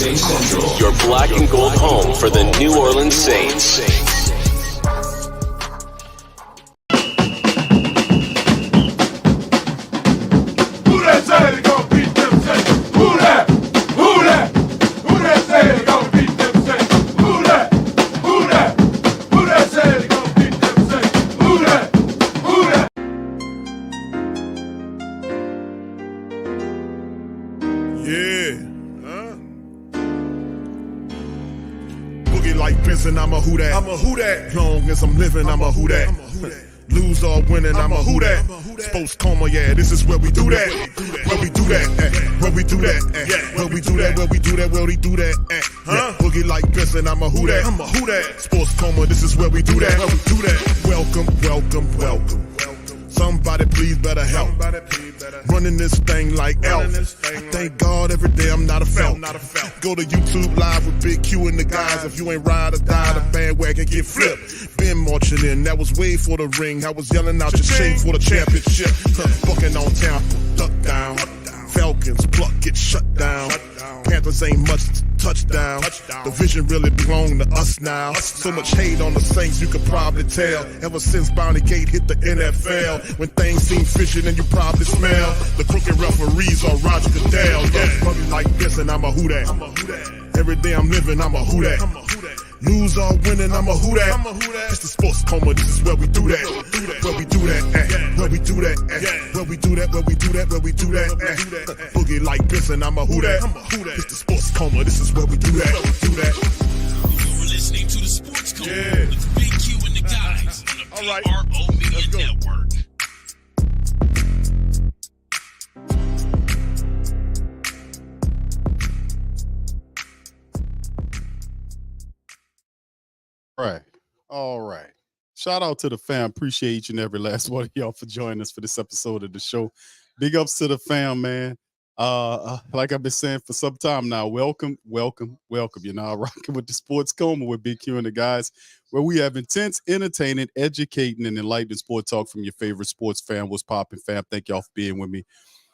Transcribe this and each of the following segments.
Saints Central, your black and gold home for the New Orleans Saints. Who that say they gonna beat them Saints? Who that? Who that? Who that say they gonna beat them Saints? Who that? Who that? Who that say they gonna beat them Saints? Who that? Who that? Yeah. Boogie like Benson, I'm a who that. I'm a who that. Long as I'm living, I'm a who that. Lose or winning, I'm a who that. Sports Coma, yeah, this is where we do that. Where we do that, where we do that, where we do that, where we do that, where we do that. Boogie like Benson, I'm a who that. I'm a who that. Sports Coma, this is where we do that. Where we do that. Welcome, welcome, welcome. Somebody please better help. Running this thing like Elf. I thank God every day I'm not a Falcon. Go to YouTube Live with Big Q and the guys. If you ain't ride or die, the bandwagon get flipped. Been marching in, that was way for the ring. I was yelling out your shame for the championship. Bucking on town, duck down. Falcons pluck, get shut down. Panthers ain't much touchdown. The vision really belong to us now. So much hate on the Saints, you could probably tell. Ever since Bounty Gate hit the NFL, when things seem fishy and you probably smell the crooked referees are Roger Goodell. Yeah, probably like this and I'm a who that. Every day I'm living, I'm a who that. Lose or winning, I'm a who that. It's the Sports Coma, this is where we do that. Where we do that, where we do that, where we do that, where we do that, where we do that. Boogie like this and I'm a who that. It's the Sports Coma, this is where we do that. You're listening to the Sports Coma with Big Q and the guys on the PRO Media Network. All right. Shout out to the fam. Appreciate each and every last one of y'all for joining us for this episode of the show. Big ups to the fam, man. Like I've been saying for some time now, welcome. You're now rocking with the Sports Coma with Big Q and the guys, where we have intense, entertaining, educating, and enlightening sport talk from your favorite sports fan. What's poppin', fam? Thank y'all for being with me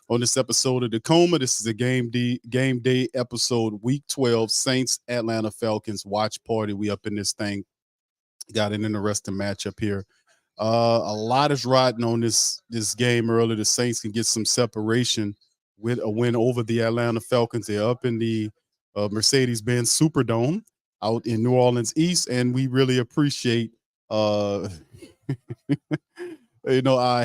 on this episode of the Coma. This is a game day episode, Week 12, Saints Atlanta Falcons Watch Party. We up in this thing. Got an interesting matchup here. A lot is riding on this game early. The Saints can get some separation with a win over the Atlanta Falcons. They're up in the Mercedes-Benz Superdome out in New Orleans East, and we really appreciate I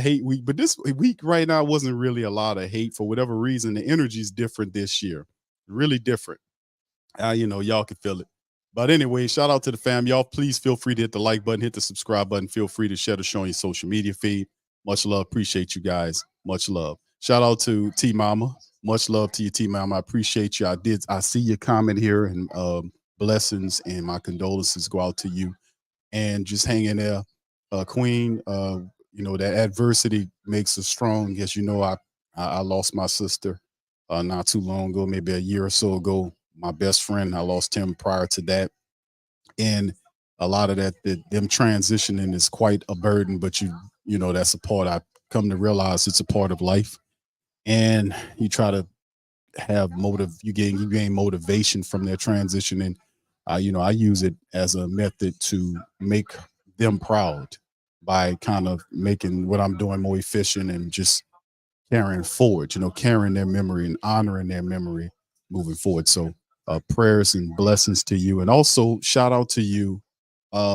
hate week, but this week right now wasn't really a lot of hate for whatever reason. The energy is different this year, really different. Y'all can feel it. But anyway, shout out to the fam. Y'all, please feel free to hit the like button, hit the subscribe button. Feel free to share the show on your social media feed. Much love. Appreciate you guys. Much love. Shout out to T Mama. Much love to you, T Mama. I appreciate you. I see your comment here, and blessings and my condolences go out to you. And just hang in there, Queen. That adversity makes us strong. As you know, I lost my sister not too long ago, maybe a year or so ago. My best friend, I lost him prior to that. And a lot of them transitioning is quite a burden, but that's a part I come to realize it's a part of life. And you try to have you gain motivation from their transition. And, I use it as a method to make them proud by kind of making what I'm doing more efficient and just carrying forward, carrying their memory and honoring their memory moving forward. So, prayers and blessings to you, and also shout out to you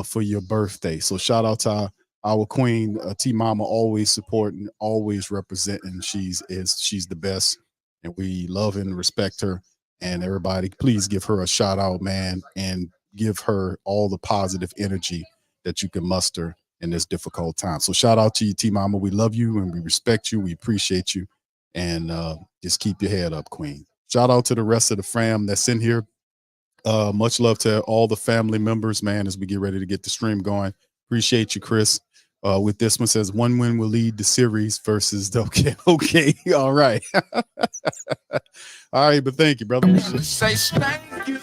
for your birthday. So shout out to our queen, T Mama, always supporting, always representing. She's the best, and we love and respect her. And everybody, please give her a shout out, man, and give her all the positive energy that you can muster in this difficult time. So shout out to you, T Mama. We love you and we respect you. We appreciate you, and just keep your head up, queen. Shout out to the rest of the fam that's in here. Much love to all the family members, man, as we get ready to get the stream going. Appreciate you, Chris. With this one says, one win will lead the series versus okay. All right. All right, but thank you, brother. Say thank you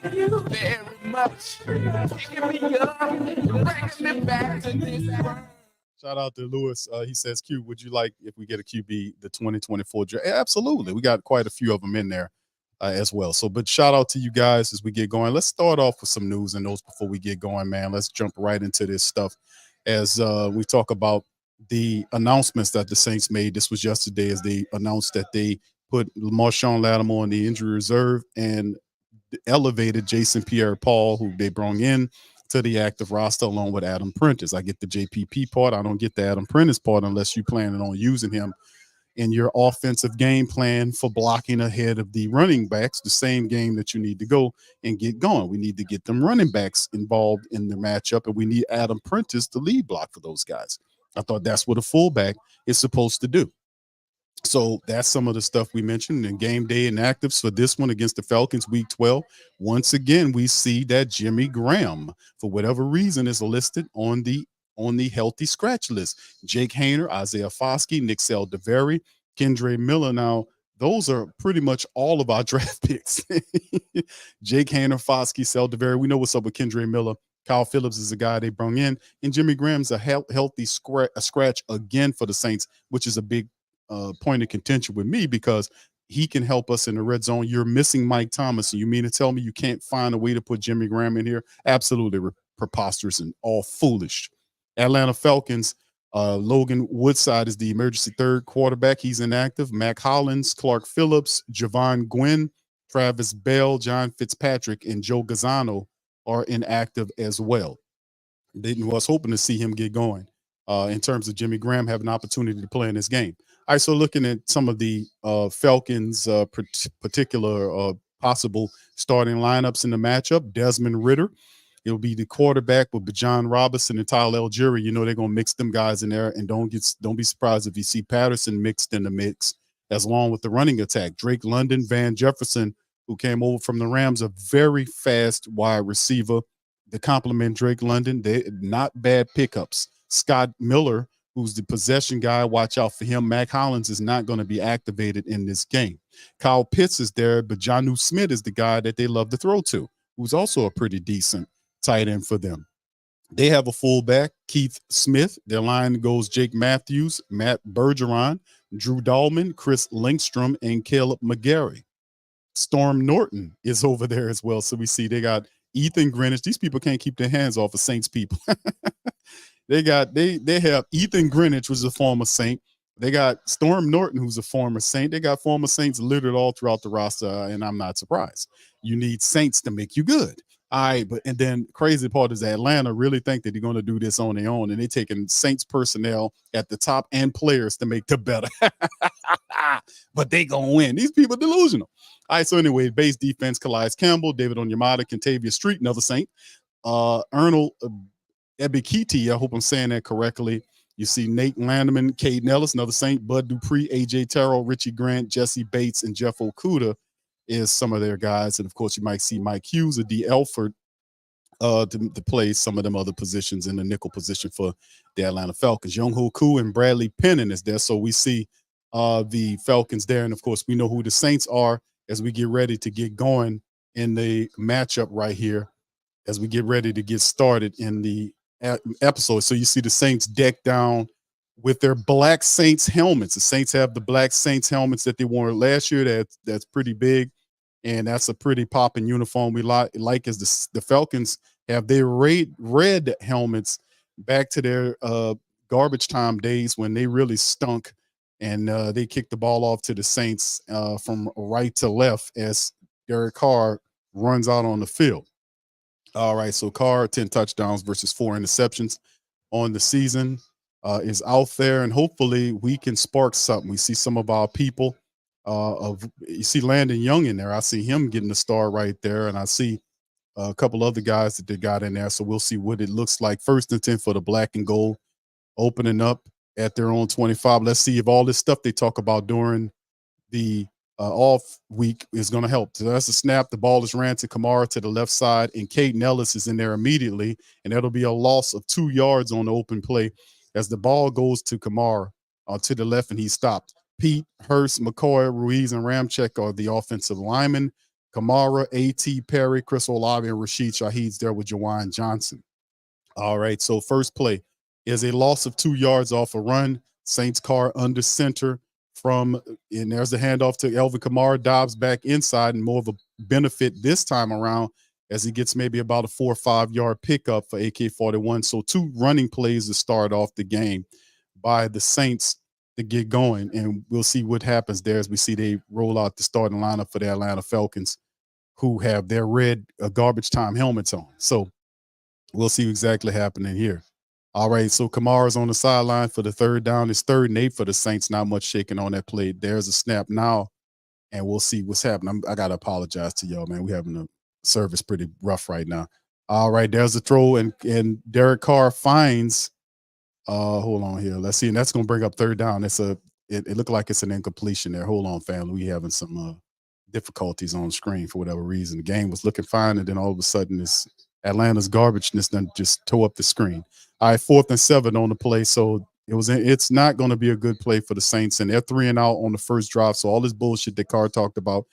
very much. Picking me up, bringing me back to this world. Shout out to Lewis. He says, Q, would you like if we get a QB, the 2024 draft? Absolutely. We got quite a few of them in there. as well. So, but shout out to you guys as we get going. Let's start off with some news and notes before we get going, man. Let's jump right into this stuff as we talk about the announcements that the Saints made. This was yesterday as they announced that they put Marshawn Lattimore on the injury reserve and elevated Jason Pierre-Paul, who they brought in to the active roster along with Adam Prentice. I get the JPP part. I don't get the Adam Prentice part unless you're planning on using him in your offensive game plan for blocking ahead of the running backs, the same game that you need to go and get going. We need to get them running backs involved in the matchup, and we need Adam Prentice to lead block for those guys. I thought that's what a fullback is supposed to do. So that's some of the stuff we mentioned in game day inactives for this one against the Falcons, week 12. Once again, we see that Jimmy Graham, for whatever reason, is listed on the healthy scratch list. Jake Haener, Isaiah Foskey, Nick Saldiveri, Kendre Miller. Now, those are pretty much all of our draft picks. Jake Haener, Foskey, Saldiveri. We know what's up with Kendre Miller. Kyle Phillips is the guy they brought in. And Jimmy Graham's a healthy scratch again for the Saints, which is a big point of contention with me because he can help us in the red zone. You're missing Mike Thomas, and you mean to tell me you can't find a way to put Jimmy Graham in here? Absolutely preposterous and all foolish. Atlanta Falcons, Logan Woodside is the emergency third quarterback. He's inactive. Mac Hollins, Clark Phillips, Javon Gwynn, Travis Bell, John Fitzpatrick, and Joe Gazzano are inactive as well. They was hoping to see him get going in terms of Jimmy Graham having an opportunity to play in this game. All right, so looking at some of the Falcons' particular possible starting lineups in the matchup, Desmond Ridder. It'll be the quarterback with Bijan Robinson and Tyler Algieri. You know they're gonna mix them guys in there, and don't be surprised if you see Patterson mixed in the mix, as long with the running attack. Drake London, Van Jefferson, who came over from the Rams, a very fast wide receiver. To complement Drake London, they not bad pickups. Scott Miller, who's the possession guy, watch out for him. Mac Hollins is not going to be activated in this game. Kyle Pitts is there, but Jonnu Smith is the guy that they love to throw to, who's also a pretty decent tight end for them. They have a fullback, Keith Smith. Their line goes Jake Matthews, Matt Bergeron, Drew Dahlman, Chris Lindstrom, and Caleb McGarry. Storm Norton is over there as well. So we see they got Ethan Greenwich. These people can't keep their hands off of Saints people. They have Ethan Greenwich, who's a former Saint. They got Storm Norton, who's a former Saint. They got former Saints littered all throughout the roster, and I'm not surprised. You need Saints to make you good. All right, and then crazy part is Atlanta really think that they're going to do this on their own, and they're taking Saints personnel at the top and players to make them better. But they going to win. These people are delusional. All right, so anyway, base defense, Calais Campbell, David Onyemata, Kentavia Street, another Saint. Arnold Ebikiti, I hope I'm saying that correctly. You see Nate Landerman, Caden Ellis, another Saint, Bud Dupree, AJ Terrell, Richie Grant, Jesse Bates, and Jeff Okuda is some of their guys. And of course, you might see Mike Hughes or D. Elford to play some of them other positions in the nickel position for the Atlanta Falcons. Younghoe Koo and Bradley Pennon is there. So we see the Falcons there. And of course, we know who the Saints are as we get ready to get going in the matchup right here, as we get ready to get started in the episode. So you see the Saints decked down with their black Saints helmets. The Saints have the black Saints helmets that they wore last year. That's pretty big, and that's a pretty popping uniform. We like as the Falcons have their red helmets back to their garbage time days when they really stunk, and they kicked the ball off to the Saints from right to left as Derek Carr runs out on the field. All right, so Carr, 10 touchdowns versus 4 interceptions on the season, is out there, and hopefully we can spark something. We see some of our people. You see Landon Young in there. I see him getting the star right there, and I see a couple other guys that they got in there. So we'll see what it looks like. 1st and 10 for the black and gold, opening up at their own 25. Let's see if all this stuff they talk about during the off week is going to help. So that's a snap. The ball is ran to Kamara to the left side, and Caden Ellis is in there immediately, and that'll be a loss of 2 yards on the open play as the ball goes to Kamara to the left, and he stopped. Pete, Hurst, McCoy, Ruiz, and Ramczyk are the offensive linemen. Kamara, A.T. Perry, Chris Olave, and Rashid Shaheed's there with Jawan Johnson. All right, so first play is a loss of 2 yards off a run. Saints Carr under center and there's the handoff to Elvin Kamara. Dobbs back inside, and more of a benefit this time around as he gets maybe about a 4 or 5 yard pickup for AK-41. So 2 running plays to start off the game by the Saints to get going, and we'll see what happens there as we see they roll out the starting lineup for the Atlanta Falcons, who have their red garbage time helmets on. So we'll see exactly happening here. All right, so Kamara's on the sideline for the third down. It's 3rd and 8 for the Saints. Not much shaking on that play. There's a snap now, and we'll see what's happening. I got to apologize to y'all, man. We're having a service pretty rough right now. All right, there's a throw, and Derek Carr finds hold on here. Let's see, and that's going to bring up 3rd down. It looked like it's an incompletion there. Hold on, family. We having some difficulties on screen for whatever reason. The game was looking fine, and then all of a sudden this Atlanta's garbageness done just tore up the screen. All right, 4th and 7 on the play. So it's not going to be a good play for the Saints, and they're 3 and out on the first drive. So all this bullshit that Carr talked about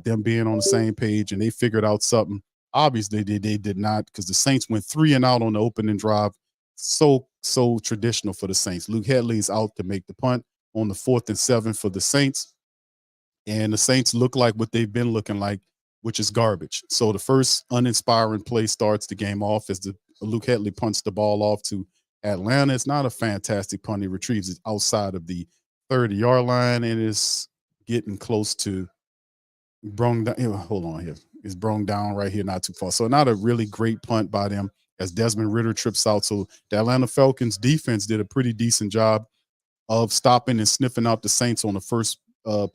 them being on the same page and they figured out something. Obviously they did not, because the Saints went 3 and out on the opening drive. So traditional for the Saints. Luke Headley's out to make the punt on the 4th and 7 for the Saints. And the Saints look like what they've been looking like, which is garbage. So the first uninspiring play starts the game off as Luke Headley punts the ball off to Atlanta. It's not a fantastic punt. He retrieves it outside of the 30-yard line and is getting close to brung down. Hold on here. It's brung down right here, not too far. So not a really great punt by them as Desmond Ridder trips out. So the Atlanta Falcons defense did a pretty decent job of stopping and sniffing out the Saints on the first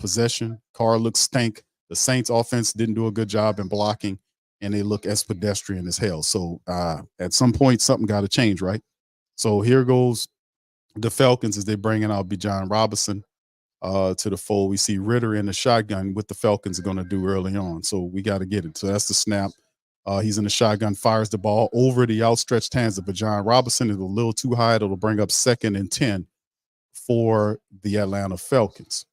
possession. Carr looks stank. The Saints offense didn't do a good job in blocking, and they look as pedestrian as hell. So at some point, something got to change, right? So here goes the Falcons as they bringing out Bijan Robinson to the fold. We see Ridder in the shotgun. What the Falcons are going to do early on. So we got to get it. So that's the snap. He's in the shotgun, fires the ball over the outstretched hands of Bijan Robinson. It's a little too high. It'll bring up 2nd and 10 for the Atlanta Falcons.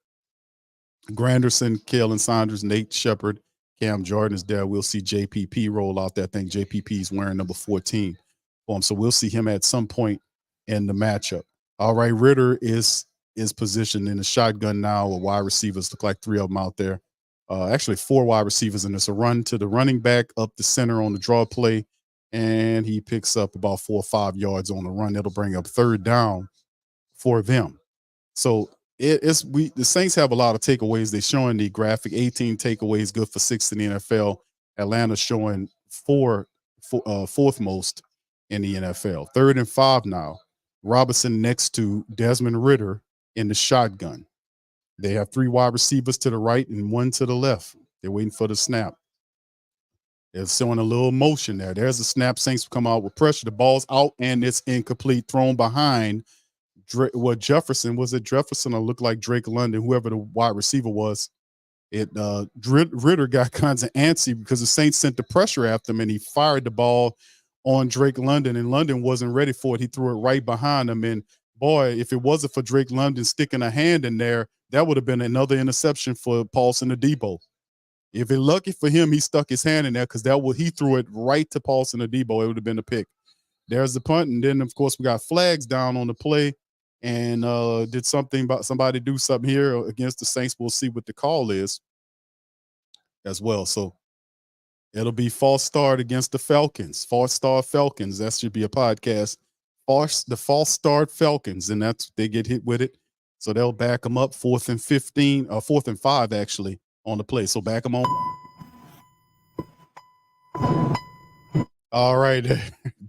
Granderson, Kalen Saunders, Nate Shepard, Cam Jordan is there. We'll see JPP roll out that thing. JPP is wearing number 14 for him. So we'll see him at some point in the matchup. All right, Ridder is positioned in the shotgun now with wide receivers. Look like 3 of them out there. Actually 4 wide receivers, and it's a run to the running back up the center on the draw play, and he picks up about 4 or 5 yards on the run. That'll bring up 3rd down for them. So the Saints have a lot of takeaways. They're showing the graphic 18 takeaways, good for 6th in the NFL. Atlanta showing 4th most in the NFL. 3rd and 5 now. Robinson next to Desmond Ridder in the shotgun. They have 3 wide receivers to the right and 1 to the left. They're waiting for the snap. They're showing a little motion there. There's the snap. Saints come out with pressure. The ball's out and it's incomplete. Thrown behind Jefferson. Was it Jefferson or looked like Drake London, whoever the wide receiver was? Ridder got kinds of antsy because the Saints sent the pressure after him and he fired the ball on Drake London, and London wasn't ready for it. He threw it right behind him. And boy, if it wasn't for Drake London sticking a hand in there, that would have been another interception for Paulson Adebo. If it lucky for him, he stuck his hand in there because he threw it right to Paulson Adebo. It would have been a pick. There's the punt, and then of course we got flags down on the play. And did somebody do something here against the Saints? We'll see what the call is as well. So it'll be false start against the Falcons. False start Falcons. That should be a podcast. The false start Falcons, and they get hit with it. So they'll back them up 4th and 15, or 4th and 5 actually on the play. So back them on. All right,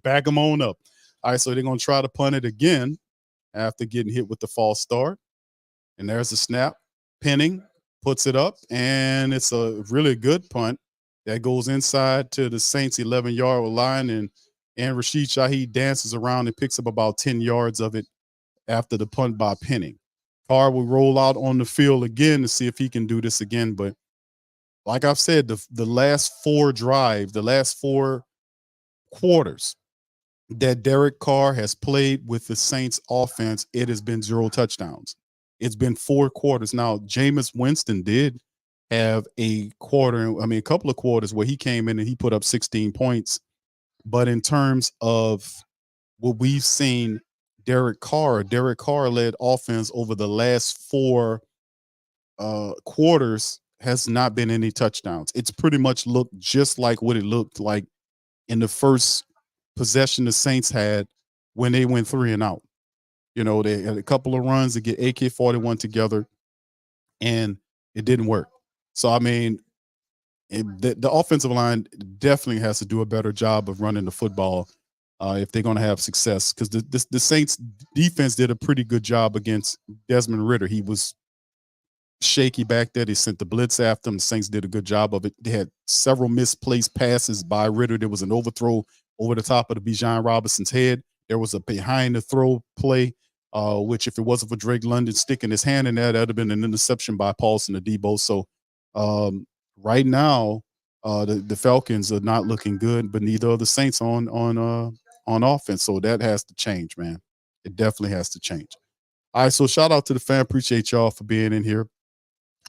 back them on up. All right, so they're gonna try to punt it again after getting hit with the false start. And there's the snap. Penning puts it up, and it's a really good punt that goes inside to the Saints 11-yard line, and Rashid Shaheed dances around and picks up about 10 yards of it after the punt by Penning. Carr will roll out on the field again to see if he can do this again. But like I've said, the last 4 drives, the last 4 quarters that Derek Carr has played with the Saints offense, it has been 0 touchdowns. It's been 4 quarters. Now, Jameis Winston did have a couple of quarters where he came in and he put up 16 points. But in terms of what we've seen, Derek Carr led offense over the last 4 quarters has not been any touchdowns. It's pretty much looked just like what it looked like in the first possession the Saints had when they went 3-and-out. You know, they had a couple of runs to get AK-41 together, and it didn't work. So, I mean, the offensive line definitely has to do a better job of running the football if they're going to have success. Because the Saints defense did a pretty good job against Desmond Ridder. He was shaky back there. They sent the blitz after him. The Saints did a good job of it. They had several misplaced passes by Ridder. There was an overthrow over the top of the Bijan Robinson's head. There was a behind the throw play, which if it wasn't for Drake London sticking his hand in there, that'd have been an interception by Paulson Adebo. So right now, the Falcons are not looking good, but neither are the Saints on offense. So that has to change, man. It definitely has to change. All right, so shout out to the fan. Appreciate y'all for being in here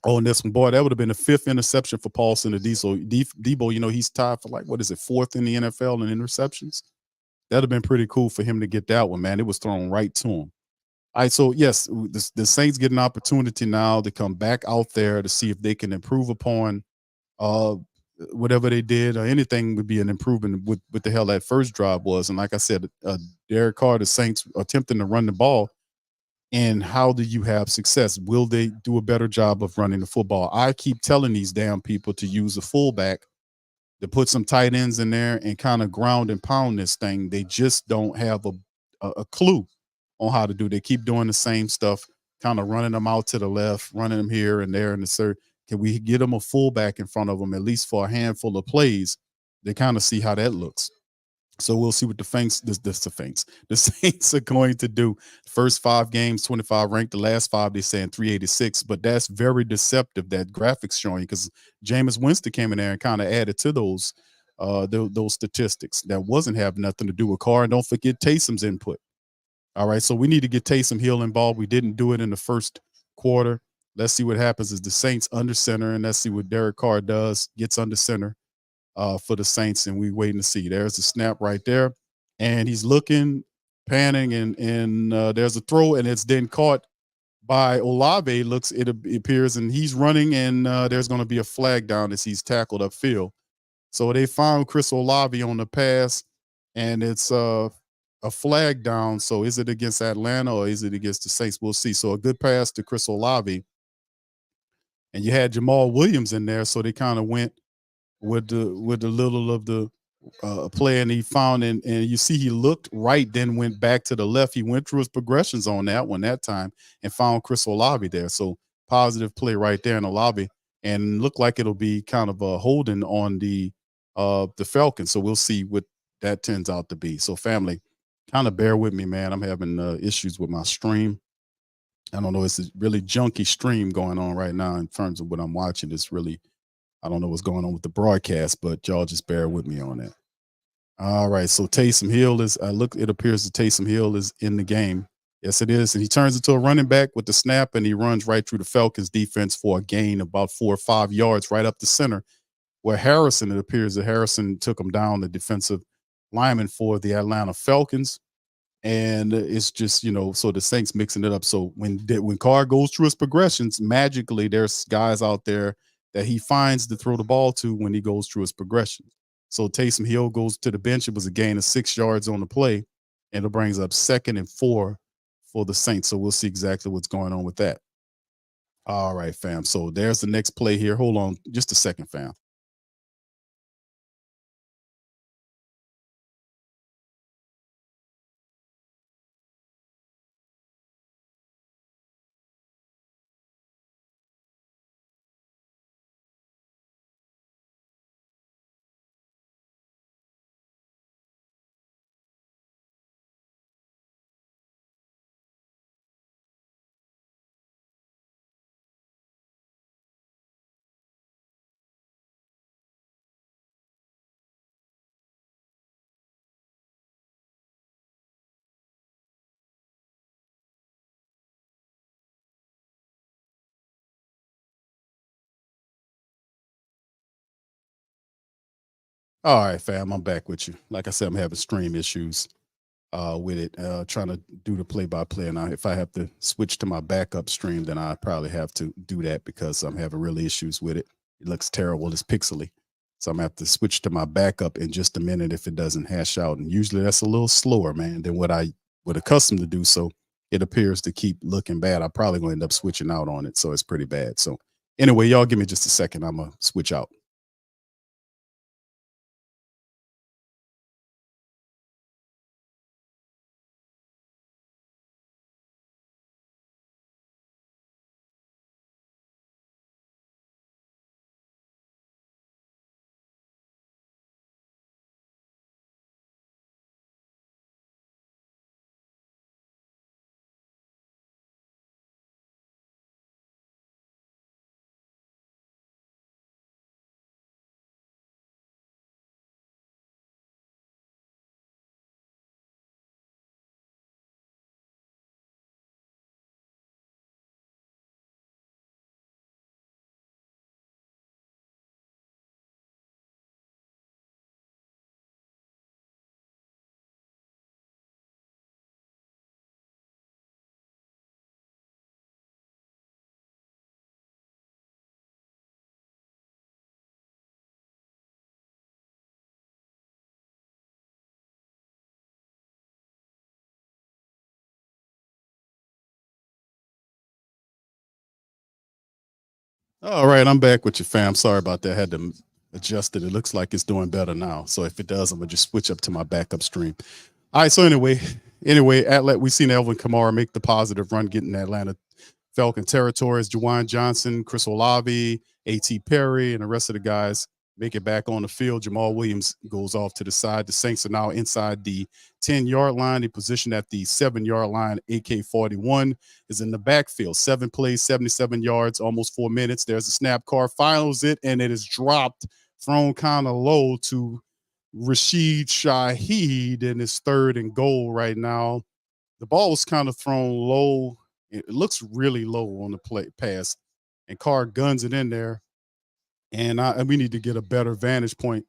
on this one. Boy, that would have been the 5th interception for Paulson Adebo. You know, he's tied for like, what is it, 4th in the NFL in interceptions? That'd have been pretty cool for him to get that one, man. It was thrown right to him. All right, so yes, the Saints get an opportunity now to come back out there to see if they can improve upon whatever they did, or anything would be an improvement with what the hell that first drive was. And like I said, Derek Carr, the Saints attempting to run the ball. And how do you have success? Will they do a better job of running the football? I keep telling these damn people to use a fullback, to put some tight ends in there and kind of ground and pound this thing. They just don't have a clue on how to do. They keep doing the same stuff, kind of running them out to the left, running them here and there in the third. Can we get them a fullback in front of them, at least for a handful of plays? They kind of see how that looks. So we'll see what the Saints are going to do. First 5 games, 25 ranked. The last 5, they're saying 386. But that's very deceptive, that graphics showing, because Jameis Winston came in there and kind of added to those statistics. That wasn't have nothing to do with Carr. And don't forget Taysom's input. All right, so we need to get Taysom Hill involved. We didn't do it in the first quarter. Let's see what happens as the Saints under center, and let's see what Derek Carr does, gets under center for the Saints, and we waiting to see. There's a snap right there, and he's looking, panning, and there's a throw, and it's then caught by Olave. It appears, and he's running, and there's going to be a flag down as he's tackled upfield. So they found Chris Olave on the pass, and it's a flag down. So is it against Atlanta or is it against the Saints? We'll see. So a good pass to Chris Olave, and you had Jamal Williams in there, so they kind of went with the little of the play, and he found, and you see he looked right, then went back to the left. He went through his progressions on that one that time and found Chris Olave there. So positive play right there in Olave, and looked like it'll be kind of a holding on the Falcons. So we'll see what that turns out to be. So family, kind of bear with me, man. I'm having issues with my stream. I don't know. It's a really junky stream going on right now in terms of what I'm watching. It's really, I don't know what's going on with the broadcast, but y'all just bear with me on that. All right. So Taysom Hill it appears that Taysom Hill is in the game. Yes, it is. And he turns into a running back with the snap, and he runs right through the Falcons defense for a gain of about 4 or 5 yards right up the center, where it appears that Harrison took him down, the defensive lineman for the Atlanta Falcons. And it's just, so the Saints mixing it up. So when Carr goes through his progressions, magically there's guys out there that he finds to throw the ball to when he goes through his progression. So Taysom Hill goes to the bench. It was a gain of 6 yards on the play, and it brings up 2nd and 4 for the Saints. So we'll see exactly what's going on with that. All right, fam. So there's the next play here. Hold on just a second, fam. All right, fam, I'm back with you. Like I said, I'm having stream issues. with it, trying to do the play-by-play. And if I have to switch to my backup stream, then I probably have to do that because I'm having real issues with it. It looks terrible. It's pixely. So I'm going to have to switch to my backup in just a minute if it doesn't hash out. And usually that's a little slower, man, than what I would accustomed to do. So it appears to keep looking bad. I'm probably going to end up switching out on it. So it's pretty bad. So anyway, y'all give me just a second. I'm going to switch out. All right, I'm back with you, fam. Sorry about that. I had to adjust it. It looks like it's doing better now. So if it does, I'm gonna just switch up to my backup stream. All right. So anyway, we've seen Alvin Kamara make the positive run, getting Atlanta Falcon territories. Juwan Johnson, Chris Olave, A.T. Perry, and the rest of the guys make it back on the field. Jamal Williams goes off to the side. The Saints are now inside the 10-yard line. They positioned at the 7-yard line. AK-41 is in the backfield. 7 plays, 77 yards, almost 4 minutes. There's a snap. Carr finals it, and it is dropped, thrown kind of low to Rashid Shaheed in his 3rd and goal right now. The ball was kind of thrown low. It looks really low on the play pass, and Carr guns it in there. And we need to get a better vantage point.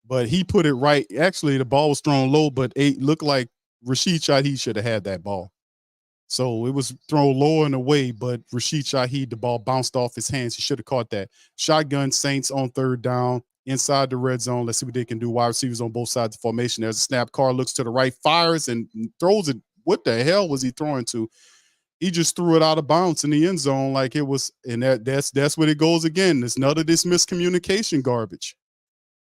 But he put it right. Actually, the ball was thrown low, but it looked like Rashid Shaheed should have had that ball. So it was thrown low and away, but Rashid Shaheed, the ball bounced off his hands. He should have caught that. Shotgun Saints on 3rd down inside the red zone. Let's see what they can do. Wide receivers on both sides of the formation. There's a snap. Carr looks to the right, fires, and throws it. What the hell was he throwing to? He just threw it out of bounds in the end zone like it was, and that's what it goes again. There's none of this miscommunication garbage.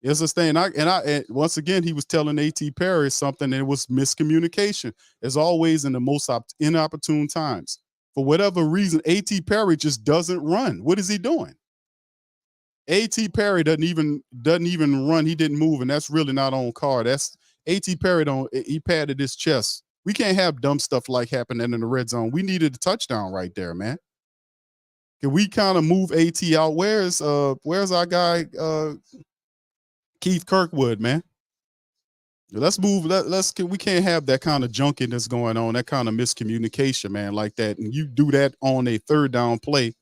It's a thing. And once again, he was telling A.T. Perry something, and it was miscommunication. As always, in the most inopportune times. For whatever reason, A.T. Perry just doesn't run. What is he doing? A.T. Perry doesn't even run. He didn't move, and that's really not on Carr. That's A.T. Perry he padded his chest. We can't have dumb stuff like happening in the red zone. We needed a touchdown right there, man. Can we kind of move AT out? Where's our guy Keith Kirkwood, man? Let's move. We can't have that kind of junkiness going on, that kind of miscommunication, man, like that. And you do that on a 3rd down play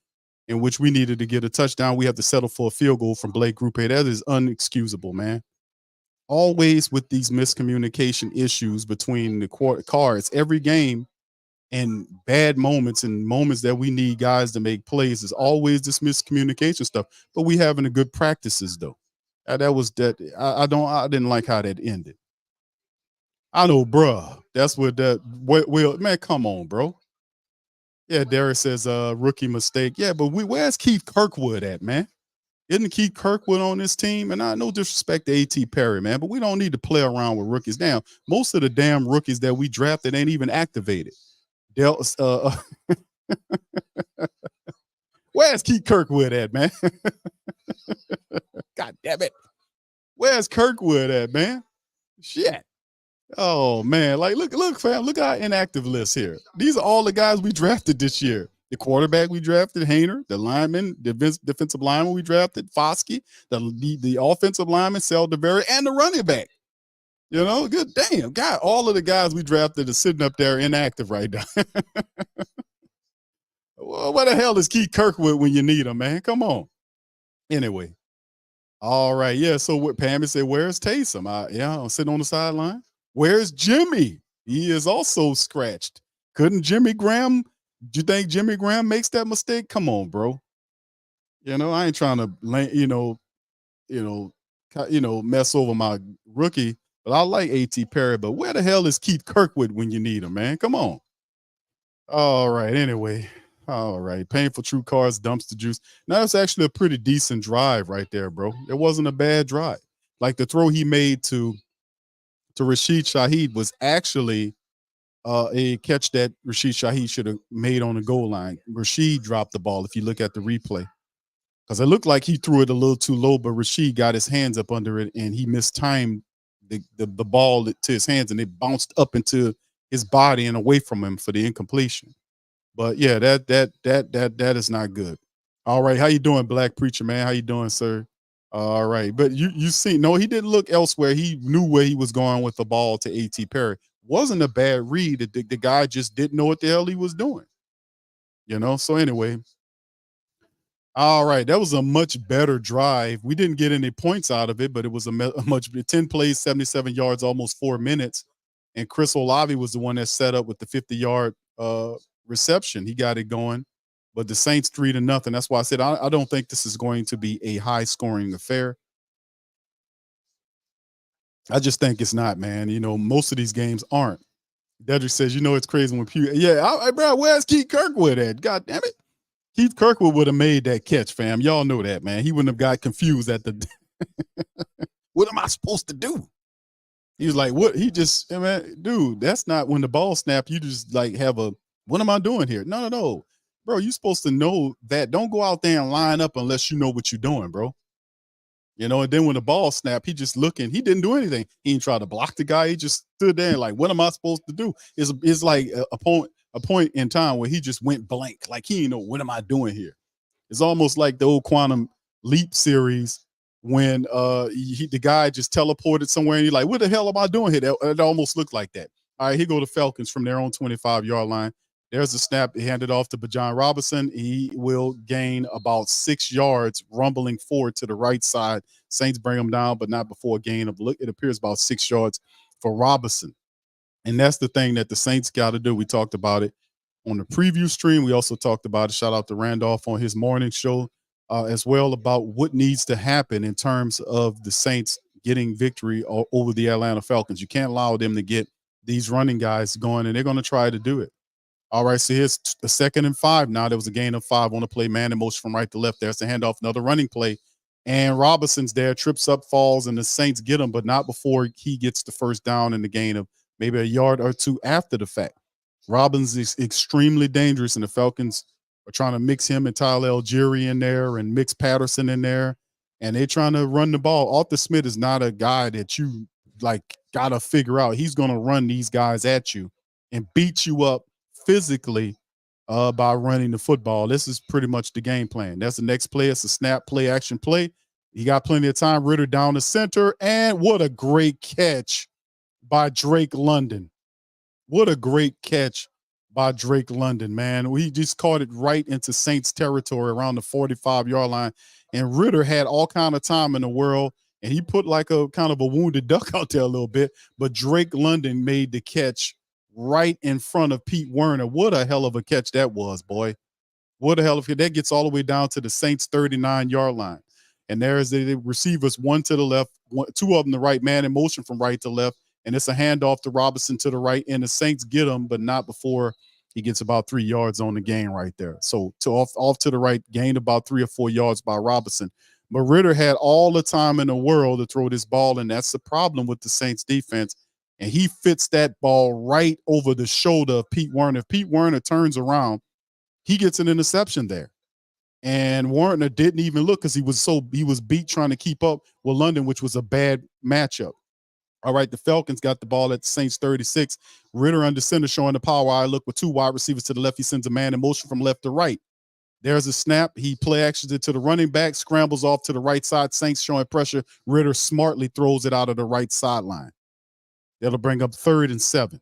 in which we needed to get a touchdown. We have to settle for a field goal from Blake Grupe. That is unexcusable, man. Always with these miscommunication issues between the cards, every game, and bad moments and moments that we need guys to make plays is always this miscommunication stuff. But we having a good practices though. I didn't like how that ended. I know, bruh. That's what that. Well, man, come on, bro. Yeah, Derek says rookie mistake. Yeah, but where's Keith Kirkwood at, man? Isn't Keith Kirkwood on this team? And I no disrespect to A.T. Perry, man, but we don't need to play around with rookies. Damn, most of the damn rookies that we drafted ain't even activated. Where's Keith Kirkwood at, man? God damn it. Where's Kirkwood at, man? Shit. Oh, man. Like, look, fam. Look at our inactive list here. These are all the guys we drafted this year. The quarterback we drafted, Hainer. The lineman, the defensive lineman we drafted, Foskey. The offensive lineman, Saldiveri, and the running back. You know, good damn. God, all of the guys we drafted are sitting up there inactive right now. Well, where the hell is Keith Kirkwood when you need him, man? Come on. Anyway. All right. Yeah. So what Pammy said, where's Taysom? I'm sitting on the sideline. Where's Jimmy? He is also scratched. Couldn't Jimmy Graham? Do you think Jimmy Graham makes that mistake? Come on, bro. I ain't trying to, mess over my rookie, but I like A.T. Perry. But where the hell is Keith Kirkwood when you need him, man? Come on. All right. Anyway. All right. Painful True Cards, Dumpster Juice. Now, that's actually a pretty decent drive right there, bro. It wasn't a bad drive. Like the throw he made to Rashid Shaheed was actually a catch that Rashid Shaheed should have made on the goal line. Rashid dropped the ball if you look at the replay. Because it looked like he threw it a little too low, but Rashid got his hands up under it and he mistimed the ball to his hands and it bounced up into his body and away from him for the incompletion. But yeah, that is not good. All right, how you doing, Black Preacher Man? How you doing, sir? All right, but you see, no, he didn't look elsewhere. He knew where he was going with the ball to A.T. Perry. Wasn't a bad read. The guy just didn't know what the hell he was doing. So anyway. All right, that was a much better drive. We didn't get any points out of it, but it was a much 10 plays, 77 yards, almost 4 minutes. And Chris Olave was the one that set up with the 50-yard reception. He got it going, but the Saints 3-0. That's why I said I don't think this is going to be a high-scoring affair. I just think it's not, man. Most of these games aren't. Dedrick says, it's crazy when people, bro, where's Keith Kirkwood at? God damn it. Keith Kirkwood would have made that catch, fam. Y'all know that, man. He wouldn't have got confused at the what am I supposed to do? He was like, what? He just, man, dude, that's not when the ball snapped. You just like have a, what am I doing here? No. Bro, you're supposed to know that. Don't go out there and line up unless you know what you're doing, bro. And then when the ball snapped, he just looking, he didn't do anything. He didn't try to block the guy. He just stood there and like, what am I supposed to do? It's like a point in time where he just went blank. Like he didn't know, what am I doing here? It's almost like the old Quantum Leap series when the guy just teleported somewhere and he's like, what the hell am I doing here? It almost looked like that. All right, here go the Falcons from their own 25-yard line. There's a snap. He handed off to Bajan Robinson. He will gain about 6 yards, rumbling forward to the right side. Saints bring him down, but not before a gain of, it appears about 6 yards for Robinson. And that's the thing that the Saints got to do. We talked about it on the preview stream. We also talked about it. Shout out to Randolph on his morning show as well about what needs to happen in terms of the Saints getting victory over the Atlanta Falcons. You can't allow them to get these running guys going, and they're going to try to do it. All right, so here's a 2nd and 5. Now there was a gain of 5 on the play, man in motion from right to left. There's the handoff, another running play. And Robinson's there, trips up, falls, and the Saints get him, but not before he gets the first down and the gain of maybe a yard or two after the fact. Robbins is extremely dangerous, and the Falcons are trying to mix him and Tyler Algieri in there and mix Patterson in there, and they're trying to run the ball. Arthur Smith is not a guy that you, got to figure out. He's going to run these guys at you and beat you up physically by running the football. This is pretty much the game plan. That's the next play. It's a snap, play, action, play. He got plenty of time. Ritter down the center, and what a great catch by Drake London. What a great catch by Drake London, man. He just caught it right into Saints territory around the 45-yard line, and Ritter had all kind of time in the world, and he put like a kind of a wounded duck out there a little bit, but Drake London made the catch right in front of Pete Werner. What a hell of a catch that was, boy. What a hell of a, that gets all the way down to the Saints 39-yard line. And there's the receivers, one to the left, two of them the right, man in motion from right to left. And it's a handoff to Robinson to the right. And the Saints get him, but not before he gets about 3 yards on the gain right there. So off to the right, gained about 3 or 4 yards by Robinson. But Ritter had all the time in the world to throw this ball, and that's the problem with the Saints defense. And he fits that ball right over the shoulder of Pete Werner. If Pete Werner turns around, he gets an interception there. And Werner didn't even look because he was beat trying to keep up with London, which was a bad matchup. All right, the Falcons got the ball at the Saints 36. Ritter under center showing the power eye look with 2 wide receivers to the left. He sends a man in motion from left to right. There's a snap. He play actions it to the running back, scrambles off to the right side. Saints showing pressure. Ritter smartly throws it out of the right sideline. That'll bring up 3rd and 7.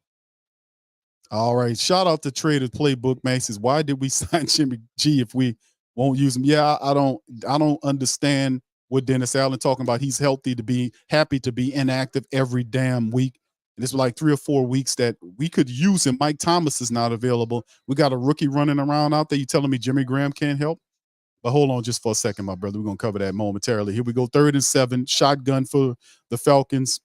All right, shout out to Trader Playbook, man. He says, why did we sign Jimmy G if we won't use him? Yeah, I don't understand what Dennis Allen talking about. He's happy to be inactive every damn week. And it's like 3 or 4 weeks that we could use him. Mike Thomas is not available. We got a rookie running around out there. You telling me Jimmy Graham can't help? But hold on just for a second, my brother. We're going to cover that momentarily. Here we go. 3rd and 7. Shotgun for the Falcons.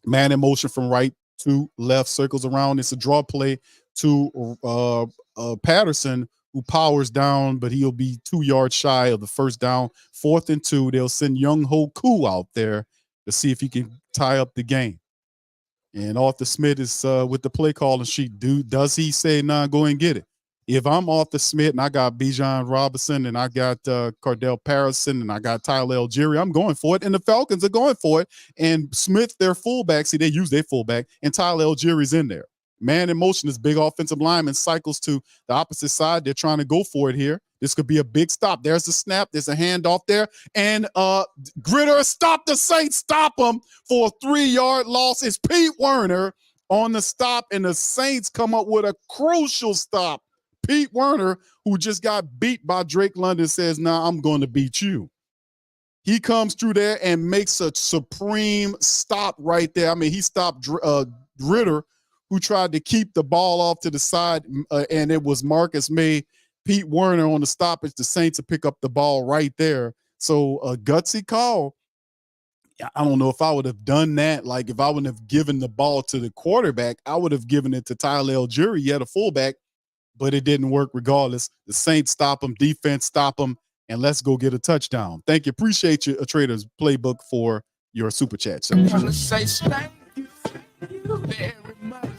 Man in motion from right to left. Circles around. It's a draw play to Patterson, who powers down, but he'll be 2 yards shy of the first down. 4th and 2. They'll send Young Ho Koo out there to see if he can tie up the game. And Arthur Smith is with the play calling sheet. Does he say, nah, go and get it? If I'm Arthur Smith and I got Bijan Robinson and I got Cardell Patterson and I got Tyler Algieri, I'm going for it. And the Falcons are going for it. And Smith, their fullback, see, they use their fullback, and Tyler Algieri's in there. Man in motion, this big offensive lineman cycles to the opposite side. They're trying to go for it here. This could be a big stop. There's a snap. There's a handoff there. And Gritter, stop the Saints. Stop them for a 3-yard loss. It's Pete Werner on the stop, and the Saints come up with a crucial stop. Pete Werner, who just got beat by Drake London, says, nah, I'm going to beat you. He comes through there and makes a supreme stop right there. I mean, he stopped Gritter, who tried to keep the ball off to the side, and it was Marcus May, Pete Werner on the stoppage, the Saints to pick up the ball right there. So a gutsy call. I don't know if I would have done that. Like if I wouldn't have given the ball to the quarterback, I would have given it to Tyler Algieri, yet a fullback, but it didn't work regardless. The Saints stop them, defense stop them, and let's go get a touchdown. Thank you. Appreciate you, a Trader's Playbook, for your super chat. So, very much.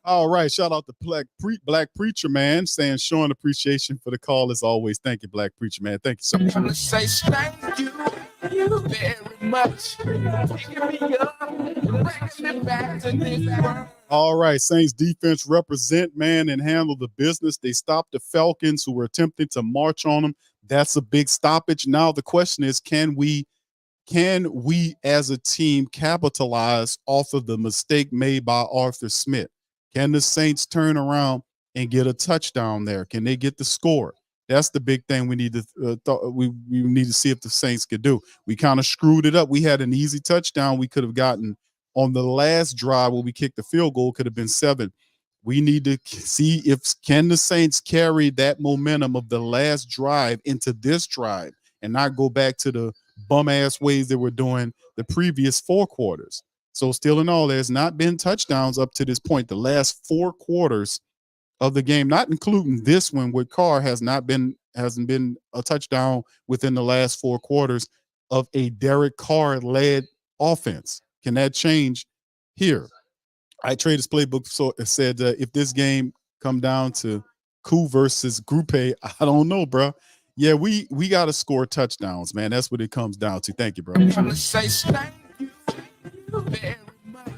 All right, shout out to Black Preacher Man, saying showing appreciation for the call as always. Thank you, Black Preacher Man. Thank you so much. Thank you very much. All right, Saints defense represent, man, and handle the business. They stopped the Falcons, who were attempting to march on them. That's a big stoppage. Now the question is, can we as a team capitalize off of the mistake made by Arthur Smith? Can the Saints turn around and get a touchdown there? Can they get the score? That's the big thing we need to we need to see if the Saints could do. We kind of screwed it up. We had an easy touchdown we could have gotten on the last drive where we kicked the field goal, could have been 7. We need to see if can the Saints carry that momentum of the last drive into this drive and not go back to the bum-ass ways they were doing the previous 4 quarters. So still in all, there's not been touchdowns up to this point. The last 4 quarters of the game, not including this one with Carr, hasn't been a touchdown within the last 4 quarters of a Derek Carr-led offense. Can that change here? I Traders Playbook said if this game come down to Koo versus Grupe, I don't know, bro. Yeah, we got to score touchdowns, man. That's what it comes down to. Thank you, bro. I'm trying to say thank you very much.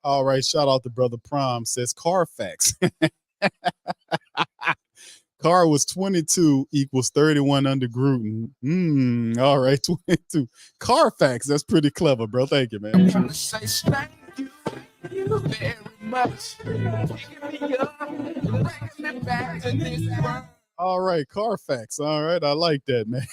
All right, shout out to Brother Prom, says Carfax. Carr was 22 equals 31 under Gruden. All right, 22. Carfax, that's pretty clever, bro. Thank you, man. I'm trying to say thank you very much. All right, Carfax. All right, I like that, man.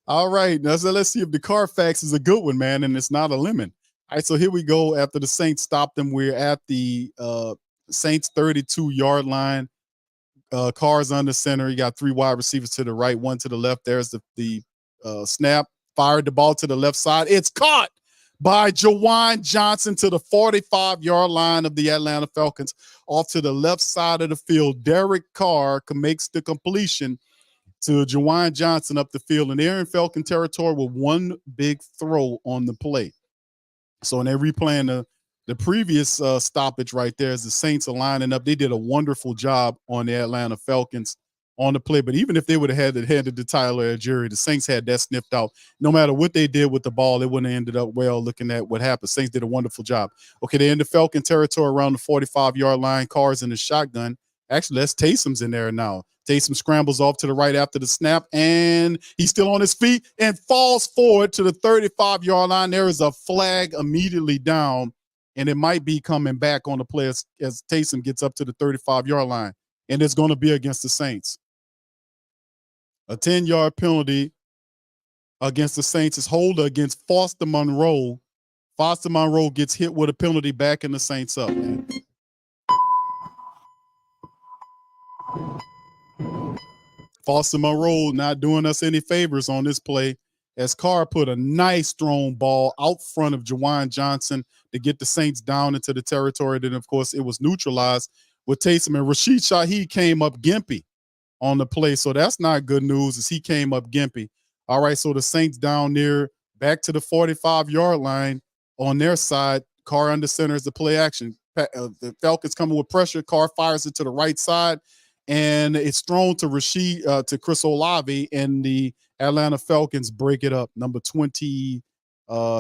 All right, now so let's see if the Carfax is a good one, man, and it's not a lemon. All right, so here we go. After the Saints stopped them, we're at the Saints 32-yard line. Carr's under center. You got 3 wide receivers to the right, 1 to the left. There's the snap. Fired the ball to the left side. It's caught by Jawan Johnson to the 45-yard line of the Atlanta Falcons, off to the left side of the field. Derek Carr makes the completion to Jawan Johnson up the field, and they're in Falcon territory with one big throw on the play. So when they're replaying the previous stoppage right there, as the Saints are lining up, they did a wonderful job on the Atlanta Falcons on the play. But even if they would have had it handed to Tyler Algieri, the Saints had that sniffed out. No matter what they did with the ball, it wouldn't have ended up well. Looking at what happened, Saints did a wonderful job. Okay, they're in the Falcon territory around the 45-yard line. Carr's in the shotgun. Actually, that's Taysom's in there now. Taysom scrambles off to the right after the snap, and he's still on his feet and falls forward to the 35-yard line. There is a flag immediately down, and it might be coming back on the play as Taysom gets up to the 35-yard line. and it's going to be against the Saints. A 10-yard penalty against the Saints is holder against Foster Monroe. Foster Monroe gets hit with a penalty, backing the Saints up, man. Foster Monroe not doing us any favors on this play, as Carr put a nice thrown ball out front of Juwan Johnson to get the Saints down into the territory. Then, of course, it was neutralized with Taysom, and Rashid Shaheed came up gimpy on the play. So that's not good news, as he came up gimpy. All right, so the Saints down near back to the 45-yard line on their side. Carr under center is the play action. The Falcons coming with pressure. Carr fires it to the right side, and it's thrown to Chris Olave, and the Atlanta Falcons break it up. Number 20,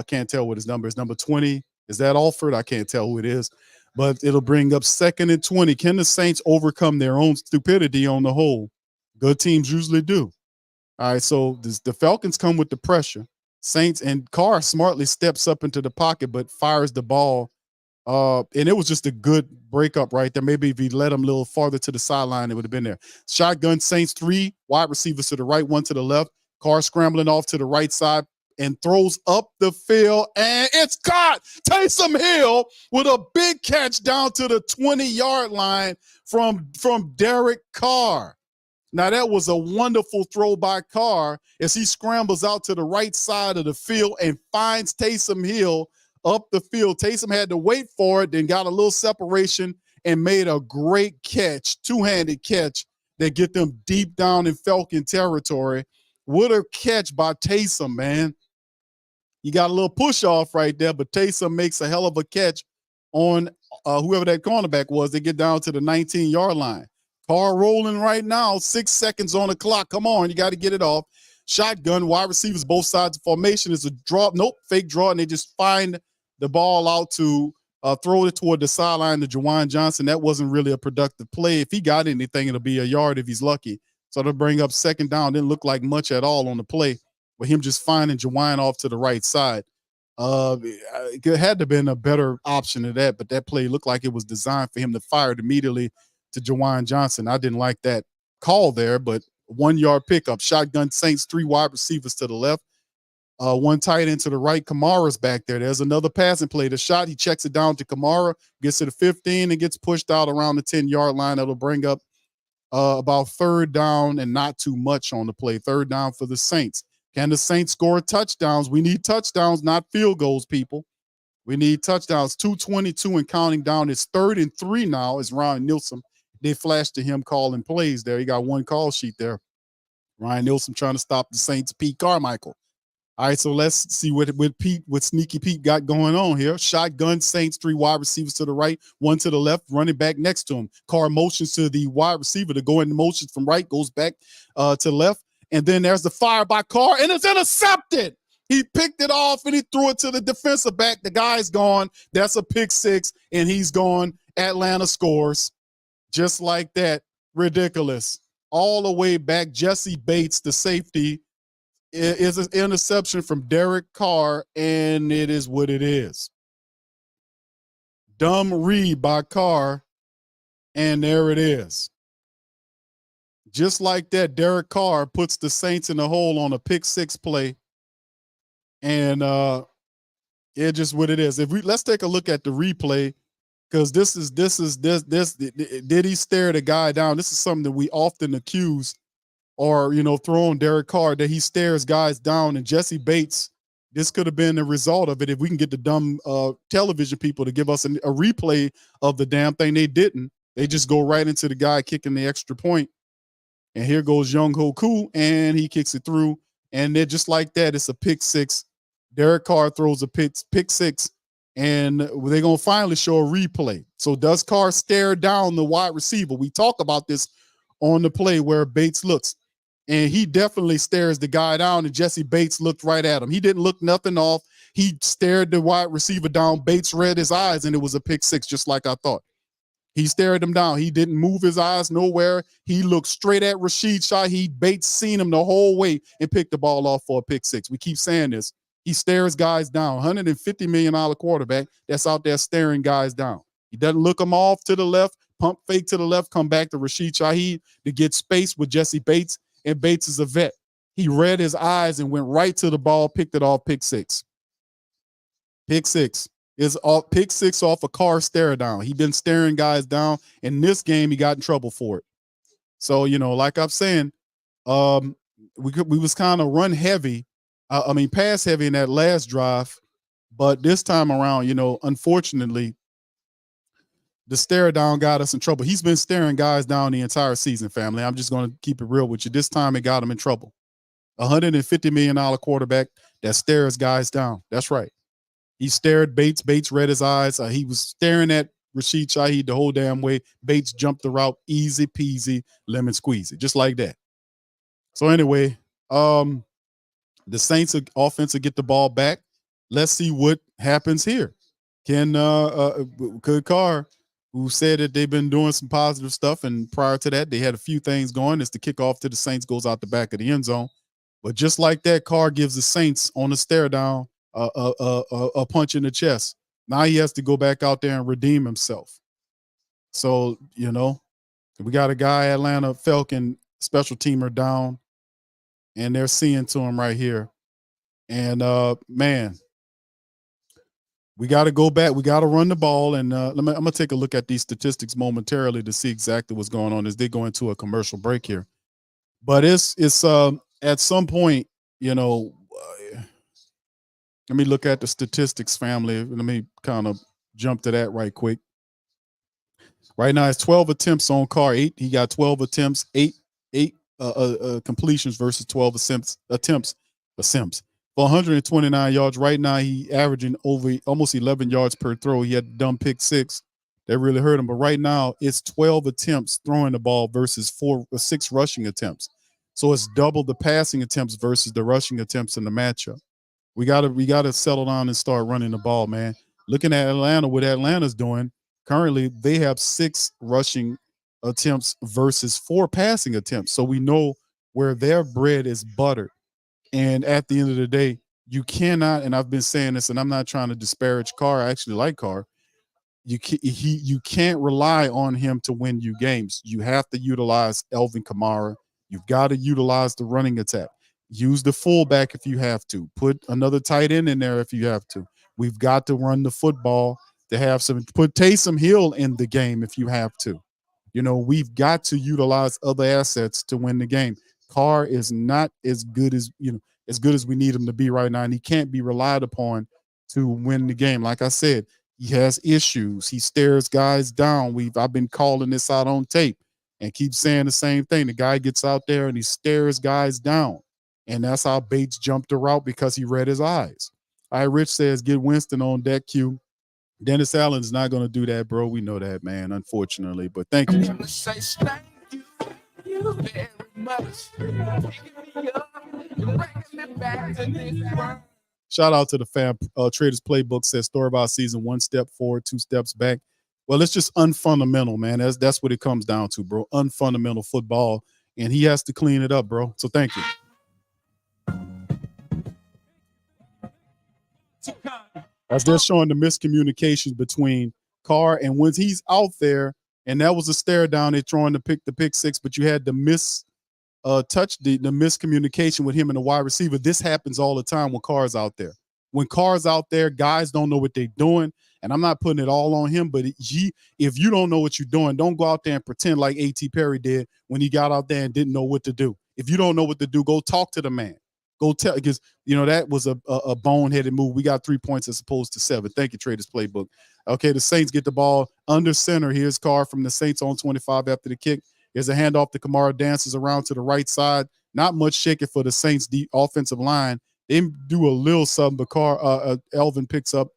can't tell what his number is. Number 20, is that Alford? I can't tell who it is, but it'll bring up 2nd and 20. Can the Saints overcome their own stupidity on the whole? Good teams usually do. All right, so the Falcons come with the pressure. Saints, and Carr smartly steps up into the pocket but fires the ball. And it was just a good breakup right there. Maybe if he let him a little farther to the sideline, it would have been there. Shotgun, Saints 3 wide receivers to the right, 1 to the left. Carr scrambling off to the right side and throws up the field, and it's caught. Taysom Hill with a big catch down to the 20-yard line from Derek Carr. Now, that was a wonderful throw by Carr as he scrambles out to the right side of the field and finds Taysom Hill up the field. Taysom had to wait for it, then got a little separation and made a great catch, two-handed catch that get them deep down in Falcon territory. What a catch by Taysom, man. You got a little push off right there, but Taysom makes a hell of a catch on whoever that cornerback was. They get down to the 19-yard line. Carr rolling right now, 6 seconds on the clock. Come on, you got to get it off. Shotgun, wide receivers, both sides of formation. Is a draw. Nope, fake draw, and they just find the ball out to throw it toward the sideline to Juwan Johnson. That wasn't really a productive play. If he got anything, it'll be a yard if he's lucky. So they'll bring up 2nd down. Didn't look like much at all on the play with him just finding Juwan off to the right side. It had to have been a better option than that, but that play looked like it was designed for him to fire it immediately to Juwan Johnson. I didn't like that call there, but 1-yard pickup. Shotgun, Saints 3 wide receivers to the left. 1 tight end to the right. Kamara's back there. There's another passing play. The shot, he checks it down to Kamara, gets to the 15 and gets pushed out around the 10-yard line. That'll bring up about 3rd down and not too much on the play. 3rd down for the Saints. Can the Saints score touchdowns? We need touchdowns, not field goals, people. We need touchdowns. 2:22 and counting down. It's 3rd and 3 now. It's Ryan Nielsen. They flashed to him calling plays there. He got 1 call sheet there. Ryan Nielsen trying to stop the Saints' Pete Carmichael. All right, so let's see what Sneaky Pete got going on here. Shotgun, Saints 3 wide receivers to the right, 1 to the left, running back next to him. Carr motions to the wide receiver to go into motions from right, goes back to left. And then there's the fire by Carr, and it's intercepted. He picked it off, and he threw it to the defensive back. The guy's gone. That's a pick 6, and he's gone. Atlanta scores. Just like that. Ridiculous. All the way back, Jesse Bates, the safety, is an interception from Derek Carr, and it is what it is. Dumb read by Carr, and there it is. Just like that, Derek Carr puts the Saints in the hole on a pick 6 play, and it's just what it is. Let's take a look at the replay. Because this did he stare the guy down? This is something that we often accuse or, throw on Derek Carr, that he stares guys down. And Jesse Bates, this could have been the result of it. If we can get the dumb television people to give us a replay of the damn thing, they didn't. They just go right into the guy kicking the extra point. And here goes Young Hoku, and he kicks it through. And they're just like that. It's a pick 6. Derek Carr throws a pick 6. And they're going to finally show a replay. So does Carr stare down the wide receiver? We talk about this on the play where Bates looks. And he definitely stares the guy down, and Jesse Bates looked right at him. He didn't look nothing off. He stared the wide receiver down. Bates read his eyes, and it was a pick 6, just like I thought. He stared him down. He didn't move his eyes nowhere. He looked straight at Rashid Shaheed. Bates seen him the whole way and picked the ball off for a pick 6. We keep saying this. He stares guys down. $150 million quarterback that's out there staring guys down. He doesn't look them off to the left, pump fake to the left, come back to Rashid Shaheed to get space with Jesse Bates, and Bates is a vet. He read his eyes and went right to the ball, picked it off, pick six. Pick six. Is off pick six off a car stare down. He been staring guys down. In this game, he got in trouble for it. So, like I'm saying, we was kind of run heavy. Pass heavy in that last drive. But this time around, unfortunately, the stare down got us in trouble. He's been staring guys down the entire season, family. I'm just going to keep it real with you. This time it got him in trouble. $150 million quarterback that stares guys down. That's right. He stared Bates. Bates read his eyes. He was staring at Rashid Shaheed the whole damn way. Bates jumped the route. Easy peasy, lemon squeezy. Just like that. So anyway, the Saints offense will get the ball back. Let's see what happens here. Can Could Carr, who said that they've been doing some positive stuff, and prior to that, they had a few things going. It's the kickoff to the Saints goes out the back of the end zone. But just like that, Carr gives the Saints on the stare down a punch in the chest. Now he has to go back out there and redeem himself. So, we got a guy, Atlanta Falcon special teamer down, and they're seeing to him right here. And, man, we got to go back. We got to run the ball. And I'm going to take a look at these statistics momentarily to see exactly what's going on as they go into a commercial break here. But it's at some point, let me look at the statistics, family. Let me kind of jump to that right quick. Right now, it's 12 attempts on Carr. He got 12 attempts, eight completions versus 12 attempts for Sims. For 129 yards, right now he averaging over almost 11 yards per throw. He had a dumb pick six. That really hurt him. But right now, it's 12 attempts throwing the ball versus 6 rushing attempts. So it's double the passing attempts versus the rushing attempts in the matchup. We gotta settle down and start running the ball, man. Looking at Atlanta, what Atlanta's doing currently, they have 6 rushing attempts versus 4 passing attempts. So we know where their bread is buttered. And at the end of the day, you cannot, and I've been saying this, and I'm not trying to disparage Carr. I actually like Carr. You can't rely on him to win you games. You have to utilize Elvin Kamara. You've got to utilize the running attack. Use the fullback if you have to. Put another tight end in there if you have to. We've got to run the football to have put Taysom Hill in the game if you have to. We've got to utilize other assets to win the game. Carr is not as good as we need him to be right now, and he can't be relied upon to win the game. Like I said, he has issues. He stares guys down. I've been calling this out on tape and keep saying the same thing. The guy gets out there and he stares guys down. And that's how Bates jumped the route, because he read his eyes. All right, Rich says, get Winston on deck, Q. Dennis Allen's not going to do that, bro. We know that, man, unfortunately. But thank you. Thank you very much. Shout out to the fam. Traders Playbook says, story about season 1 step forward, 2 steps back. Well, it's just unfundamental, man. That's what it comes down to, bro. Unfundamental football. And he has to clean it up, bro. So thank you. As they're showing the miscommunications between Carr and when he's out there, and that was a stare down, they're throwing the pick six, but you had the miscommunication with him and the wide receiver. This happens all the time when Carr's out there. When Carr's out there, guys don't know what they're doing, and I'm not putting it all on him, but if you don't know what you're doing, don't go out there and pretend like A.T. Perry did when he got out there and didn't know what to do. If you don't know what to do, go talk to the man. Go tell, because that was a boneheaded move. We got 3 points as opposed to 7. Thank you, Traders Playbook. Okay, the Saints get the ball under center. Here's Carr from the Saints on 25 after the kick. Here's a handoff to Kamara, dances around to the right side. Not much shaking for the Saints offensive line. They do a little something, but Carr, Elvin picks up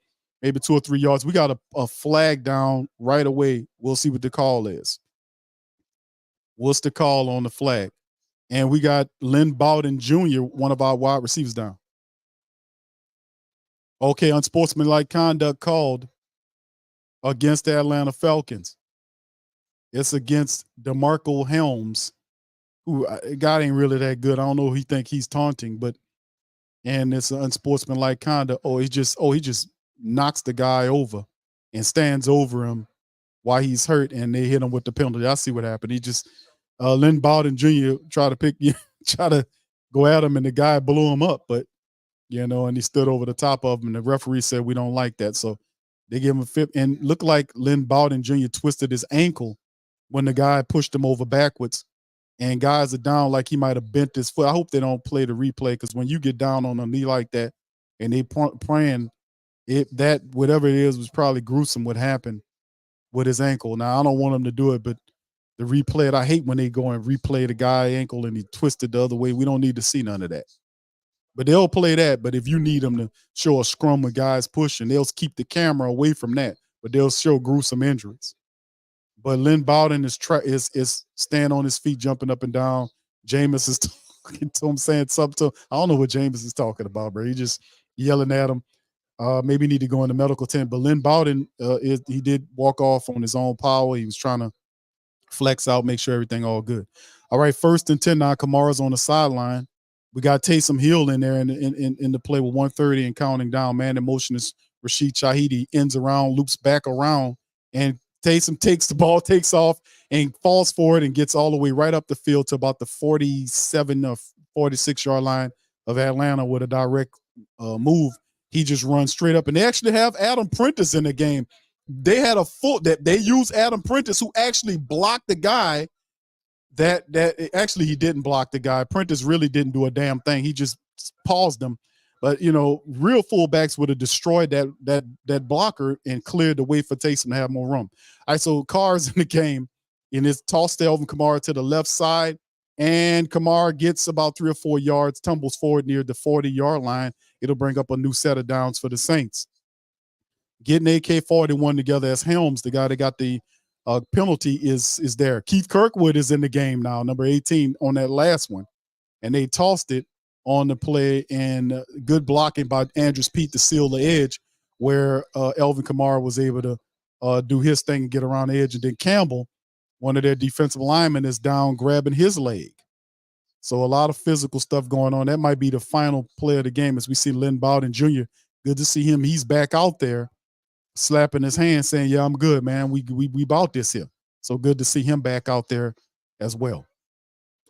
maybe 2 or 3 yards. We got a flag down right away. We'll see what the call is. What's the call on the flag? And we got Lynn Bowden Jr., one of our wide receivers, down. Okay, unsportsmanlike conduct called against the Atlanta Falcons. It's against DeMarco Helms, who God ain't really that good. I don't know if he think he's taunting, and it's unsportsmanlike conduct. He just knocks the guy over and stands over him why he's hurt, and they hit him with the penalty. I see what happened. He just Lynn Bowden Jr. tried to go at him, and the guy blew him up, but and he stood over the top of him, and the referee said we don't like that, so they gave him a fifth, and looked like Lynn Bowden Jr. twisted his ankle when the guy pushed him over backwards, and guys are down like he might have bent his foot. I hope they don't play the replay, because when you get down on a knee like that, and they praying that whatever it is was probably gruesome what happened with his ankle. Now I don't want him to do it, but the replay it, I hate when they go and replay the guy ankle and he twisted the other way. We don't need to see none of that. But they'll play that. But if you need them to show a scrum with guys pushing, they'll keep the camera away from that. But they'll show gruesome injuries. But Lynn Bowden is staying on his feet, jumping up and down. Jameis is talking to him, saying something to him. I don't know what Jameis is talking about, bro. He just yelling at him. Maybe need to go in the medical tent. But Lynn Bowden, he did walk off on his own power. He was trying to flex out, make sure everything all good. All right, 1st and 10 now. Kamara's on the sideline. We got Taysom Hill in there in the play with 1:30 and counting down. Man in motion is Rashid Shaheed. Ends around, loops back around, and Taysom takes the ball, takes off, and falls forward and gets all the way right up the field to about the 47 or 46-yard line of Atlanta with a direct move. He just runs straight up, and they actually have Adam Prentice in the game. They had a full that they used Adam Prentice, who actually blocked the guy. That actually he didn't block the guy. Prentice really didn't do a damn thing. He just paused him. But real fullbacks would have destroyed that blocker and cleared the way for Taysom to have more room. All right, so Carr's in the game, and it's tossed to Alvin Kamara to the left side, and Kamara gets about 3 or 4 yards, tumbles forward near the 40-yard line. It'll bring up a new set of downs for the Saints. Getting AK-41 together as Helms, the guy that got the penalty, is there. Keith Kirkwood is in the game now, number 18 on that last one, and they tossed it on the play, and good blocking by Andrews Pete to seal the edge, where Alvin Kamara was able to do his thing and get around the edge, and then Campbell, one of their defensive linemen, is down grabbing his leg. So a lot of physical stuff going on. That might be the final play of the game as we see Lynn Bowden Jr. Good to see him. He's back out there, slapping his hand, saying, yeah, I'm good, man. We about this here. So good to see him back out there as well.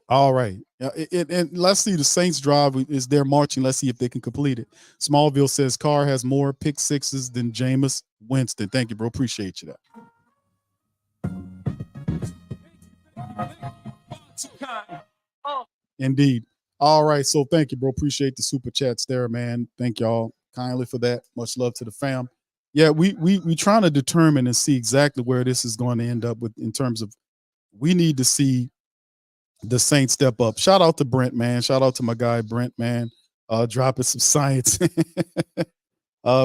All right. And let's see, the Saints drive is there marching. Let's see if they can complete it. Smallville says Carr has more pick sixes than Jameis Winston. Thank you, bro. Appreciate you that. Indeed. All right. So thank you, bro. Appreciate the super chats there, man. Thank y'all kindly for that. Much love to the fam. Yeah, we trying to determine and see exactly where this is going to end up with, in terms of, we need to see the Saints step up. Shout out to Brent, man. Shout out to my guy Brent, man. Dropping some science.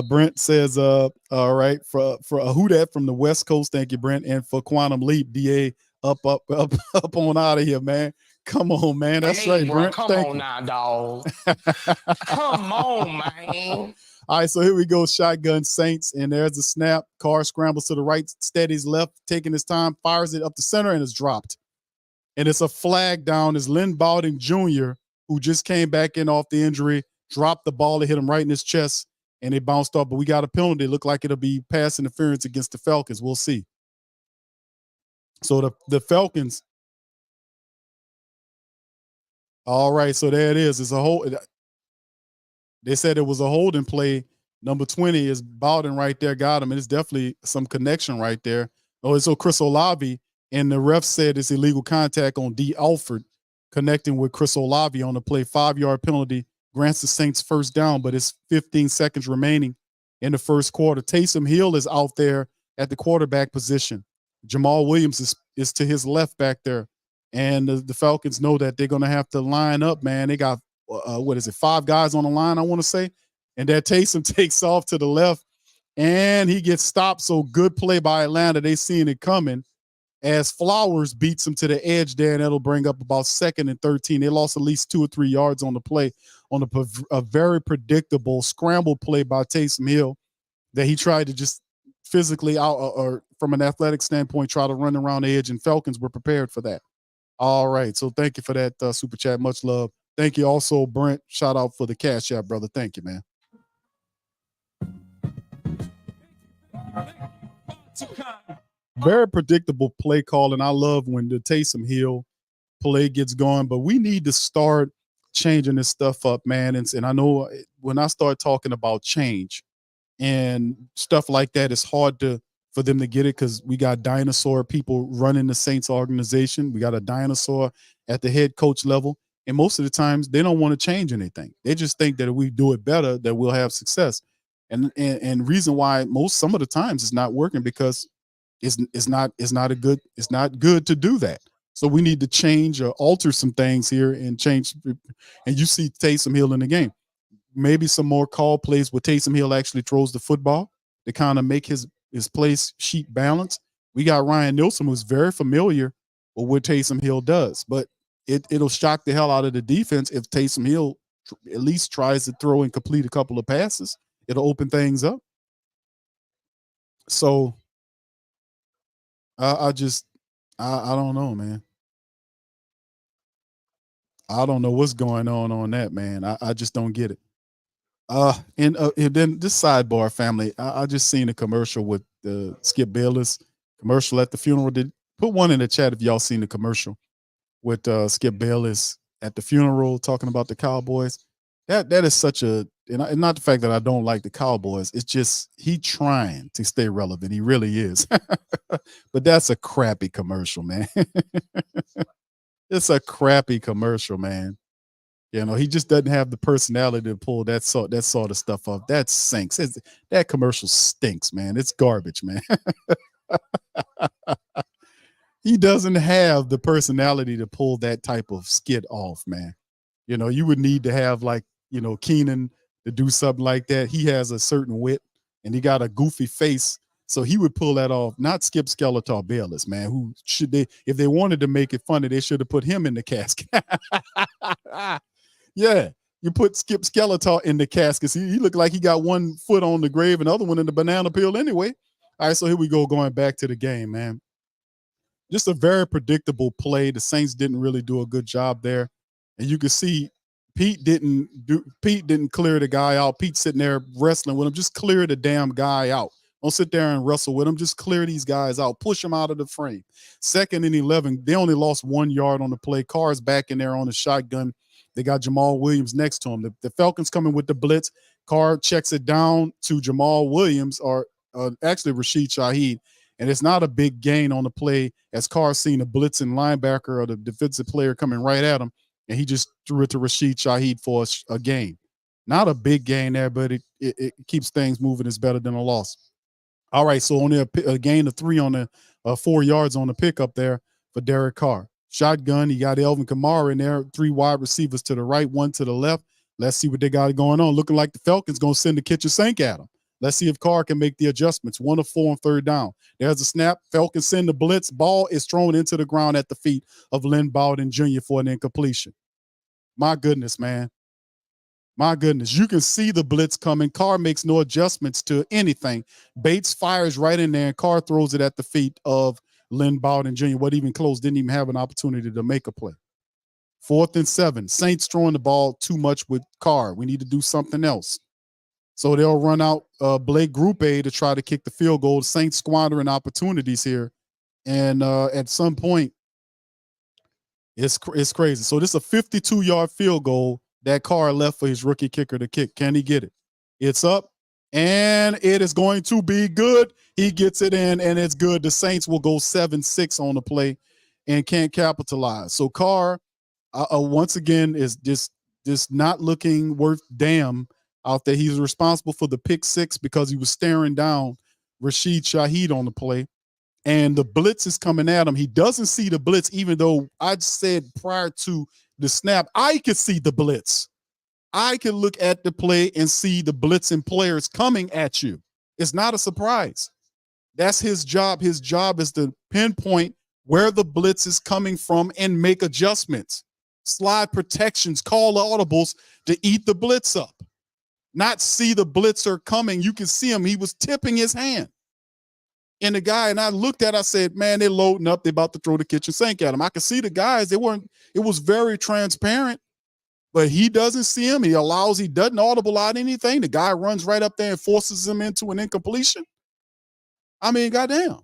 Brent says, all right, for a who dat from the West Coast. Thank you, Brent. And for Quantum Leap, DA up on out of here, man. Come on, man. That's right, bro, Brent. Come on now, dog. Come on, man. All right, so here we go. Shotgun Saints, and there's a snap. Carr scrambles to the right, steadies left, taking his time, fires it up the center, and it's dropped. And it's a flag down as Lynn Bowden Jr., who just came back in off the injury, dropped the ball. It hit him right in his chest, and it bounced off. But we got a penalty. It looked like it'll be pass interference against the Falcons. We'll see. So the Falcons. All right, so there it is. It's a hold. They said it was a holding play. Number 20 is Bowden right there, got him. And it's definitely some connection right there. Oh, it's so Chris Olave, and the ref said it's illegal contact on D. Alford connecting with Chris Olave on the play. 5-yard penalty grants the Saints first down, but it's 15 seconds remaining in the first quarter. Taysom Hill is out there at the quarterback position. Jamal Williams is to his left back there. And the Falcons know that they're going to have to line up, man. They got, 5 guys on the line, I want to say. And that Taysom takes off to the left, and he gets stopped. So good play by Atlanta. They seeing it coming as Flowers beats him to the edge there, and that'll bring up about 2nd and 13. They lost at least 2 or 3 yards on the play on a very predictable scramble play by Taysom Hill that he tried to just physically out or from an athletic standpoint try to run around the edge, and Falcons were prepared for that. All right, so thank you for that super chat. Much love. Thank you also, Brent. Shout out for the cash app, brother. Thank you, man. Very predictable play call, and I love when the Taysom Hill play gets going. But we need to start changing this stuff up, man. And I know when I start talking about change and stuff like that, it's hard for them to get it because we got dinosaur people running the Saints organization. We got a dinosaur at the head coach level. And most of the times they don't want to change anything. They just think that if we do it better, that we'll have success. And reason why some of the times it's not working because it's not good to do that. So we need to change or alter some things here and change. And you see Taysom Hill in the game. Maybe some more call plays where Taysom Hill actually throws the football to kind of make his play sheet balance. We got Ryan Nielsen, who's very familiar with what Taysom Hill does, but it'll shock the hell out of the defense if Taysom Hill at least tries to throw and complete a couple of passes. It'll open things up. So I don't know, man. I don't know what's going on that, man. I just don't get it. And then this sidebar, family, I just seen a commercial with Skip Bayless commercial at the funeral. Put one in the chat if y'all seen the commercial with Skip Bayless at the funeral talking about the Cowboys. That is such a, and not the fact that I don't like the Cowboys. It's just he trying to stay relevant. He really is. But that's a crappy commercial, man. It's a crappy commercial, man. You know, he just doesn't have the personality to pull that sort of stuff off. That sinks. That commercial stinks, man. It's garbage, man. He doesn't have the personality to pull that type of skit off, man. You know, you would need to have Keenan to do something like that. He has a certain wit and he got a goofy face. So he would pull that off, not Skip Skeletor Bayless, man. Who should if they wanted to make it funny, they should have put him in the casket. Yeah, you put Skip Skeletor in the casket. He looked like he got one foot on the grave and the other one in the banana peel anyway. All right, so here we go, going back to the game, man. Just a very predictable play. The Saints didn't really do a good job there. And you can see Pete didn't clear the guy out. Pete's sitting there wrestling with him. Just clear the damn guy out. Don't sit there and wrestle with him. Just clear these guys out. Push them out of the frame. 2nd and 11. They only lost 1 yard on the play. Carr's back in there on the shotgun. They got Jamal Williams next to him. The Falcons coming with the blitz. Carr checks it down to Jamal Williams, or actually Rashid Shaheed. And it's not a big gain on the play as Carr seen a blitzing linebacker or the defensive player coming right at him. And he just threw it to Rashid Shaheed for a gain. Not a big gain there, but it keeps things moving. It's better than a loss. All right, so only a gain of 3 on the 4 yards on the pickup there for Derek Carr. Shotgun, he got Elvin Kamara in there, 3 wide receivers to the right, 1 to the left. Let's see what they got going on. Looking like the Falcons going to send the kitchen sink at him. Let's see if Carr can make the adjustments. 1 of 4 on 3rd down. There's a snap. Falcons send the blitz. Ball is thrown into the ground at the feet of Lynn Bowden Jr. for an incompletion. My goodness, man. My goodness. You can see the blitz coming. Carr makes no adjustments to anything. Bates fires right in there, and Carr throws it at the feet of Lynn Bowden Jr. What even close, didn't even have an opportunity to make a play. 4th and 7. Saints throwing the ball too much with Carr. We need to do something else. So they'll run out Blake Group A to try to kick the field goal. Saints squandering opportunities here. And at some point, it's crazy. So this is a 52-yard field goal that Carr left for his rookie kicker to kick. Can he get it? It's up, and it is going to be good. He gets it in, and it's good. The Saints will go 7-6 on the play and can't capitalize. So Carr, once again, is just not looking worth damn out there. He's responsible for the pick 6 because he was staring down Rashid Shaheed on the play. And the blitz is coming at him. He doesn't see the blitz, even though I said prior to the snap, I could see the blitz. I can look at the play and see the blitzing players coming at you. It's not a surprise. That's his job. His job is to pinpoint where the blitz is coming from and make adjustments. Slide protections, call audibles to eat the blitz up. Not see the blitzer coming. You can see him. He was tipping his hand. And the guy, and I looked at, I said, man, they're loading up. They're about to throw the kitchen sink at him. I could see the guys. It was very transparent, but he doesn't see him. He doesn't audible out anything. The guy runs right up there and forces him into an incompletion. I mean, goddamn.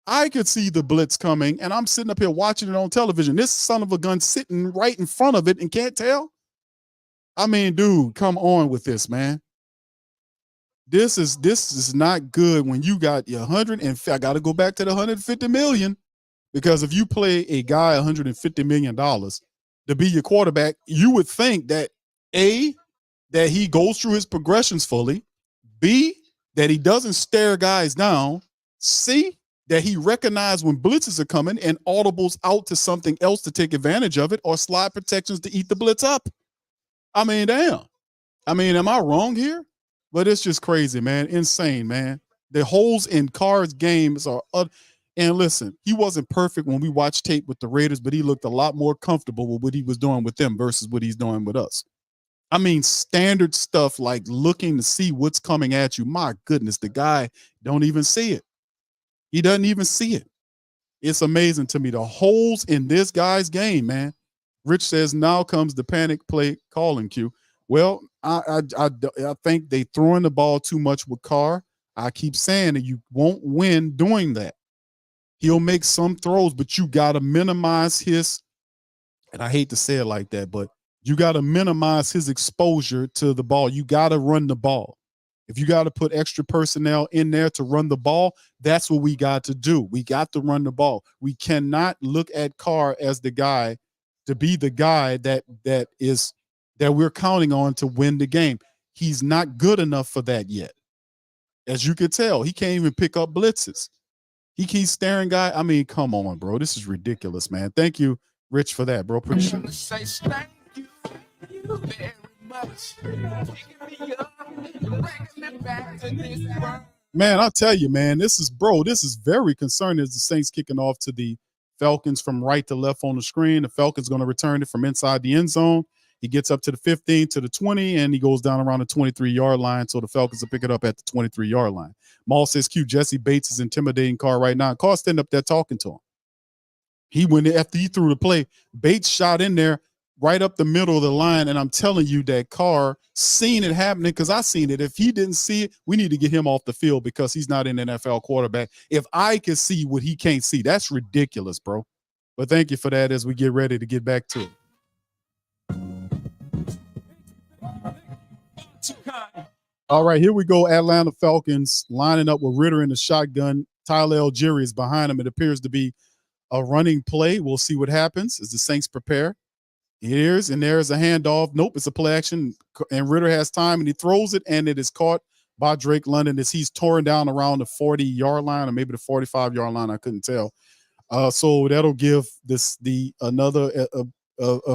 I could see the blitz coming, and I'm sitting up here watching it on television. This son of a gun sitting right in front of it and can't tell. I mean, dude, come on with this, man. This is not good when you got your 100 and I got to go back to the 150 million, because if you play a guy $150 million to be your quarterback, you would think that A, that he goes through his progressions fully, B, that he doesn't stare guys down, C, that he recognizes when blitzes are coming and audibles out to something else to take advantage of it, or slide protections to eat the blitz up. I mean, damn. I mean, am I wrong here? But it's just crazy, man. Insane, man. The holes in Carr's games are and listen, he wasn't perfect when we watched tape with the Raiders, but he looked a lot more comfortable with what he was doing with them versus what he's doing with us. I mean, standard stuff like looking to see what's coming at you. My goodness, the guy don't even see it. He doesn't even see it. It's amazing to me, the holes in this guy's game, man. Rich says, now comes the panic play calling cue. Well, I think they throwing the ball too much with Carr. I keep saying that you won't win doing that. He'll make some throws, but you got to minimize his, and I hate to say it like that, but you got to minimize his exposure to the ball. You got to run the ball. If you got to put extra personnel in there to run the ball, that's what we got to do. We got to run the ball. We cannot look at Carr as the guy to be the guy that we're counting on to win the game. He's not good enough for that yet. As you could tell, he can't even pick up blitzes. He keeps staring guy. I mean, come on, bro. This is ridiculous, man. Thank you, Rich, for that, bro. Appreciate it. Say thank you very much. Picking me up, bringing me back to this world. Man, I'll tell you, man, this is very concerning as the Saints kicking off to the Falcons from right to left on the screen. The Falcons going to return it from inside the end zone. He gets up to the 15, to the 20, and he goes down around the 23-yard line. So the Falcons will pick it up at the 23-yard line. Maul says, Q, Jesse Bates is intimidating Carr right now. Carr standing up there talking to him. He went after he threw the play. Bates shot in there right up the middle of the line, and I'm telling you that Carr seen it happening, because I seen it. If he didn't see it, we need to get him off the field, because he's not an NFL quarterback. If I can see what he can't see, that's ridiculous, bro. But thank you for that as we get ready to get back to it. All right, here we go. Atlanta Falcons lining up with Ritter in the shotgun. Tyler Algieri is behind him. It appears to be a running play. We'll see what happens as the Saints prepare. Here's and there's a handoff. Nope, it's a play action, and Ritter has time, and he throws it, and it is caught by Drake London as he's torn down around the 40-yard line, or maybe the 45-yard line. I couldn't tell. So that'll give this another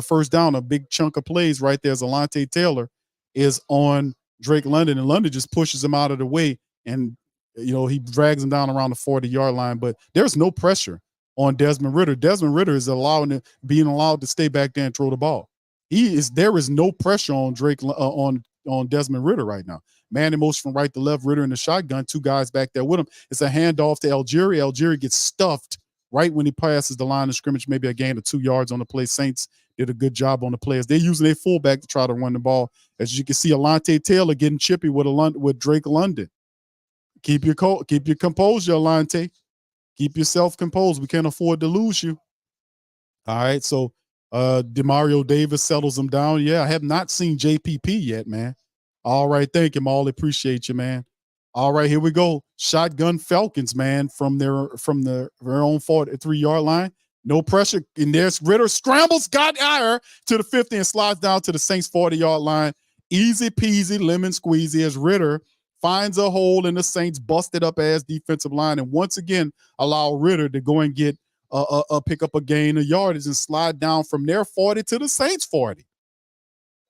first down. A big chunk of plays right there. Zalante Taylor is on Drake London, and London just pushes him out of the way, and he drags him down around the 40-yard line. But there's no pressure on Desmond Ritter. Desmond Ritter is being allowed to stay back there and throw the ball. There is no pressure on Drake on Desmond Ritter right now. Man in motion from right to left, Ritter in the shotgun, two guys back there with him. It's a handoff to Algieri. Algieri gets stuffed right when he passes the line of scrimmage, maybe a gain of 2 yards on the play. Saints did a good job on the players. They're using their fullback to try to run the ball. As you can see, Alante Taylor getting chippy with Drake London. Keep your composure, Alante. Keep yourself composed. We can't afford to lose you. All right, so Demario Davis settles him down. Yeah, I have not seen JPP yet, man. All right, thank you, Maul. Appreciate you, man. All right, here we go. Shotgun Falcons, man, from their own 43-yard line. No pressure. And there's Ritter, scrambles, got higher to the 50 and slides down to the Saints 40-yard line. Easy peasy, lemon squeezy as Ritter finds a hole in the Saints busted up ass defensive line, and once again allow Ritter to go and get pick up a gain of yardage and slide down from their 40 to the Saints 40.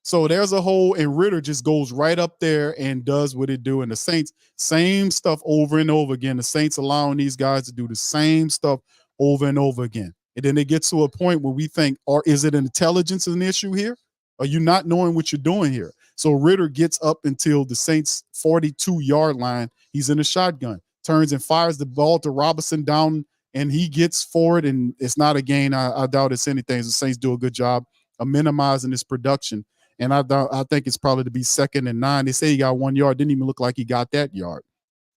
So there's a hole, and Ritter just goes right up there and does what it do. And the Saints, same stuff over and over again. The Saints allowing these guys to do the same stuff over and over again. And then it gets to a point where we think, or is it an intelligence an issue here? Are you not knowing what you're doing here? So Ritter gets up until the Saints 42-yard line. He's in a shotgun, turns and fires the ball to Robinson down, and he gets forward, and it's not a gain. I doubt it's anything. The Saints do a good job of minimizing his production. And I think it's probably to be 2nd and 9. They say he got 1 yard. Didn't even look like he got that yard.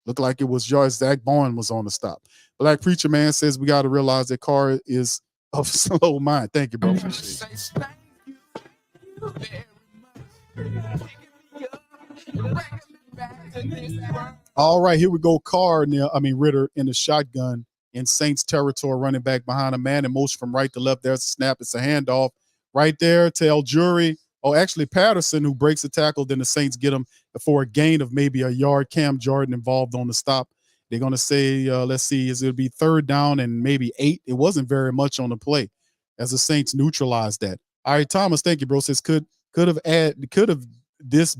Looked like it was George Zach Bowen was on the stop. Black Preacher Man says we got to realize that Carr is of slow mind. Thank you, bro. Appreciate it. Say thank you very much. Picking me up, bringing me back to this world. All right, here we go. Ritter in the shotgun in Saints territory, running back behind a man in motion from right to left. There's a snap. It's a handoff right there to El Jury. Oh, actually Patterson, who breaks the tackle. Then the Saints get him for a gain of maybe a yard. Cam Jordan involved on the stop. They're going to say, let's see, is it be 3rd down and maybe 8? It wasn't very much on the play as the Saints neutralized that. All right, Thomas, thank you, bro. Says could this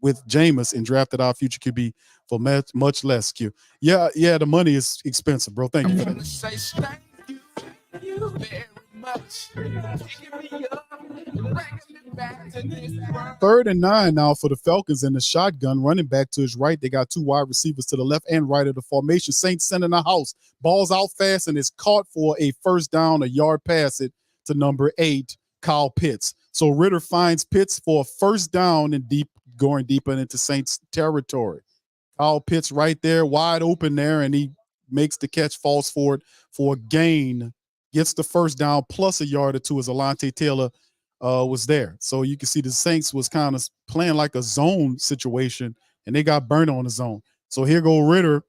with Jameis and drafted our future QB for much less, Q. Yeah, the money is expensive, bro. Thank you for that. Say thank you very much. Picking me up, bringing me back to this world. 3rd and 9 now for the Falcons in the shotgun. Running back to his right. They got 2 wide receivers to the left and right of the formation. Saints sending the house. Ball's out fast and is caught for a 1st down, a yard pass it to number 8, Kyle Pitts. So Ritter finds Pitts for a 1st down and going deeper into Saints territory. Kyle Pitts right there, wide open there, and he makes the catch, falls forward for a gain, gets the 1st down plus a yard or 2 as Alante Taylor was there. So you can see the Saints was kind of playing like a zone situation, and they got burnt on the zone. So here go Ritter.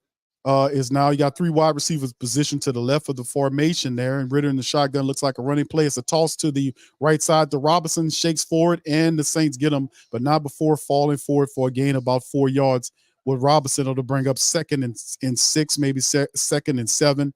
Is now you got 3 wide receivers positioned to the left of the formation there, and Ritter in the shotgun looks like a running play. It's a toss to the right side to Robinson, shakes forward, and the Saints get him, but not before falling forward for a gain about 4 yards. With Robinson, it'll bring up 2nd and 6, maybe 2nd and 7,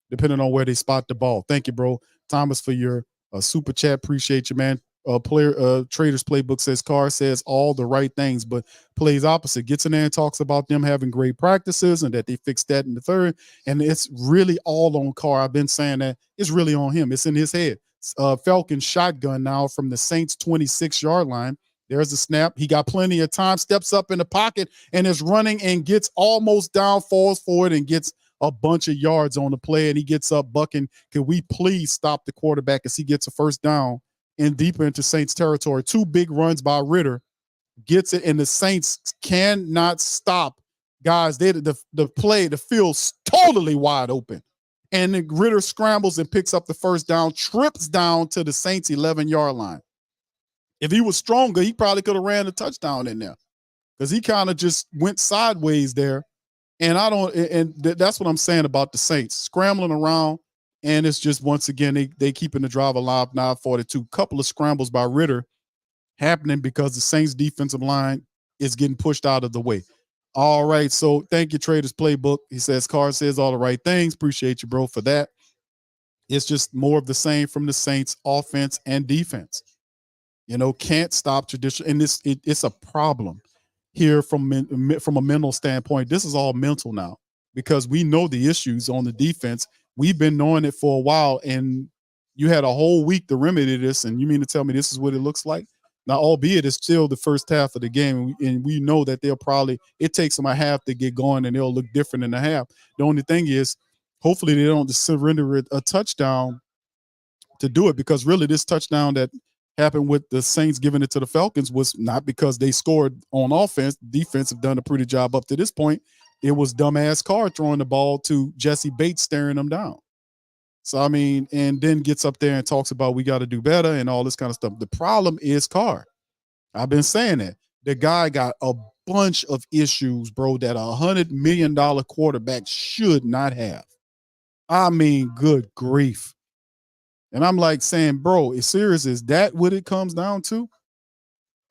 depending on where they spot the ball. Thank you, bro. Thomas, for your super chat. Appreciate you, man. Traders Playbook says Carr says all the right things, but plays opposite. Gets in there and talks about them having great practices and that they fixed that in the 3rd. And it's really all on Carr. I've been saying that it's really on him. It's in his head. Falcon shotgun now from the Saints 26-yard line. There's a snap. He got plenty of time, steps up in the pocket and is running and gets almost down, falls forward and gets a bunch of yards on the play. And he gets up bucking. Can we please stop the quarterback as he gets a 1st down and deeper into Saints territory? 2 big runs by Ritter, gets it, and the Saints cannot stop. Guys, the field's totally wide open. And then Ritter scrambles and picks up the 1st down, trips down to the Saints 11-yard line. If he was stronger, he probably could have ran a touchdown in there because he kind of just went sideways there. And that's what I'm saying about the Saints scrambling around. And it's just, once again, they keeping the drive alive. 9:42. Couple of scrambles by Ritter happening because the Saints defensive line is getting pushed out of the way. All right. So thank you, Traders Playbook. He says, Carr says all the right things. Appreciate you, bro, for that. It's just more of the same from the Saints offense and defense. Can't stop tradition. And it's a problem here from a mental standpoint. This is all mental now because we know the issues on the defense. We've been knowing it for a while, and you had a whole week to remedy this, and you mean to tell me this is what it looks like? Now, albeit it's still the first half of the game, and we know that it takes them a half to get going, and they'll look different in the half. The only thing is, hopefully they don't surrender a touchdown to do it, because really this touchdown that happened with the Saints giving it to the Falcons was not because they scored on offense. Defense have done a pretty job up to this point. It was dumbass Carr throwing the ball to Jesse Bates, staring them down. So, and then gets up there and talks about we got to do better and all this kind of stuff. The problem is Carr. I've been saying that. The guy got a bunch of issues, bro, that $100 million quarterback should not have. Good grief. And I'm like saying, bro, it's serious. Is that what it comes down to?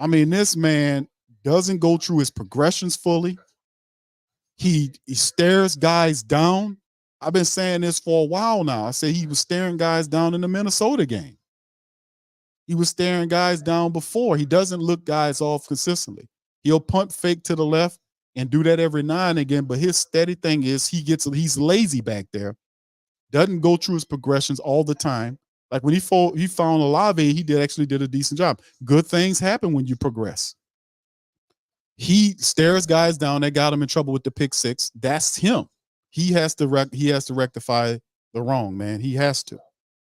This man doesn't go through his progressions fully. He stares guys down. I've been saying this for a while now. I said he was staring guys down in the Minnesota game. He was staring guys down before. He doesn't look guys off consistently. He'll punt fake to the left and do that every now and again. But his steady thing is he's lazy back there. Doesn't go through his progressions all the time. Like when he found Olave, he did a decent job. Good things happen when you progress. He stares guys down. That got him in trouble with the pick 6. That's him. He has to rectify the wrong, man. He has to.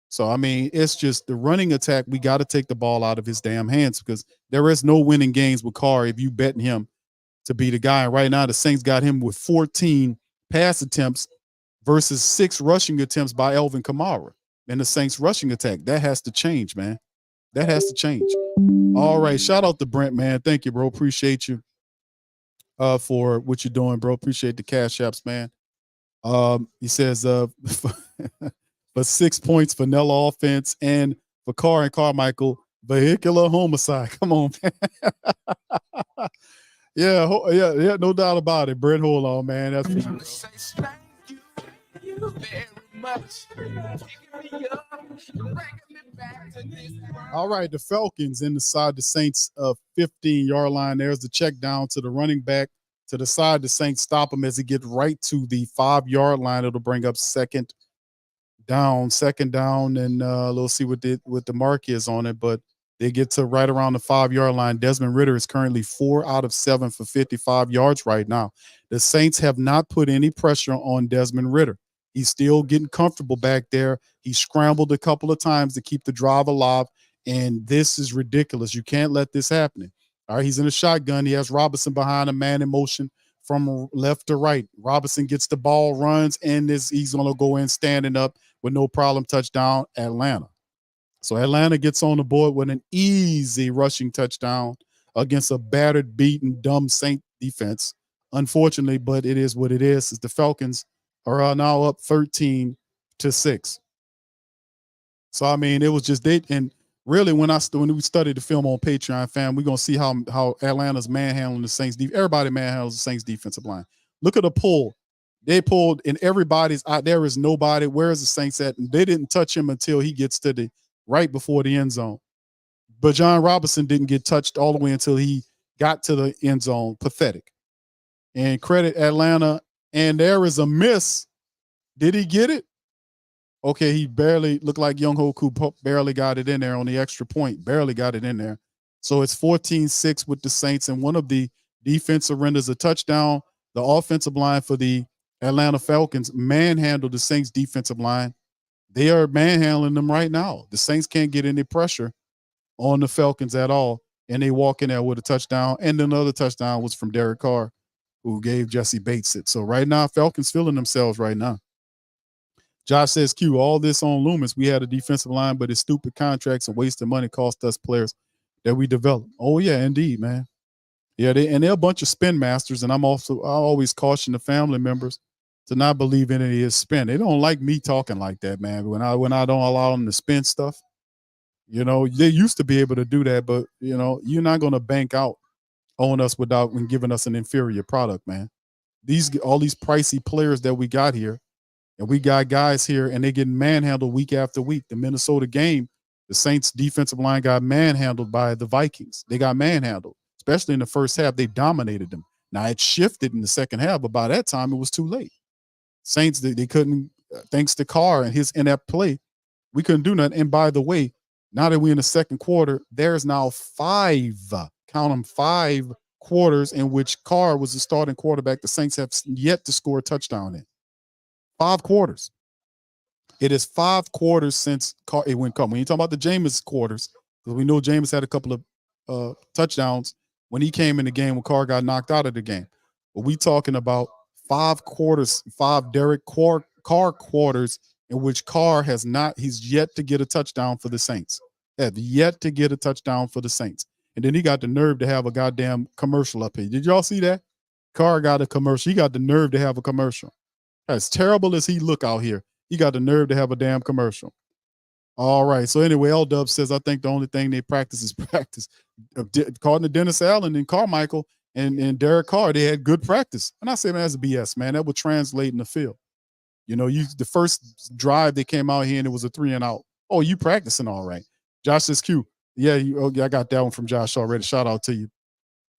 So, it's just the running attack. We got to take the ball out of his damn hands because there is no winning games with Carr if you betting him to be the guy. And right now, the Saints got him with 14 pass attempts versus 6 rushing attempts by Alvin Kamara and the Saints rushing attack. That has to change, man. That has to change. All right. Shout out to Brent, man. Thank you, bro. Appreciate you for what you're doing, bro. Appreciate the cash apps, man. He says for 6 points, vanilla offense, and for Carr and Carmichael, vehicular homicide. Come on, man. Yeah, no doubt about it. Brent, hold on, man. That's for sure. Thank you very much. Picking me up, bringing me back to this world. All right, the Falcons inside the Saints 15-yard line. There's the check down to the running back to the side. The Saints stop him as he gets right to the 5-yard line. It'll bring up second down, and let's see what the mark is on it, but they get to right around the 5-yard line. Desmond Ridder is currently 4 out of 7 for 55 yards right now. The Saints have not put any pressure on Desmond Ridder. He's still getting comfortable back there. He scrambled a couple of times to keep the drive alive, and this is ridiculous. You can't let this happen. All right, he's in a shotgun. He has Robinson behind a man in motion from left to right. Robinson gets the ball, runs, and he's going to go in standing up with no problem. Touchdown, Atlanta. So Atlanta gets on the board with an easy rushing touchdown against a battered, beaten, dumb Saint defense. Unfortunately, but it is what it is. The Falcons are now up 13-6. So I mean, it was just and really when we studied the film on Patreon, fam, we're gonna see how Atlanta's manhandling the Saints. Everybody manhandles the Saints defensive line. Look at the pull. They pulled, and everybody's out. There is nobody. Where is the Saints at? And they didn't touch him until he gets to the right before the end zone. But John Robinson didn't get touched all the way until he got to the end zone. Pathetic. And credit Atlanta. And there is a miss. Did he get it? Okay, he barely looked like Young Hoku barely got it in there on the extra point. Barely got it in there. So it's 14-6 with the Saints, and one of the defensive renders a touchdown. The offensive line for the Atlanta Falcons manhandled the Saints defensive line. They are manhandling them right now. The Saints can't get any pressure on the Falcons at all, and they walk in there with a touchdown. And another touchdown was from Derek Carr, who gave Jesse Bates it. So right now, Falcons feeling themselves right now. Josh says, Q, all this on Loomis. We had a defensive line, but his stupid contracts and wasted money cost us players that we developed. Oh, yeah, indeed, man. Yeah, they're a bunch of spin masters, and I always caution the family members to not believe in any of his spin. They don't like me talking like that, man. When I don't allow them to spin stuff, they used to be able to do that, but you're not going to bank out on us without giving us an inferior product, man. All these pricey players that we got here, and we got guys here, and they get manhandled week after week. The Minnesota game, the Saints defensive line got manhandled by the Vikings. They got manhandled, especially in the first half. They dominated them. Now it shifted in the second half, but by that time it was too late. Saints, they couldn't, thanks to Carr and his inept play, we couldn't do nothing. And by the way, now that we're in the second quarter, there's now 5 quarters in which Carr was the starting quarterback. The Saints have yet to score a touchdown in. 5 quarters. It is 5 quarters since Carr. When you talk about the Jameis quarters, because we know Jameis had a couple of touchdowns when he came in the game when Carr got knocked out of the game. But we talking about 5 quarters, 5 Derek Carr quarters in which Carr he's yet to get a touchdown for the Saints. Have yet to get a touchdown for the Saints. And then he got the nerve to have a goddamn commercial up here. Did y'all see that? Carr got a commercial. He got the nerve to have a commercial. As terrible as he look out here, he got the nerve to have a damn commercial. All right. So anyway, L-Dub says, I think the only thing they practice is practice. According to Dennis Allen and Carmichael and Derek Carr, they had good practice. And I say, man, that's BS, man. That would translate in the field. The first drive they came out here and it was a 3-and-out. Oh, you practicing all right. Josh says, Q. Yeah, I got that one from Josh already. Shout out to you.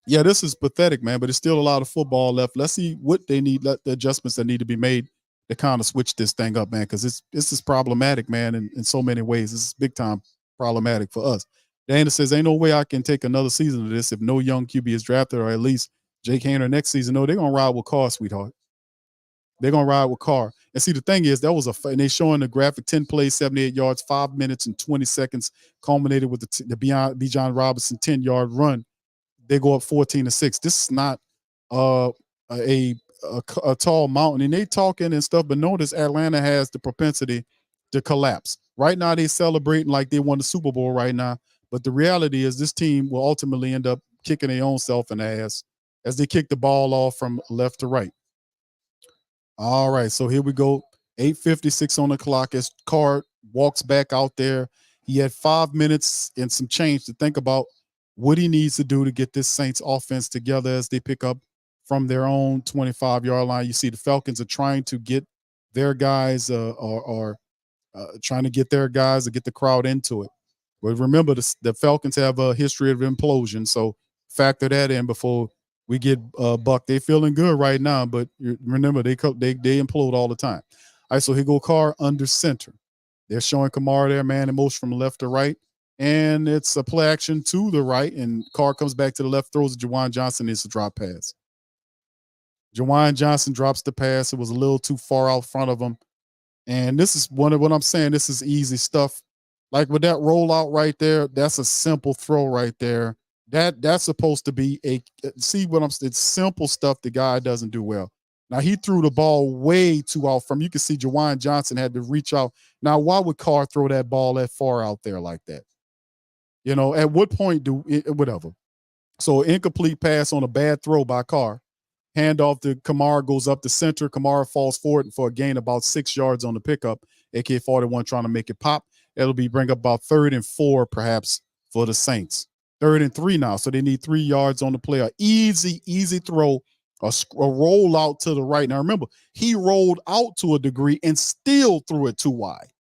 Yeah, this is pathetic, man, but it's still a lot of football left. Let's see what they need, the adjustments that need to be made to kind of switch this thing up, man, because this is problematic, man, in so many ways. This is big time problematic for us. Dana says, ain't no way I can take another season of this if no young QB is drafted, or at least Jake Haener next season. No, they're going to ride with Carr, sweetheart. They're going to ride with Carr. And see, the thing is, and they're showing the graphic, 10 plays, 78 yards, 5 minutes and 20 seconds, culminated with the Bijan Robinson 10-yard run. They go up 14-6. This is not uh, a, a tall mountain, and they talking and stuff. But notice Atlanta has the propensity to collapse. Right now, they celebrating like they won the Super Bowl right now. But the reality is, this team will ultimately end up kicking their own self in the ass as they kick the ball off from left to right. All right, so here we go. 8:56 on the clock as Carr walks back out there. He had 5 minutes and some change to think about what he needs to do to get this Saints offense together as they pick up from their own 25-yard line. You see the Falcons are trying to get their guys trying to get their guys to get the crowd into it. But remember, the Falcons have a history of implosion, so factor that in before we get Buck. They feeling good right now, but remember they implode all the time. All right, so here go Carr under center. They're showing Kamara there, man in motion from left to right, and it's a play action to the right, and Carr comes back to the left, throws to Juwan Johnson. It's a drop pass. Juwan Johnson drops the pass. It was a little too far out front of him. And this is one of what I'm saying. This is easy stuff. Like with that rollout right there, that's a simple throw right there. That's supposed to be it's simple stuff the guy doesn't do well. Now he threw the ball way too out from. You can see Juwan Johnson had to reach out. Now, why would Carr throw that ball that far out there like that? You know, at what point whatever. So incomplete pass on a bad throw by Carr. Handoff to Kamara, goes up the center. Kamara falls forward for a gain about 6 yards on the pickup. AK-41 trying to make it pop. It'll bring up about 3rd and 4 perhaps for the Saints. 3rd and 3 now, so they need 3 yards on the play. Easy throw, a roll out to the right. Now remember, he rolled out to a degree and still threw it too wide.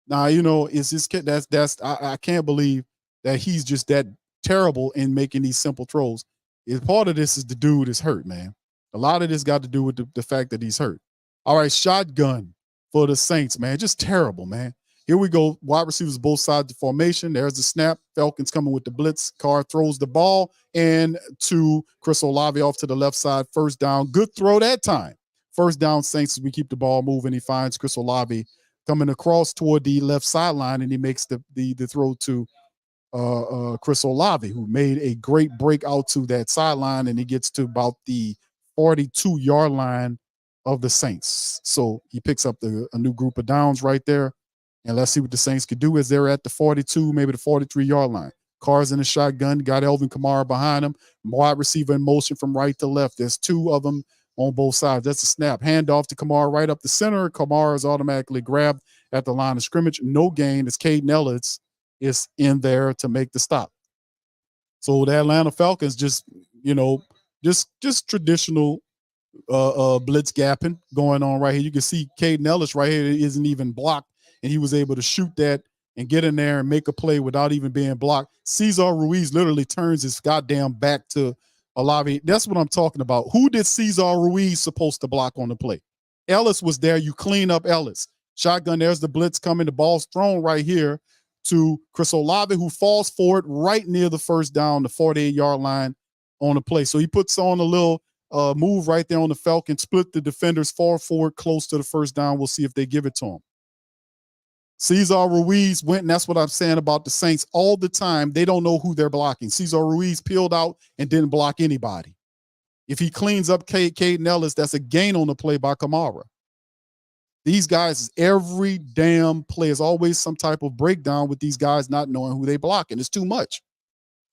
Now, you know, it's this kid I can't believe that he's just that terrible in making these simple throws. Part of this is the dude is hurt, man. A lot of this got to do with the fact that he's hurt. All right, shotgun for the Saints, man. Just terrible, man. Here we go. Wide receivers both sides of the formation. There's the snap. Falcons coming with the blitz. Carr throws the ball and to Chris Olave off to the left side. First down. Good throw that time. First down, Saints, as we keep the ball moving. He finds Chris Olave coming across toward the left sideline, and he makes the throw to Chris Olave, who made a great break out to that sideline, and he gets to about the 42-yard line of the Saints. So he picks up a new group of downs right there, and let's see what the Saints could do as they're at the 42, maybe the 43-yard line. Carr's in the shotgun, got Elvin Kamara behind him, wide receiver in motion from right to left. There's 2 of them on both sides. That's a snap. Handoff to Kamara right up the center. Kamara is automatically grabbed at the line of scrimmage. No gain as Caden Ellis is in there to make the stop. So the Atlanta Falcons just traditional blitz gapping going on right here. You can see Caden Ellis right here isn't even blocked, and he was able to shoot that and get in there and make a play without even being blocked. Cesar Ruiz literally turns his goddamn back to Olave. That's what I'm talking about. Who did Cesar Ruiz supposed to block on the play? Ellis was there. You clean up Ellis. Shotgun, there's the blitz coming. The ball's thrown right here to Chris Olave, who falls forward right near the first down, the 48-yard line on the play. So he puts on a little move right there on the Falcons, split the defenders, fall forward close to the first down. We'll see if they give it to him. Cesar Ruiz went, and that's what I'm saying about the Saints all the time. They don't know who they're blocking. Cesar Ruiz peeled out and didn't block anybody. If he cleans up Caden Ellis, that's a gain on the play by Kamara. These guys, every damn play is always some type of breakdown with these guys not knowing who they blocking. It's too much.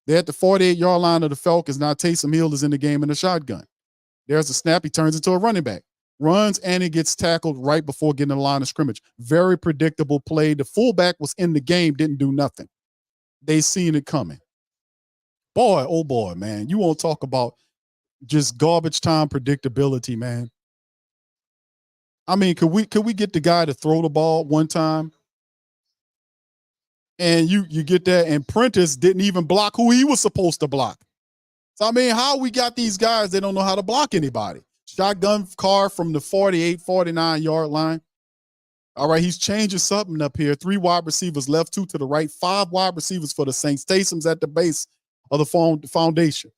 They're at the 48-yard line of the Falcons. Now Taysom Hill is in the game in a shotgun. There's a snap. He turns into a running back. Runs, and he gets tackled right before getting in the line of scrimmage. Very predictable play. The fullback was in the game, didn't do nothing. They seen it coming. Boy, oh boy, man. You won't talk about just garbage time predictability, man. I mean, could we get the guy to throw the ball one time? And you get that, and Prentice didn't even block who he was supposed to block. So, I mean, how we got these guys, they don't know how to block anybody. Shotgun Carr from the 48, 49-yard line. All right, he's changing something up here. 3 wide receivers left, 2 to the right, 5 wide receivers for the Saints. Taysom's at the base of the foundation.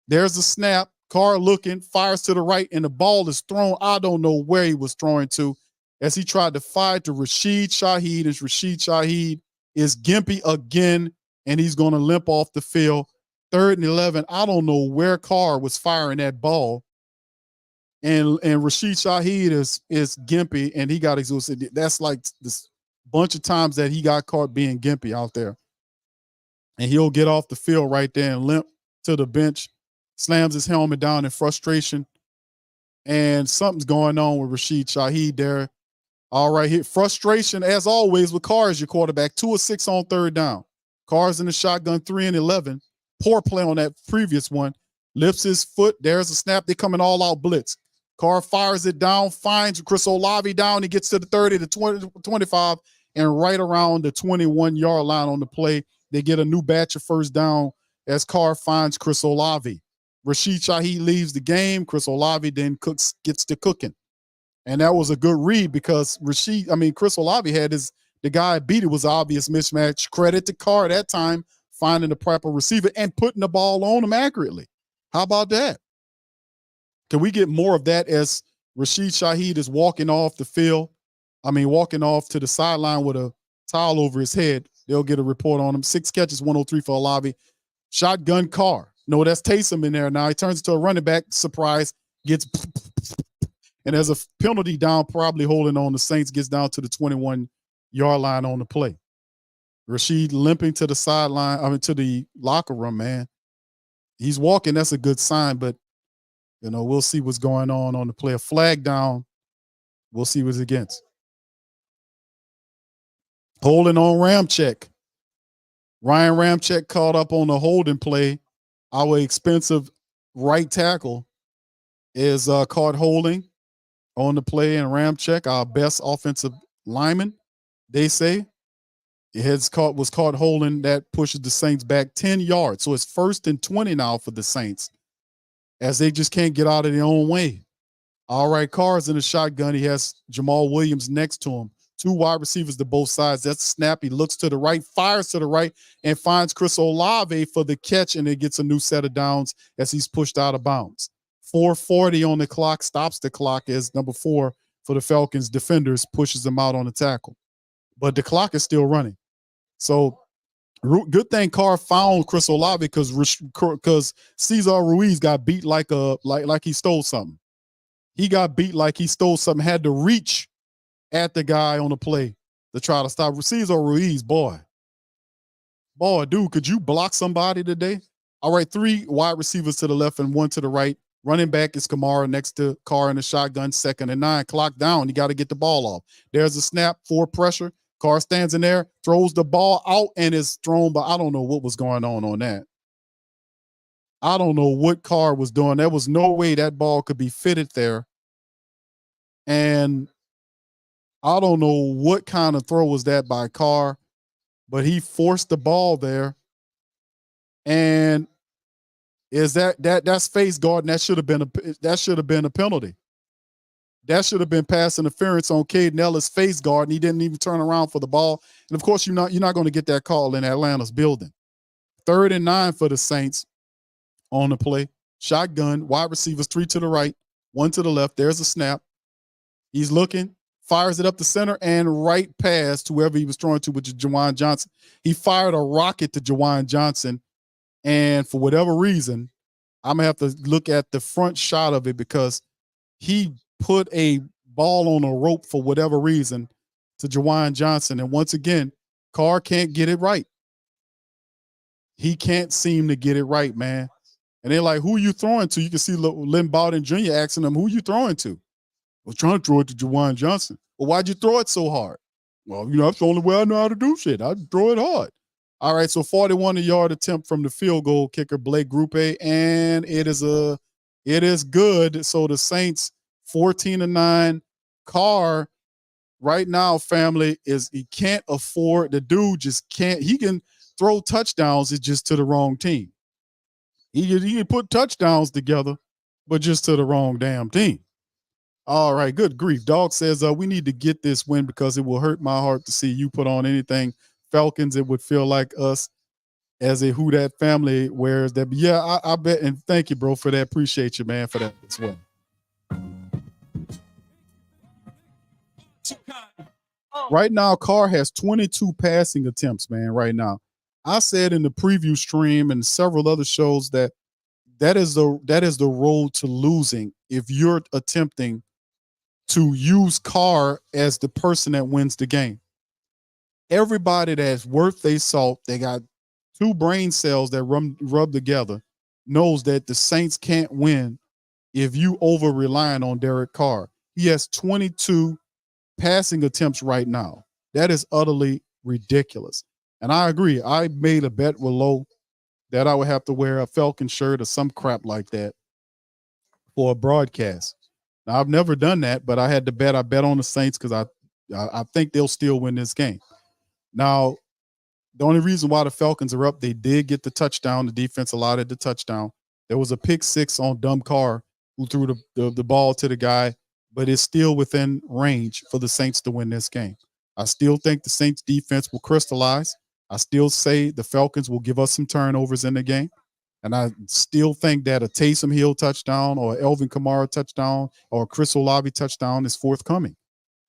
There's a snap. Carr looking, fires to the right, and the ball is thrown. I don't know where he was throwing to as he tried to fire to Rashid Shaheed. As Rashid Shaheed is gimpy again, and he's going to limp off the field. 3rd and 11. I don't know where Carr was firing that ball. And Rashid Shaheed is gimpy, and he got exhausted. That's like this bunch of times that he got caught being gimpy out there. And he'll get off the field right there and limp to the bench, slams his helmet down in frustration. And something's going on with Rashid Shaheed there. All right, here. Frustration, as always, with Carr as your quarterback. 2 of 6 on 3rd down. Carr's in the shotgun, 3 and 11. Poor play on that previous one. Lifts his foot. There's a snap. They come in all-out blitz. Carr fires it down, finds Chris Olave down. He gets to the 30, the 20, 25, and right around the 21-yard line on the play, they get a new batch of first down as Carr finds Chris Olave. Rashid Shaheed leaves the game. Chris Olave then gets to cooking. And that was a good read because Chris Olave had the guy beat. It was an obvious mismatch. Credit to Carr at that time, finding the proper receiver and putting the ball on him accurately. How about that? Can we get more of that as Rashid Shaheed is walking off the field? Walking off to the sideline with a towel over his head. They'll get a report on him. 6 catches, 103 for Olave. Shotgun Carr. No, that's Taysom in there now. He turns into a running back. Surprise. Gets and there's a penalty down, probably holding on the Saints, gets down to the 21-yard line on the play. Rashid limping to the sideline, to the locker room, man. He's walking. That's a good sign, but we'll see what's going on the play. A flag down. We'll see what's against. Holding on Ramczyk. Ryan Ramczyk caught up on the holding play. Our expensive right tackle is caught holding on the play, and Ramczyk, our best offensive lineman, they say, was caught holding. That pushes the Saints back 10 yards. So it's 1st and 20 now for the Saints, as they just can't get out of their own way. All right, Carr's in the shotgun. He has Jamal Williams next to him. 2 wide receivers to both sides. That's a snap. He looks to the right, fires to the right, and finds Chris Olave for the catch, and it gets a new set of downs as he's pushed out of bounds. 4:40 on the clock, stops the clock as number 4 for the Falcons defenders pushes them out on the tackle. But the clock is still running. So good thing Carr found Chris Olave because Cesar Ruiz got beat like he stole something. He got beat like he stole something, had to reach at the guy on the play to try to stop. Cesar Ruiz, boy, dude, could you block somebody today? All right, 3 wide receivers to the left and 1 to the right. Running back is Kamara next to Carr in the shotgun, 2nd and 9. Clock down. You got to get the ball off. There's a snap, 4 pressure. Carr stands in there, throws the ball out, and is thrown, but I don't know what was going on that. I don't know what Carr was doing. There was no way that ball could be fitted there. And I don't know what kind of throw was that by Carr, but he forced the ball there. And that's face guard, and that should have been a penalty. That should have been pass interference on Caden Ellis' face guard, and he didn't even turn around for the ball. And of course, you're not going to get that call in Atlanta's building. 3rd and 9 for the Saints on the play. Shotgun, wide receivers, 3 to the right, 1 to the left. There's a snap. He's looking, fires it up the center and right past whoever he was throwing to, which is Juwan Johnson. He fired a rocket to Juwan Johnson. And for whatever reason, I'm going to have to look at the front shot of it because he put a ball on a rope for whatever reason to Juwan Johnson. And once again, Carr can't get it right. He can't seem to get it right, man. And they're like, who are you throwing to? You can see Lynn Bowden Jr. asking them, who are you throwing to? I was trying to throw it to Juwan Johnson. Well, why'd you throw it so hard? Well, that's the only way I know how to do shit. I throw it hard. All right, so 41-yard attempt from the field goal kicker, Blake Grupe, and it is good. So the Saints 14-9. Carr right now, family, he can't afford, the dude just can't. He can throw touchdowns, it's just to the wrong team. He can put touchdowns together, but just to the wrong damn team. All right, good grief. Dog says we need to get this win because it will hurt my heart to see you put on anything Falcons. It would feel like us as a Who Dat family wears that. But yeah, I bet, and thank you, bro, for that. Appreciate you, man, for that as well. Right now, Carr has 22 passing attempts, man, right now. I said in the preview stream and several other shows that is the road to losing if you're attempting to use Carr as the person that wins the game. Everybody that's worth their salt, they got two brain cells that rub together, knows that the Saints can't win if you over relying on Derek Carr. He has 22 passing attempts right now. That is utterly ridiculous. And I agree. I made a bet with Lowe that I would have to wear a Falcon shirt or some crap like that for a broadcast. Now, I've never done that, but I had to bet. I bet on the Saints because I think they'll still win this game. Now, the only reason why the Falcons are up, they did get the touchdown. The defense allotted the touchdown. There was a pick six on Dumb Carr who threw the ball to the guy, but it's still within range for the Saints to win this game. I still think the Saints defense will crystallize. I still say the Falcons will give us some turnovers in the game. And I still think that a Taysom Hill touchdown or Elvin Kamara touchdown or a Chris Olave touchdown is forthcoming.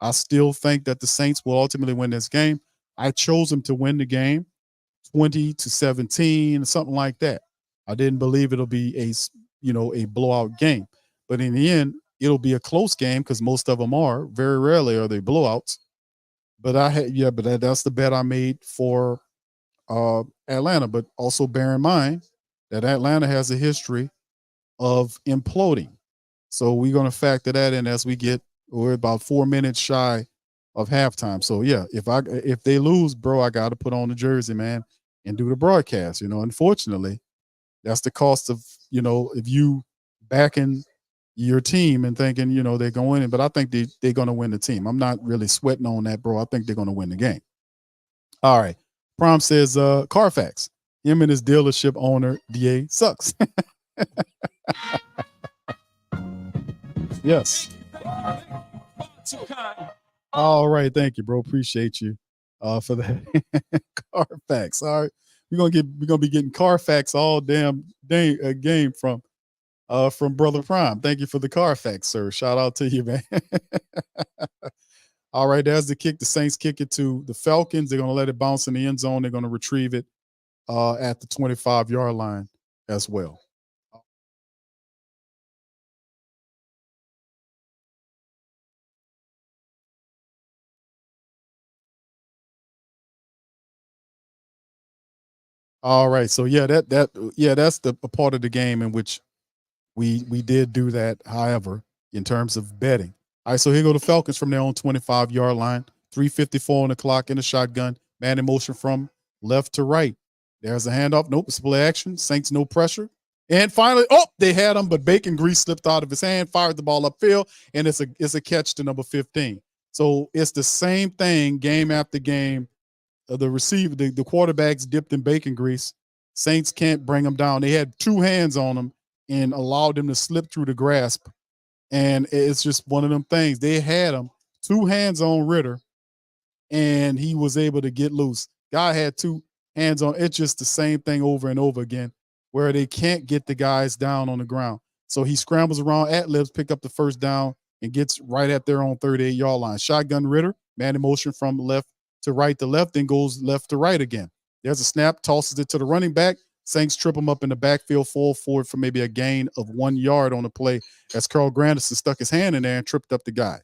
I still think that the Saints will ultimately win this game. I chose them to win the game 20-17, something like that. I didn't believe it'll be a blowout game. But in the end, it'll be a close game because most of them are. Very rarely are they blowouts. But that's the bet I made for Atlanta. But also bear in mind that Atlanta has a history of imploding. So we're going to factor that in as we're about 4 minutes shy of halftime. So yeah, if they lose, bro, I got to put on the jersey, man, and do the broadcast. Unfortunately, that's the cost of, if you backing your team and thinking, they're going to win. But I think they're going to win the team. I'm not really sweating on that, bro. I think they're going to win the game. All right. Prom says, Carfax, him and his dealership owner, DA, sucks. Yes. All right. Thank you, bro. Appreciate you for that. Carfax. All right. We're gonna be getting Carfax all damn game from Brother Prime. Thank you for the Carfax, sir. Shout out to you, man. All right, there's the kick. The Saints kick it to the Falcons. They're gonna let it bounce in the end zone. They're gonna retrieve it at the 25-yard line as well. All right, so yeah, that's the a part of the game in which we did do that. However, in terms of betting, all right, so here go the Falcons from their own 25-yard line, 3:54 on the clock in the shotgun, man in motion from left to right. There's a handoff. Nope, it's play action. Saints no pressure, and finally, they had him, but Bacon Grease slipped out of his hand, fired the ball upfield, and it's a catch to number 15. So it's the same thing game after game. The receiver, the quarterbacks dipped in bacon grease. Saints can't bring them down. They had two hands on them and allowed them to slip through the grasp. And it's just one of them things. They had him, two hands on Ritter, and he was able to get loose. Guy had two hands on. It's just the same thing over and over again, where they can't get the guys down on the ground. So he scrambles around at libs, pick up the first down, and gets right at their own 38-yard line. Shotgun Ritter, man in motion from left to right to left, then goes left to right again. There's a snap, tosses it to the running back. Saints trip him up in the backfield, fall forward for maybe a gain of 1 yard on the play as Carl Grandison stuck his hand in there and tripped up the guy.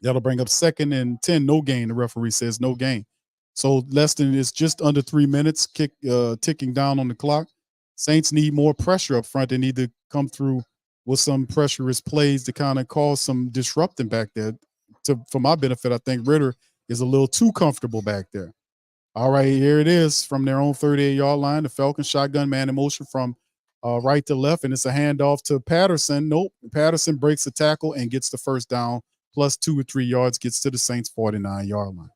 That'll bring up 2nd and 10, no gain. The referee says no gain. So it's just under 3 minutes, ticking down on the clock. Saints need more pressure up front. They need to come through with some pressurous plays to kind of cause some disrupting back there. For my benefit, I think Ritter is a little too comfortable back there. All right, here it is from their own 38-yard line. The Falcons shotgun man in motion from right to left, and it's a handoff to Patterson. Nope, Patterson breaks the tackle and gets the first down, plus 2 or 3 yards, gets to the Saints' 49-yard line.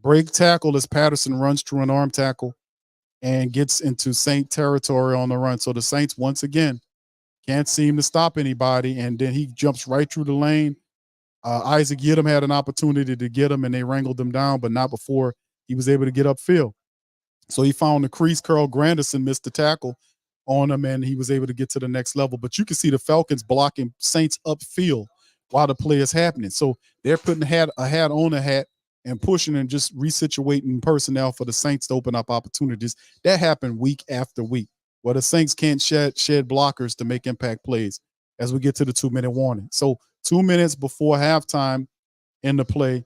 Break tackle as Patterson runs through an arm tackle and gets into Saint territory on the run. So the Saints, once again, can't seem to stop anybody, and then he jumps right through the lane. Isaac Yiadom had an opportunity to get him, and they wrangled him down, but not before he was able to get upfield. So he found the crease. Carl Grandison missed the tackle on him, and he was able to get to the next level. But you can see the Falcons blocking Saints upfield while the play is happening. So they're putting a hat on a hat and pushing and just resituating personnel for the Saints to open up opportunities. That happened week after week, where the Saints can't shed blockers to make impact plays as we get to the 2-minute warning. So 2 minutes before halftime in the play,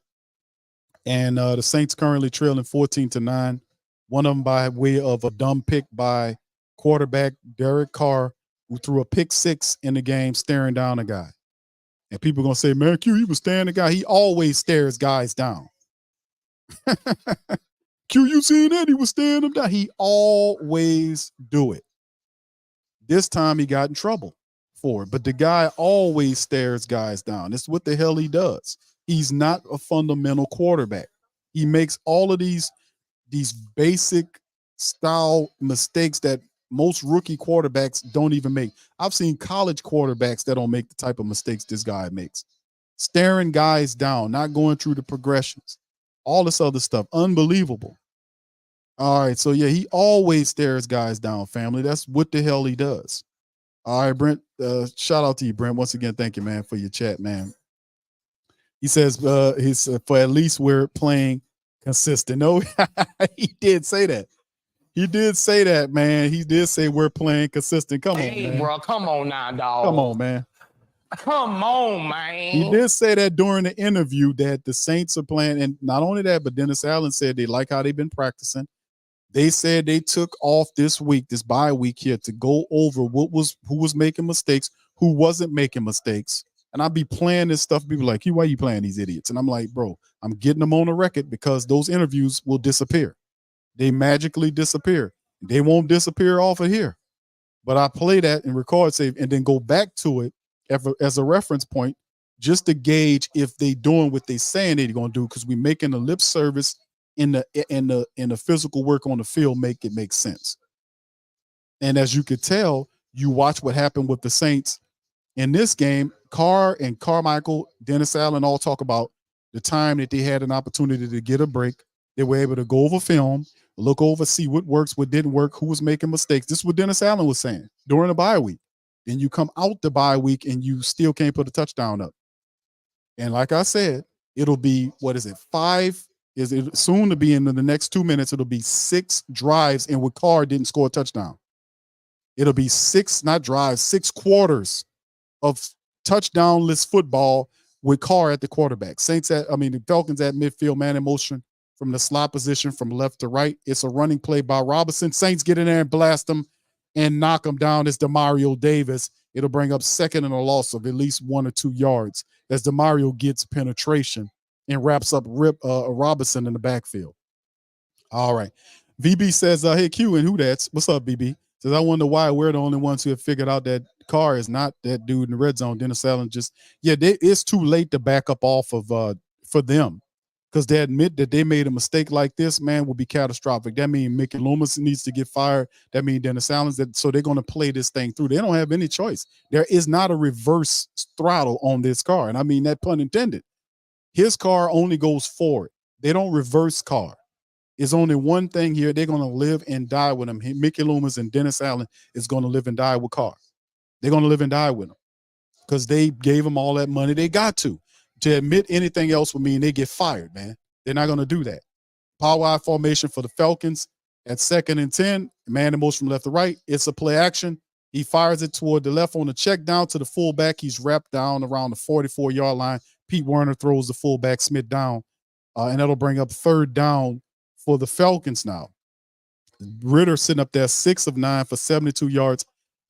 and the Saints currently trailing 14-9. One of them by way of a dumb pick by quarterback Derek Carr, who threw a pick 6 in the game, staring down a guy. And people are going to say, man, Q, he was staring the guy. He always stares guys down. Q, you seen that? He was staring him down. He always do it. This time he got in trouble for it. But the guy always stares guys down. It's what the hell he does. He's not a fundamental quarterback. He makes all of these basic style mistakes that most rookie quarterbacks don't even make. I've seen college quarterbacks that don't make the type of mistakes this guy makes. Staring guys down, not going through the progressions, all this other stuff. Unbelievable. All right, so yeah, he always stares guys down, family. That's what the hell he does. All right, Brent, shout out to you, Brent. Once again, thank you, man, for your chat, man. He says for at least we're playing consistent. No, he did say that. He did say that, man. He did say we're playing consistent. Come on, man. Hey, bro, come on now, dog. Come on, man. Come on, man. He did say that during the interview that the Saints are playing. And not only that, but Dennis Allen said they like how they've been practicing. They said they took off this week, this bye week here, to go over who was making mistakes, who wasn't making mistakes. And I'll be playing this stuff. People like, why are you playing these idiots? And I'm like, bro, I'm getting them on the record because those interviews will disappear. They magically disappear. They won't disappear off of here. But I play that and record save and then go back to it as a reference point just to gauge if they doing what they saying they're going to do, because we making the lip service in the physical work on the field make sense. And as you could tell, you watch what happened with the Saints in this game. Carr and Carmichael, Dennis Allen all talk about the time that they had an opportunity to get a break. They were able to go over film, look over, see what works, what didn't work, who was making mistakes. This is what Dennis Allen was saying during the bye week. Then you come out the bye week and you still can't put a touchdown up. And like I said, it'll be, 5? Is it soon to be in the next 2 minutes? It'll be 6 drives, and with Carr didn't score a touchdown. It'll be 6, not drives, 6 quarters of touchdownless football with Carr at the quarterback. The Falcons at midfield, man in motion from the slot position from left to right. It's a running play by Robinson. Saints get in there and blast them and knock them down. It's DeMario Davis. It'll bring up second and a loss of at least 1 or 2 yards as DeMario gets penetration and wraps up Robinson in the backfield. All right. VB says, hey, Q, and who that's? What's up, BB? Says, I wonder why we're the only ones who have figured out that Carr is not that dude in the red zone. Dennis Allen it's too late to back up off of for them, because they admit that they made a mistake like this, man, will be catastrophic. That means Mickey Loomis needs to get fired. That means Dennis Allen's so they're going to play this thing through. They don't have any choice. There is not a reverse throttle on this car. And I mean that pun intended. His car only goes forward. They don't reverse Carr. It's only one thing here. They're going to live and die with him. Mickey Loomis and Dennis Allen is going to live and die with Carr. They're going to live and die with him because they gave him all that money they got to. To admit anything else would mean they get fired, man. They're not going to do that. Power I formation for the Falcons at 2nd and 10. Man in motion from left to right. It's a play action. He fires it toward the left on the check down to the fullback. He's wrapped down around the 44-yard line. Pete Werner throws the fullback Smith down, and that'll bring up 3rd down for the Falcons now. Ritter sitting up there 6 of 9 for 72 yards.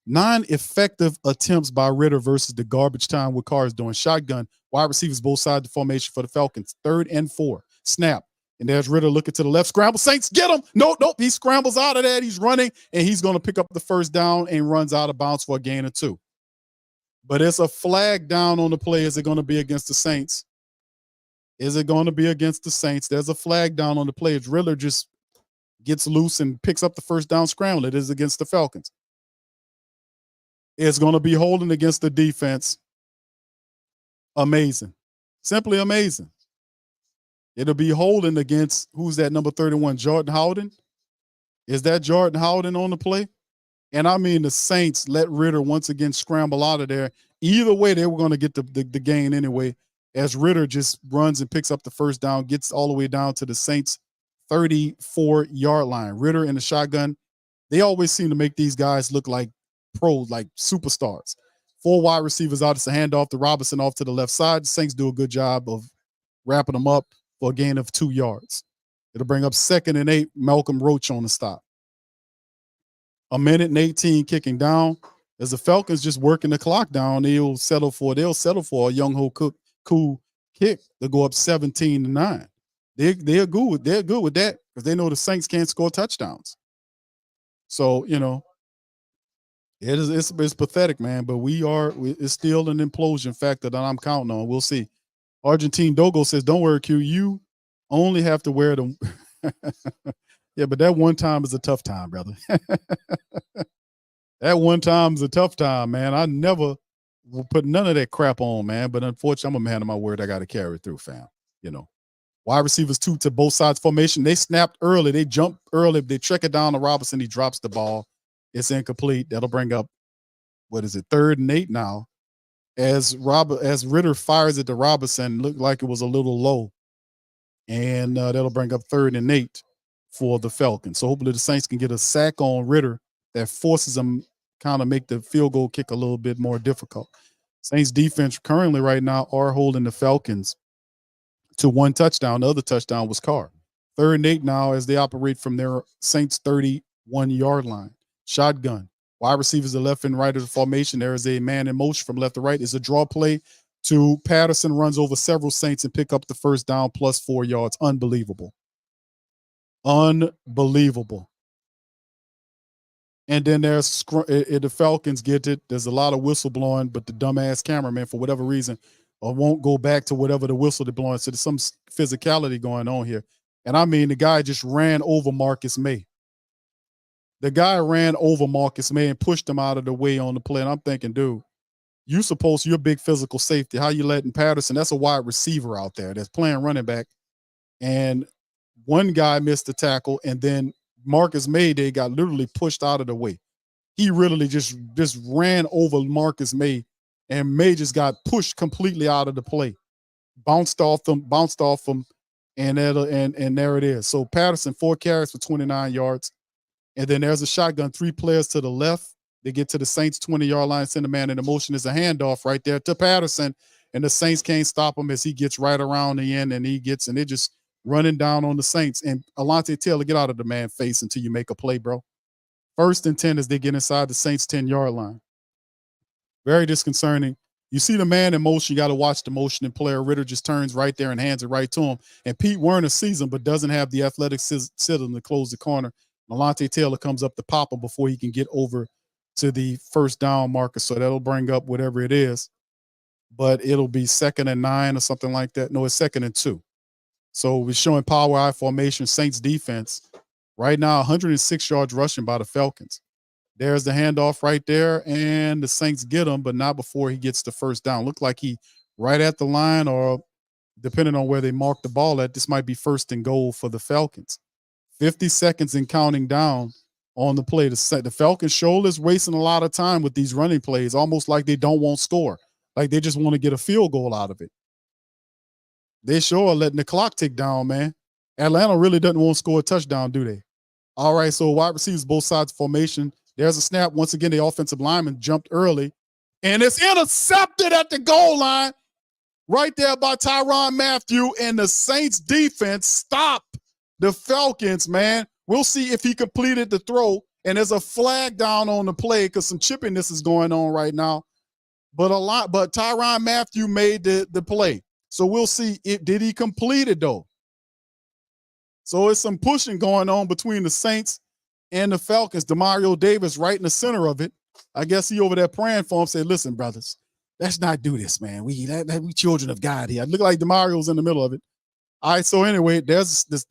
9 effective attempts by Ritter versus the garbage time what Carr is doing. Shotgun, wide receivers both sides of the formation for the Falcons. 3rd and 4. Snap. And there's Ritter looking to the left. Scramble. Saints, get him. Nope. He scrambles out of that. He's running, and he's going to pick up the 1st down and runs out of bounds for a gain of 2. But it's a flag down on the play. Is it going to be against the Saints? Is it going to be against the Saints? There's a flag down on the play. Ritter just gets loose and picks up the 1st down scramble. It is against the Falcons. It's going to be holding against the defense. Amazing. Simply amazing. It'll be holding against, who's that, number 31, Jordan Howden? Is that Jordan Howden on the play? And I mean, the Saints let Ritter once again scramble out of there. Either way, they were going to get the gain anyway. as Ritter just runs and picks up the first down, gets all the way down to the Saints 34-yard line. Ritter in the shotgun, they always seem to make these guys look like pros, like superstars. 4 wide receivers out. It's a handoff to Robinson off to the left side. The Saints do a good job of wrapping them up for a gain of 2 yards. It'll bring up 2nd and 8, Malcolm Roach on the stop. 1:18 kicking down. As the Falcons just working the clock down, they'll settle for a Young Ho Koo kick to go up 17-9. They're good with that because they know the Saints can't score touchdowns. So, it's pathetic, man. But it's still an implosion factor that I'm counting on. We'll see. Argentine Dogo says, "Don't worry, Q. You only have to wear them." Yeah, but that one time is a tough time, brother. That one time is a tough time, man. I never will put none of that crap on, man. But unfortunately, I'm a man of my word. I got to carry it through, fam. Wide receivers 2 to both sides formation. They snapped early. They jumped early. They check it down to Robinson. He drops the ball. It's incomplete. That'll bring up, 3rd and 8 now. As Ritter fires it to Robinson, looked like it was a little low. And that'll bring up 3rd and 8 for the Falcons. So hopefully the Saints can get a sack on Ritter that forces them kind of make the field goal kick a little bit more difficult. Saints defense currently right now are holding the Falcons to 1 touchdown. The other touchdown was Carr. 3rd and 8 now as they operate from their Saints 31-yard line. Shotgun. Wide receivers to left and right of the formation. There is a man in motion from left to right. It's a draw play to Patterson, runs over several Saints and pick up the first down plus 4 yards. Unbelievable. Unbelievable. And then the Falcons get it. There's a lot of whistle blowing, but the dumbass cameraman, for whatever reason, won't go back to whatever the whistle they're blowing. So there's some physicality going on here. And I mean, the guy just ran over Marcus May. The guy ran over Marcus May and pushed him out of the way on the play. And I'm thinking, dude, you're a big physical safety. How you letting Patterson? That's a wide receiver out there that's playing running back. And one guy missed the tackle, and then Marcus May, they got literally pushed out of the way. He really just ran over Marcus May, and May just got pushed completely out of the play. Bounced off him, and there it is. So Patterson, 4 carries for 29 yards. And then there's a shotgun, 3 players to the left. They get to the Saints 20-yard line, send a man in motion. There's a handoff right there to Patterson, and the Saints can't stop him as he gets right around the end, and they're just running down on the Saints. And Alante Taylor, get out of the man face until you make a play, bro. 1st and 10 as they get inside the Saints 10-yard line. Very disconcerting. You see the man in motion, you got to watch the motion, and player Ritter just turns right there and hands it right to him. And Pete Werner sees him, but doesn't have the athletic system to close the corner. Alante Taylor comes up to pop him before he can get over to the first down marker. So that'll bring up whatever it is, but it'll be 2nd and 9 or something like that. No, it's 2nd and 2. So we're showing power I formation. Saints defense right now, 106 yards rushing by the Falcons. There's the handoff right there, and the Saints get him, but not before he gets the first down. Look like he right at the line, or depending on where they mark the ball at, this might be 1st and goal for the Falcons. 50 seconds and counting down on the play. The Falcons shoulders wasting a lot of time with these running plays, almost like they don't want to score, like they just want to get a field goal out of it. They sure are letting the clock tick down, man. Atlanta really doesn't want to score a touchdown, do they? All right, so wide receivers, both sides of formation. There's a snap. Once again, the offensive lineman jumped early, and it's intercepted at the goal line right there by Tyrann Mathieu, and the Saints defense stopped the Falcons, man. We'll see if he completed the throw, and there's a flag down on the play because some chippiness is going on right now. But Tyrann Mathieu made the play. So we'll see did he complete it though. So it's some pushing going on between the Saints and the Falcons. Demario Davis right in the center of it. I guess he over there praying for him, say, listen, brothers, let's not do this, man. We children of God here. It looked like Demario's in the middle of it. All right, so anyway, they're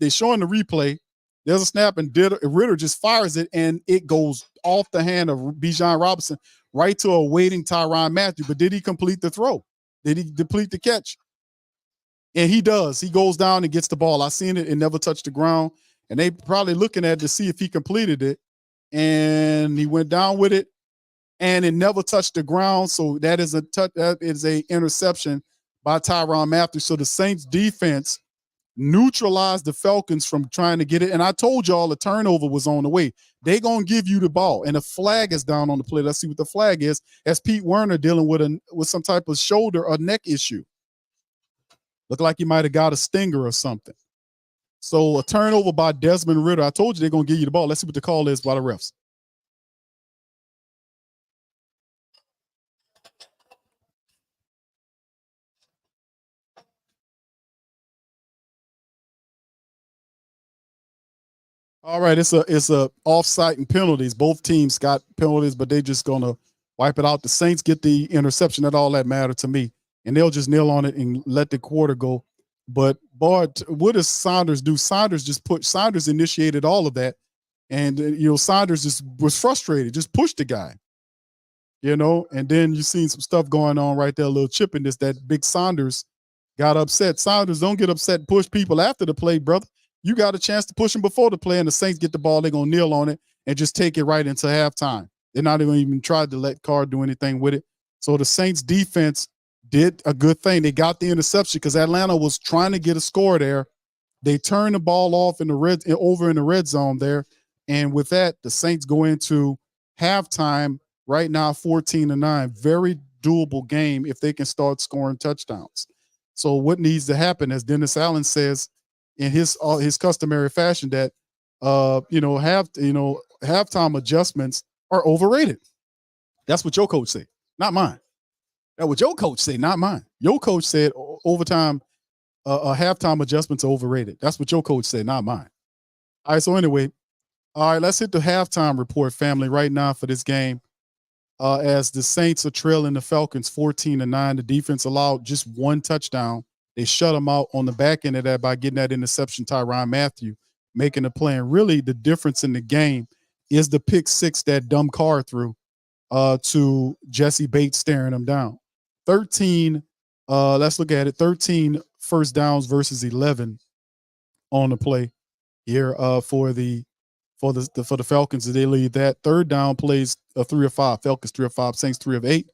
showing the replay. There's a snap, and Ritter just fires it, and it goes off the hand of Bijan Robinson right to a waiting Tyrann Mathieu. But did he complete the throw? Did he complete the catch? And he does. He goes down and gets the ball. I seen it. It never touched the ground. And they probably looking at it to see if he completed it. And he went down with it, and it never touched the ground. So that is a interception by Tyrann Mathieu. So the Saints defense neutralized the Falcons from trying to get it. And I told y'all the turnover was on the way. They're going to give you the ball. And the flag is down on the play. Let's see what the flag is. As Pete Werner dealing with some type of shoulder or neck issue. Look like he might have got a stinger or something. So a turnover by Desmond Ridder. I told you they're going to give you the ball. Let's see what the call is by the refs. All right, it's a off-site and penalties. Both teams got penalties, but they just gonna wipe it out. The Saints get the interception. That all that mattered to me, and they'll just kneel on it and let the quarter go. But boy, what does Saunders do? Saunders initiated all of that, and Saunders just was frustrated, just pushed the guy, and then you seen some stuff going on right there, a little chip in this. That big Saunders got upset. Saunders don't get upset and push people after the play, brother. You got a chance to push them before the play, and the Saints get the ball. They're going to kneel on it and just take it right into halftime. They're not even try to let Carr do anything with it. So the Saints defense did a good thing. They got the interception because Atlanta was trying to get a score there. They turned the ball off over in the red zone there. And with that, the Saints go into halftime right now, 14-9. Very doable game if they can start scoring touchdowns. So what needs to happen, as Dennis Allen says, in his customary fashion, that halftime adjustments are overrated. That's what your coach said, not mine. That's what your coach said, not mine. Your coach said halftime adjustments are overrated. That's what your coach said, not mine. All right, so anyway, all right, let's hit the halftime report, family, right now for this game. As the Saints are trailing the Falcons 14-9, the defense allowed just one touchdown. They shut them out on the back end of that by getting that interception, Tyrann Mathieu, making the play. And really the difference in the game is the pick six that dumb Carr threw to Jesse Bates staring him down. 13, let's look at it, 13 first downs versus 11 on the play here for the Falcons. They lead that. Third down plays 3 of 5, Falcons 3 of 5, Saints 3 of 8.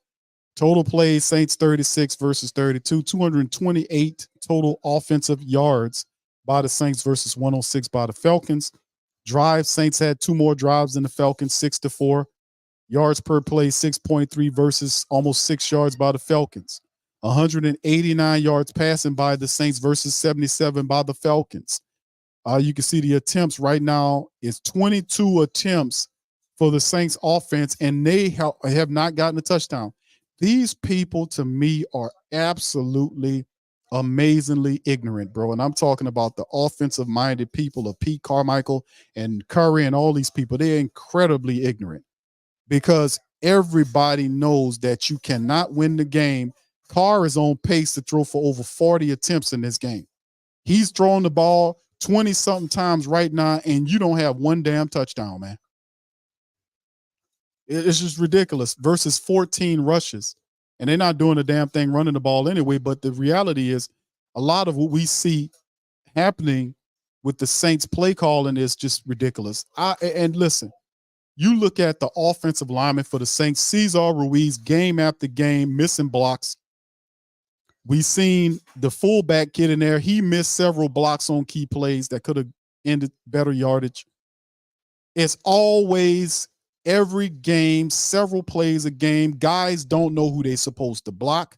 Total plays, Saints 36 versus 32, 228 total offensive yards by the Saints versus 106 by the Falcons. Drives, Saints had 2 more drives than the Falcons, 6-4. Yards per play, 6.3 versus almost 6 yards by the Falcons. 189 yards passing by the Saints versus 77 by the Falcons. You can see the attempts right now is 22 attempts for the Saints offense, and they have not gotten a touchdown. These people, to me, are absolutely amazingly ignorant, bro. And I'm talking about the offensive-minded people of Pete Carmichael and Curry and all these people. They're incredibly ignorant because everybody knows that you cannot win the game. Carr is on pace to throw for over 40 attempts in this game. He's throwing the ball 20-something times right now, and you don't have one damn touchdown, man. It's just ridiculous versus 14 rushes. And they're not doing a damn thing running the ball anyway. But the reality is a lot of what we see happening with the Saints play calling is just ridiculous. And listen, you look at the offensive lineman for the Saints, Cesar Ruiz, game after game, missing blocks. We seen the fullback kid in there. He missed several blocks on key plays that could have ended better yardage. It's always every game, several plays a game. Guys don't know who they're supposed to block.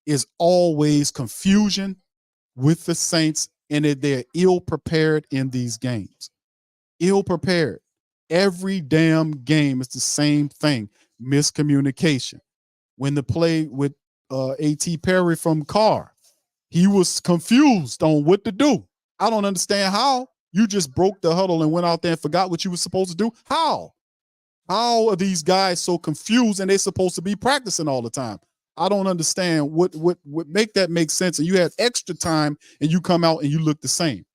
Is always confusion with the Saints, and they're ill-prepared in these games. Ill-prepared. Every damn game is the same thing. Miscommunication. When the play with A.T. Perry from Carr, he was confused on what to do. I don't understand how. You just broke the huddle and went out there and forgot what you were supposed to do. How? How are these guys so confused and they're supposed to be practicing all the time? I don't understand what make that make sense. And you had extra time and you come out and you look the same.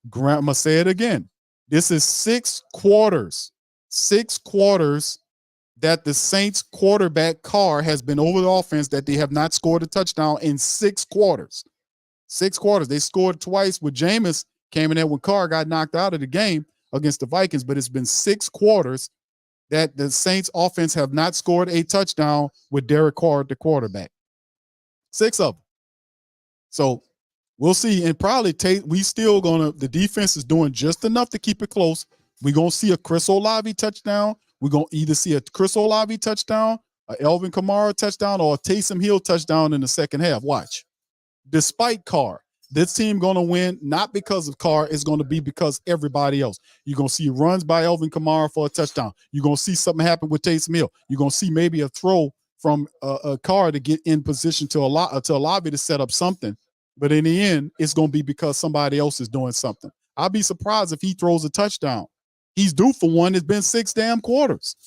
Grandma say it again. This is 6 quarters. 6 quarters that the Saints quarterback Carr has been over the offense that they have not scored a touchdown in 6 quarters. 6 quarters. They scored twice with Jameis came in there when Carr got knocked out of the game against the Vikings, but it's been 6 quarters that the Saints offense have not scored a touchdown with Derek Carr, the quarterback. 6 of them. So we'll see. And probably the defense is doing just enough to keep it close. We're going to see a Chris Olave touchdown. We're going to either see a Chris Olave touchdown, a Elvin Kamara touchdown, or a Taysom Hill touchdown in the second half. Watch. Despite Carr, this team going to win, not because of Carr, it's going to be because everybody else. You're going to see runs by Elvin Kamara for a touchdown. You're going to see something happen with Taysom Hill. You're going to see maybe a throw from a Carr to get in position to Olave to set up something. But in the end, it's going to be because somebody else is doing something. I'll be surprised if he throws a touchdown. He's due for one. It's been 6 damn quarters.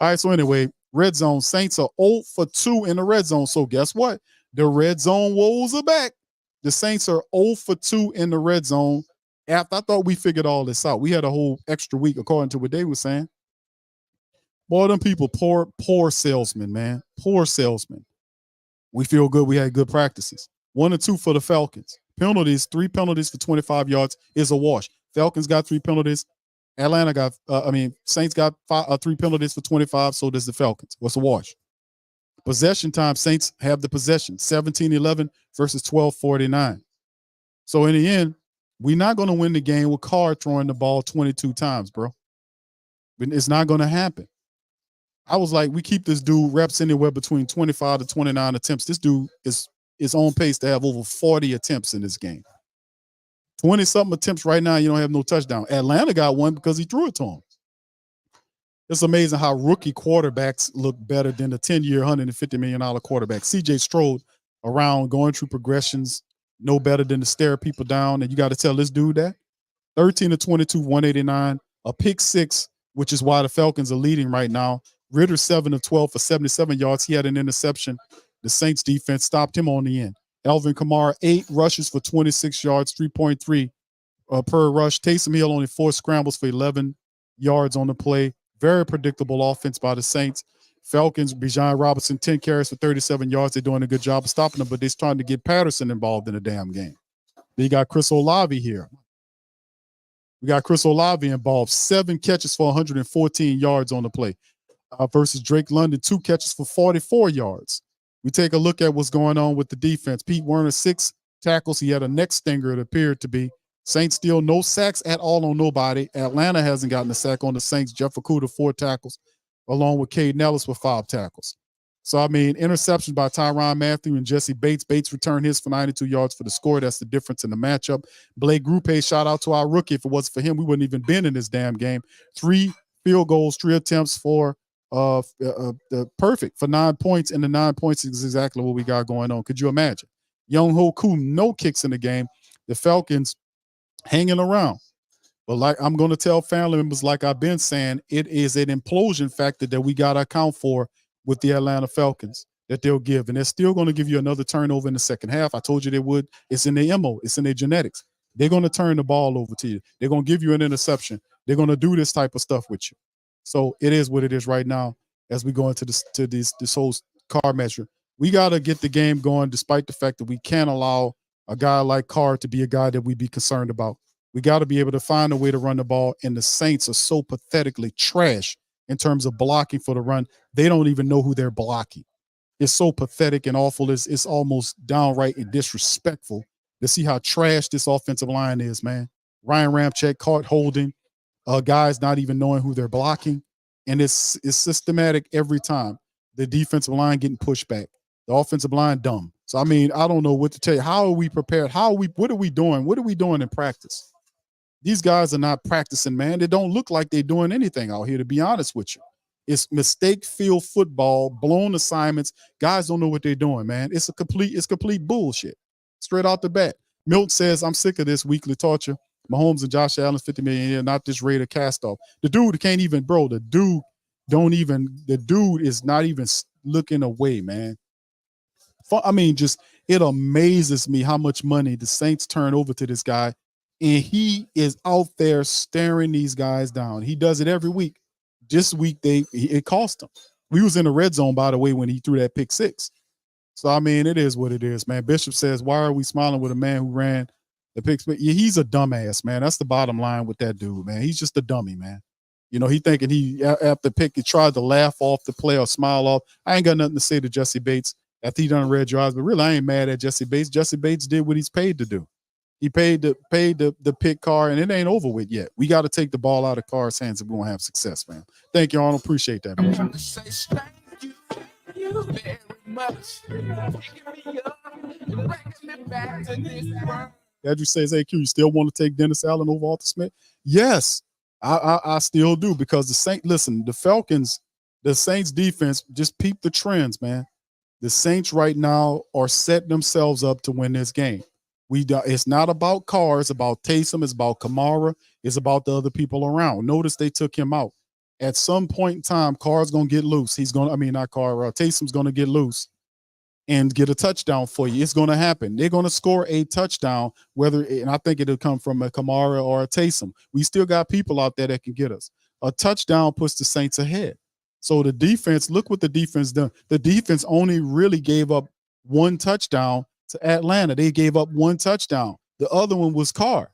All right, so anyway, red zone. Saints are 0 for 2 in the red zone. So guess what? The red zone woes are back. The Saints are 0 for 2 in the red zone. After I thought we figured all this out. We had a whole extra week, according to what they were saying. Boy, them people, poor salesmen, man. Poor salesmen. We feel good. We had good practices. 1 and 2 for the Falcons. Penalties, 3 penalties for 25 yards is a wash. Falcons got 3 penalties. Saints got 3 penalties for 25, so does the Falcons. What's a wash? Possession time, Saints have the possession, 17-11 versus 12-49. So in the end, we're not going to win the game with Carr throwing the ball 22 times, bro. It's not going to happen. I was like, we keep this dude reps anywhere between 25 to 29 attempts. This dude is on pace to have over 40 attempts in this game. 20-something attempts right now, you don't have no touchdown. Atlanta got one because he threw it to him. It's amazing how rookie quarterbacks look better than the 10-year, $150 million quarterback. C.J. Stroud around going through progressions, no better than to stare people down, and you got to tell this dude that. 13 to 22, 189, a pick 6, which is why the Falcons are leading right now. Ritter 7 of 12 for 77 yards. He had an interception. The Saints defense stopped him on the end. Elvin Kamara, 8 rushes for 26 yards, 3.3 per rush. Taysom Hill only 4 scrambles for 11 yards on the play. Very predictable offense by the Saints. Falcons, Bijan Robinson, 10 carries for 37 yards. They're doing a good job of stopping them, but they're trying to get Patterson involved in the damn game. They got Chris Olave here. We got Chris Olave involved. 7 catches for 114 yards on the play versus Drake London, 2 catches for 44 yards. We take a look at what's going on with the defense. Pete Werner, 6 tackles. He had a neck stinger, it appeared to be. Saints still no sacks at all on nobody. Atlanta hasn't gotten a sack on the Saints. Jeff Okudah, 4 tackles, along with Cade Nellis with 5 tackles. So, I mean, interceptions by Tyrann Mathieu and Jesse Bates. Bates returned his for 92 yards for the score. That's the difference in the matchup. Blake Grupe, shout out to our rookie. If it wasn't for him, we wouldn't even been in this damn game. 3 field goals, 3 attempts for perfect for 9 points, and the 9 points is exactly what we got going on. Could you imagine? Young Ho Koo, no kicks in the game. The Falcons hanging around. But like I'm going to tell family members, like I've been saying, it is an implosion factor that we got to account for with the Atlanta Falcons that they'll give. And they're still going to give you another turnover in the second half. I told you they would. It's in their MO. It's in their genetics. They're going to turn the ball over to you. They're going to give you an interception. They're going to do this type of stuff with you. So it is what it is right now as we go into this whole Carr measure. We got to get the game going despite the fact that we can't allow a guy like Carr to be a guy that we be concerned about. We got to be able to find a way to run the ball, and the Saints are so pathetically trash in terms of blocking for the run. They don't even know who they're blocking. It's so pathetic and awful. It's almost downright and disrespectful to see how trash this offensive line is, man. Ryan Ramczyk caught holding, guys not even knowing who they're blocking, and it's systematic every time. The defensive line getting pushed back. The offensive line dumb. So, I mean, I don't know what to tell you. How are we prepared? What are we doing? What are we doing in practice? These guys are not practicing, man. They don't look like they're doing anything out here, to be honest with you. It's mistake-filled football, blown assignments. Guys don't know what they're doing, man. It's complete bullshit. Straight out the bat. Milt says, I'm sick of this weekly torture. Mahomes and Josh Allen's $50 million a year, not this Raider cast-off. The dude can't even, bro, the dude is not even looking away, man. I mean, just it amazes me how much money the Saints turn over to this guy, and he is out there staring these guys down. He does it every week. This week, it cost him. We was in the red zone, by the way, when he threw that pick 6. So, I mean, it is what it is, man. Bishop says, why are we smiling with a man who ran the pick? Yeah, he's a dumbass, man. That's the bottom line with that dude, man. He's just a dummy, man. You know, he thinking after pick, he tried to laugh off the play or smile off. I ain't got nothing to say to Jesse Bates after he done read your eyes. But really, I ain't mad at Jesse Bates. Jesse Bates did what he's paid to do. He paid the pick Carr, and it ain't over with yet. We got to take the ball out of Carr's hands if we want to have success, man. Thank you, Arnold. Appreciate that, man. I want to say thank you very much. Picking me up and bringing me back to this world. Andrew says, "Hey, Q, you still want to take Dennis Allen over Arthur Smith?" Yes, I still do, because the Falcons, the Saints defense, just peep the trends, man. The Saints right now are setting themselves up to win this game. It's not about Carr, it's about Taysom, it's about Kamara, it's about the other people around. Notice they took him out. At some point in time, Carr's gonna get loose. Taysom's gonna get loose and get a touchdown for you. It's gonna happen. They're gonna score a touchdown, and I think it'll come from a Kamara or a Taysom. We still got people out there that can get us. A touchdown puts the Saints ahead. So the defense, look what the defense done. The defense only really gave up one touchdown to Atlanta. They gave up one touchdown. The other one was Carr.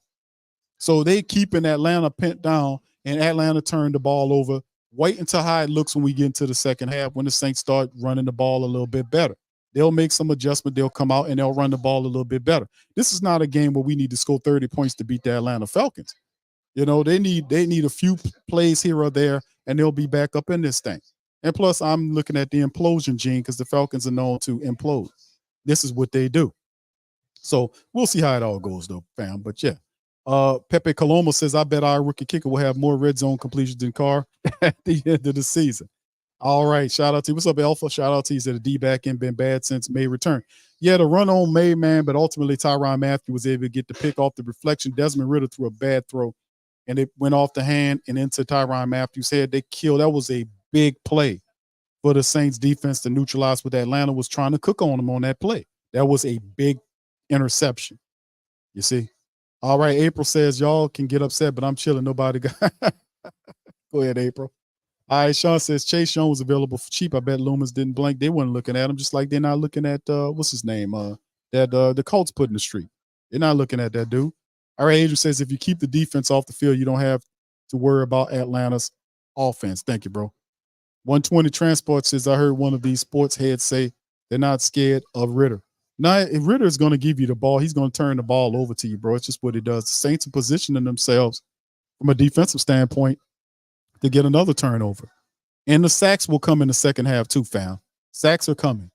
So they keeping Atlanta pent down, and Atlanta turned the ball over. Wait until how it looks when we get into the second half, when the Saints start running the ball a little bit better. They'll make some adjustment. They'll come out and they'll run the ball a little bit better. This is not a game where we need to score 30 points to beat the Atlanta Falcons. You know, they need a few plays here or there, and they'll be back up in this thing. And plus, I'm looking at the implosion gene, because the Falcons are known to implode. This is what they do. So we'll see how it all goes, though, fam. But yeah, Pepe Coloma says, "I bet our rookie kicker will have more red zone completions than Carr at the end of the season." All right, shout out to you. What's up, Alpha? Shout out to you. Said the D-back ain't been bad since May return. Yeah, the run on May, man, but ultimately Tyrann Mathieu was able to get the pick off the reflection. Desmond Ridder threw a bad throw, and it went off the hand and into Tyrann Mathieu's head. They killed. That was a big play for the Saints defense to neutralize what Atlanta was trying to cook on them on that play. That was a big interception. You see? All right, April says, "Y'all can get upset, but I'm chilling. Nobody got." Go ahead, April. All right, Sean says, "Chase Young was available for cheap. I bet Loomis didn't blink. They weren't looking at him, just like they're not looking at what's his name? The Colts put in the street. They're not looking at that dude." All right, Adrian says, "If you keep the defense off the field, you don't have to worry about Atlanta's offense." Thank you, bro. 120 Transport says, "I heard one of these sports heads say they're not scared of Ridder." Now, if Ridder is going to give you the ball, he's going to turn the ball over to you, bro. It's just what he does. The Saints are positioning themselves from a defensive standpoint to get another turnover. And the sacks will come in the second half too, fam. Sacks are coming.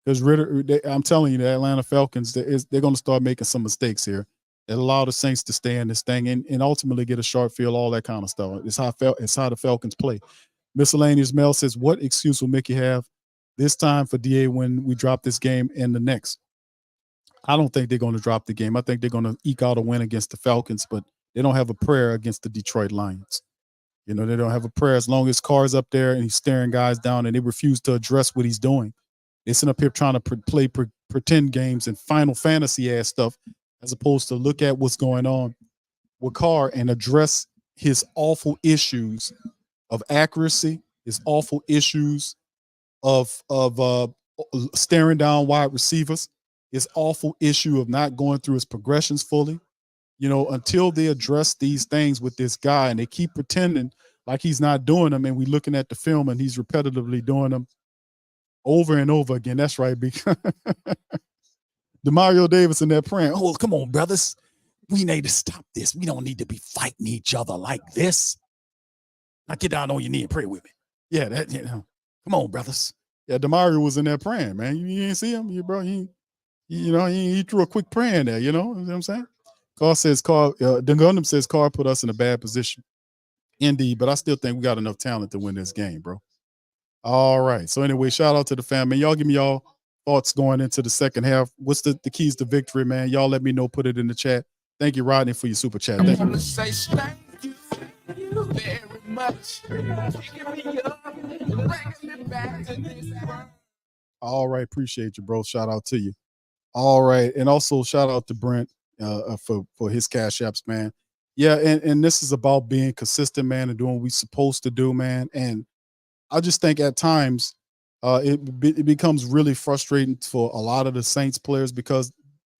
Because Ridder, I'm telling you, the Atlanta Falcons, they're going to start making some mistakes here that allow the Saints to stay in this thing and ultimately get a sharp field, all that kind of stuff. It's how the Falcons play. Miscellaneous Mel says, "What excuse will Mickey have this time for DA when we drop this game and the next?" I don't think they're going to drop the game. I think they're going to eke out a win against the Falcons, but they don't have a prayer against the Detroit Lions. You know, they don't have a prayer as long as Carr's up there and he's staring guys down and they refuse to address what he's doing. They sit up here trying to play pretend games and Final Fantasy ass stuff, as opposed to look at what's going on with Carr and address his awful issues of accuracy, his awful issues of staring down wide receivers, his awful issue of not going through his progressions fully. You know, until they address these things with this guy and they keep pretending like he's not doing them, and we looking at the film and he's repetitively doing them over and over again. That's right, because DeMario Davis in there praying, "Oh, come on, brothers. We need to stop this. We don't need to be fighting each other like this. Now get down on your knee and pray with me." Yeah, come on, brothers. Yeah, DeMario was in there praying, man. You didn't see him, bro. He threw a quick prayer in there, you know what I'm saying? The Gundam says Carr put us in a bad position. Indeed, but I still think we got enough talent to win this game, bro. All right. So anyway, shout out to the family. Y'all give me y'all thoughts going into the second half. What's the keys to victory, man? Y'all let me know. Put it in the chat. Thank you, Rodney, for your super chat. Thank you. I want to say thank you very much. Picking me up and bringing me back to this world. All right. Appreciate you, bro. Shout out to you. All right. And also shout out to Brent for his cash apps, man. Yeah. And this is about being consistent, man, and doing what we're supposed to do, man. And I just think at times it becomes really frustrating for a lot of the Saints players, because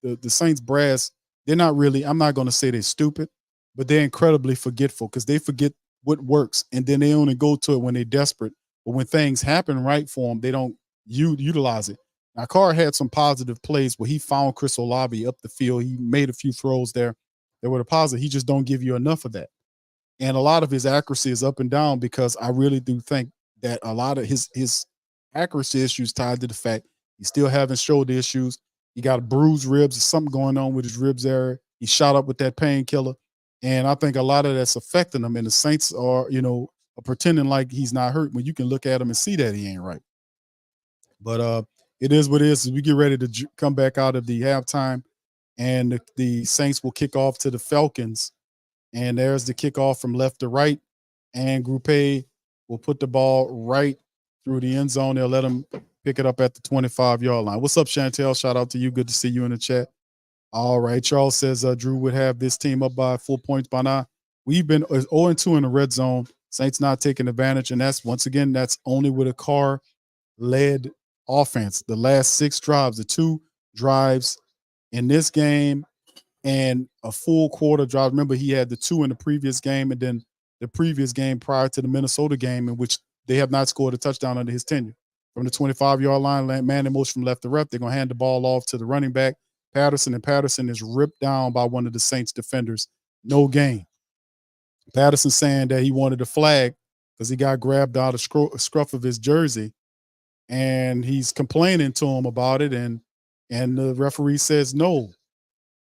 the Saints brass, they're not really, I'm not going to say they're stupid, but they're incredibly forgetful, because they forget what works. And then they only go to it when they're desperate. But when things happen right for them, they don't utilize it. Now, Carr had some positive plays where he found Chris Olave up the field. He made a few throws there that were positive. He just don't give you enough of that. And a lot of his accuracy is up and down because I really do think that a lot of his accuracy issues tied to the fact he's still having shoulder issues. He got bruised ribs. There's something going on with his ribs there. He shot up with that painkiller. And I think a lot of that's affecting him. And the Saints are, are pretending like he's not hurt when you can look at him and see that he ain't right. But it is what it is. As we get ready to come back out of the halftime, and the Saints will kick off to the Falcons. And there's the kickoff from left to right. And Grupe will put the ball right through the end zone. They'll let him pick it up at the 25-yard line. What's up, Chantel? Shout out to you. Good to see you in the chat. All right. Charles says Drew would have this team up by 4 points by now. We've been 0-2 in the red zone. Saints not taking advantage. And that's only with a Carr-led offense. The last 6 drives, the 2 drives in this game and a full quarter drive. Remember, he had the 2 in the previous game and then the previous game prior to the Minnesota game, in which they have not scored a touchdown under his tenure. From the 25-yard line, man in motion from left to right, they're going to hand the ball off to the running back, Patterson, and Patterson is ripped down by one of the Saints defenders. No gain. Patterson saying that he wanted a flag because he got grabbed out of scruff of his jersey, and he's complaining to him about it, and the referee says no.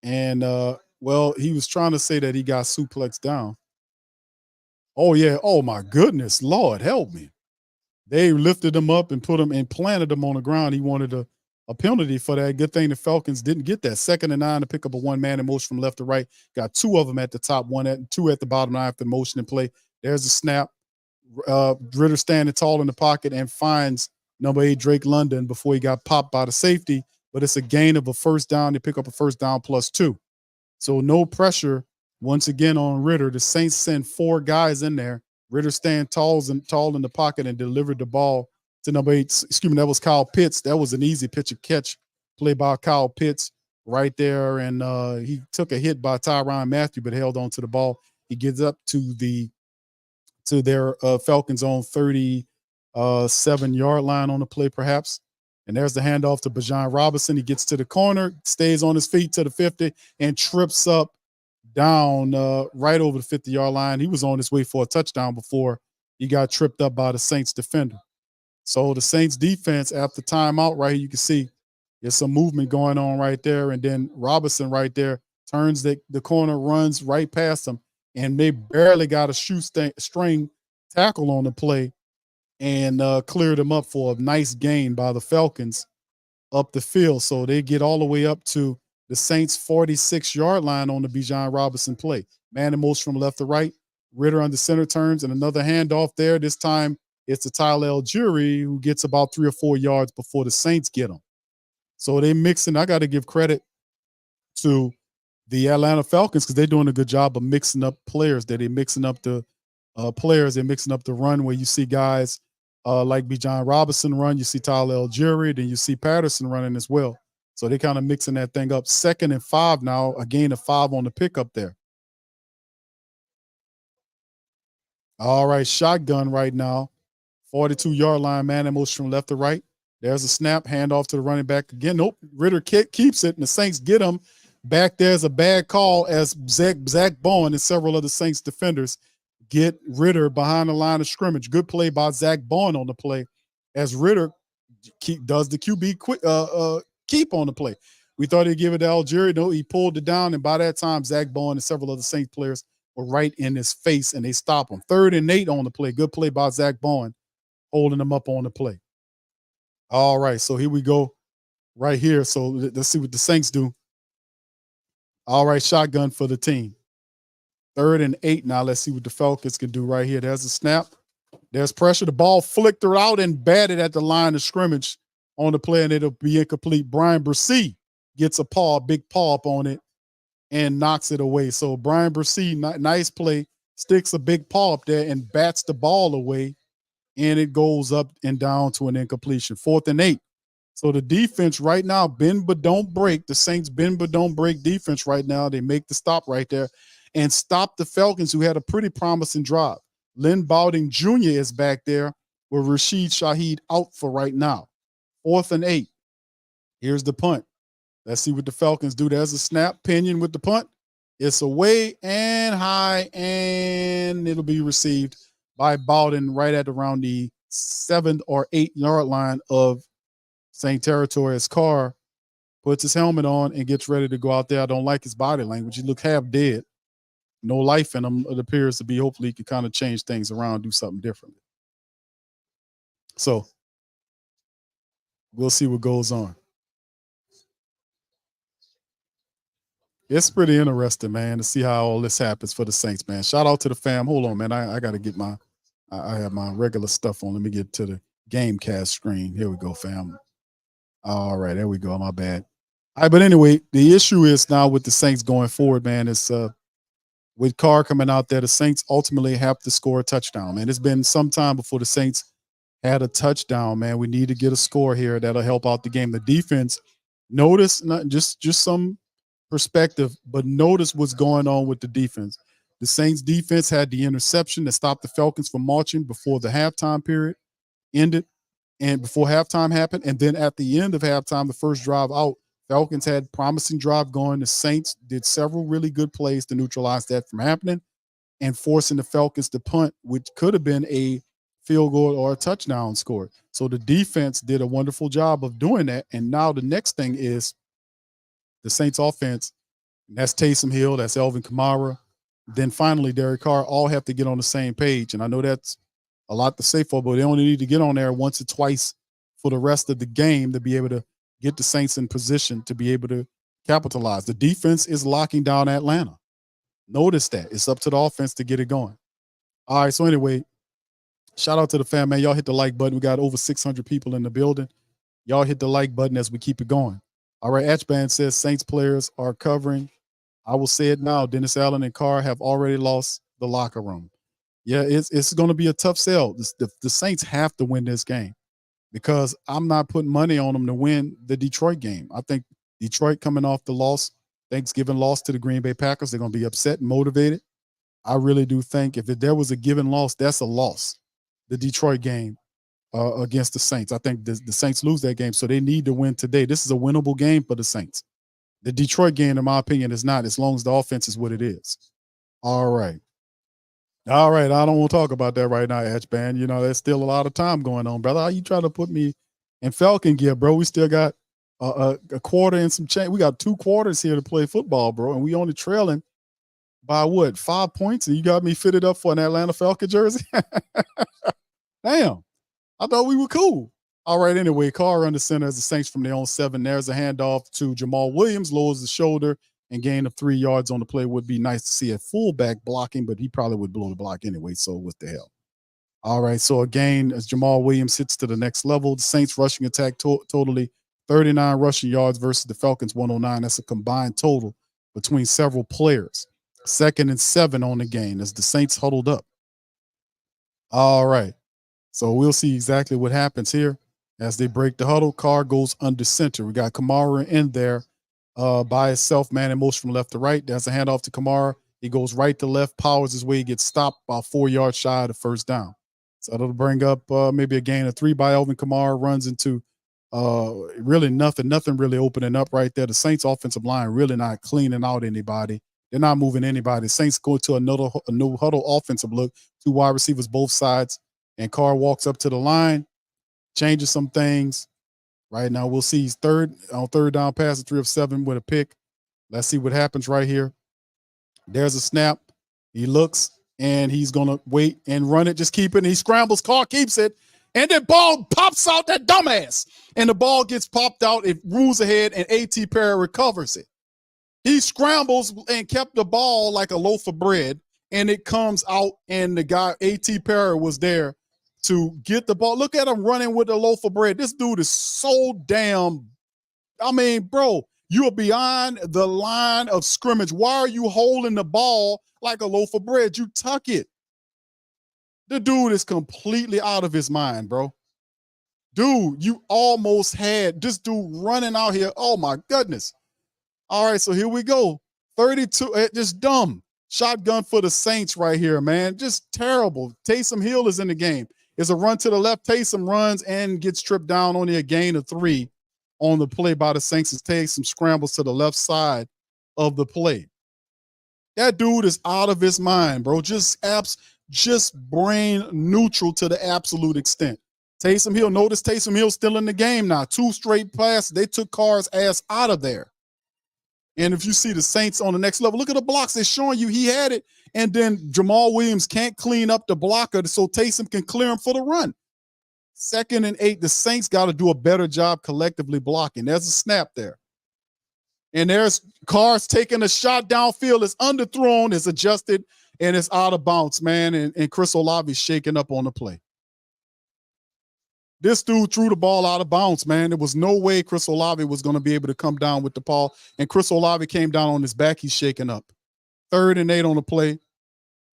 And, he was trying to say that he got suplexed down. Oh, yeah. Oh, my goodness. Lord, help me. They lifted him up and planted him on the ground. He wanted a penalty for that. Good thing the Falcons didn't get that. 2nd and 9 to pick up a one-man in motion from left to right. Got 2 of them at the top, 2 at the bottom after motion and play. There's a snap. Ritter standing tall in the pocket and finds number 8, Drake London, before he got popped by the safety. But it's a gain of a first down. They pick up a first down +2. So no pressure once again on Ritter. The Saints send 4 guys in there. Ritter stand tall in the pocket and delivered the ball to number 8. That was Kyle Pitts. That was an easy pitch and catch play by Kyle Pitts right there. And he took a hit by Tyrann Mathieu, but held on to the ball. He gets up to their Falcons on 37-yard line on the play, perhaps. And there's the handoff to Bijan Robinson. He gets to the corner, stays on his feet to the 50, and trips up down right over the 50-yard line. He was on his way for a touchdown before he got tripped up by the Saints defender. So the Saints defense, after timeout right here, you can see there's some movement going on right there. And then Robinson right there turns the corner, runs right past him, and they barely got a shoestring tackle on the play and cleared him up for a nice gain by the Falcons up the field. So they get all the way up to the Saints' 46-yard line on the Bijan Robinson play. Man in motion from left to right. Ritter under center turns, and another handoff there. This time it's to Tyler Algieri, who gets about 3 or 4 yards before the Saints get him. So they mixing. I got to give credit to the Atlanta Falcons because they're doing a good job of mixing up players. They're mixing up the players. They're mixing up the run where you see guys like Bijan Robinson run. You see Tyler Algieri, then you see Patterson running as well. So they kind of mixing that thing up. 2nd and 5 now, a gain of 5 on the pickup there. All right, shotgun right now. 42-yard line, man in motion from left to right. There's a snap, handoff to the running back again. Nope, Ritter keeps it, and the Saints get him. Back there's a bad call as Zach Bowen and several of the Saints defenders get Ritter behind the line of scrimmage. Good play by Zach Bowen on the play as Ritter does the QB keep on the play. We thought he'd give it to Algieri. No, he pulled it down, and by that time, Zach Bowen and several other Saints players were right in his face, and they stop him. 3rd and 8 on the play. Good play by Zach Bowen, holding him up on the play. All right, so here we go right here. So let's see what the Saints do. All right, shotgun for the team. 3rd and 8 now. Let's see what the Falcons can do right here. There's a snap. There's pressure. The ball flicked her out and batted at the line of scrimmage on the play, and it'll be incomplete. Brian Bresee gets a big paw up on it and knocks it away. So Brian Bresee, nice play, sticks a big paw up there and bats the ball away, and it goes up and down to an incompletion. 4th and 8. So the defense right now, bend but don't break. The Saints bend but don't break defense right now. They make the stop right there and stop the Falcons, who had a pretty promising drive. Lynn Bowden Jr. is back there with Rashid Shaheed out for right now. 4th and 8. Here's the punt. Let's see what the Falcons do. There's a snap. Pinion with the punt. It's away and high, and it'll be received by Bowden right at around the 7 or 8 yard line of St. Territory as Carr puts his helmet on and gets ready to go out there. I don't like his body language. He looked half dead. No life in him. It appears to be. Hopefully he can kind of change things around, do something differently. So we'll see what goes on. It's pretty interesting, man, to see how all this happens for the Saints, man. Shout out to the fam. Hold on, man. I got to get I have my regular stuff on. Let me get to the Gamecast screen. Here we go, fam. All right, there we go. My bad. All right, but anyway, the issue is now with the Saints going forward, man, it's with Carr coming out there, the Saints ultimately have to score a touchdown, man. It's been some time before the Saints had a touchdown, man. We need to get a score here that'll help out the game. The defense, notice, not just some perspective, but notice what's going on with the defense. The Saints defense had the interception that stopped the Falcons from marching before the halftime period ended and before halftime happened. And then at the end of halftime, the first drive out, Falcons had promising drive going. The Saints did several really good plays to neutralize that from happening and forcing the Falcons to punt, which could have been a field goal or a touchdown score. So the defense did a wonderful job of doing that. And now the next thing is the Saints offense. That's Taysom Hill. That's Alvin Kamara. Then finally, Derek Carr, all have to get on the same page. And I know that's a lot to say for, but they only need to get on there once or twice for the rest of the game to be able to get the Saints in position to be able to capitalize. The defense is locking down Atlanta. Notice that. It's up to the offense to get it going. All right, so anyway, shout out to the fam, man. Y'all hit the like button. We got over 600 people in the building. Y'all hit the like button as we keep it going. All right, Atchband says Saints players are covering. I will say it now. Dennis Allen and Carr have already lost the locker room. Yeah, it's going to be a tough sell. The Saints have to win this game because I'm not putting money on them to win the Detroit game. I think Detroit coming off the Thanksgiving loss to the Green Bay Packers, they're going to be upset and motivated. I really do think if there was a given loss, that's a loss. The Detroit game against the Saints. I think the Saints lose that game, so they need to win today. This is a winnable game for the Saints. The Detroit game, in my opinion, is not, as long as the offense is what it is. All right. I don't want to talk about that right now, Atchband. You know, there's still a lot of time going on, brother. How you trying to put me in Falcon gear, bro? We still got a quarter and some change. We got 2 quarters here to play football, bro, and we only trailing by what, 5 points? And you got me fitted up for an Atlanta Falcon jersey? Damn. I thought we were cool. All right, anyway, Carr under center as the Saints from their own 7. There's a handoff to Jamal Williams, lowers the shoulder, and gain of 3 yards on the play. Would be nice to see a fullback blocking, but he probably would blow the block anyway, so what the hell. All right, so again, as Jamal Williams hits to the next level, the Saints rushing attack totally 39 rushing yards versus the Falcons 109. That's a combined total between several players. 2nd and 7 on the game as the Saints huddled up. All right. So we'll see exactly what happens here as they break the huddle. Carr goes under center. We got Kamara in there by himself, man in motion from left to right. There's a handoff to Kamara. He goes right to left, powers his way, gets stopped about 4 yards shy of the first down. So that'll bring up maybe a gain of 3 by Alvin Kamara. Runs into really nothing really opening up right there. The Saints offensive line really not cleaning out anybody. They're not moving anybody. The Saints go to a new huddle offensive look. 2 wide receivers both sides. And Carr walks up to the line, changes some things. Right now, we'll see he's third down pass, 3 of 7 with a pick. Let's see what happens right here. There's a snap. He looks, and he's going to wait and run it. Just keep it. And he scrambles. Carr keeps it. And the ball pops out, that dumbass. And the ball gets popped out. It rules ahead, and A.T. Perry recovers it. He scrambles and kept the ball like a loaf of bread, and it comes out, and the guy, A.T. Perry, was there to get the ball. Look at him running with a loaf of bread. This dude is so damn, I mean, bro, you are beyond the line of scrimmage. Why are you holding the ball like a loaf of bread? You tuck it. The dude is completely out of his mind, bro. Dude, you almost had this dude running out here. Oh, my goodness. All right, so here we go. 32, just dumb. Shotgun for the Saints right here, man. Just terrible. Taysom Hill is in the game. It's a run to the left. Taysom runs and gets tripped down, only a gain of 3. on the play by the Saints is take some scrambles to the left side of the play. That dude is out of his mind, bro. Just brain neutral to the absolute extent. Taysom Hill, notice Taysom Hill still in the game now. 2 straight passes. They took Carr's ass out of there. And if you see the Saints on the next level, look at the blocks. They're showing you he had it. And then Jamal Williams can't clean up the blocker so Taysom can clear him for the run. 2nd and 8, the Saints got to do a better job collectively blocking. There's a snap there. And there's Carr's taking a shot downfield. It's underthrown, it's adjusted, and it's out of bounds, man. And Chris Olave's shaking up on the play. This dude threw the ball out of bounds, man. There was no way Chris Olave was going to be able to come down with the ball. And Chris Olave came down on his back. He's shaking up. 3rd and 8 on the play.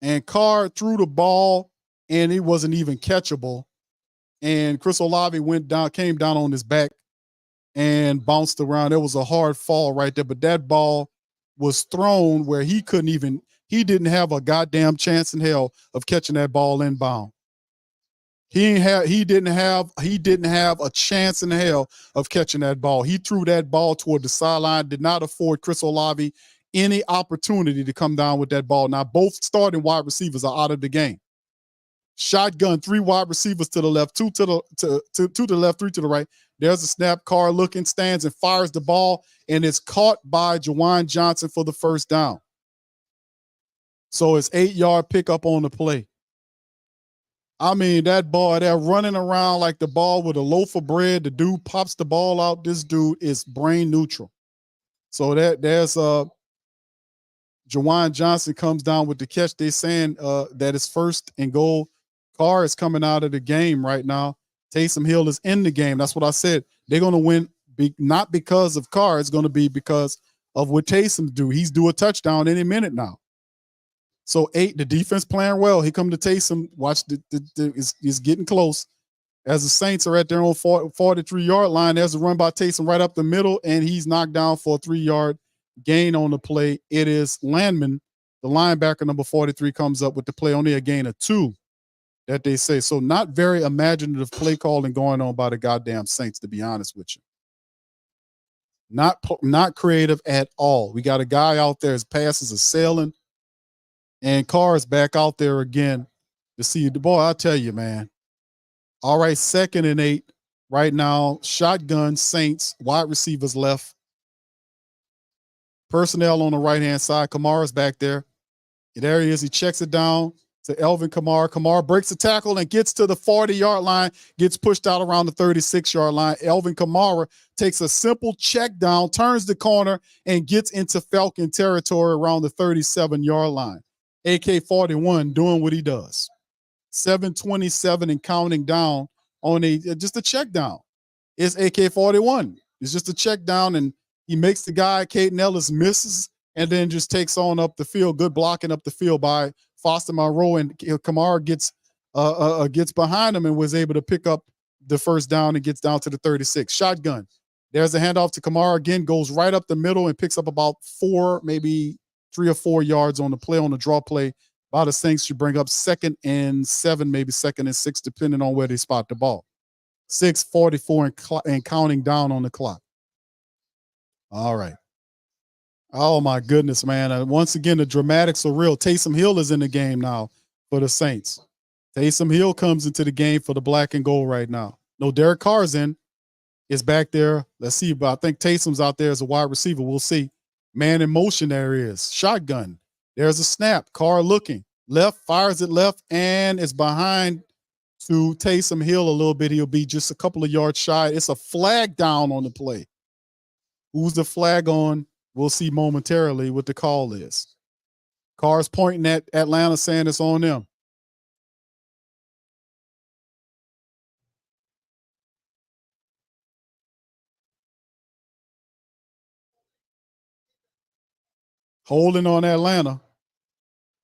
And Carr threw the ball, and it wasn't even catchable. And Chris Olave came down on his back and bounced around. It was a hard fall right there. But that ball was thrown where he didn't have a goddamn chance in hell of catching that ball inbound. He didn't have a chance in hell of catching that ball. He threw that ball toward the sideline, did not afford Chris Olave any opportunity to come down with that ball. Now, both starting wide receivers are out of the game. Shotgun, 3 wide receivers to the left, 2 to the left, 3 to the right. There's a snap. Carr looking, stands and fires the ball, and it's caught by Juwan Johnson for the first down. So it's 8-yard pickup on the play. I mean, that ball, they're running around like the ball with a loaf of bread. The dude pops the ball out. This dude is brain neutral. So there's Juwan Johnson comes down with the catch. They're saying that it's 1st and goal. Carr is coming out of the game right now. Taysom Hill is in the game. That's what I said. They're going to win not because of Carr. It's going to be because of what Taysom do. He's due a touchdown any minute now. So 8, the defense playing well. Here come to Taysom. Watch, it's getting close. As the Saints are at their own 43-yard line, there's a run by Taysom right up the middle, and he's knocked down for a 3-yard gain on the play. It is Landman, the linebacker, number 43, comes up with the play, only a gain of 2 that they say. So not very imaginative play calling going on by the goddamn Saints, to be honest with you. Not creative at all. We got a guy out there, his passes are sailing. And Carr is back out there again to see the ball. I'll tell you, man. All right, 2nd and 8 right now. Shotgun, Saints, wide receivers left. Personnel on the right-hand side. Kamara's back there. There he is. He checks it down to Elvin Kamara. Kamara breaks the tackle and gets to the 40-yard line, gets pushed out around the 36-yard line. Elvin Kamara takes a simple check down, turns the corner, and gets into Falcon territory around the 37-yard line. AK-41 doing what he does. 7:27 and counting down on just a check down. It's AK-41. It's just a check down, and he makes the guy, Caden Ellis, misses, and then just takes on up the field. Good blocking up the field by Foster Monroe, and Kamara gets behind him and was able to pick up the first down and gets down to the 36. Shotgun. There's a handoff to Kamara again, goes right up the middle and picks up about 4, maybe 3 or 4 yards on the play, on the draw play. By the Saints should bring up 2nd and 7, maybe 2nd and 6, depending on where they spot the ball. 6:44 and counting down on the clock. All right. Oh, my goodness, man. Once again, the dramatics are real. Taysom Hill is in the game now for the Saints. Taysom Hill comes into the game for the black and gold right now. No, Derek Carr's in. Is back there. Let's see. But I think Taysom's out there as a wide receiver. We'll see. Man in motion, there he is. Shotgun. There's a snap. Carr looking. Left, fires it left, and it's behind to Taysom Hill a little bit. He'll be just a couple of yards shy. It's a flag down on the play. Who's the flag on? We'll see momentarily what the call is. Carr's pointing at Atlanta, saying it's on them. Holding on Atlanta,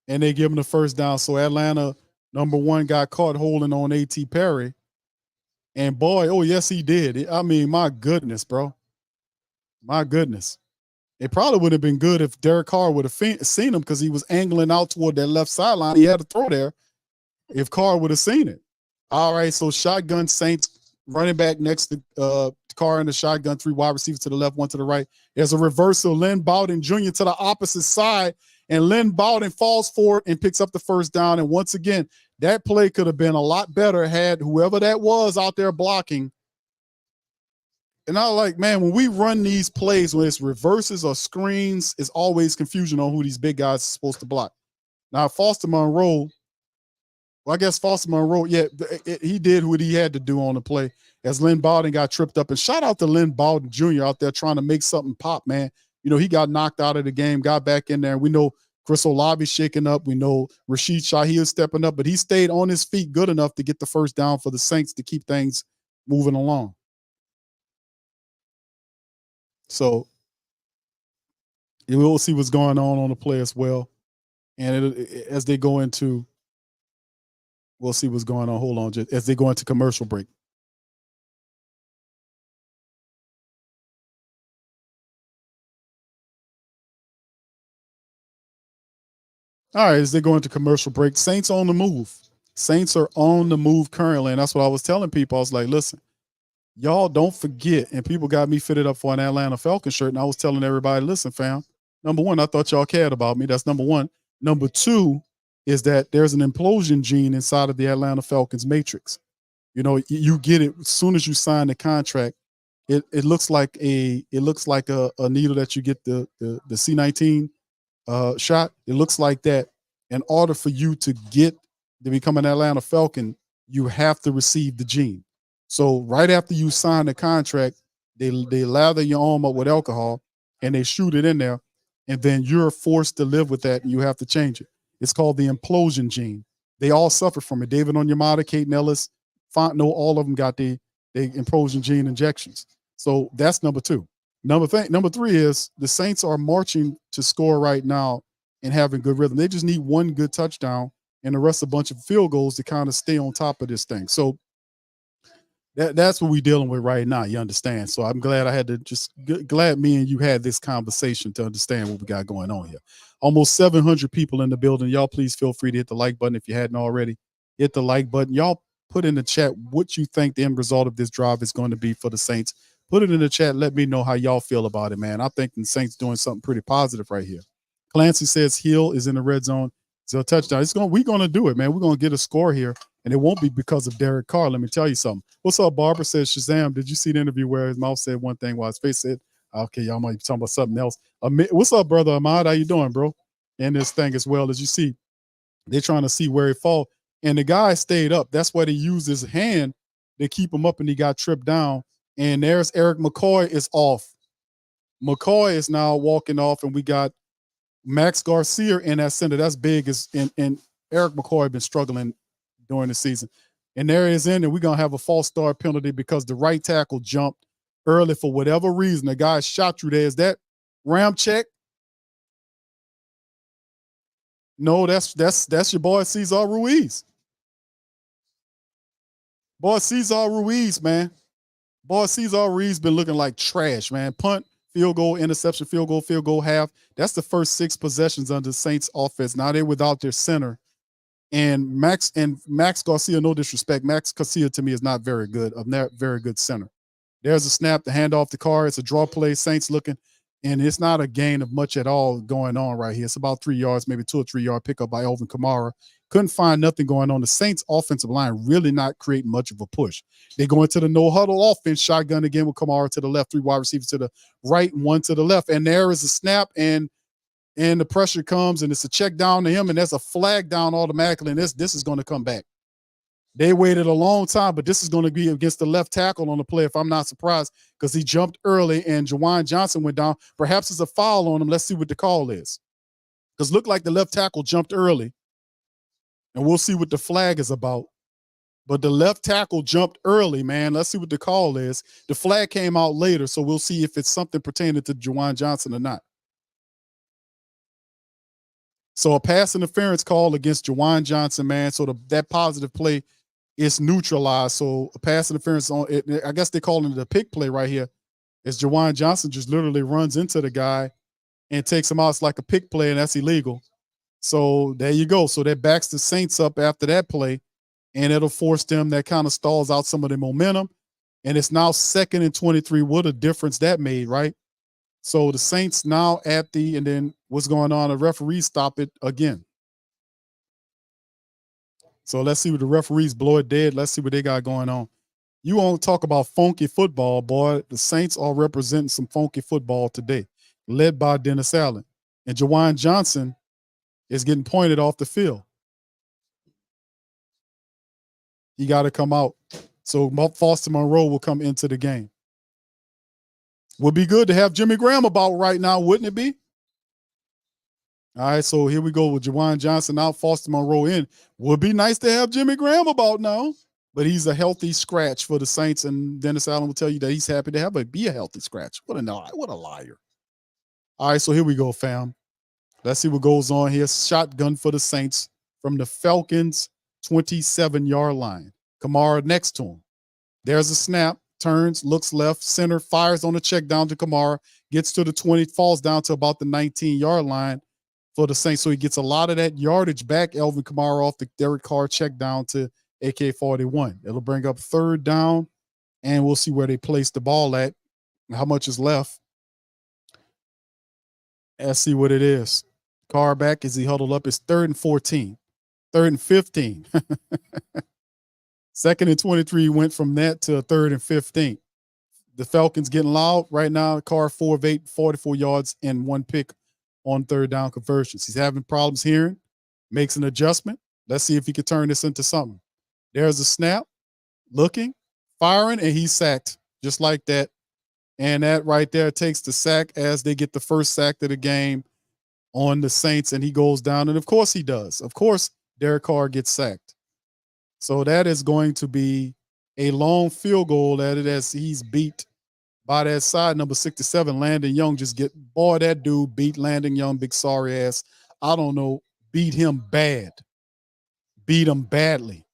and they give him the first down. So Atlanta, number 1, got caught holding on A.T. Perry. And boy, oh, yes, he did. I mean, my goodness, bro. My goodness. It probably would have been good if Derek Carr would have seen him, because he was angling out toward that left sideline. He had to throw there if Carr would have seen it. All right, so shotgun, Saints running back next to Carr in the shotgun, 3 wide receivers to the left, 1 to the right. There's a reversal. Lynn Bowden Jr. to the opposite side, and Lynn Bowden falls forward and picks up the first down. And once again, that play could have been a lot better had whoever that was out there blocking. And I was like, man, when we run these plays, when it's reverses or screens, it's always confusion on who these big guys are supposed to block. Now, Foster Monroe, well, I guess Foster Monroe, yeah, he did what he had to do on the play as Lynn Bowden got tripped up. And shout out to Lynn Bowden Jr. out there trying to make something pop, man. You know, he got knocked out of the game, got back in there. And we know Chris Olave shaking up. We know Rashid Shaheed is stepping up, but he stayed on his feet good enough to get the first down for the Saints to keep things moving along. So we'll see what's going on the play as well. And as they go into, we'll see what's going on. Hold on, just as they go into commercial break. All right, as they go into commercial break, Saints on the move. Saints are on the move currently, and that's what I was telling people. I was like, listen, y'all don't forget, and people got me fitted up for an Atlanta Falcons shirt, and I was telling everybody, listen, fam, number one, I thought y'all cared about me. That's number one. Number two is that there's an implosion gene inside of the Atlanta Falcons matrix. You know, you get it as soon as you sign the contract. It looks like a needle that you get the C-19 shot. It looks like that. In order for you to become an Atlanta Falcon, you have to receive the gene. So right after you sign the contract, they lather your arm up with alcohol and they shoot it in there, and then you're forced to live with that and you have to change it. It's called the implosion gene. They all suffer from it. David Onyemata, Kate Nellis, Fontenot, all of them got the implosion gene injections. So that's number two. Number three is the Saints are marching to score right now and having good rhythm. They just need one good touchdown and the rest a bunch of field goals to kind of stay on top of this thing. So that's what we're dealing with right now. You understand? So I'm glad glad me and you had this conversation to understand what we got going on here. Almost 700 people in the building. Y'all please feel free to hit the like button if you hadn't already. Hit the like button. Y'all put in the chat what you think the end result of this drive is going to be for the Saints. Put it in the chat. Let me know how y'all feel about it, man. I think the Saints doing something pretty positive right here. Clancy says Hill is in the red zone. So a touchdown. We're going to do it, man. We're going to get a score here, and it won't be because of Derek Carr. Let me tell you something. What's up, Barbara? Says Shazam. Did you see the interview where his mouth said one thing while his face said, okay, y'all might be talking about something else. What's up, brother Ahmad? How you doing, bro? And this thing as well. As you see, they're trying to see where he fall. And the guy stayed up. That's why they used his hand to keep him up, and he got tripped down. And there's Eric McCoy is off. McCoy is now walking off, and we got Max Garcia in that center. That's big. And Eric McCoy been struggling during the season. And there he is in, and we're going to have a false start penalty because the right tackle jumped early for whatever reason. The guy shot through there. Is that Ram check? No, that's your boy Cesar Ruiz. Boy, Cesar Ruiz, man. Boy, Cesar Ruiz been looking like trash, man. Punt, field goal, interception, field goal, half. That's the first 6 possessions under the Saints offense. Now they're without their center. And Max Garcia, no disrespect, Max Garcia to me is not very good, a very good center. There's a snap, the handoff to Carr. It's a draw play, Saints looking, and it's not a gain of much at all going on right here. It's about 3 yards, maybe 2 or 3 yard pickup by Alvin Kamara. Couldn't find nothing going on. The Saints offensive line really not creating much of a push. They go into the no huddle offense, shotgun again with Kamara to the left, 3 wide receivers to the right, and 1 to the left. And there is a snap, and the pressure comes, and it's a check down to him, and there's a flag down automatically, and this is going to come back. They waited a long time, but this is going to be against the left tackle on the play, if I'm not surprised, because he jumped early, and Juwan Johnson went down. Perhaps it's a foul on him. Let's see what the call is. Because looked like the left tackle jumped early, and we'll see what the flag is about. But the left tackle jumped early, man. Let's see what the call is. The flag came out later, so we'll see if it's something pertaining to Juwan Johnson or not. So a pass interference call against Juwan Johnson, man. So that positive play is neutralized. So a pass interference on it. I guess they call it the pick play right here. Is Juwan Johnson just literally runs into the guy and takes him out. It's like a pick play, and that's illegal. So there you go. So that backs the Saints up after that play, and it'll force them, that kind of stalls out some of the momentum. and it's now 2nd and 23. What a difference that made, right? So the Saints now and then what's going on? The referees stop it again. So let's see what the referees blow it dead. Let's see what they got going on. You want to talk about funky football, boy. The Saints are representing some funky football today, led by Dennis Allen. And Jawan Johnson is getting pointed off the field. He got to come out. So Foster Monroe will come into the game. Would be good to have Jimmy Graham about right now, wouldn't it be? All right, so here we go with Jawan Johnson out, Foster Monroe in. Would be nice to have Jimmy Graham about now, but he's a healthy scratch for the Saints, and Dennis Allen will tell you that he's happy to be a healthy scratch. What a liar. All right, so here we go, fam. Let's see what goes on here. Shotgun for the Saints from the Falcons' 27-yard line. Kamara next to him. There's a snap. Turns, looks left, center, fires on the check down to Kamara, gets to the 20, falls down to about the 19-yard line for the Saints. So he gets a lot of that yardage back, Elvin Kamara, off the Derek Carr check down to AK-41. It'll bring up 3rd down, and we'll see where they place the ball at, how much is left. Let's see what it is. Carr back as he huddled up. It's 3rd and 14, 3rd and 15. 2nd and 23 went from that to 3rd and 15. The Falcons getting loud right now. Carr 4 of 8, 44 yards and 1 pick on 3rd down conversions. He's having problems hearing, makes an adjustment. Let's see if he can turn this into something. There's a snap, looking, firing, and he's sacked just like that. And that right there takes the sack as they get the first sack of the game on the Saints, and he goes down. And of course he does. Of course, Derek Carr gets sacked. So that is going to be a long field goal at it as he's beat by that side, number 67, Landon Young. That dude beat Landon Young, big sorry ass. I don't know, beat him bad. Beat him badly.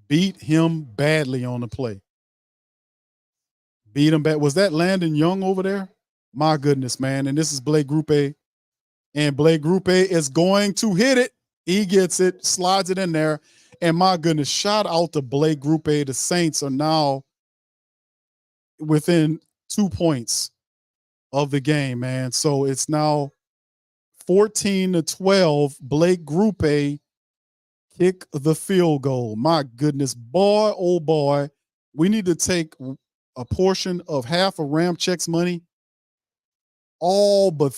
Beat him badly on the play. Beat him bad. Was that Landon Young over there? My goodness, man. And this is Blake Grupe. And Blake Grupe is going to hit it. He gets it, slides it in there. And my goodness, shout out to Blake Grupe. The Saints are now within 2 points of the game, man. So it's now 14-12. Blake Grupe kick the field goal. My goodness, boy, oh boy. We need to take a portion of half of Ramchek's money, all but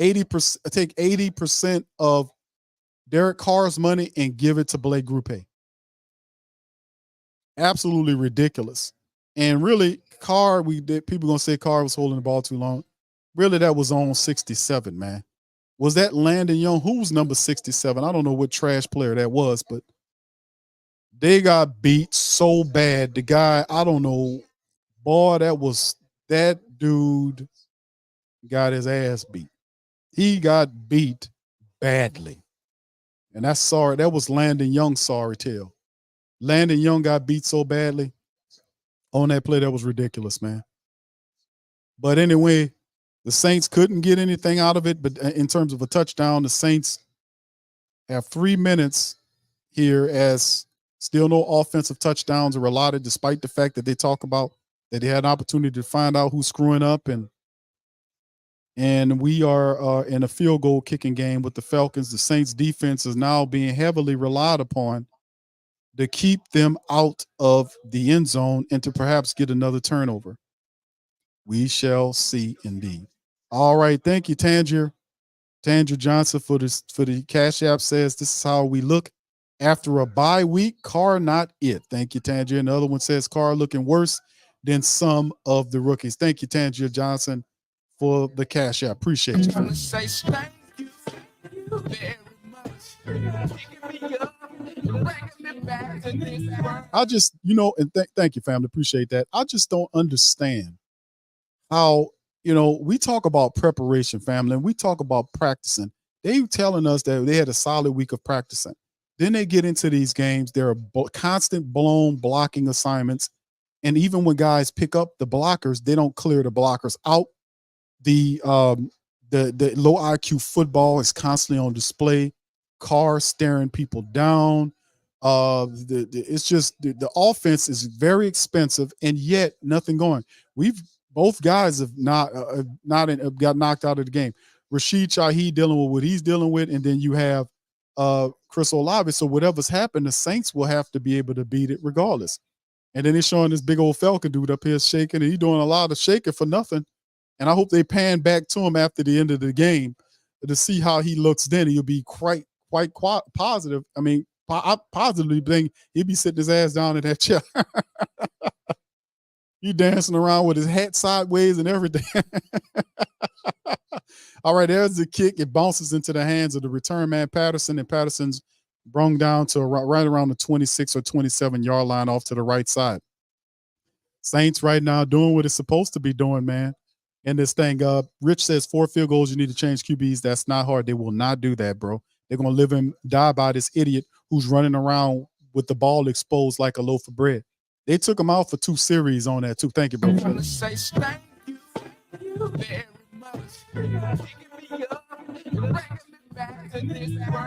80%, take 80% of Derek Carr's money and give it to Blake Grupe. Absolutely ridiculous. And really, Carr, people gonna say Carr was holding the ball too long. Really, that was on 67, man. Was that Landon Young? Who's number 67? I don't know what trash player that was, but they got beat so bad. The guy, I don't know, boy, that dude got his ass beat. He got beat badly. And that's sorry. That was Landon Young's sorry tale. Landon Young got beat so badly on that play. That was ridiculous, man. But anyway, the Saints couldn't get anything out of it. But in terms of a touchdown, the Saints have 3 minutes here as still no offensive touchdowns are allotted, despite the fact that they talk about that they had an opportunity to find out who's screwing up. And we are in a field goal kicking game with the Falcons. The Saints defense is now being heavily relied upon to keep them out of the end zone and to perhaps get another turnover. We shall see indeed. All right. Thank you, Tangier. Tangier Johnson for the Cash App says this is how we look after a bye week. Carr not it. Thank you, Tangier. Another one says Carr looking worse than some of the rookies. Thank you, Tangier Johnson, for the Cash App. Appreciate you. Trying to say thank you very much. Picking me up, bringing me back to this world. I just, and thank you, family. Appreciate that. I just don't understand how, we talk about preparation, family, and we talk about practicing. They telling us that they had a solid week of practicing. Then they get into these games. There are constant blown blocking assignments. And even when guys pick up the blockers, they don't clear the blockers out. The low IQ football is constantly on display. Carr staring people down. It's just the offense is very expensive, and yet nothing going. Both guys have got knocked out of the game. Rashid Shaheed dealing with what he's dealing with, and then you have Chris Olave. So whatever's happened, the Saints will have to be able to beat it regardless. And then he's showing this big old Falcon dude up here shaking, and he's doing a lot of shaking for nothing. And I hope they pan back to him after the end of the game to see how he looks then. He'll be quite positive. I mean, I positively think he'll be sitting his ass down in that chair. He dancing around with his hat sideways and everything. All right, there's the kick. It bounces into the hands of the return man, Patterson, and Patterson's brung down to right around the 26 or 27 yard line off to the right side. Saints right now doing what it's supposed to be doing, man. And this thing, Rich says 4 field goals, you need to change QBs. That's not hard. They will not do that, bro. They're going to live and die by this idiot who's running around with the ball exposed like a loaf of bread. They took him out for 2 series on that, too. Thank you, bro. I want to say thank you very much.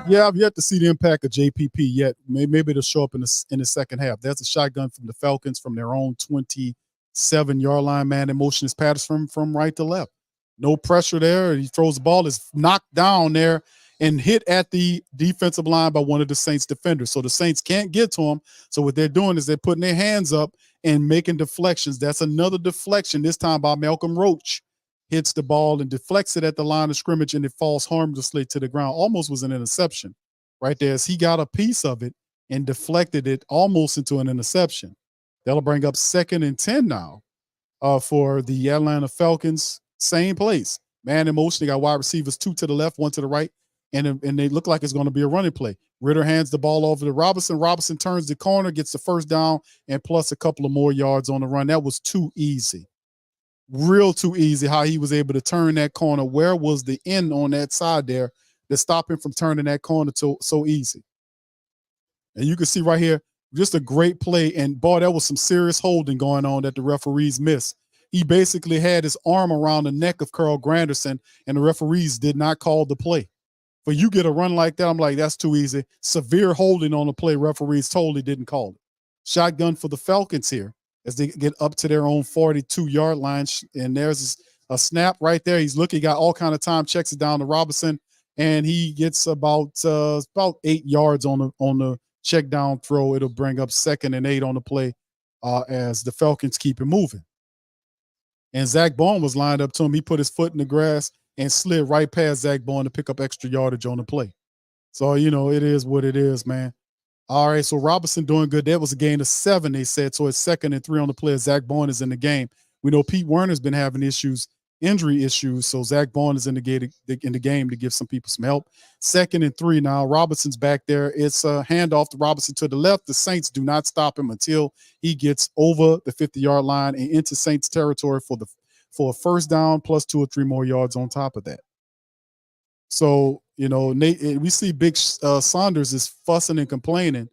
Yeah, I've yet to see the impact of JPP yet. Maybe it'll show up in the second half. That's a shotgun from the Falcons from their own 27-yard line. Man in motion is Patterson from right to left. No pressure there. He throws the ball. It's knocked down there and hit at the defensive line by one of the Saints defenders. So the Saints can't get to him. So what they're doing is they're putting their hands up and making deflections. That's another deflection, this time by Malcolm Roach. Hits the ball and deflects it at the line of scrimmage, and it falls harmlessly to the ground. Almost was an interception right there as he got a piece of it and deflected it almost into an interception. That'll bring up 2nd and 10 now for the Atlanta Falcons. Same place. Man in motion. They got wide receivers, 2 to the left, 1 to the right, and they look like it's going to be a running play. Ritter hands the ball over to Robinson. Robinson turns the corner, gets the first down, and plus a couple of more yards on the run. That was too easy. Real too easy how he was able to turn that corner. Where was the end on that side there to stop him from turning that corner so easy? And you can see right here, just a great play. And boy, that was some serious holding going on that the referees missed. He basically had his arm around the neck of Carl Granderson, and the referees did not call the play. For you get a run like that, I'm like, that's too easy. Severe holding on the play. Referees totally didn't call it. Shotgun for the Falcons here as they get up to their own 42-yard line. And there's a snap right there. He's looking, got all kind of time, checks it down to Robinson, and he gets about 8 yards on the check down throw. It'll bring up 2nd and 8 on the play as the Falcons keep it moving. And Zach Bourne was lined up to him. He put his foot in the grass and slid right past Zach Bourne to pick up extra yardage on the play. So, it is what it is, man. All right, so Robinson doing good. That was a gain of 7, they said. So it's 2nd and 3 on the play. Zach Bourne is in the game. We know Pete Werner's been having injury issues. So Zach Bourne is in the game to give some people some help. 2nd and 3 now. Robinson's back there. It's a handoff to Robinson to the left. The Saints do not stop him until he gets over the 50-yard line and into Saints territory for a first down plus 2 or 3 more yards on top of that. So, Nate, we see Big Saunders is fussing and complaining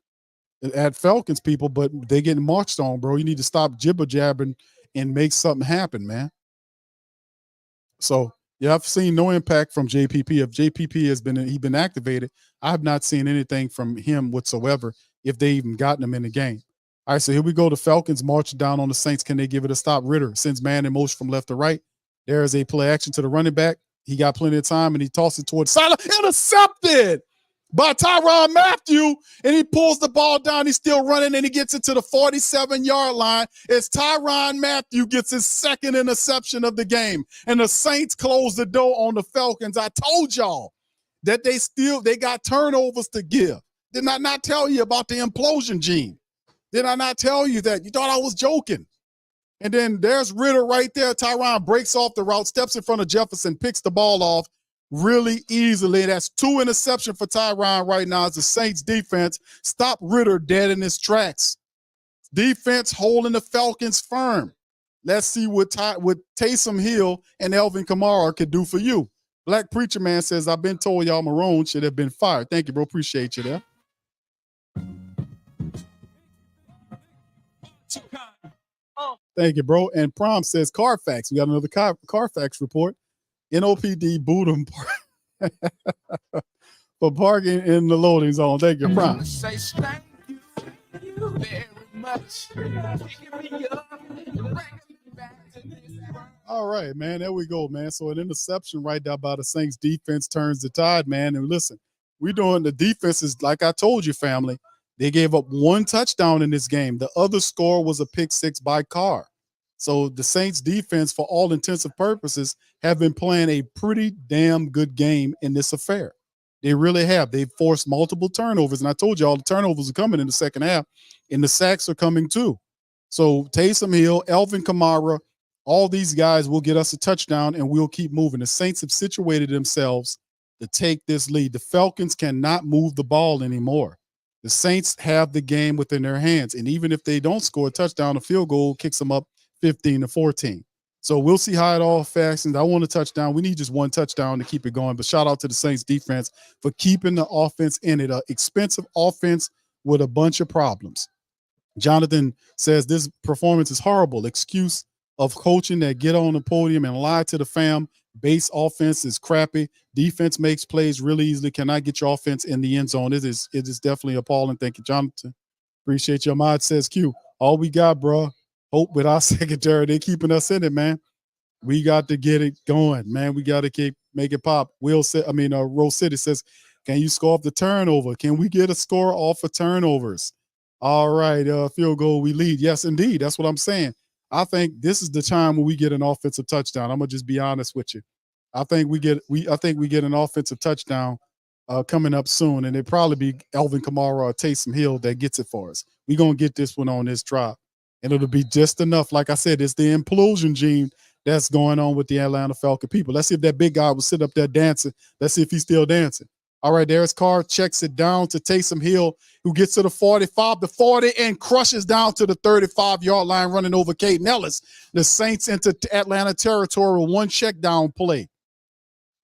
at Falcons people, but they getting marched on, bro. You need to stop jibber jabbing and make something happen, man. So, yeah, I've seen no impact from JPP. If JPP has been activated, I have not seen anything from him whatsoever if they even gotten him in the game. All right, so here we go. The Falcons marching down on the Saints. Can they give it a stop? Ritter sends man in motion from left to right. There is a play action to the running back. He got plenty of time, and he tosses it towards sideline. Intercepted by Tyrann Mathieu, and he pulls the ball down. He's still running, and he gets it to the 47-yard line as Tyrann Mathieu gets his 2nd interception of the game. And the Saints close the door on the Falcons. I told y'all that they got turnovers to give. Did I not tell you about the implosion gene? Did I not tell you that? You thought I was joking. And then there's Ritter right there. Tyrann breaks off the route, steps in front of Jefferson, picks the ball off really easily. That's 2 interceptions for Tyrann right now as the Saints defense stop Ritter dead in his tracks. Defense holding the Falcons firm. Let's see what Taysom Hill and Elvin Kamara could do for you. Black Preacher Man says, I've been told y'all Marone should have been fired. Thank you, bro. Appreciate you there. Thank you, bro. And Prom says Carfax. We got another Carfax report. NOPD booed him for parking in the loading zone. Thank you, Prom. Say thank you you very much. Picking me up, bringing me back to this world. All right, man. There we go, man. So an interception right there by the Saints defense turns the tide, man. And listen, we're doing the defenses like I told you, family. They gave up one touchdown in this game. The other score was a pick six by Carr. So the Saints defense, for all intensive purposes, have been playing a pretty damn good game in this affair. They really have. They've forced multiple turnovers. And I told you all the turnovers are coming in the second half, and the sacks are coming too. So Taysom Hill, Alvin Kamara, all these guys will get us a touchdown, and we'll keep moving. The Saints have situated themselves to take this lead. The Falcons cannot move the ball anymore. The Saints have the game within their hands. And even if they don't score a touchdown, a field goal kicks them up 15-14. So we'll see how it all fashions. I want a touchdown. We need just one touchdown to keep it going. But shout out to the Saints defense for keeping the offense in it. An expensive offense with a bunch of problems. Jonathan says this performance is horrible. Excuse of coaching that get on the podium and lie to the fam. Base offense is crappy. Defense makes plays really easily. Cannot get your offense in the end zone. It is definitely appalling. Thank you, Jonathan. Appreciate your mod, says Q. All we got, bro. Hope with our secondary. They're keeping us in it, man. We got to get it going, man. We got to make it pop. Rose City says, can you score off the turnover? Can we get a score off of turnovers? All right, field goal, we lead. Yes, indeed. That's what I'm saying. I think this is the time when we get an offensive touchdown. I'm gonna just be honest with you. I think we get an offensive touchdown coming up soon, and it'll probably be Alvin Kamara or Taysom Hill that gets it for us. We're gonna get this one on this drive, and it'll be just enough. Like I said, it's the implosion gene that's going on with the Atlanta Falcons people. Let's see if that big guy will sit up there dancing. Let's see if he's still dancing. All right, there's Carr, checks it down to Taysom Hill, who gets to the 45, the 40, and crushes down to the 35-yard line, running over Caden Ellis. The Saints into Atlanta territory with one check down play.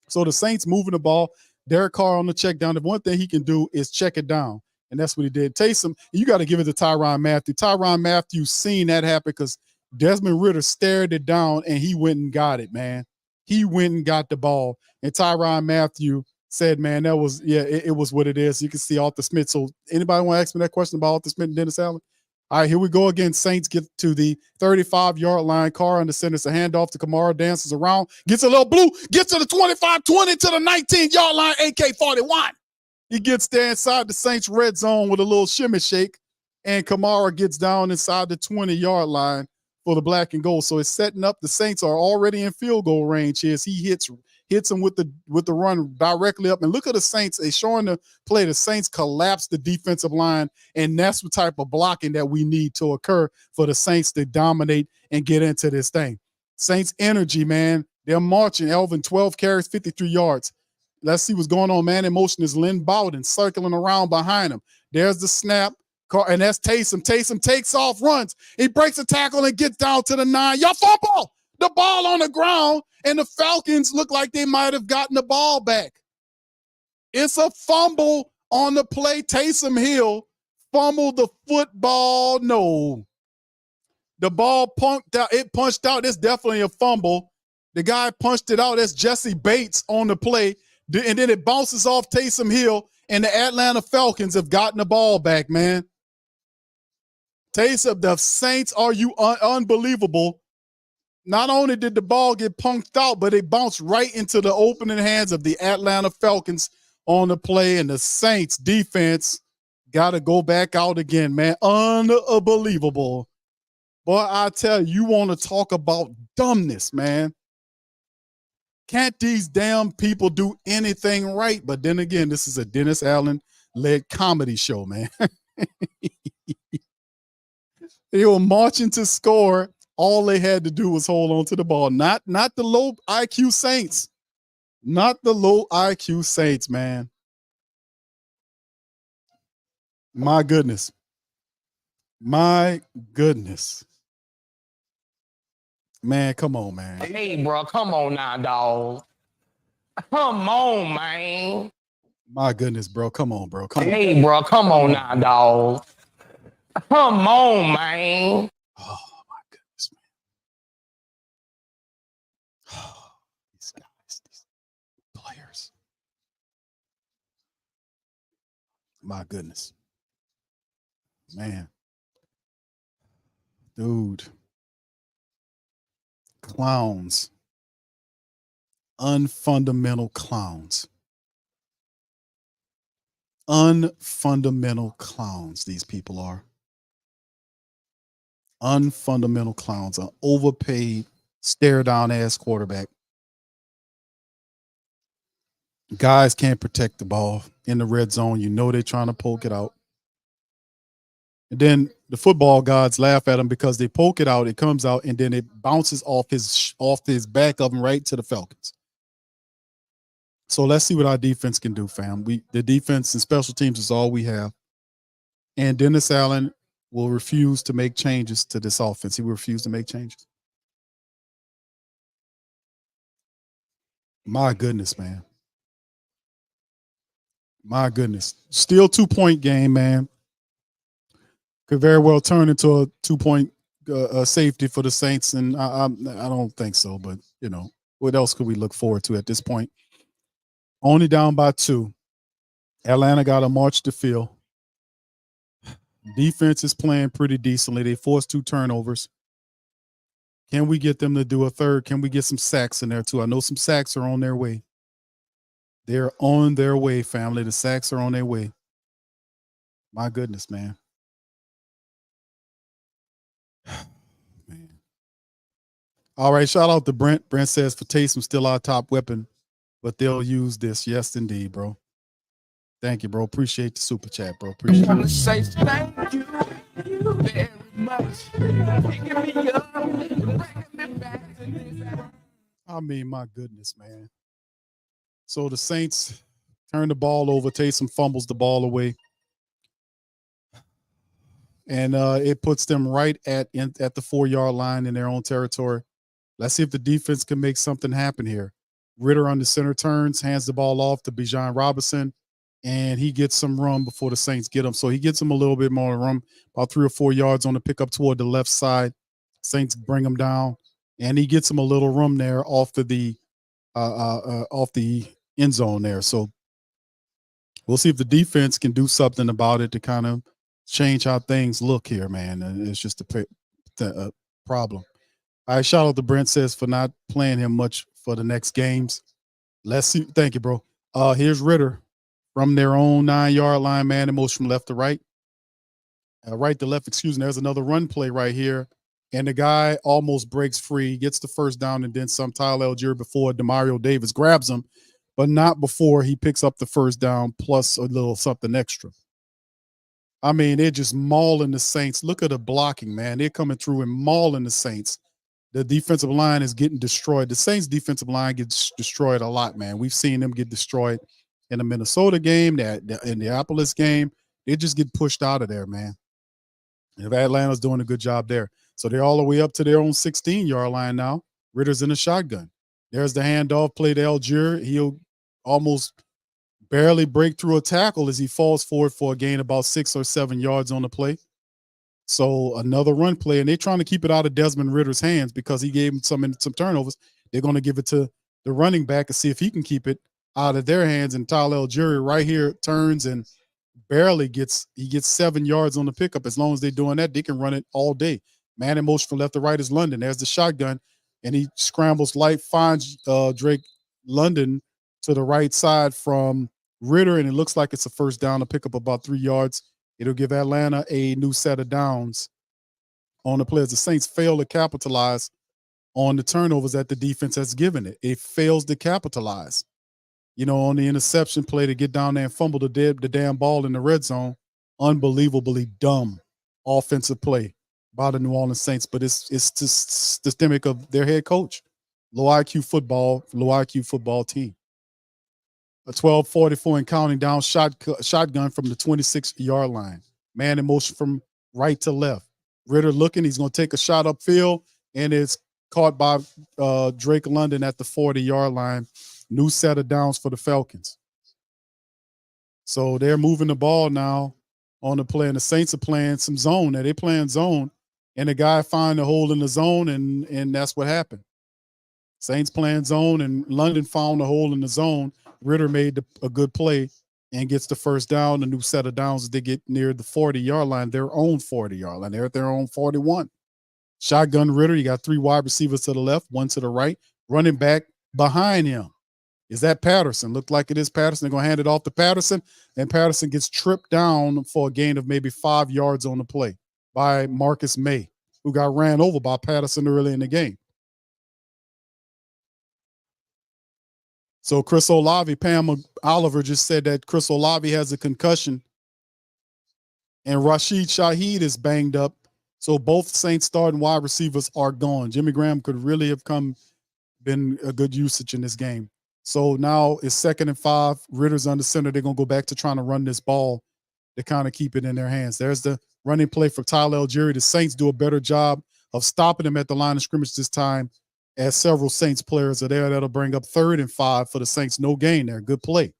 So the Saints moving the ball. Derek Carr on the check down. The one thing he can do is check it down, and that's what he did. Taysom, you got to give it to Tyrann Mathieu. Tyrann Mathieu seen that happen because Desmond Ridder stared it down, and he went and got it, man. He went and got the ball, and Tyrann Mathieu said, man, that was, it was what it is. You can see Arthur Smith. So anybody want to ask me that question about Arthur Smith and Dennis Allen? All right, here we go again. Saints get to the 35-yard line. Carr under center. It's a handoff to Kamara. Dances around. Gets a little blue. Gets to the 25, 20 to the 19-yard line. AK-41. He gets there inside the Saints red zone with a little shimmy shake. And Kamara gets down inside the 20-yard line for the black and gold. So it's setting up. The Saints are already in field goal range here as he hits him with the run directly up. And look at the Saints. They showing the play. The Saints collapse the defensive line, and that's the type of blocking that we need to occur for the Saints to dominate and get into this thing. Saints energy, man. They're marching. Elvin, 12 carries, 53 yards. Let's see what's going on. Man in motion is Lynn Bowden circling around behind him. There's the snap. And that's Taysom. Taysom takes off, runs. He breaks a tackle and gets down to the 9. Y'all fumble! The ball on the ground, and the Falcons look like they might have gotten the ball back. It's a fumble on the play. Taysom Hill fumbled the football. No. The ball punched out. It punched out. It's definitely a fumble. The guy punched it out. That's Jesse Bates on the play. And then it bounces off Taysom Hill, and the Atlanta Falcons have gotten the ball back, man. Taysom, the Saints, are you unbelievable? Not only did the ball get punked out, but it bounced right into the opening hands of the Atlanta Falcons on the play, and the Saints defense got to go back out again, man. Unbelievable. Boy, I tell you, you want to talk about dumbness, man. Can't these damn people do anything right? But then again, this is a Dennis Allen-led comedy show, man. They were marching to score. All they had to do was hold on to the ball. Not the low IQ Saints. Not the low IQ Saints, man. My goodness. My goodness. Man, come on, man. Hey, bro, come on now, dog. Come on, man. My goodness, bro. Come on, bro. Come on. Hey, bro, come on now, dog. Come on, man. Oh, my goodness, man. Oh, these guys, these players. My goodness. Man. Dude. Clowns. Unfundamental clowns. Unfundamental clowns, these people are. Unfundamental clowns. An overpaid, stare-down ass quarterback. Guys can't protect the ball in the red zone. You know they're trying to poke it out. And then the football gods laugh at him because they poke it out, it comes out, and then it bounces off his back of him right to the Falcons. So let's see what our defense can do, fam. The defense and special teams is all we have. And Dennis Allen will refuse to make changes to this offense. He will refuse to make changes. My goodness, man. My goodness. Still 2-point game, man. Could very well turn into a 2-point safety for the Saints, and I don't think so. But you know, what else could we look forward to at this point? Only down by 2. Atlanta got to march the field. Defense is playing pretty decently. They forced 2 turnovers. Can we get them to do a third? Can we get some sacks in there too? I know some sacks are on their way. They're on their way, family. The sacks are on their way. My goodness, man. Man. All right, shout out to Brent. Brent says for Taysom still our top weapon, but they'll use this. Yes, indeed, bro. Thank you, bro. Appreciate the super chat, bro. Appreciate I want to it. say thank you very much. Picking me up and bringing me back to this. I mean, my goodness, man. So the Saints turn the ball over. Taysom fumbles the ball away. And it puts them right at the 4-yard line in their own territory. Let's see if the defense can make something happen here. Ritter on the center turns, hands the ball off to Bijan Robinson, and he gets some run before the Saints get him. So he gets him a little bit more run, about 3 or 4 yards on the pickup toward the left side. Saints bring him down, and he gets him a little room there off the end zone there. So we'll see if the defense can do something about it to kind of change how things look here, man. And it's just a problem. All right, shout out to Brent says for not playing him much for the next games. Let's see. Thank you, bro. Here's Ritter from their own 9-yard line, man. It moves from left to right. Right to left, excuse me. There's another run play right here. And the guy almost breaks free, gets the first down, and then some. Tyler Algier before Demario Davis grabs him, but not before he picks up the first down plus a little something extra. I mean, they're just mauling the Saints. Look at the blocking, man. They're coming through and mauling the Saints. The defensive line is getting destroyed. The Saints defensive line gets destroyed a lot, man. We've seen them get destroyed in the Minnesota game, the Indianapolis game. They just get pushed out of there, man. And Atlanta's doing a good job there. So they're all the way up to their own 16-yard line now. Ritter's in a shotgun. There's the handoff play to Algier. He'll almost barely break through a tackle as he falls forward for a gain about 6 or 7 yards on the play. So another run play, and they're trying to keep it out of Desmond Ritter's hands because he gave him some turnovers. They're going to give it to the running back and see if he can keep it out of their hands. And Tyler Algier right here turns and barely gets 7 yards on the pickup. As long as they're doing that, they can run it all day. Man in motion from left to right is London. There's the shotgun, and he scrambles light, finds Drake London to the right side from Ritter, and it looks like it's a first down to pick up about 3 yards. It'll give Atlanta a new set of downs on the players. The Saints fail to capitalize on the turnovers that the defense has given it. It fails to capitalize. You know, on the interception play to get down there and fumble the damn ball in the red zone. Unbelievably dumb offensive play by the New Orleans Saints, but it's just systemic of their head coach. Low IQ football team. A 12:44 and counting down shotgun from the 26-yard line. Man in motion from right to left. Ritter looking. He's going to take a shot upfield, and it's caught by Drake London at the 40-yard line. New set of downs for the Falcons. So they're moving the ball now on the play, and the Saints are playing some zone. Now they're playing zone, and the guy found a hole in the zone, and that's what happened. Saints playing zone, and London found a hole in the zone. Ritter made a good play and gets the first down. A new set of downs as they get near the 40-yard line, their own 40-yard line. They're at their own 41. Shotgun Ritter, you got 3 wide receivers to the left, 1 to the right. Running back behind him. Is that Patterson? Looked like it is Patterson. They're going to hand it off to Patterson, and Patterson gets tripped down for a gain of maybe 5 yards on the play by Marcus May, who got ran over by Patterson early in the game. So Chris Olave, Pam Oliver just said that Chris Olave has a concussion, and Rashid Shaheed is banged up. So both Saints starting wide receivers are gone. Jimmy Graham could really have been a good usage in this game. So now it's 2nd and 5. Ritter's under center. They're going to go back to trying to run this ball to kind of keep it in their hands. There's the running play for Tyler Algieri. The Saints do a better job of stopping him at the line of scrimmage this time, as several Saints players are there. That'll bring up 3rd and 5 for the Saints. No gain there. Good play.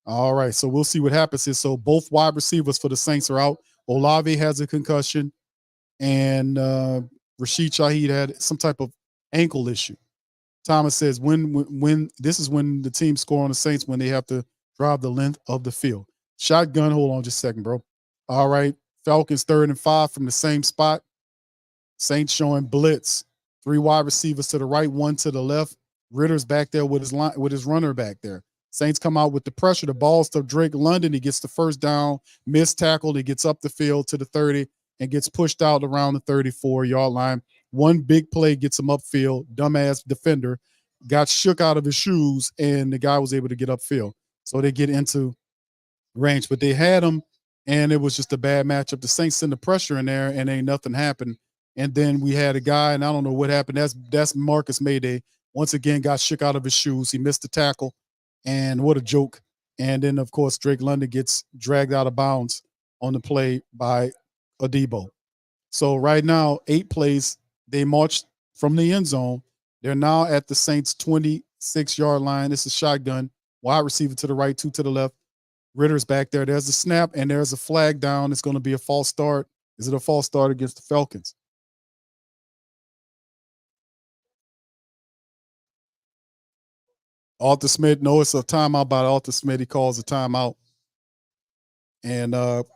All right, so we'll see what happens here. So both wide receivers for the Saints are out. Olave has a concussion, and Rashid Shaheed had some type of ankle issue. Thomas says when this is when the team score on the Saints, when they have to drive the length of the field. Shotgun, hold on just a second, bro. All right, Falcons 3rd and 5 from the same spot. Saints showing blitz. 3 wide receivers to the right, 1 to the left. Ritter's back there with his runner back there. Saints come out with the pressure. The ball's to Drake London. He gets the first down, missed tackle. He gets up the field to the 30 and gets pushed out around the 34-yard line. One big play gets him upfield. Dumbass defender got shook out of his shoes, and the guy was able to get upfield. So they get into range, but they had him, and it was just a bad matchup. The Saints send the pressure in there, and ain't nothing happened. And then we had a guy, and I don't know what happened. That's Marcus Mayday. Once again, got shook out of his shoes. He missed the tackle, and what a joke. And then, of course, Drake London gets dragged out of bounds on the play by Adebo. So right now, 8 plays. They marched from the end zone. They're now at the Saints' 26-yard line. This is shotgun. Wide receiver to the right, 2 to the left. Ritter's back there. There's a snap, and there's a flag down. It's going to be a false start. Is it a false start against the Falcons? Arthur Smith, no, it's a timeout by Arthur Smith. He calls a timeout and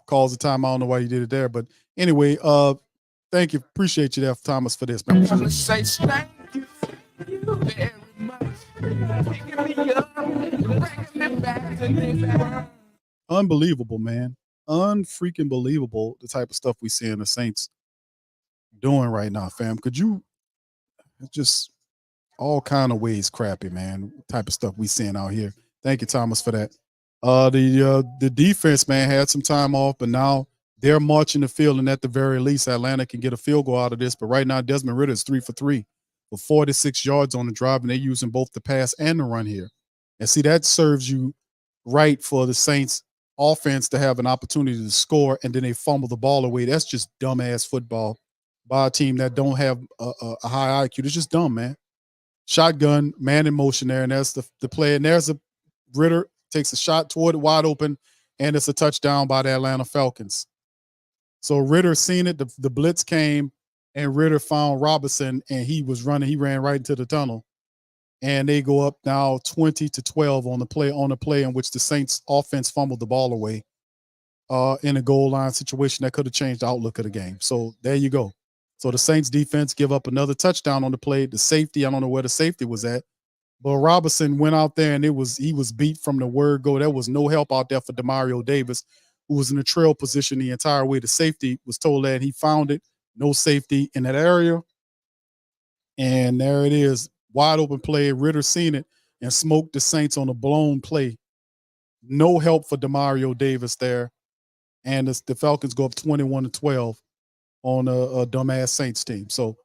calls a timeout. I don't know why he did it there. But anyway, thank you. Appreciate you there, Thomas, for this, man. I wanna say thank you very much. Picking me up, bringing me back to this world. Unbelievable, man. Unfreaking believable, the type of stuff we see in the Saints doing right now, fam. Could you just all kind of ways crappy, man, type of stuff we seeing out here. Thank you, Thomas, for that. The defense, man, had some time off, but now they're marching the field, and at the very least, Atlanta can get a field goal out of this. But right now, Desmond Ridder is 3 for 3 for 46 yards on the drive, and they're using both the pass and the run here. And see, that serves you right for the Saints offense to have an opportunity to score, and then they fumble the ball away. That's just dumbass football by a team that don't have a high IQ. It's just dumb, man. Shotgun, man in motion there, and that's the play. And there's a Ridder takes a shot toward it wide open, and it's a touchdown by the Atlanta Falcons. So Ridder seen it. The blitz came, and Ridder found Robinson, and he was running. He ran right into the tunnel, and they go up now 20-12 on the play in which the Saints offense fumbled the ball away in a goal line situation that could have changed the outlook of the game. So there you go. So the Saints defense give up another touchdown on the play. The safety, I don't know where the safety was at, but Robinson went out there, and he was beat from the word go. There was no help out there for Demario Davis, who was in the trail position the entire way. The safety was told that he found it. No safety in that area. And there it is. Wide open play. Ridder seen it and smoked the Saints on a blown play. No help for Demario Davis there. And the Falcons go up 21-12 on a dumbass Saints team. So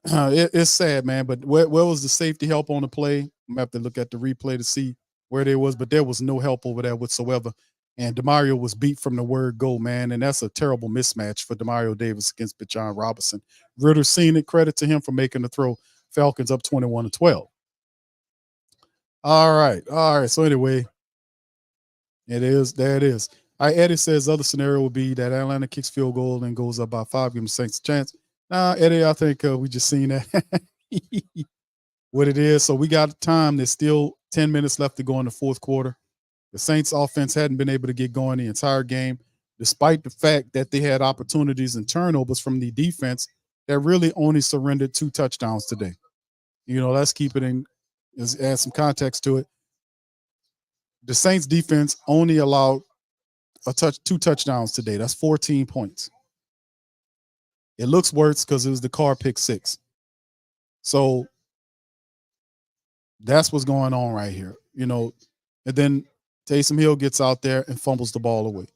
it's sad, man. But where was the safety help on the play? I'm going to have to look at the replay to see where there was, but there was no help over there whatsoever. And Demario was beat from the word go, man. And that's a terrible mismatch for Demario Davis against Bijan Robinson. Ridder seen it. Credit to him for making the throw. Falcons up 21-12. All right. So anyway, there it is. Eddie says other scenario would be that Atlanta kicks field goal and goes up by 5, give them Saints a chance. Nah, Eddie, I think we just seen that. What it is. So we got time. There's still 10 minutes left to go in the fourth quarter. The Saints offense hadn't been able to get going the entire game, despite the fact that they had opportunities and turnovers from the defense that really only surrendered 2 touchdowns today. Let's keep it in, let's add some context to it. The Saints defense only allowed 2 touchdowns today. That's 14 points. It looks worse because it was the Carr pick 6. So that's what's going on right here. And then Taysom Hill gets out there and fumbles the ball away.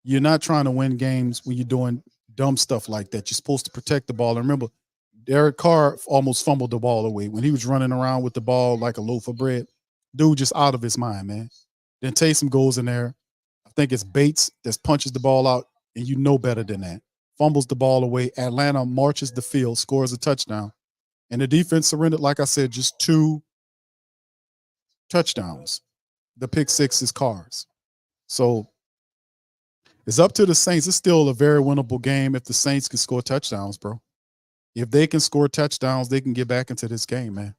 You're not trying to win games when you're doing dumb stuff like that. You're supposed to protect the ball. And remember, Derek Carr almost fumbled the ball away when he was running around with the ball like a loaf of bread. Dude just out of his mind, man. Then Taysom goes in there. I think it's Bates that punches the ball out, and you know better than that. Fumbles the ball away. Atlanta marches the field, scores a touchdown. And the defense surrendered, like I said, just 2 touchdowns. The pick 6 is Carr's. So it's up to the Saints. It's still a very winnable game if the Saints can score touchdowns, bro. If they can score touchdowns, they can get back into this game, man.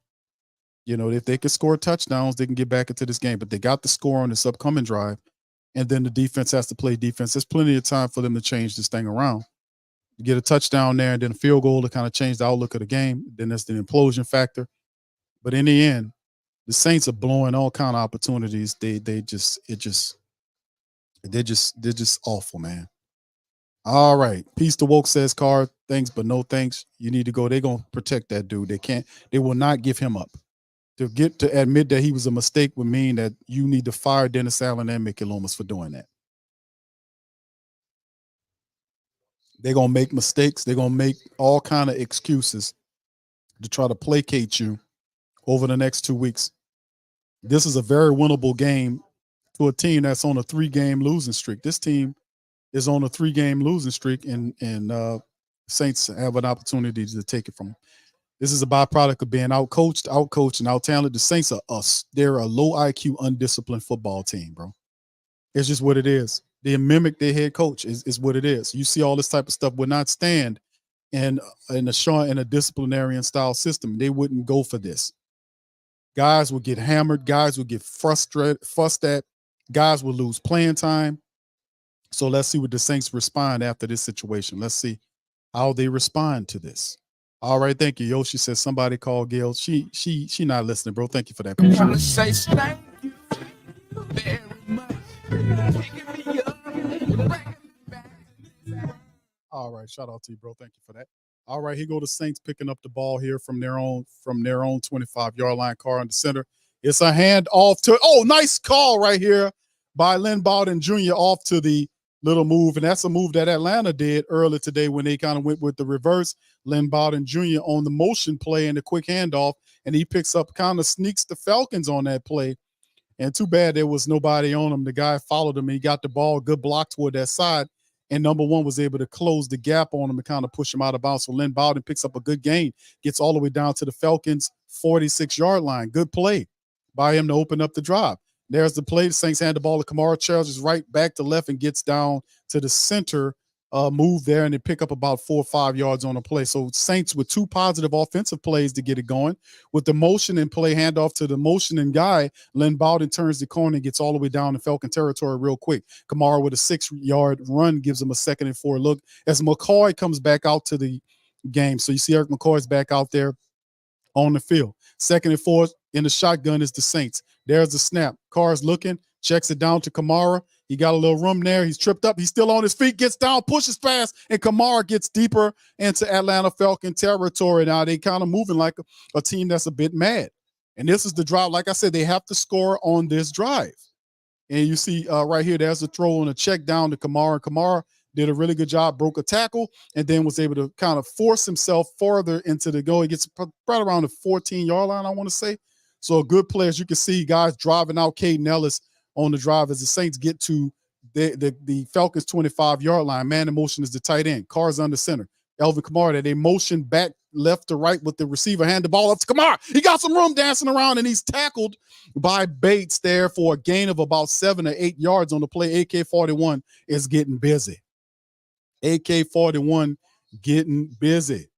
If they can score touchdowns, they can get back into this game. But they got the score on this upcoming drive, and then the defense has to play defense. There's plenty of time for them to change this thing around. You get a touchdown there and then a field goal to kind of change the outlook of the game. Then there's the implosion factor. But in the end, the Saints are blowing all kind of opportunities. They're just awful, man. All right. Peace to Woke says, Carr, thanks, but no thanks. You need to go. They're going to protect that dude. They will not give him up. To admit that he was a mistake would mean that you need to fire Dennis Allen and Mickey Loomis for doing that. They're going to make mistakes. They're going to make all kind of excuses to try to placate you over the next 2 weeks. This is a very winnable game to a team that's on a 3-game losing streak. This team is on a 3-game losing streak, and Saints have an opportunity to take it from them. This is a byproduct of being outcoached, and out-talented. The Saints are us. They're a low IQ, undisciplined football team, bro. It's just what it is. They mimic their head coach is what it is. You see all this type of stuff would not stand in a disciplinarian style system. They wouldn't go for this. Guys would get hammered. Guys would get fussed at. Guys would lose playing time. So let's see what the Saints respond after this situation. Let's see how they respond to this. All right, thank you. Yoshi says somebody call Gail. She not listening, bro. Thank you for that. I want to say thank you very much. Picking me up, bringing me back. All right, shout out to you, bro. Thank you for that. All right, here go the Saints picking up the ball here from their own 25-yard line. Carr in the center. It's a hand off to nice call right here by Lynn Bowden Jr. off to the little move, and that's a move that Atlanta did earlier today when they kind of went with the reverse. Lynn Bowden Jr. on the motion play and the quick handoff, and he picks up, kind of sneaks the Falcons on that play. And too bad there was nobody on him. The guy followed him, and he got the ball, good block toward that side, and number one was able to close the gap on him and kind of push him out of bounds. So Lynn Bowden picks up a good gain, gets all the way down to the Falcons' 46-yard line. Good play by him to open up the drive. There's the play. The Saints hand the ball to Kamara. Charles right back to left and gets down to the center move there, and they pick up about 4 or 5 yards on the play. So Saints with 2 positive offensive plays to get it going. With the motion and play handoff to the motioning guy, Lynn Bowden turns the corner and gets all the way down to Falcon territory real quick. Kamara with a 6-yard run gives him a 2nd and 4 look as McCoy comes back out to the game. So you see Eric McCoy's back out there on the field. 2nd and 4 in the shotgun is the Saints. There's the snap. Carr's looking, checks it down to Kamara. He got a little room there. He's tripped up. He's still on his feet, gets down, pushes fast, and Kamara gets deeper into Atlanta Falcon territory. Now they kind of moving like a team that's a bit mad. And this is the drive. Like I said, they have to score on this drive. And you see right here, there's a throw and a check down to Kamara. Kamara did a really good job, broke a tackle, and then was able to kind of force himself farther into the goal. He gets right around the 14-yard line, I want to say. So a good play, as you can see, guys driving out Caden Ellis on the drive as the Saints get to the Falcons' 25-yard line. Man in motion is the tight end. Carr's under center. Elvin Kamara, they motion back left to right with the receiver. Hand the ball up to Kamara. He got some room dancing around, and he's tackled by Bates there for a gain of about 7 or 8 yards on the play. AK-41 is getting busy. AK-41 getting busy.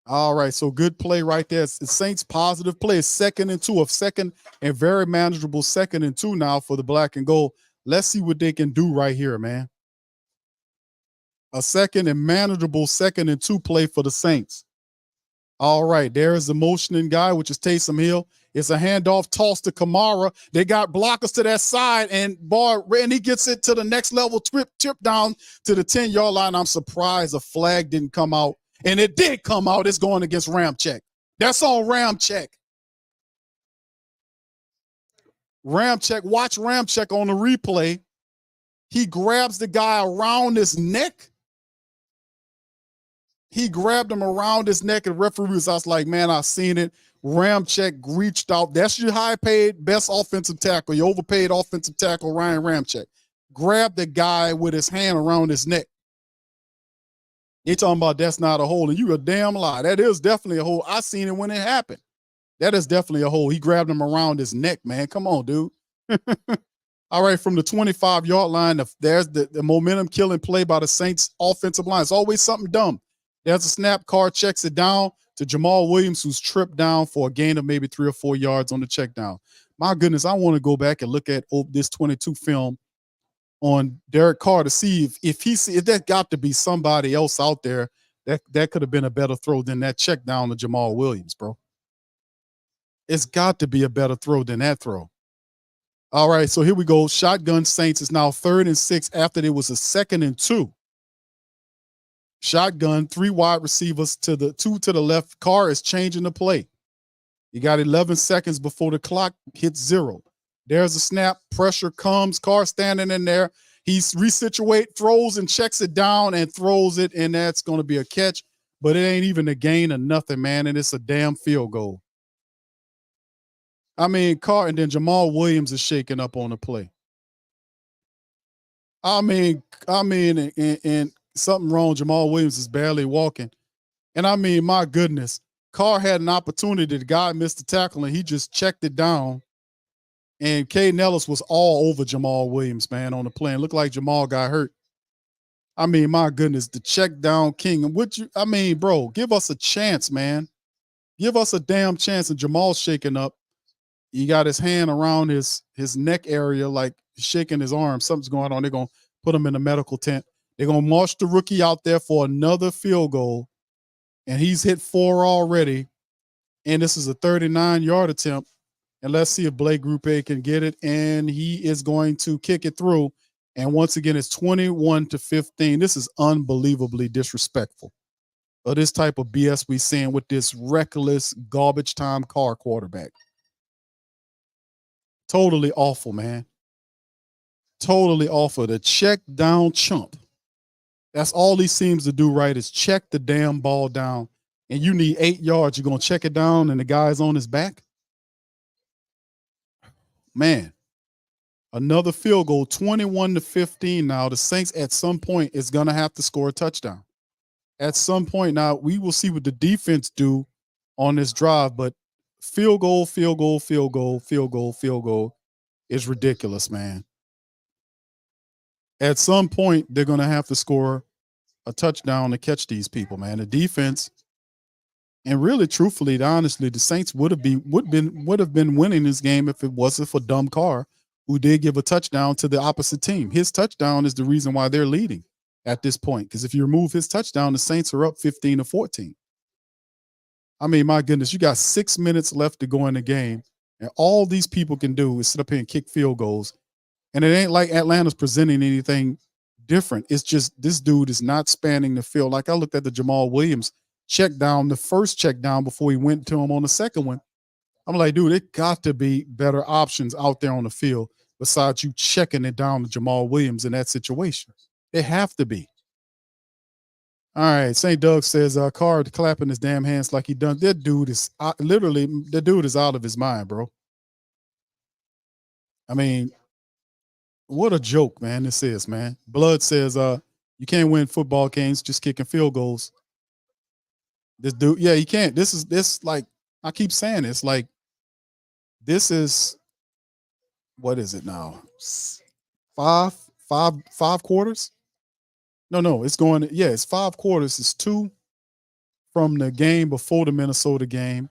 All right, so good play right there. It's Saints positive play. 2nd and 2, a second and very manageable 2nd and 2 now for the black and gold. Let's see what they can do right here, man. A second and manageable 2nd and 2 play for the Saints. All right, there is the motioning guy, which is Taysom Hill. It's a handoff toss to Kamara. They got blockers to that side, and he gets it to the next level, trip down to the 10-yard line. I'm surprised a flag didn't come out, and it did come out. It's going against Ramczyk. That's on Ramczyk. Watch Ramczyk on the replay. He grabs the guy around his neck. He grabbed him around his neck, and the referee was like, man, I've seen it. Ramczyk reached out. That's your high-paid, best offensive tackle, your overpaid offensive tackle, Ryan Ramczyk. Grabbed the guy with his hand around his neck. They talking about that's not a hole, and you a damn lie. That is definitely a hole. I seen it when it happened. That is definitely a hole. He grabbed him around his neck, man. Come on, dude. All right, from the 25-yard line, there's the momentum-killing play by the Saints offensive line. It's always something dumb. There's a snap, Carr checks it down to Jamal Williams, who's tripped down for a gain of maybe 3 or 4 yards on the check down. My goodness, I want to go back and look at this 22 film on Derek Carr to see if that got to be somebody else out there that could have been a better throw than that check down to Jamal Williams, bro. It's got to be a better throw than that throw. All right, so here we go. Shotgun Saints is now 3rd and 6 after there was a 2nd and 2. Shotgun, 3 wide receivers to the 2 to the left. Carr is changing the play. You got 11 seconds before the clock hits 0. There's a snap. Pressure comes. Carr standing in there. He's throws and checks it down and throws it, and that's going to be a catch. But it ain't even a gain of nothing, man, and it's a damn field goal. I mean, Carr, and then Jamal Williams is shaking up on the play. I mean, and something wrong. Jamal Williams is barely walking. And I mean, my goodness, Carr had an opportunity. The guy missed the tackle, and he just checked it down. And Caden Ellis was all over Jamal Williams, man, on the play. It looked like Jamal got hurt. I mean, my goodness, the check down king. And bro, give us a chance, man. Give us a damn chance. And Jamal's shaking up. He got his hand around his neck area, like shaking his arm. Something's going on. They're going to put him in a medical tent. They're going to march the rookie out there for another field goal. And he's hit 4 already. And this is a 39-yard attempt. And let's see if Blake Grupe can get it. And he is going to kick it through. And once again, it's 21-15. This is unbelievably disrespectful of this type of BS we seeing with this reckless garbage time Carr quarterback. Totally awful, man. Totally awful. The check down chump. That's all he seems to do right is check the damn ball down. And you need 8 yards. You're going to check it down and the guy's on his back? Man. Another field goal, 21-15 now. The Saints at some point is going to have to score a touchdown. At some point now, we will see what the defense do on this drive, but field goal is ridiculous, man. At some point, they're going to have to score a touchdown to catch these people, man. The defense, and really, truthfully, honestly, the Saints would have been winning this game if it wasn't for dumb Carr, who did give a touchdown to the opposite team. His touchdown is the reason why they're leading at this point, because if you remove his touchdown, the Saints are up 15-14. I mean, my goodness, you got 6 minutes left to go in the game, and all these people can do is sit up here and kick field goals. And it ain't like Atlanta's presenting anything different. It's just this dude is not spanning the field. Like I looked at the Jamal Williams check down, the first check down before he went to him on the second one. I'm like, dude, it got to be better options out there on the field besides you checking it down to Jamal Williams in that situation. They have to be. All right, St. Doug says, Carr clapping his damn hands like he done. That dude is literally, the dude is out of his mind, bro. I mean, what a joke, man, this is, man. Blood says, you can't win football games just kicking field goals. This dude, yeah, he can't. This like, I keep saying it's like, this is, what is it now? Five quarters? No, it's going, yeah, it's 5 quarters. It's 2 from the game before the Minnesota game.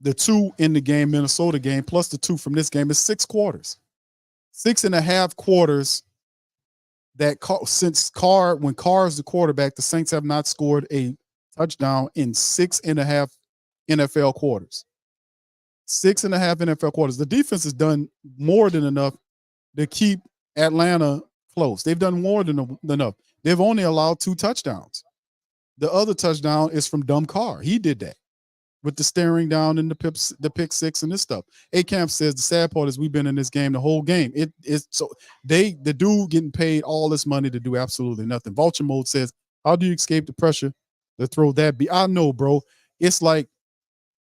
The 2 in the game, Minnesota game, plus the 2 from this game is 6 quarters. 6.5 quarters that when Carr is the quarterback, the Saints have not scored a touchdown in 6.5 NFL quarters. 6.5 NFL quarters. The defense has done more than enough to keep Atlanta close. They've done more than enough. They've only allowed 2 touchdowns. The other touchdown is from dumb Carr. He did that with the staring down and the pick six and this stuff. A-Camp says the sad part is we've been in this game the whole game. It's so the dude getting paid all this money to do absolutely nothing. Vulture Mode says, how do you escape the pressure to throw that? I know, bro. It's like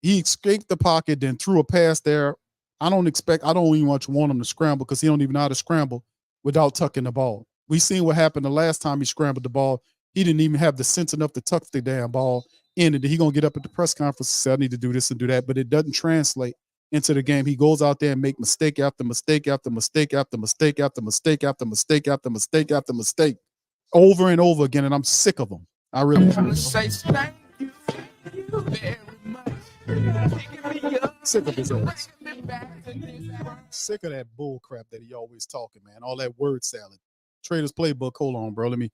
he escaped the pocket, then threw a pass there. I don't even want him to scramble because he don't even know how to scramble without tucking the ball. We seen what happened the last time he scrambled the ball. He didn't even have the sense enough to tuck the damn ball in, and he gonna get up at the press conference and say, I need to do this and do that, but it doesn't translate into the game. He goes out there and make mistake after mistake after mistake after mistake after mistake after mistake after mistake after mistake over and over again, and I'm sick of him. I really am. Thank you very much. Sick of his ass. Sick of that bull crap that he always talking, man. All that word salad. Traders Playbook. Hold on, bro. Let me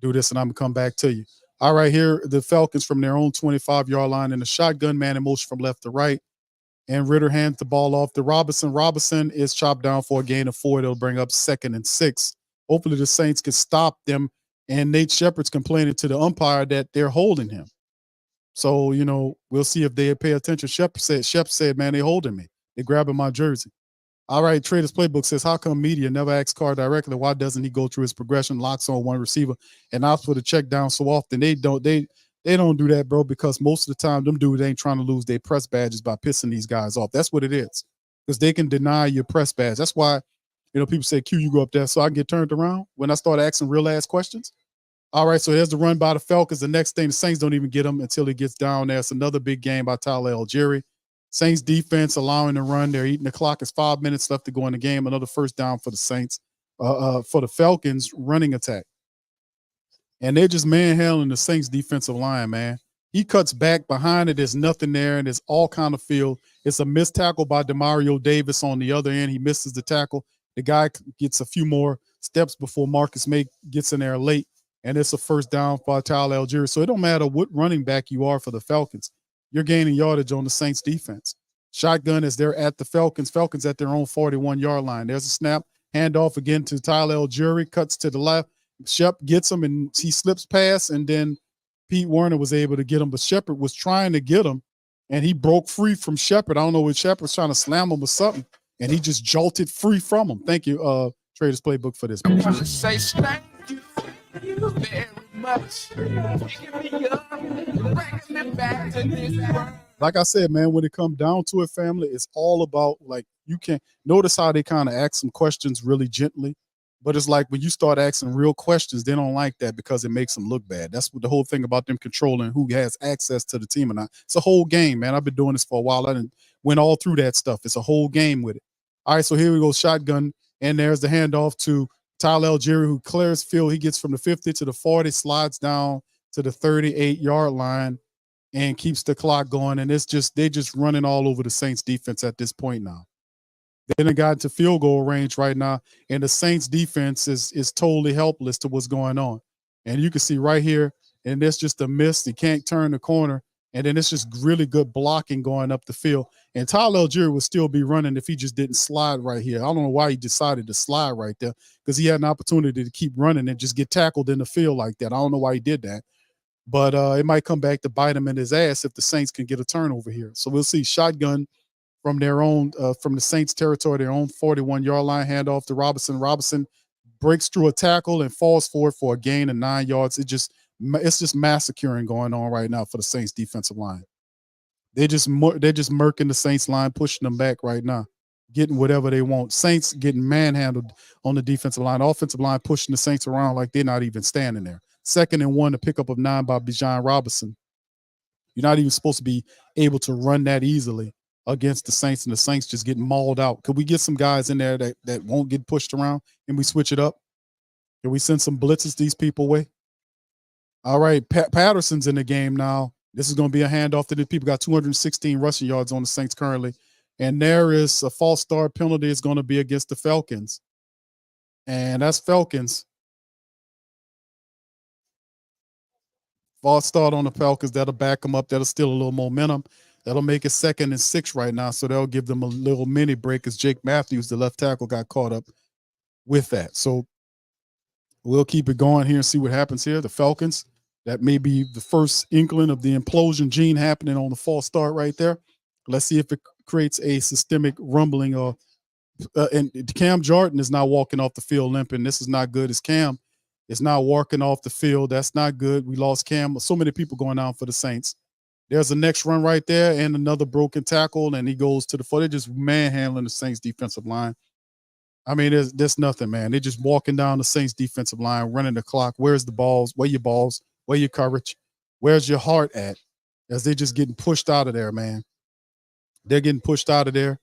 do this and I'm gonna come back to you. All right, here the Falcons from their own 25-yard line in the shotgun man in motion from left to right. And Ritter hands the ball off to Robinson. Robinson is chopped down for a gain of 4. They'll bring up 2nd and 6. Hopefully the Saints can stop them. And Nate Shepard's complaining to the umpire that they're holding him. So, we'll see if they pay attention. Shep said, man, they're holding me. They're grabbing my jersey. All right, Traders Playbook says, how come media never asks Carr directly? Why doesn't he go through his progression, locks on one receiver, and opts for the check down so often? They don't do that, bro, because most of the time them dudes ain't trying to lose their press badges by pissing these guys off. That's what it is, because they can deny your press badge. That's why, people say, Q, you go up there so I can get turned around when I start asking real-ass questions. All right, so there's the run by the Falcons. The next thing, the Saints don't even get him until he gets down there. It's another big game by Tyler Algieri. Saints defense allowing the run. They're eating the clock. It's 5 minutes left to go in the game. Another first down for the Saints, for the Falcons running attack. And they're just manhandling the Saints defensive line, man. He cuts back behind it. There's nothing there, and there's all kind of field. It's a missed tackle by Demario Davis on the other end. He misses the tackle. The guy gets a few more steps before Marcus May gets in there late, and it's a first down for Tyler Algieri. So it don't matter what running back you are for the Falcons. You're gaining yardage on the Saints defense. Shotgun as they're at the Falcons. Falcons at their own 41-yard line. There's a snap. Handoff again to Tyler Algieri. Cuts to the left. Shep gets him, and he slips past, and then Pete Werner was able to get him. But Shepard was trying to get him, and he broke free from Shepard. I don't know if Shepard was trying to slam him or something, and he just jolted free from him. Thank you, Traders Playbook, for this. I want to say thank you very much. Like I said, man, when it comes down to it, family, it's all about, like, you can notice how they kind of ask some questions really gently, but it's like when you start asking real questions, they don't like that because it makes them look bad. That's what the whole thing about them controlling who has access to the team or not. It's a whole game, man. I've been doing this for a while. I went all through that stuff. It's a whole game with it. All right, so here we go, shotgun, and there's the handoff to Tyler Algieri, who clears field. He gets from the 50 to the 40, slides down to the 38-yard line, and keeps the clock going. And they're just running all over the Saints defense at this point now. They done got to field goal range right now, and the Saints defense is totally helpless to what's going on. And you can see right here, and there's just a miss. He can't turn the corner, and then it's just really good blocking going up the field. And Tyler Algieri would still be running if he just didn't slide right here. I don't know why he decided to slide right there, because he had an opportunity to keep running and just get tackled in the field like that. I don't know why he did that. But it might come back to bite him in his ass if the Saints can get a turnover here. So we'll see. Shotgun from their own, from the Saints territory, their own 41-yard line, handoff to Robinson. Robinson breaks through a tackle and falls forward for a gain of 9 yards. It's just massacring going on right now for the Saints defensive line. They're just murking the Saints line, pushing them back right now, getting whatever they want. Saints getting manhandled on the defensive line. Offensive line pushing the Saints around like they're not even standing there. 2nd and 1, a pickup of 9 by Bijan Robinson. You're not even supposed to be able to run that easily against the Saints, and the Saints just getting mauled out. Could we get some guys in there that won't get pushed around, and we switch it up? Can we send some blitzes these people away? All right, Patterson's in the game now. This is going to be a handoff to the people. Got 216 rushing yards on the Saints currently, and there is a false start penalty. Is going to be against the Falcons, and that's Falcons. false start on the Falcons. That'll back them up. That'll steal a little momentum. That'll make it 2nd and 6 right now. So that'll give them a little mini break as Jake Matthews, the left tackle, got caught up with that. So we'll keep it going here and see what happens here. The Falcons, that may be the first inkling of the implosion gene happening on the false start right there. Let's see if it creates a systemic rumbling. And Cam Jordan is now walking off the field limping. This is not good. As Cam is now walking off the field. That's not good. We lost Cam. So many people going down for the Saints. There's a next run right there and another broken tackle, and he goes to the foot. They're just manhandling the Saints defensive line. I mean, there's nothing, man. They're just walking down the Saints defensive line, running the clock. Where's the balls? Where your balls? Where your coverage? Where's your heart at? As they're just getting pushed out of there, man. They're getting pushed out of there,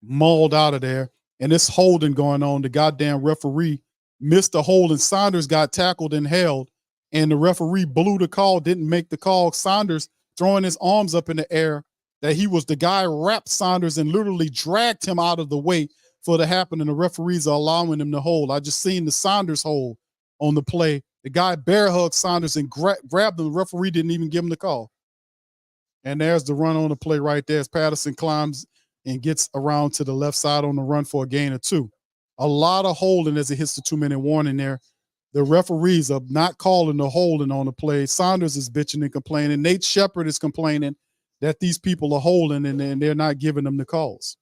mauled out of there. And this holding going on. The goddamn referee missed a hold, and Saunders got tackled and held. And the referee blew the call, didn't make the call. Saunders throwing his arms up in the air, that he was the guy, wrapped Saunders and literally dragged him out of the way for it to happen, and the referees are allowing him to hold. I just seen the Saunders hold on the play. The guy bear hugged Saunders and grabbed him. The referee didn't even give him the call. And there's the run on the play right there as Patterson climbs and gets around to the left side on the run for a gain of 2. A lot of holding as it hits the 2-minute warning there. The referees are not calling the holding on the play. Saunders is bitching and complaining. Nate Shepard is complaining that these people are holding and they're not giving them the calls.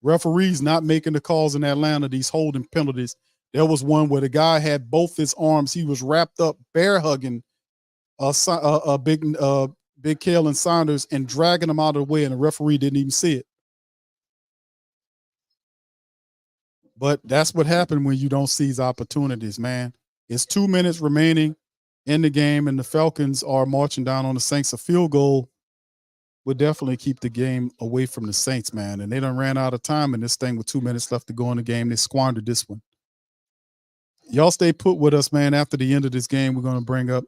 Referees not making the calls in Atlanta, these holding penalties. There was one where the guy had both his arms. He was wrapped up, bear hugging Big Kalen Saunders and dragging him out of the way, and the referee didn't even see it. But that's what happened when you don't seize opportunities, man. It's 2 minutes remaining in the game, and the Falcons are marching down on the Saints. A field goal would definitely keep the game away from the Saints, man. And they done ran out of time in this thing with 2 minutes left to go in the game. They squandered this one. Y'all stay put with us, man. After the end of this game, we're going to bring up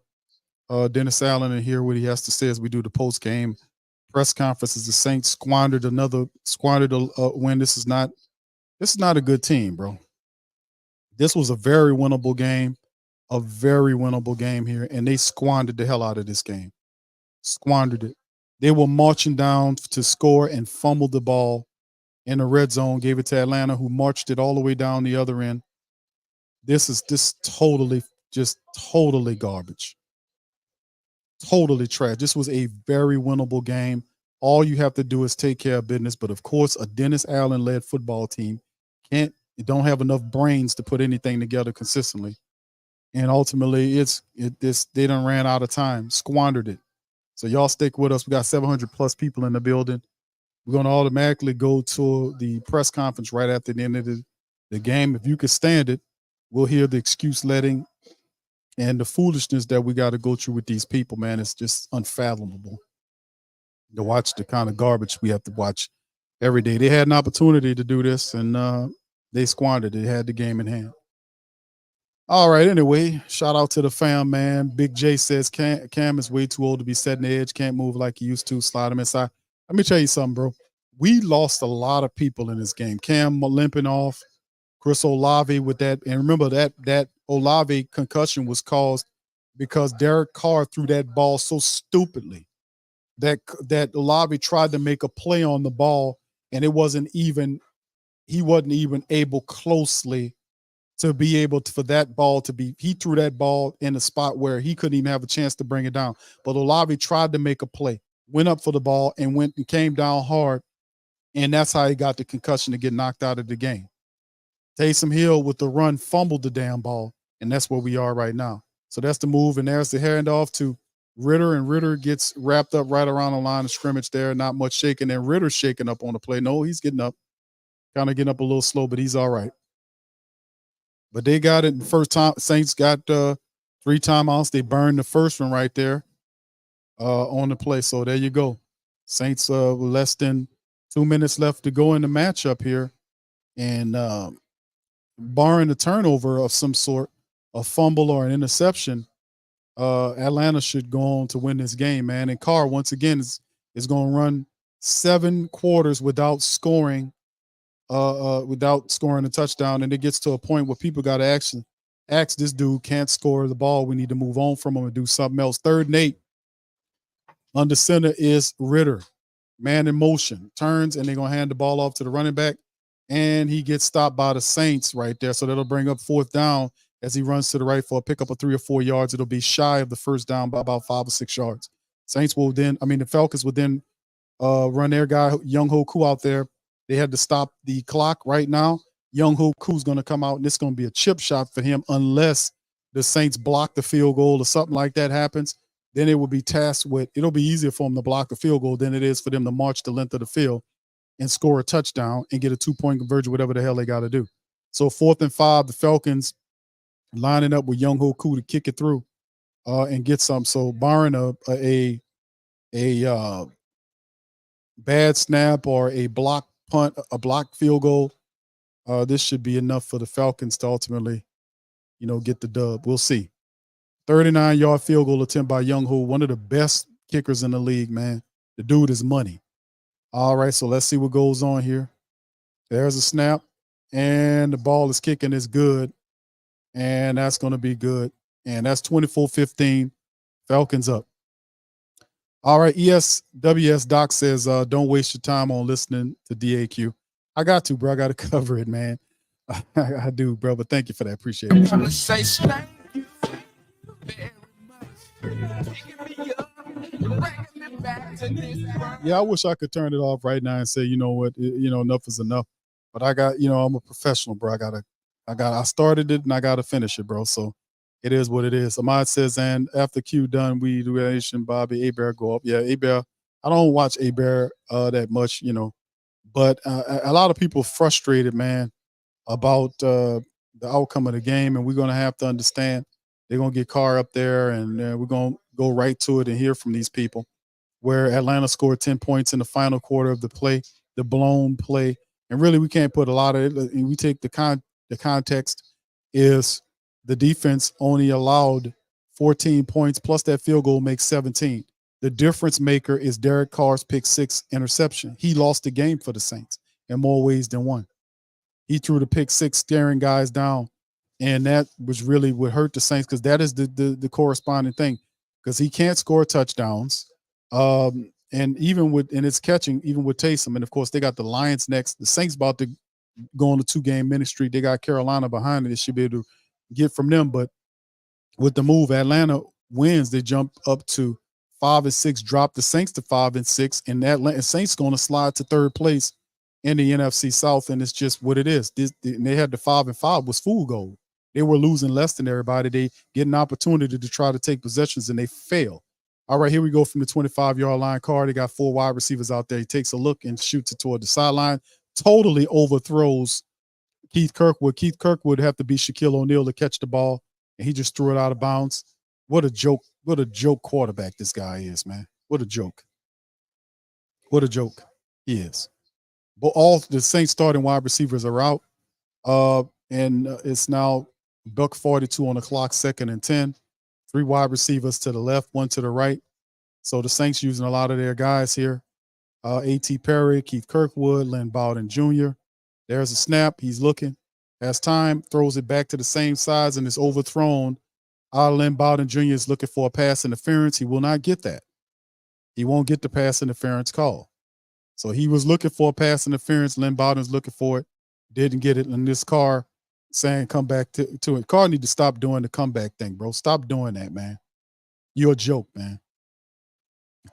Dennis Allen and hear what he has to say as we do the post-game press conference. As the Saints squandered a win. This is not a good team, bro. This was a very winnable game here, and they squandered the hell out of this game. Squandered it. They were marching down to score and fumbled the ball in the red zone, gave it to Atlanta, who marched it all the way down the other end. This is totally garbage. Totally trash. This was a very winnable game. All you have to do is take care of business. But of course, a Dennis Allen-led football team don't have enough brains to put anything together consistently. And ultimately, they done ran out of time, squandered it. So y'all stick with us. We got 700 plus people in the building. We're going to automatically go to the press conference right after the end of the game. If you can stand it, we'll hear the excuse letting and the foolishness that we got to go through with these people, man. It's just unfathomable to watch the kind of garbage we have to watch every day. They had an opportunity to do this, and they squandered it. They had the game in hand. All right, anyway, shout out to the fam, man. Big J says Cam is way too old to be setting the edge, can't move like he used to, slide him inside. Let me tell you something, bro. We lost a lot of people in this game. Cam limping off, Chris Olave with that. And remember that Olave concussion was caused because Derek Carr threw that ball so stupidly that Olave tried to make a play on the ball, and he wasn't even able closely to be able to, for that ball to be, he threw that ball in a spot where he couldn't even have a chance to bring it down. But Olave tried to make a play, went up for the ball and came down hard. And that's how he got the concussion to get knocked out of the game. Taysom Hill with the run fumbled the damn ball. And that's where we are right now. So that's the move. And there's the handoff to Ritter, and Ritter gets wrapped up right around the line of scrimmage there. Not much shaking. And Ritter's shaking up on the play. No, he's getting up, kind of getting up a little slow, but he's all right. But they got it in the first time. Saints got 3 timeouts. They burned the first one right there on the play. So there you go. Saints less than 2 minutes left to go in the matchup here. And barring a turnover of some sort, a fumble or an interception, Atlanta should go on to win this game, man. And Carr, once again, is going to run 7 quarters without scoring a touchdown, and it gets to a point where people got to Ask this dude can't score the ball. We need to move on from him and do something else. 3rd and 8. Under center is Ritter. Man in motion. Turns, and they're going to hand the ball off to the running back. And he gets stopped by the Saints right there. So that'll bring up 4th down as he runs to the right for a pickup of 3 or 4 yards. It'll be shy of the first down by about 5 or 6 yards. The Falcons will then run their guy, Young Hoku, out there. They had to stop the clock right now. Young Hoku's going to come out, and it's going to be a chip shot for him unless the Saints block the field goal or something like that happens. Then it will be tasked with, it'll be easier for them to block the field goal than it is for them to march the length of the field and score a touchdown and get a 2-point conversion, whatever the hell they got to do. So 4th and 5, the Falcons lining up with Young Hoku to kick it through and get some. So barring a bad snap or a block punt, a block field goal, this should be enough for the Falcons to ultimately, get the dub. We'll see. 39-yard field goal attempt by Young Ho, one of the best kickers in the league, man. The dude is money. All right, so let's see what goes on here. There's a snap, and the ball is kicking. It's good, and that's going to be good. And that's 24-15. Falcons up. All right, ESWS Doc says, don't waste your time on listening to DAQ. I got to, bro. I got to cover it, man. I do, bro, but thank you for that. Appreciate it. I'm gonna say thank you very much. Picking me up, bringing me back to this world. Yeah, I wish I could turn it off right now and say, you know what, enough is enough. But I got, I'm a professional, bro. I started it and I got to finish it, bro. So it is what it is. Ahmad says, and after Q done, we do Nation, Bobby, A-Bear go up. Yeah, A-Bear, I don't watch A-Bear that much, but a lot of people frustrated, man, about the outcome of the game. And we're going to have to understand they're going to get Carr up there and we're going to go right to it and hear from these people. Where Atlanta scored 10 points in the final quarter of the play, the blown play. And really, we can't put a lot of it. We take the context is the defense only allowed 14 points, plus that field goal makes 17. The difference maker is Derek Carr's pick 6 interception. He lost the game for the Saints in more ways than one. He threw the pick 6, staring guys down, and that was really what hurt the Saints because that is the corresponding thing because he can't score touchdowns. And even with its catching, even with Taysom, and of course they got the Lions next. The Saints about to go on a 2-game winning streak. They got Carolina behind it. They should be able to get from them. But with the move, Atlanta wins. They jump up to 5-6, drop the Saints to 5-6, and Atlanta Saints going to slide to 3rd place in the NFC South. And it's just what it is. And they had the 5-5 was fool gold. They were losing less than everybody. They get an opportunity to try to take possessions and they fail. All right, here we go from the 25-yard line. Carr, they got 4 wide receivers out there. He takes a look and shoots it toward the sideline. Totally overthrows Keith Kirkwood. Keith Kirkwood have to be Shaquille O'Neal to catch the ball, and he just threw it out of bounds. What a joke. What a joke quarterback this guy is, man. What a joke. What a joke he is. But all the Saints starting wide receivers are out, and it's now $1:42 on the clock, 2nd and 10. 3 wide receivers to the left, 1 to the right. So the Saints using a lot of their guys here. A.T. Perry, Keith Kirkwood, Lynn Bowden Jr. There's a snap. He's looking. Has time, throws it back to the same size and is overthrown. Lynn Bowden Jr. is looking for a pass interference. He will not get that. He won't get the pass interference call. So he was looking for a pass interference. Lynn Bowden's looking for it. Didn't get it. And this Carr saying come back to it. Carr need to stop doing the comeback thing, bro. Stop doing that, man. You're a joke, man.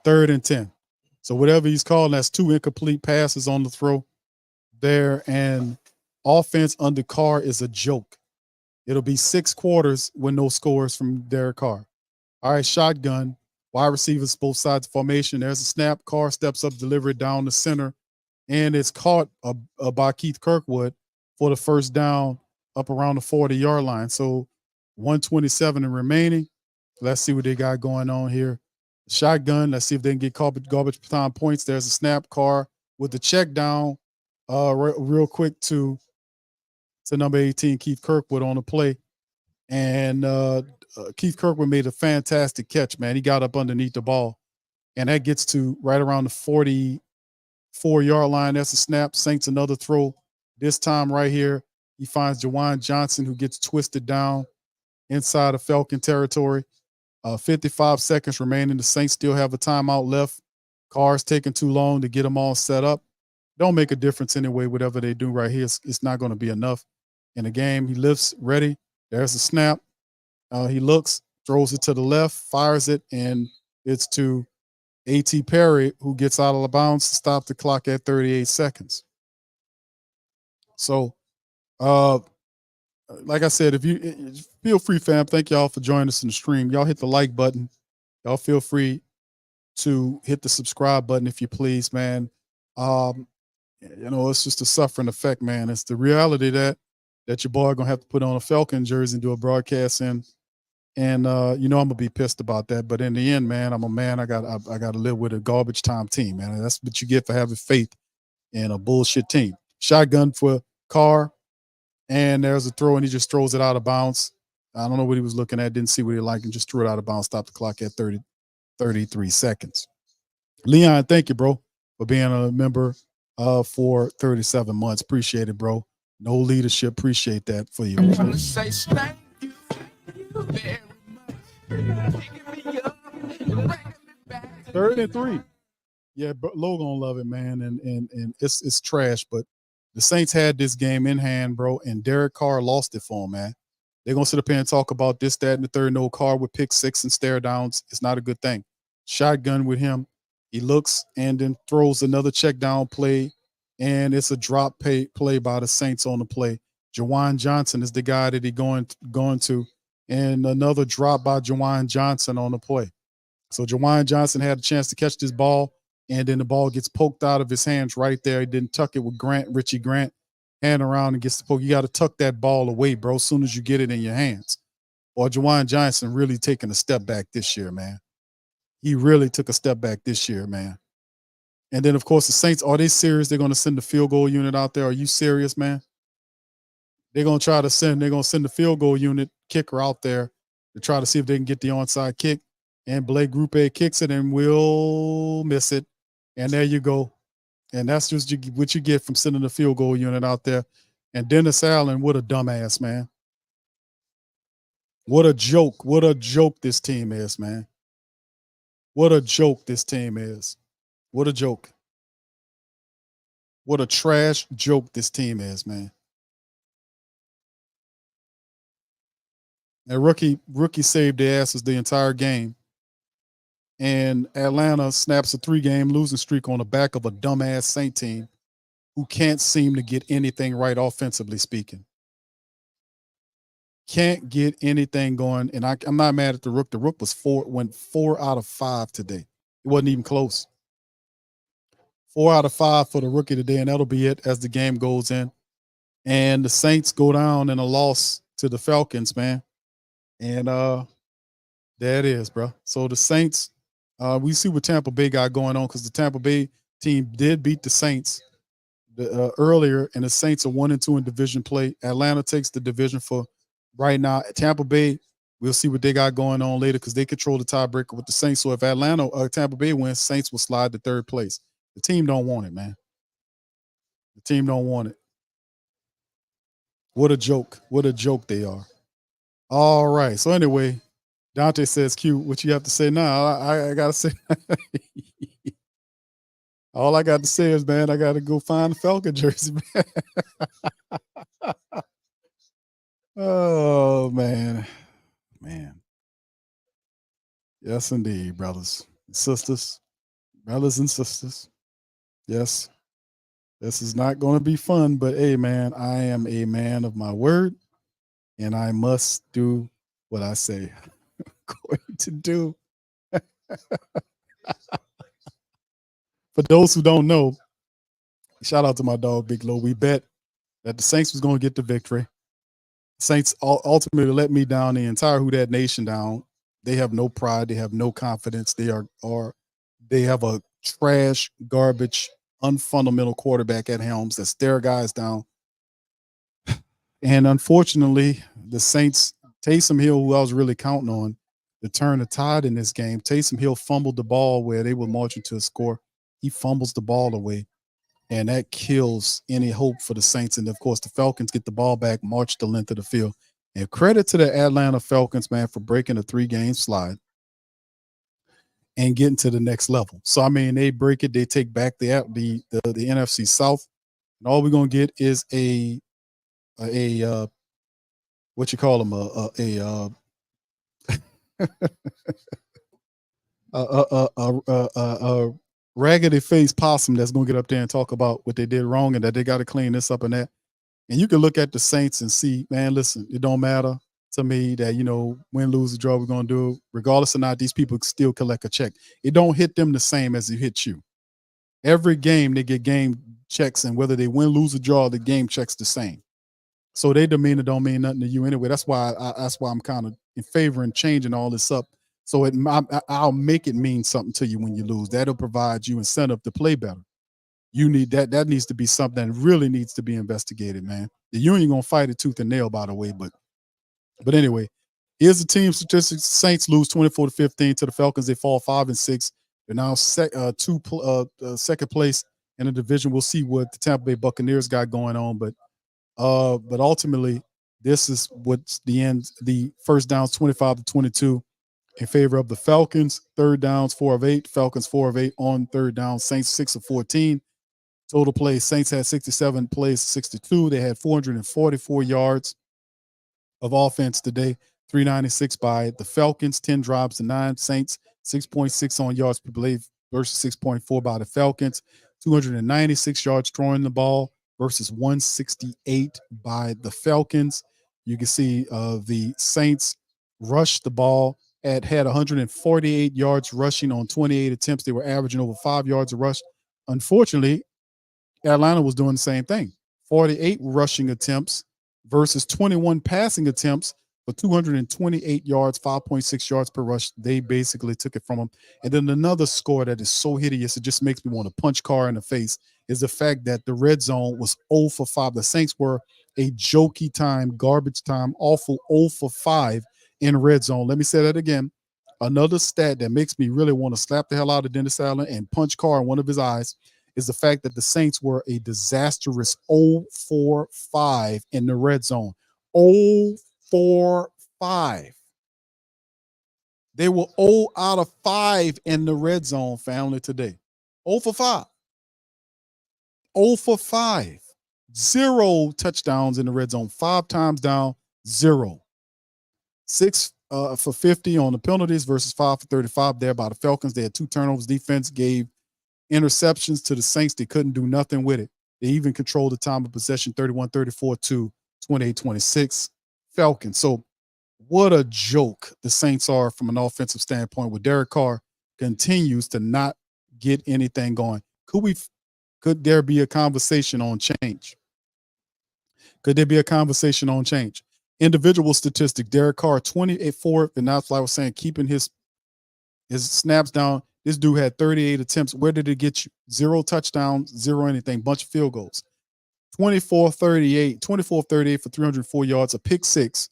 3rd and 10. So whatever he's calling, that's 2 incomplete passes on the throw there. And offense under Carr is a joke. It'll be 6 quarters with no scores from Derek Carr. All right, shotgun. Wide receivers, both sides of formation. There's a snap. Carr steps up, deliver it down the center. And it's caught by Keith Kirkwood for the first down up around the 40-yard line. So 1:27 and remaining. Let's see what they got going on here. Shotgun. Let's see if they can get garbage time points. There's a snap. Carr with the check down real quick to number 18, Keith Kirkwood on the play. And Keith Kirkwood made a fantastic catch, man. He got up underneath the ball. And that gets to right around the 44-yard line. That's a snap. Saints another throw. This time right here, he finds Jawan Johnson, who gets twisted down inside of Falcon territory. 55 seconds remaining. The Saints still have a timeout left. Carr's taking too long to get them all set up. Don't make a difference anyway. Whatever they do right here, it's not going to be enough in the game. He lifts, ready. There's a snap. He looks, throws it to the left, fires it, and it's to A.T. Perry, who gets out of the bounds to stop the clock at 38 seconds. So, like I said, if you feel free, fam, thank y'all for joining us in the stream. Y'all hit the like button. Y'all feel free to hit the subscribe button if you please, man. It's just a suffering effect, man. It's the reality that your boy gonna have to put on a Falcon jersey and do a broadcast in. And I'm gonna be pissed about that. But in the end, man, I'm a man. I gotta live with a garbage time team, man. And that's what you get for having faith in a bullshit team. Shotgun for Carr, and there's a throw, and he just throws it out of bounds. I don't know what he was looking at, didn't see what he liked, and just threw it out of bounds, stopped the clock at 33 seconds. Leon, thank you, bro, for being a member for 37 months. Appreciate it, bro. No leadership. Appreciate that for you. I want to say thank you very much. Picking me up and bringing me back. 3rd and 3. Yeah, but Logan gonna love it, man. And it's trash, but the Saints had this game in hand, bro, and Derek Carr lost it for him, man. They're gonna sit up here and talk about this, that, and the third. No, Carr with pick 6 and stare downs. It's not a good thing. Shotgun with him. He looks and then throws another check down play, and it's a drop play by the Saints on the play. Jawan Johnson is the guy that he going to, and another drop by Jawan Johnson on the play. So Jawan Johnson had a chance to catch this ball, and then the ball gets poked out of his hands right there. He didn't tuck it with Richie Grant, hand around and gets the poke. You got to tuck that ball away, bro, as soon as you get it in your hands. Or Jawan Johnson really taking a step back this year, man. He really took a step back this year, man. And then, of course, the Saints, are they serious? They're going to send the field goal unit out there. Are you serious, man? They're going to send the field goal unit kicker out there to try to see if they can get the onside kick. And Blake Grupe kicks it and will miss it. And there you go. And that's just what you get from sending the field goal unit out there. And Dennis Allen, what a dumbass, man. What a joke. What a joke this team is, man. What a joke this team is. What a joke. What a trash joke this team is, man. And rookie saved their asses the entire game. And Atlanta snaps a 3-game losing streak on the back of a dumbass Saint team who can't seem to get anything right offensively speaking. Can't get anything going. And I'm not mad at the Rook. The Rook went 4 out of 5 today. It wasn't even close. 4 out of 5 for the rookie today, and that'll be it as the game goes in. And the Saints go down in a loss to the Falcons, man. And there it is, bro. So the Saints, we see what Tampa Bay got going on, because the Tampa Bay team did beat the Saints earlier, and the Saints are 1-2 in division play. Atlanta takes the division for right now. Tampa Bay, we'll see what they got going on later, because they control the tiebreaker with the Saints. So if Tampa Bay wins, Saints will slide to 3rd place. The team don't want it, man. The team don't want it. What a joke. What a joke they are. All right. So anyway, Dante says, Q, what you have to say now? I got to say. All I got to say is, man, I got to go find the Falcon jersey, man. Oh, man. Man. Yes, indeed, brothers and sisters. Brothers and sisters. Yes. This is not going to be fun, but hey, man, I am a man of my word, and I must do what I say I'm going to do. For those who don't know, shout out to my dog, Big Low. We bet that the Saints was going to get the victory. Saints ultimately let me down, the entire Who Dat Nation down. They have no pride. They have no confidence. They have a trash, garbage, unfundamental quarterback at helms that stare guys down. And unfortunately, the Saints, Taysom Hill, who I was really counting on to turn the tide in this game, Taysom Hill fumbled the ball where they were marching to a score. He fumbles the ball away, and that kills any hope for the Saints. And of course, the Falcons get the ball back, march the length of the field, And credit to the Atlanta Falcons, man, for breaking a 3-game slide and getting to the next level. So I mean, they break it, they take back the NFC South, and all we're gonna get is a what you call them a raggedy faced possum that's gonna get up there and talk about what they did wrong and that they got to clean this up and that. And you can look at the Saints and see, man, listen, it don't matter to me that, win, lose, or draw, we're going to do it. Regardless or not, these people still collect a check. It don't hit them the same as it hits you. Every game, they get game checks, and whether they win, lose, or draw, the game checks the same. So their demeanor don't mean nothing to you anyway. That's why I'm kind of in favor in changing all this up. So I'll make it mean something to you when you lose. That'll provide you incentive to play better. You need that. That needs to be something that really needs to be investigated, man. The union gonna fight it tooth and nail, by the way. But anyway, here's the team statistics. Saints lose 24-15 to the Falcons. They fall 5-6. They're now second place in the division. We'll see what the Tampa Bay Buccaneers got going on, but ultimately, this is what's the end. The first downs 25-22 in favor of the Falcons. Third downs 4 of 8. Falcons 4 of 8 on third down. Saints 6 of 14. Total plays, Saints had 67 plays, 62. They had 444 yards of offense today, 396 by the Falcons, 10 drives to 9. Saints, 6.6 on yards per play versus 6.4 by the Falcons, 296 yards throwing the ball versus 168 by the Falcons. You can see the Saints rushed the ball, had 148 yards rushing on 28 attempts. They were averaging over 5 yards a rush. Unfortunately, Atlanta was doing the same thing. 48 rushing attempts versus 21 passing attempts for 228 yards, 5.6 yards per rush. They basically took it from them. And then another score that is so hideous, it just makes me want to punch Carr in the face, is the fact that the red zone was 0 for 5. The Saints were a jokey time, garbage time, awful 0 for 5 in red zone. Let me say that again. Another stat that makes me really want to slap the hell out of Dennis Allen and punch Carr in one of his eyes is the fact that the Saints were a disastrous 0 for 5 in the red zone. 0 for 5. They were 0 out of 5 in the red zone, family, today. 0 for 5. 0 for 5. 0 touchdowns in the red zone. 5 times down, 0. 6 for 50 on the penalties versus 5 for 35 there by the Falcons. They had 2 turnovers. Defense gave interceptions to the Saints. They couldn't do nothing with it. They even controlled the time of possession, 31-34 to 28-26 Falcons. So what a joke the Saints are from an offensive standpoint, where Derek Carr continues to not get anything going. Could there be a conversation on change? Could there be a conversation on change? Individual statistic, Derek Carr, 28-4, and that's like I was saying, keeping his snaps down. This dude had 38 attempts. Where did it get you? 0 touchdowns, 0 anything, bunch of field goals. 24-38 for 304 yards, a pick 6.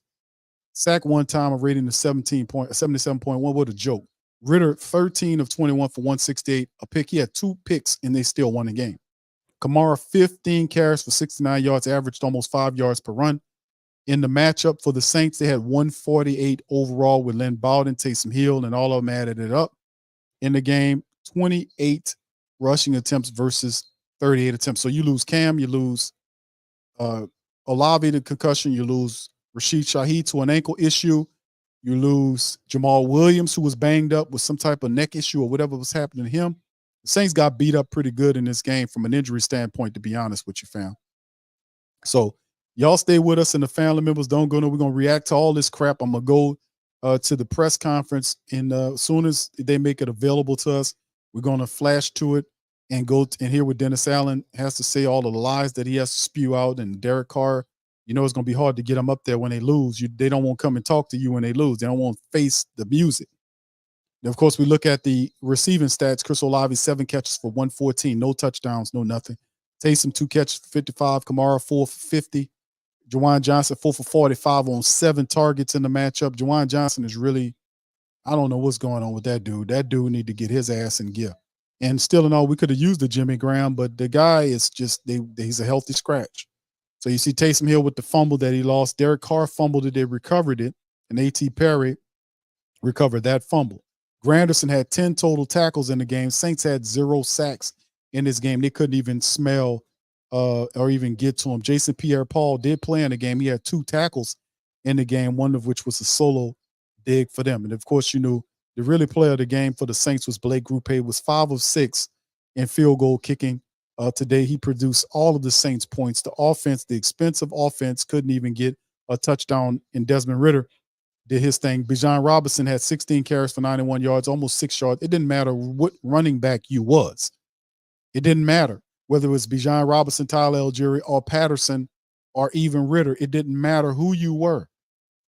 Sack one time, a rating of 77.1. What a joke. Ritter, 13 of 21 for 168, a pick. He had 2 picks, and they still won the game. Kamara, 15 carries for 69 yards, averaged almost 5 yards per run. In the matchup for the Saints, they had 148 overall with Lynn Bowden, Taysom Hill, and all of them added it up. In the game, 28 rushing attempts versus 38 attempts. So you lose Cam, you lose Olave to concussion, you lose Rashid Shaheed to an ankle issue, you lose Jamal Williams, who was banged up with some type of neck issue or whatever was happening to him. The Saints got beat up pretty good in this game from an injury standpoint, to be honest with you, fam. So y'all stay with us, and the family members don't go. No, we're going to react to all this crap. I'm going to go to the press conference, and as soon as they make it available to us, we're going to flash to it and go and hear what Dennis Allen has to say, all of the lies that he has to spew out. And Derek Carr, it's going to be hard to get them up there when they lose. They don't want to come and talk to you when they lose. They don't want to face the music. And of course, we look at the receiving stats. Chris Olave, 7 catches for 114, no touchdowns, no nothing. Taysom, 2 catches for 55. Kamara, 4 for 50. Juwan Johnson, 4 for 45 on 7 targets in the matchup. Juwan Johnson is really, I don't know what's going on with that dude. That dude need to get his ass in gear. And still in all, we could have used the Jimmy Graham, but the guy is just, he's a healthy scratch. So you see Taysom Hill with the fumble that he lost. Derek Carr fumbled it. They recovered it. And A.T. Perry recovered that fumble. Granderson had 10 total tackles in the game. Saints had 0 sacks in this game. They couldn't even smell or even get to him. Jason Pierre-Paul did play in the game. He had 2 tackles in the game, one of which was a solo dig for them. And, of course, you knew the really player of the game for the Saints was Blake Grupe, was 5 of 6 in field goal kicking. Today, he produced all of the Saints' points. The offense, the expensive offense, couldn't even get a touchdown, and Desmond Ridder did his thing. Bijan Robinson had 16 carries for 91 yards, almost 6 yards. It didn't matter what running back you was. It didn't matter whether it was Bijan Robinson, Tyler Algieri, or Patterson, or even Ridder. It didn't matter who you were.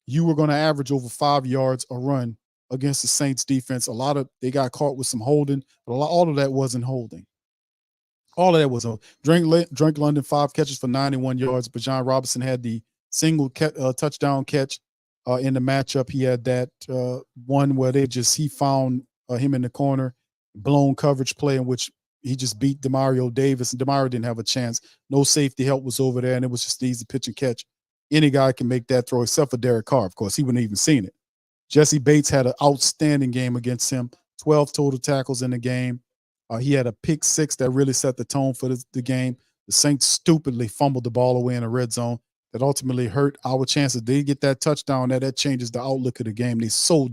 You were going to average over 5 yards a run against the Saints defense. They got caught with some holding, but all of that wasn't holding. All of that was Drake London, 5 catches for 91 yards. Bijan Robinson had the single touchdown catch in the matchup. He had that one where he found him in the corner, blown coverage play in which he just beat Demario Davis, and Demario didn't have a chance. No safety help was over there, and it was just an easy pitch and catch. Any guy can make that throw except for Derek Carr. Of course, he wouldn't even seen it. Jesse Bates had an outstanding game against him, 12 total tackles in the game. He had a pick 6 that really set the tone for the game. The Saints stupidly fumbled the ball away in the red zone. That ultimately hurt our chances. They get that touchdown. That changes the outlook of the game. They so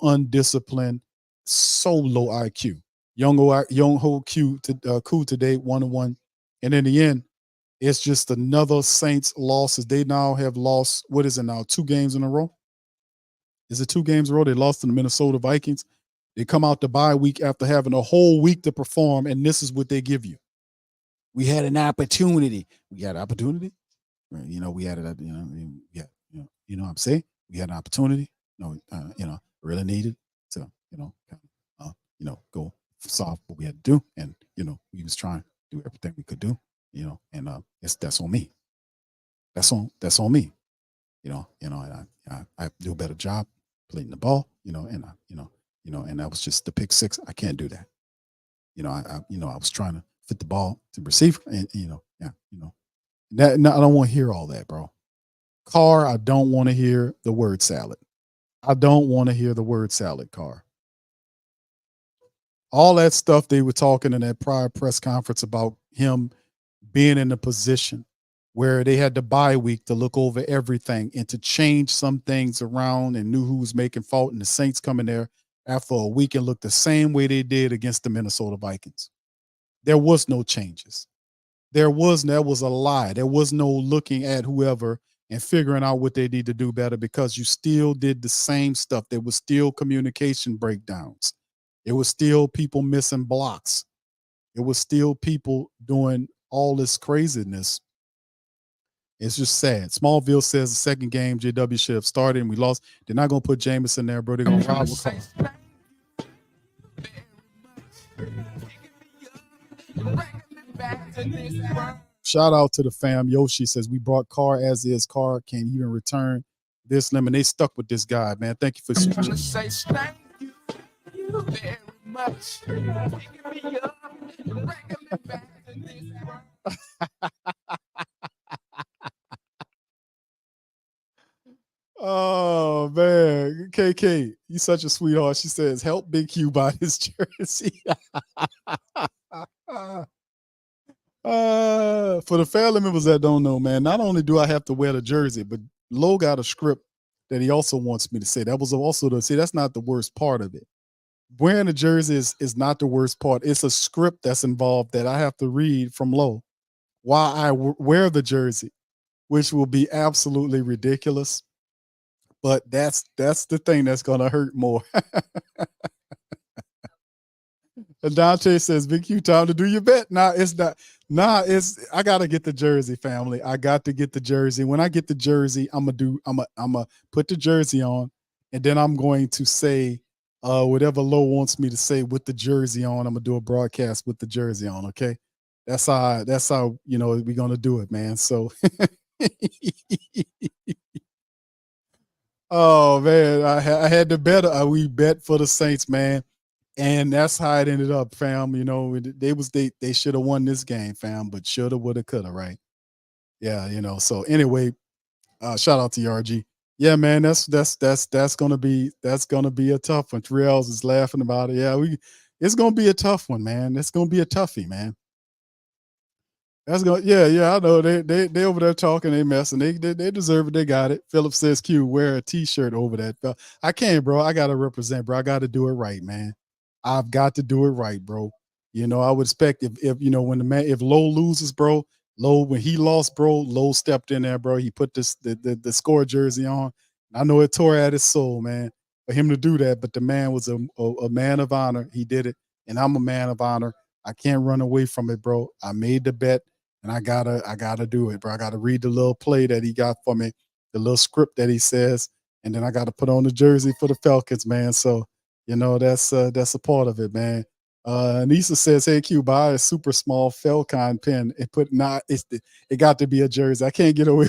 undisciplined, so low IQ. Young Ho Q today, 1-1. And in the end, it's just another Saints losses. They now have lost, what is it now, 2 games in a row? Is it 2 games in a row? They lost to the Minnesota Vikings. They come out the bye week after having a whole week to perform, and this is what they give you. We had an opportunity. We had opportunity. We had it. You know what I'm saying? We had an opportunity. Really needed to, go solve what we had to do, and we was trying to do everything we could do. And that's on me. That's on me. I do a better job playing the ball. And that was just the pick 6. I can't do that. I was trying to fit the ball to receiver, and that. No, I don't want to hear all that, bro. Carr, I don't want to hear the word salad. I don't want to hear the word salad, Carr. All that stuff they were talking in that prior press conference about him being in a position where they had the bye week to look over everything and to change some things around and knew who was making fault, and the Saints come in there after a week and look the same way they did against the Minnesota Vikings. There was no changes. That was a lie. There was no looking at whoever and figuring out what they need to do better, because you still did the same stuff. There was still communication breakdowns. It was still people missing blocks. It was still people doing all this craziness. It's just sad. Smallville says the second game JW should have started and we lost. They're not going to put Jameson there, bro. They're going to rob with Carr. Shout out to the fam. Yoshi says we brought Carr as is. Carr can't even return this limit. They stuck with this guy, man. Thank you for switching. Thank you very much. Picking me up and bringing me back to this world. Oh man, KK, you such a sweetheart. She says, "Help Big Q buy his jersey." For the family members that don't know, man, not only do I have to wear the jersey, but Lo got a script that he also wants me to say. That was also to say that's not the worst part of it. Wearing a jersey is not the worst part. It's a script that's involved that I have to read from Lo while I wear the jersey, which will be absolutely ridiculous. But that's the thing that's gonna hurt more. And Dante says, "Big Q, time to do your bet." Nah, it's not. Nah, I gotta get the jersey, family. I got to get the jersey. When I get the jersey, I'm gonna put the jersey on, and then I'm going to say whatever Lo wants me to say with the jersey on. I'm gonna do a broadcast with the jersey on. Okay, that's how we're gonna do it, man. So. Oh man, I had to bet. We bet for the Saints, man, and that's how it ended up, fam. They should have won this game, fam, but shoulda, woulda, coulda, right? Yeah, so anyway, shout out to RG. Yeah, man, that's gonna be a tough one. Triels is laughing about it. Yeah, it's gonna be a tough one, man. It's gonna be a toughie, man. That's going. Yeah. I know they over there talking, they messing. They deserve it. They got it. Philip says, "Q, wear a T-shirt over that." I can't, bro. I gotta represent, bro. I got to do it right, man. I've got to do it right, bro. I would expect if when if Lowe loses, bro. Lowe when he lost, bro. Lowe stepped in there, bro. He put the score jersey on. I know it tore at his soul, man, for him to do that. But the man was a man of honor. He did it, and I'm a man of honor. I can't run away from it, bro. I made the bet. And I gotta do it, bro. I gotta read the little play that he got for me, the little script that he says, and then I gotta put on the jersey for the Falcons, man. So, that's a part of it, man. Anissa says, "Hey Q, buy a super small Falcon pen and put it got to be a jersey. I can't get away.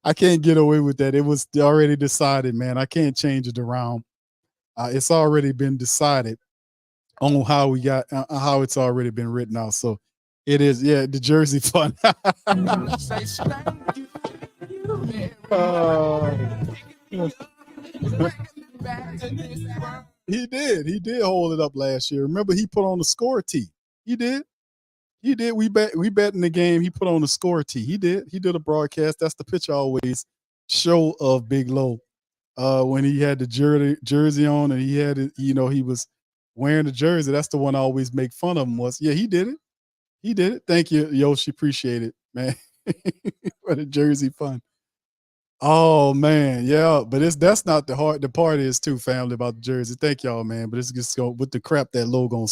I can't get away with that. It was already decided, man. I can't change it around. It's already been decided on how it's already been written out. So it is, yeah, the jersey fun. He did hold it up last year. Remember, he put on the score tee. He did. We bet in the game. He put on the score tee. He did a broadcast. That's the picture I always show of Big Low. When he had the jersey on and he had it, he was wearing the jersey. That's the one I always make fun of him was. Yeah, he did it. He did it. Thank you, Yoshi. Appreciate it, man. For the jersey fun. Oh man, yeah, but that's not the hard. The part is too, family, about the jersey. Thank y'all, man. But it's just go with the crap that logo,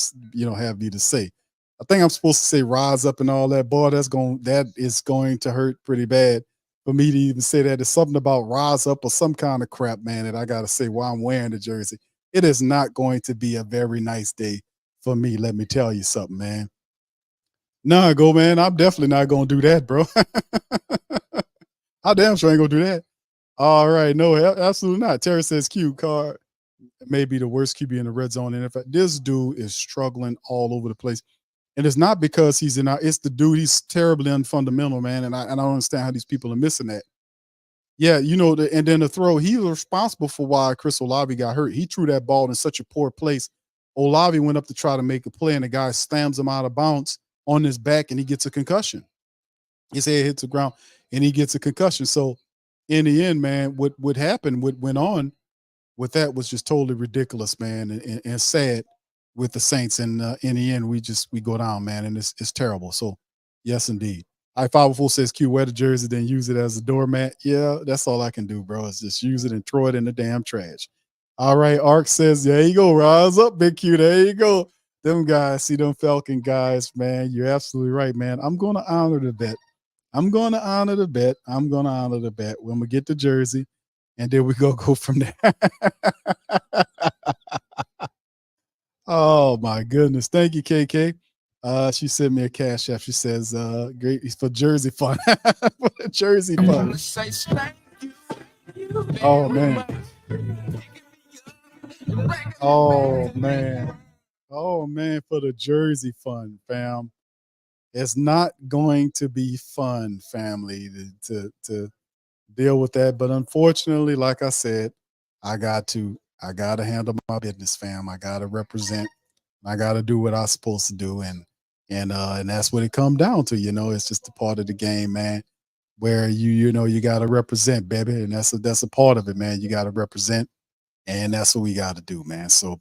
have me to say. I think I'm supposed to say rise up and all that. Boy, that is going to hurt pretty bad for me to even say that. It's something about rise up or some kind of crap, man, that I gotta say while I'm wearing the jersey. It is not going to be a very nice day for me. Let me tell you something, man. Nah, go, man. I'm definitely not gonna do that, bro. I damn sure ain't gonna do that. All right, no, absolutely not. Terry says Q card may be the worst QB in the red zone. And in fact, this dude is struggling all over the place. And it's not because he's in our, it's the dude, he's terribly unfundamental, man. And I don't understand how these people are missing that. Yeah, and then the throw, he was responsible for why Chris Olave got hurt. He threw that ball in such a poor place. Olave went up to try to make a play, and the guy slams him out of bounds on his back, and he gets a concussion. His head hits the ground, and he gets a concussion. So in the end, man, what happened, what went on with that was just totally ridiculous, man, and sad with the Saints. And in the end, we go down, man, and it's terrible. So yes, indeed. I-504 says Q, wear the jersey, then use it as a doormat. Yeah, that's all I can do, bro. Is just use it and throw it in the damn trash. All right, Ark says, there you go. Rise up, Big Q. There you go. Them guys, see them Falcon guys, man. You're absolutely right, man. I'm going to honor the bet. I'm going to honor the bet. When we get the jersey, and then we go from there. Oh, my goodness. Thank you, KK. She sent me a cash app. She says, great for jersey fun. For the jersey fun. Oh, man. Oh, man. Oh, man, for the jersey fun, fam. It's not going to be fun, family, to deal with that. But unfortunately, like I said, I got to handle my business, fam. I got to represent. I got to do what I'm supposed to do. And that's what it comes down to. It's just a part of the game, man, where you got to represent, baby. And that's a part of it, man. You got to represent. And that's what we got to do, man. So,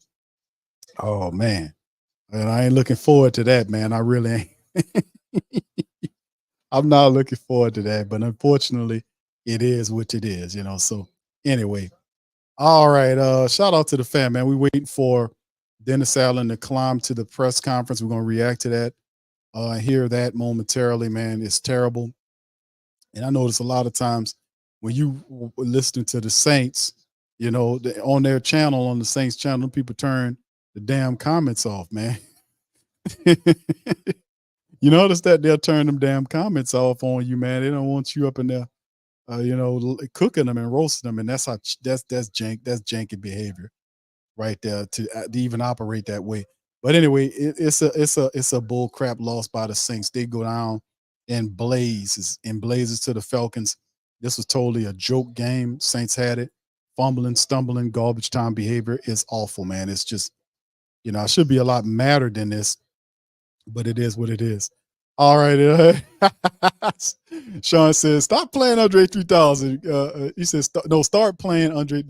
oh, man. And I ain't looking forward to that, man. I really ain't. I'm not looking forward to that, but unfortunately, it is what it is, So anyway, all right. Shout out to the fam, man. We waiting for Dennis Allen to climb to the press conference. We're gonna react to that, hear that momentarily, man. It's terrible, and I notice a lot of times when you listening to the Saints, on their channel, on the Saints channel, people turn the damn comments off, man. You notice that they'll turn them damn comments off on you, man. They don't want you up in there, cooking them and roasting them, and that's janky behavior, right there to even operate that way. But anyway, it's a bull crap loss by the Saints. They go down in blazes to the Falcons. This was totally a joke game. Saints had it. Fumbling, stumbling, garbage time behavior is awful, man. It's just, it should be a lot madder than this, but it is what it is. All right. Sean says, stop playing Andre 3000. He says, no, start playing Andre.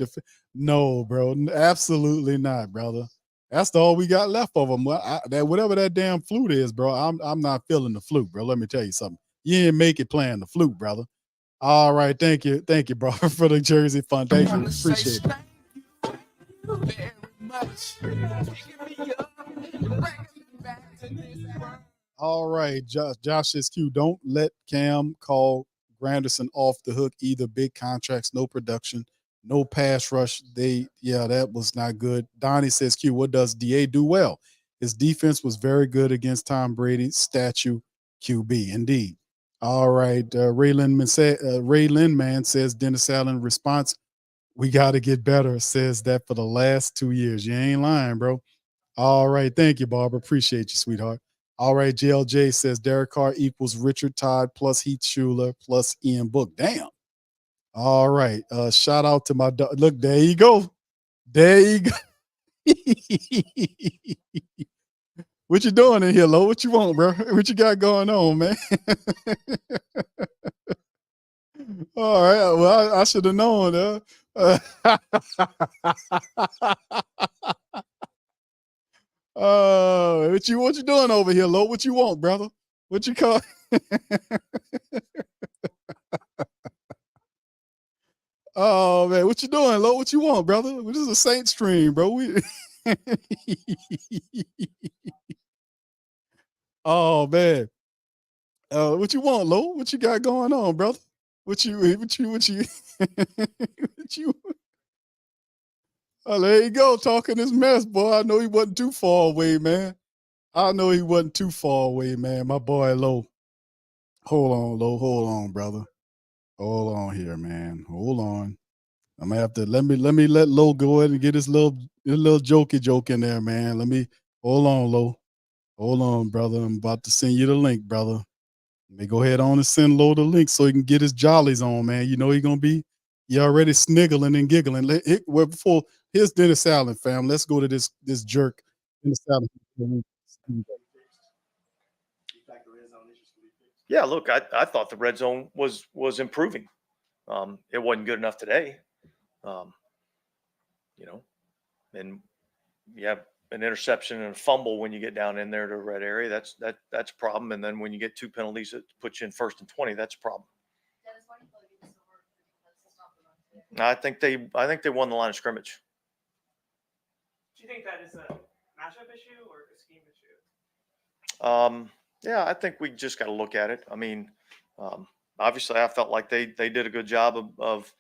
No, bro. Absolutely not, brother. That's all we got left of them. Whatever that damn flute is, bro, I'm not feeling the flute, bro. Let me tell you something. You didn't make it playing the flute, brother. All right. Thank you, bro, for the Jersey fun. Thank you. Appreciate it. Very much. Picking me up and bringing me back to this world. All right, Josh SQ. Don't let Cam call Granderson off the hook either. Big contracts, no production, no pass rush. That was not good. Donnie says, Q, what does DA do well? His defense was very good against Tom Brady, statue QB. Indeed. All right. Ray Lindman says, Dennis Allen response, we got to get better, says that for the last 2 years. You ain't lying, bro. All right. Thank you, Barbara. Appreciate you, sweetheart. All right. JLJ says Derek Carr equals Richard Todd plus Heath Schuler plus Ian Book. Damn. All right. Shout out to my dog. Look, there you go. There you go. What you doing in here, Lo? What you want, bro? What you got going on, man? All right. Well, I should have known. What you doing over here, Lo? What you want, brother? What you call? Oh man, what you doing, Lo? What you want, brother? This is a Saint stream, bro. Oh man. What you want, Lo? What you got going on, brother? What you what you Oh, there you go, talking this mess, boy. I know he wasn't too far away, man. My boy Lo. Hold on, Lo. Hold on, brother. Hold on here, man. Hold on. I'm gonna have to let Lo go ahead and get his little jokey joke in there, man. Hold on, Lo. Hold on, brother. I'm about to send you the link, brother. Let me go ahead on and send Lo the link so he can get his jollies on, man. You know he already sniggling and giggling. Before here's Dennis Allen, fam. Let's go to this jerk. Dennis Allen. Yeah, look, I thought the red zone was improving. It wasn't good enough today. And you have an interception and a fumble when you get down in there to a red area. That's a problem. And then when you get 2 penalties that put you in 1st and 20, that's a problem. I think they won the line of scrimmage. Do you think that is a matchup issue or a scheme issue? Yeah, I think we just got to look at it. I mean, obviously, I felt like they did a good job of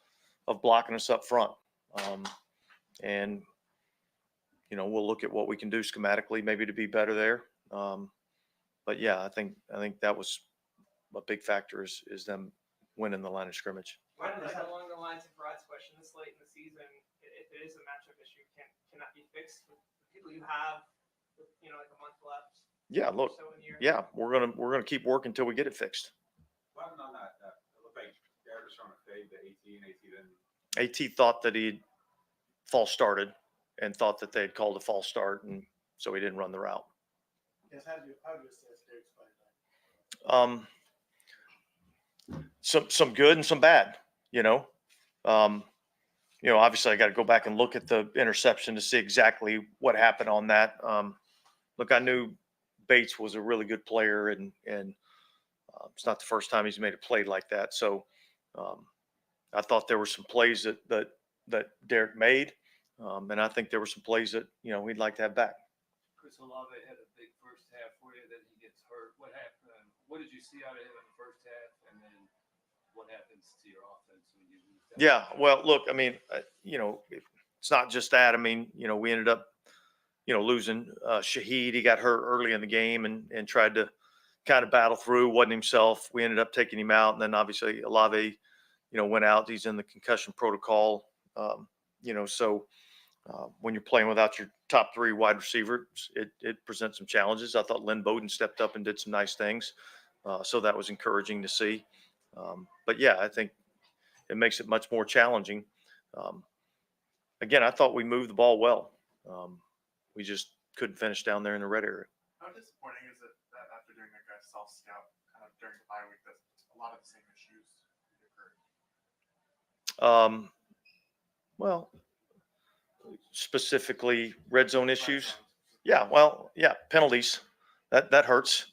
blocking us up front, and we'll look at what we can do schematically, maybe to be better there. But yeah, I think that was a big factor is them winning the line of scrimmage. Along the lines of Brad's question, this late in the season, if it is a matchup issue, can that be fixed with the people you have? Like a month left. Yeah, look. Yeah, we're gonna keep working until we get it fixed. What happened on that? It looked like Garrett was trying to fade the AT, and AT didn't. AT thought that he'd false started and thought that they had called a false start, and so he didn't run the route. Yes, how do you assess Derek's play? Some good and some bad. Obviously I got to go back and look at the interception to see exactly what happened on that. Look, I knew Bates was a really good player, and it's not the first time he's made a play like that. So I thought there were some plays that Derek made, and I think there were some plays that we'd like to have back. Chris Olave had a big first half for you, then he gets hurt. What happened? What did you see out of him in the first half, and then what happens to your offense when you lose that? Yeah, well, look, I mean, it's not just that. I mean, we ended up losing Shaheed. He got hurt early in the game and tried to kind of battle through, wasn't himself. We ended up taking him out. And then obviously Olave, went out. He's in the concussion protocol. So when you're playing without your top 3 wide receivers, it presents some challenges. I thought Lynn Bowden stepped up and did some nice things. So that was encouraging to see. But yeah, I think it makes it much more challenging. Again, I thought we moved the ball well. We just couldn't finish down there in the red area. How disappointing is it that after doing like a self scout kind of during the bye week, that a lot of the same issues occurred? Well, specifically red zone issues. Yeah, well, yeah, penalties. That hurts.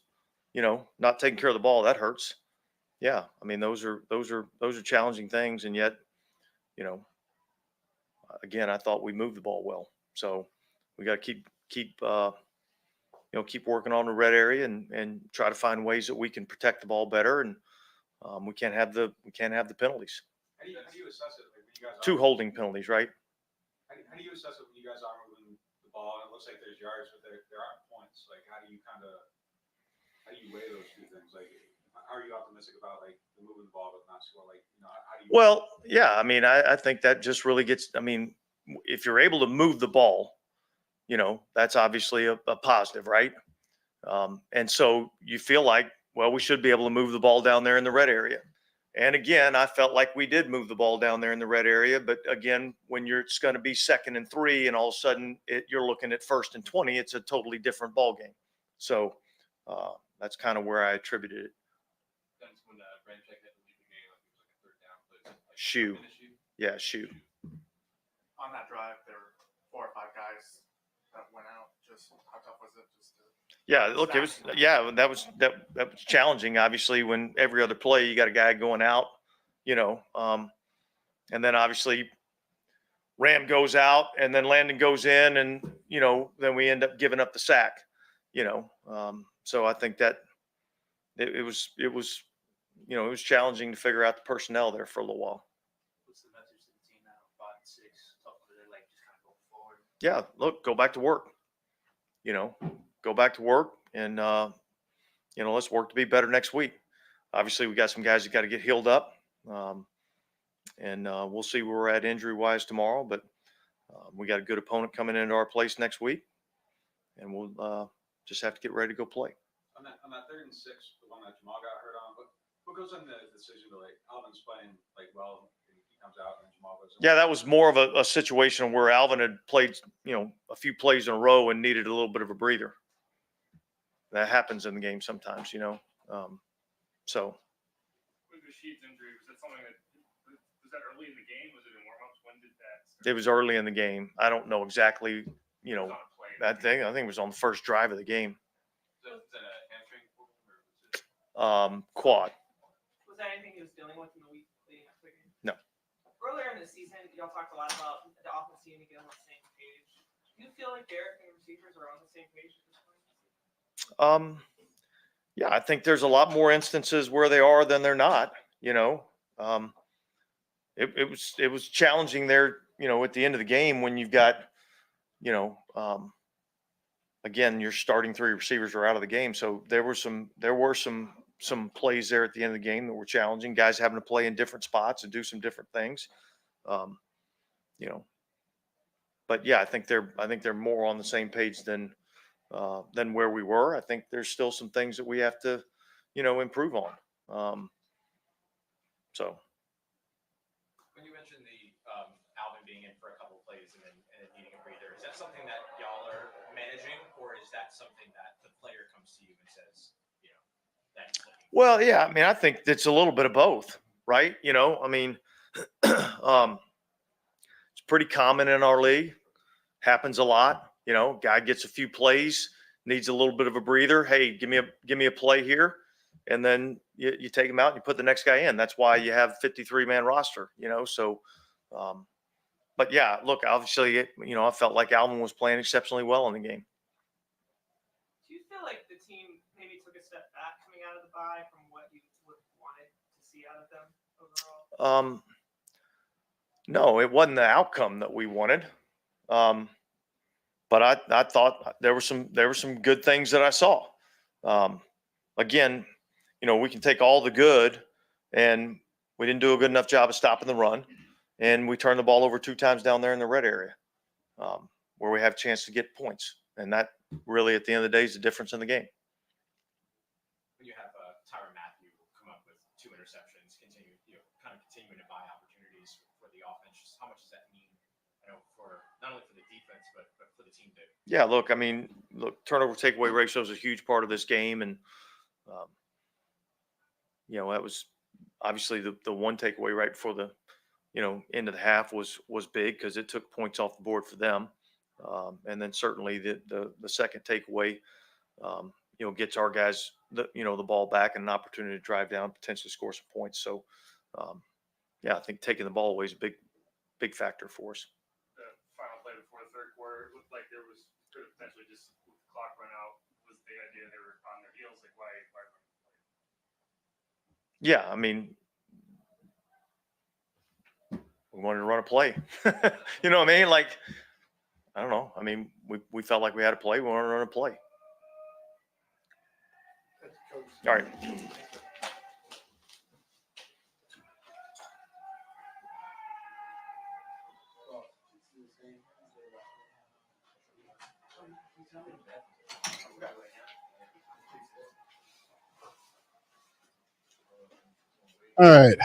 Not taking care of the ball, that hurts. Yeah, I mean those are challenging things, and yet, again, I thought we moved the ball well. So we got to keep working on the red area and try to find ways that we can protect the ball better, and we can't have the penalties. How do you assess it? Like when you guys Two holding penalties, right? How do you assess it when you guys are moving the ball? And it looks like there's yards, but there aren't points. Like how do you weigh those two things? Like how are you optimistic about like the moving the ball but not score? Like how do you? Well, yeah, I mean, I think that just really gets. I mean, if you're able to move the ball, that's obviously a positive, right? And so you feel like, well, we should be able to move the ball down there in the red area. And again, I felt like we did move the ball down there in the red area. But again, when it's going to be 2nd and 3 and all of a sudden you're looking at 1st and 20, it's a totally different ball game. So that's kind of where I attributed it. That's when Ramczyk had to leave the game. Like it was like a 3rd down, but like Shoe. Yeah, shoe. On that drive, there were 4 or 5 guys that went out. Just how tough was it? Yeah, look, it was. Yeah, that was challenging. Obviously, when every other play you got a guy going out, and then obviously Ram goes out, and then Landon goes in, and then we end up giving up the sack. So I think that it was challenging to figure out the personnel there for a little while. What's the message to the team now? 5 and 6, tough to like just kind of go forward. Yeah, look, go back to work. Go back to work, and let's work to be better next week. Obviously, we got some guys that got to get healed up, and we'll see where we're at injury-wise tomorrow. But we got a good opponent coming into our place next week, and we'll just have to get ready to go play. On that 3rd and 6, the one that Jamal got hurt on, what goes in the decision to like Alvin's playing like well, and he comes out and Jamal goes in? Yeah, that was more of a situation where Alvin had played, a few plays in a row and needed a little bit of a breather. That happens in the game sometimes, So. With Rasheed's injury, was that something was that early in the game? Was it in warmups? When did that start? It was early in the game. I don't know exactly, that thing. I think it was on the first drive of the game. Was that a hamstring or was it? Quad. Was that anything he was dealing with in the week leading up to the game? No. Earlier in the season, y'all talked a lot about the offense team to get on the same page. Do you feel like Derek and the receivers are on the same page at this point? Yeah, I think there's a lot more instances where they are than they're not. It was challenging there. At the end of the game when you've got, again, your starting 3 receivers are out of the game. So there were some plays there at the end of the game that were challenging. Guys having to play in different spots and do some different things. But yeah, I think they're more on the same page than where we were. I think there's still some things that we have to, improve on. So. When you mentioned the Alvin being in for a couple of plays and then needing a breather, is that something that y'all are managing, or is that something that the player comes to you and says, that's Well, yeah, I mean, I think it's a little bit of both, right? I mean, it's pretty common in our league. Happens a lot. Guy gets a few plays, needs a little bit of a breather. Hey, give me a play here, and then you take him out and you put the next guy in. That's why you have 53-man roster. So, but yeah, look, obviously, I felt like Alvin was playing exceptionally well in the game. Do you feel like the team maybe took a step back coming out of the bye from what you would wanted to see out of them overall? No, it wasn't the outcome that we wanted. But I thought there were some good things that I saw. Again, we can take all the good, and we didn't do a good enough job of stopping the run, and we turned the ball over 2 times down there in the red area, where we have a chance to get points, and that really, at the end of the day, is the difference in the game. When you have Tyron interceptions, continuing to buy opportunities for the offense. Just how much does that mean? For not only for the defense but for the team too. Yeah, look, I mean, turnover takeaway ratio is a huge part of this game, and that was obviously the one takeaway right before the end of the half was big because it took points off the board for them, and then certainly the second takeaway gets our guys the ball back and an opportunity to drive down, potentially score some points. So I think taking the ball away is a big factor for us. The final play before the third quarter, it looked like there was potentially just with the clock run out, was the idea they were on their heels. Like, why Yeah, I mean, we wanted to run a play. You know what I mean? Like, I don't know. I mean, we felt like we had a play. We wanted to run a play. All right.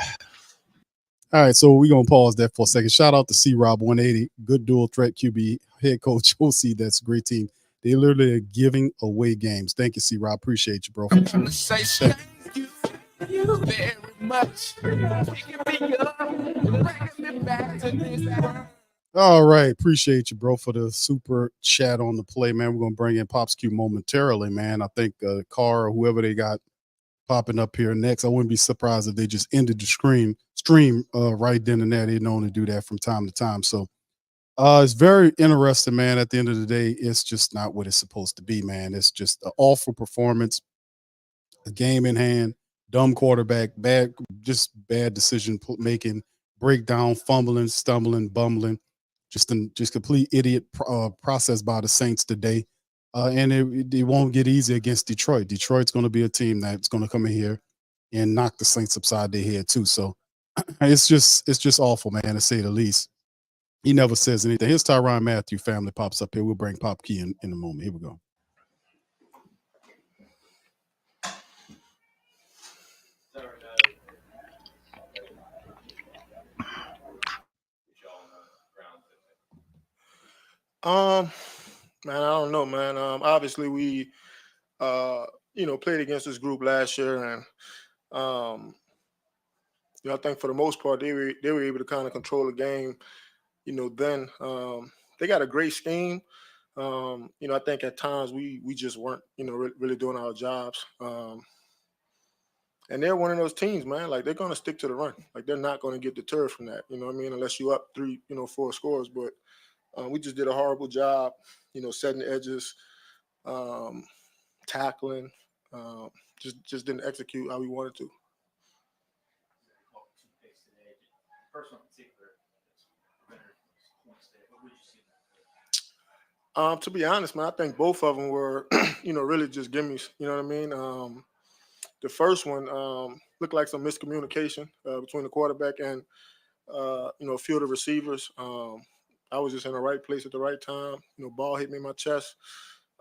All right, so we're gonna pause there for a second. Shout out to C-Rob 180, good dual threat QB head coach OC. That's a great team. They literally are giving away games. Thank you, C-Rob. Appreciate you, bro. I'm trying to say thank you very much. Picking me up and bringing me back to this world. All right, appreciate you, bro, for the super chat on the play, man. We're gonna bring in Pops Q momentarily, man. I think Carr or whoever they got popping up here next. I wouldn't be surprised if they just ended the stream right then and there. They're known to do that from time to time. So it's very interesting, man. At the end of the day, it's just not what it's supposed to be, man. It's just an awful performance, a game in hand, dumb quarterback, bad decision making, breakdown, fumbling, stumbling, bumbling, just complete idiot process by the Saints today. And it won't get easy against Detroit. Detroit's going to be a team that's going to come in here and knock the Saints upside their head too. So it's just awful, man, to say the least. He never says anything. Here's Tyrann Mathieu family pops up here. We'll bring Pop Key in a moment. Here we go. Man, I don't know, man. Obviously we played against this group last year, and I think for the most part they were able to kind of control the game. Then they got a great scheme. I think at times we just weren't really doing our jobs. And they're one of those teams, man. Like, they're going to stick to the run. Like, they're not going to get deterred from that. You know what I mean? Unless you up 3, 4 scores. But we just did a horrible job, setting the edges, tackling. Just didn't execute how we wanted to. To be honest, man, I think both of them were, really just gimmies. You know what I mean? The first one looked like some miscommunication between the quarterback and, a few of the receivers. I was just in the right place at the right time. Ball hit me in my chest.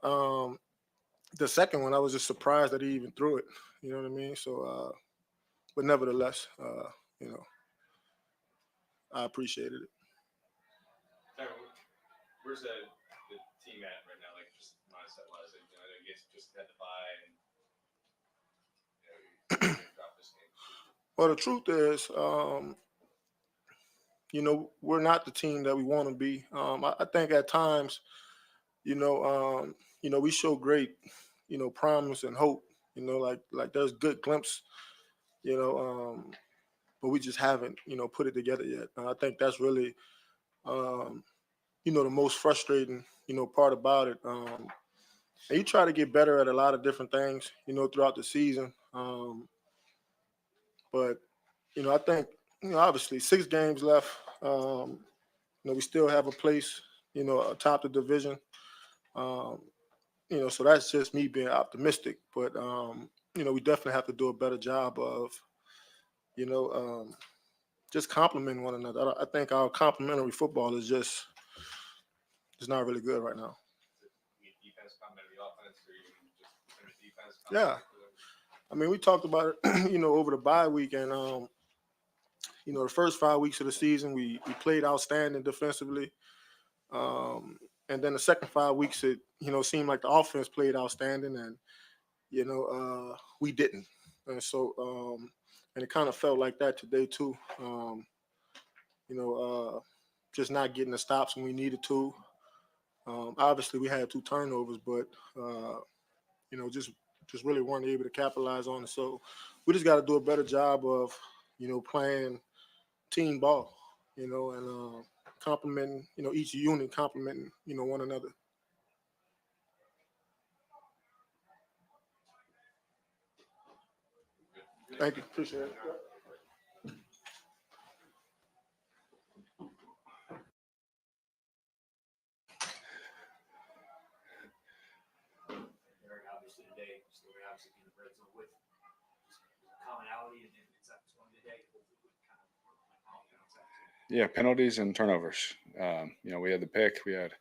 The second one, I was just surprised that he even threw it. You know what I mean? So, but nevertheless, I appreciated it. Where's the team at right now? Like, just mindset-wise, I guess just had to buy and drop this game. Well, the truth is, we're not the team that we want to be. I think at times, we show great, promise and hope. Like there's good glimpse, but we just haven't, put it together yet. And I think that's really, the most frustrating, part about it. And you try to get better at a lot of different things, throughout the season. But, I think, obviously 6 games left. We still have a place, atop the division. So that's just me being optimistic. But, we definitely have to do a better job of, just complimenting one another. I think our complimentary football is just not really good right now. Defense complimentary offense, or even just defense? Yeah. I mean, we talked about it, over the bye week, and the first 5 weeks of the season, we played outstanding defensively, and then the second 5 weeks, it seemed like the offense played outstanding, and we didn't, and so and it kind of felt like that today too. Just not getting the stops when we needed to. Obviously, we had 2 turnovers, but just really weren't able to capitalize on it. So we just got to do a better job of playing team ball, and complimenting each unit, complimenting one another. Thank you. Appreciate it. Obviously today, still obviously in the red zone with commonality, and it's that one today. Hopefully, we kind of work on that. Yeah, penalties and turnovers. We had the pick, we had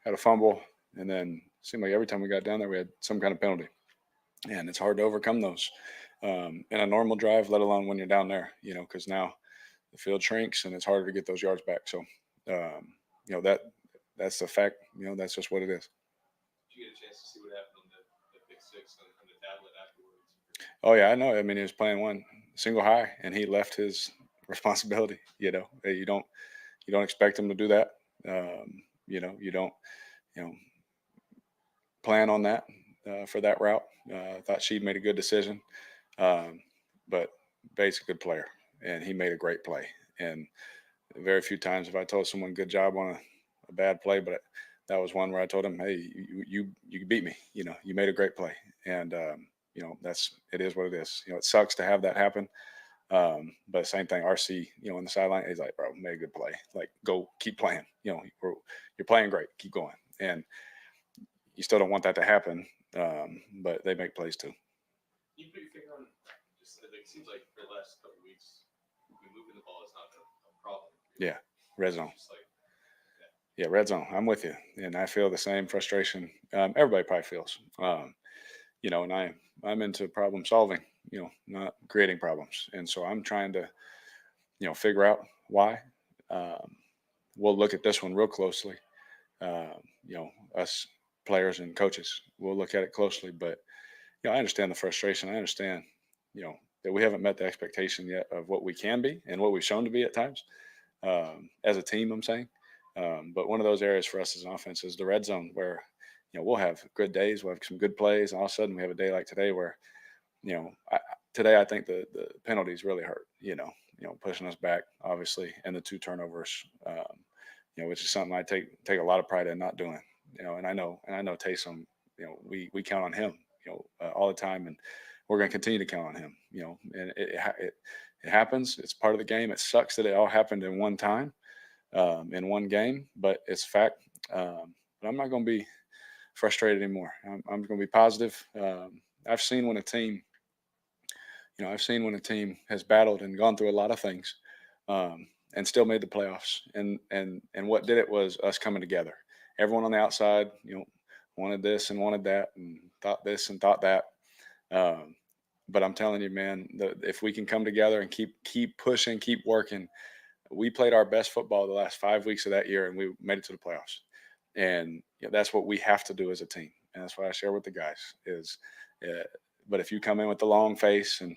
a fumble, and then it seemed like every time we got down there, we had some kind of penalty, and it's hard to overcome those in a normal drive, let alone when you're down there. Because now the field shrinks and it's harder to get those yards back. So, that's the fact. That's just what it is. Did you get a chance to see what happened on the pick six and the tablet afterwards? Oh yeah, I know. I mean, he was playing one single high, and he left his responsibility. You don't expect him to do that. You don't plan on that for that route. I thought she made a good decision, but Bates a good player, and he made a great play. And very few times have I told someone good job on a bad play, but that was one where I told him, hey, you beat me. You made a great play, and it is what it is. It sucks to have that happen. But same thing, RC, on the sideline, he's like, bro, made a good play. Like, go keep playing. You're playing great. Keep going. And you still don't want that to happen, but they make plays too. You put your finger on just it seems like for the last couple of weeks, moving the ball is not a problem. Yeah, red zone. Yeah, red zone. I'm with you, and I feel the same frustration. Everybody probably feels. And I'm into problem solving. Not creating problems, and so I'm trying to, figure out why. We'll look at this one real closely. Us players and coaches, we'll look at it closely. But I understand the frustration. I understand, that we haven't met the expectation yet of what we can be and what we've shown to be at times as a team. I'm saying. But one of those areas for us as an offense is the red zone, where we'll have good days, we'll have some good plays, and all of a sudden we have a day like today where today I think the penalties really hurt. Pushing us back, obviously, and the 2 turnovers, which is something I take a lot of pride in not doing. And I know Taysom. We count on him, all the time, and we're going to continue to count on him. And it happens. It's part of the game. It sucks that it all happened in one time. In one game, but it's fact. But I'm not going to be frustrated anymore. I'm going to be positive. I've seen when a team has battled and gone through a lot of things, and still made the playoffs. And what did it was us coming together. Everyone on the outside, wanted this and wanted that, and thought this and thought that. But I'm telling you, man, if we can come together and keep pushing, keep working. We played our best football the last 5 weeks of that year, and we made it to the playoffs. And that's what we have to do as a team. And that's what I share with the guys is, but if you come in with the long face and,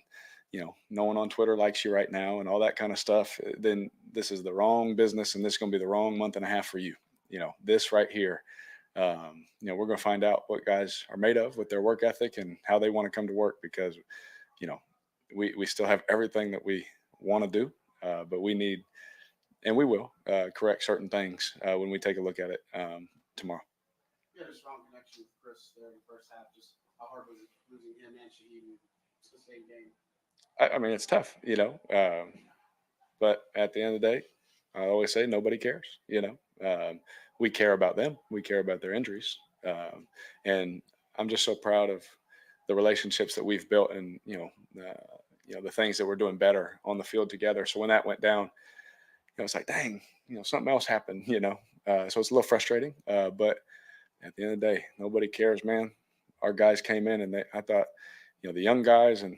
no one on Twitter likes you right now and all that kind of stuff, then this is the wrong business, and this is going to be the wrong month and a half for you. This right here, we're going to find out what guys are made of with their work ethic and how they want to come to work, because, we still have everything that we want to do, but we need, and we will correct certain things when we take a look at it tomorrow. You had a strong connection with Chris there in the first half. Just how hard was it losing him and Shaheed in the same game? I mean, it's tough, but at the end of the day, I always say nobody cares. We care about them. We care about their injuries. And I'm just so proud of the relationships that we've built, and, the things that we're doing better on the field together. So when that went down, it's like, dang, something else happened, so it's a little frustrating, but at the end of the day, nobody cares, man. Our guys came in, and I thought, the young guys and,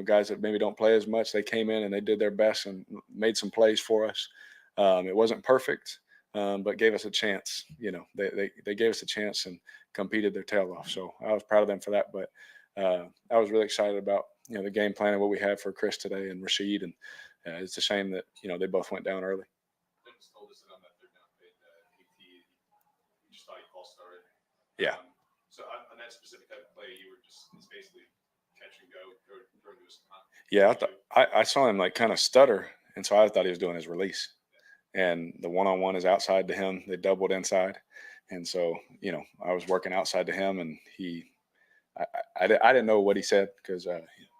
guys that maybe don't play as much, they came in and they did their best and made some plays for us. It wasn't perfect, but gave us a chance. They gave us a chance and competed their tail off. So I was proud of them for that. But I was really excited about, the game plan and what we had for Chris today and Rashid. And it's a shame that, they both went down early. Just told us that on that third down play, AT, you just thought he false started. Yeah. So on that specific type of play, you were just basically catch and go, throw to his spot. Yeah, I saw him like kind of stutter, and so I thought he was doing his release. And the one-on-one is outside to him. They doubled inside, and so I was working outside to him, and I didn't know what he said because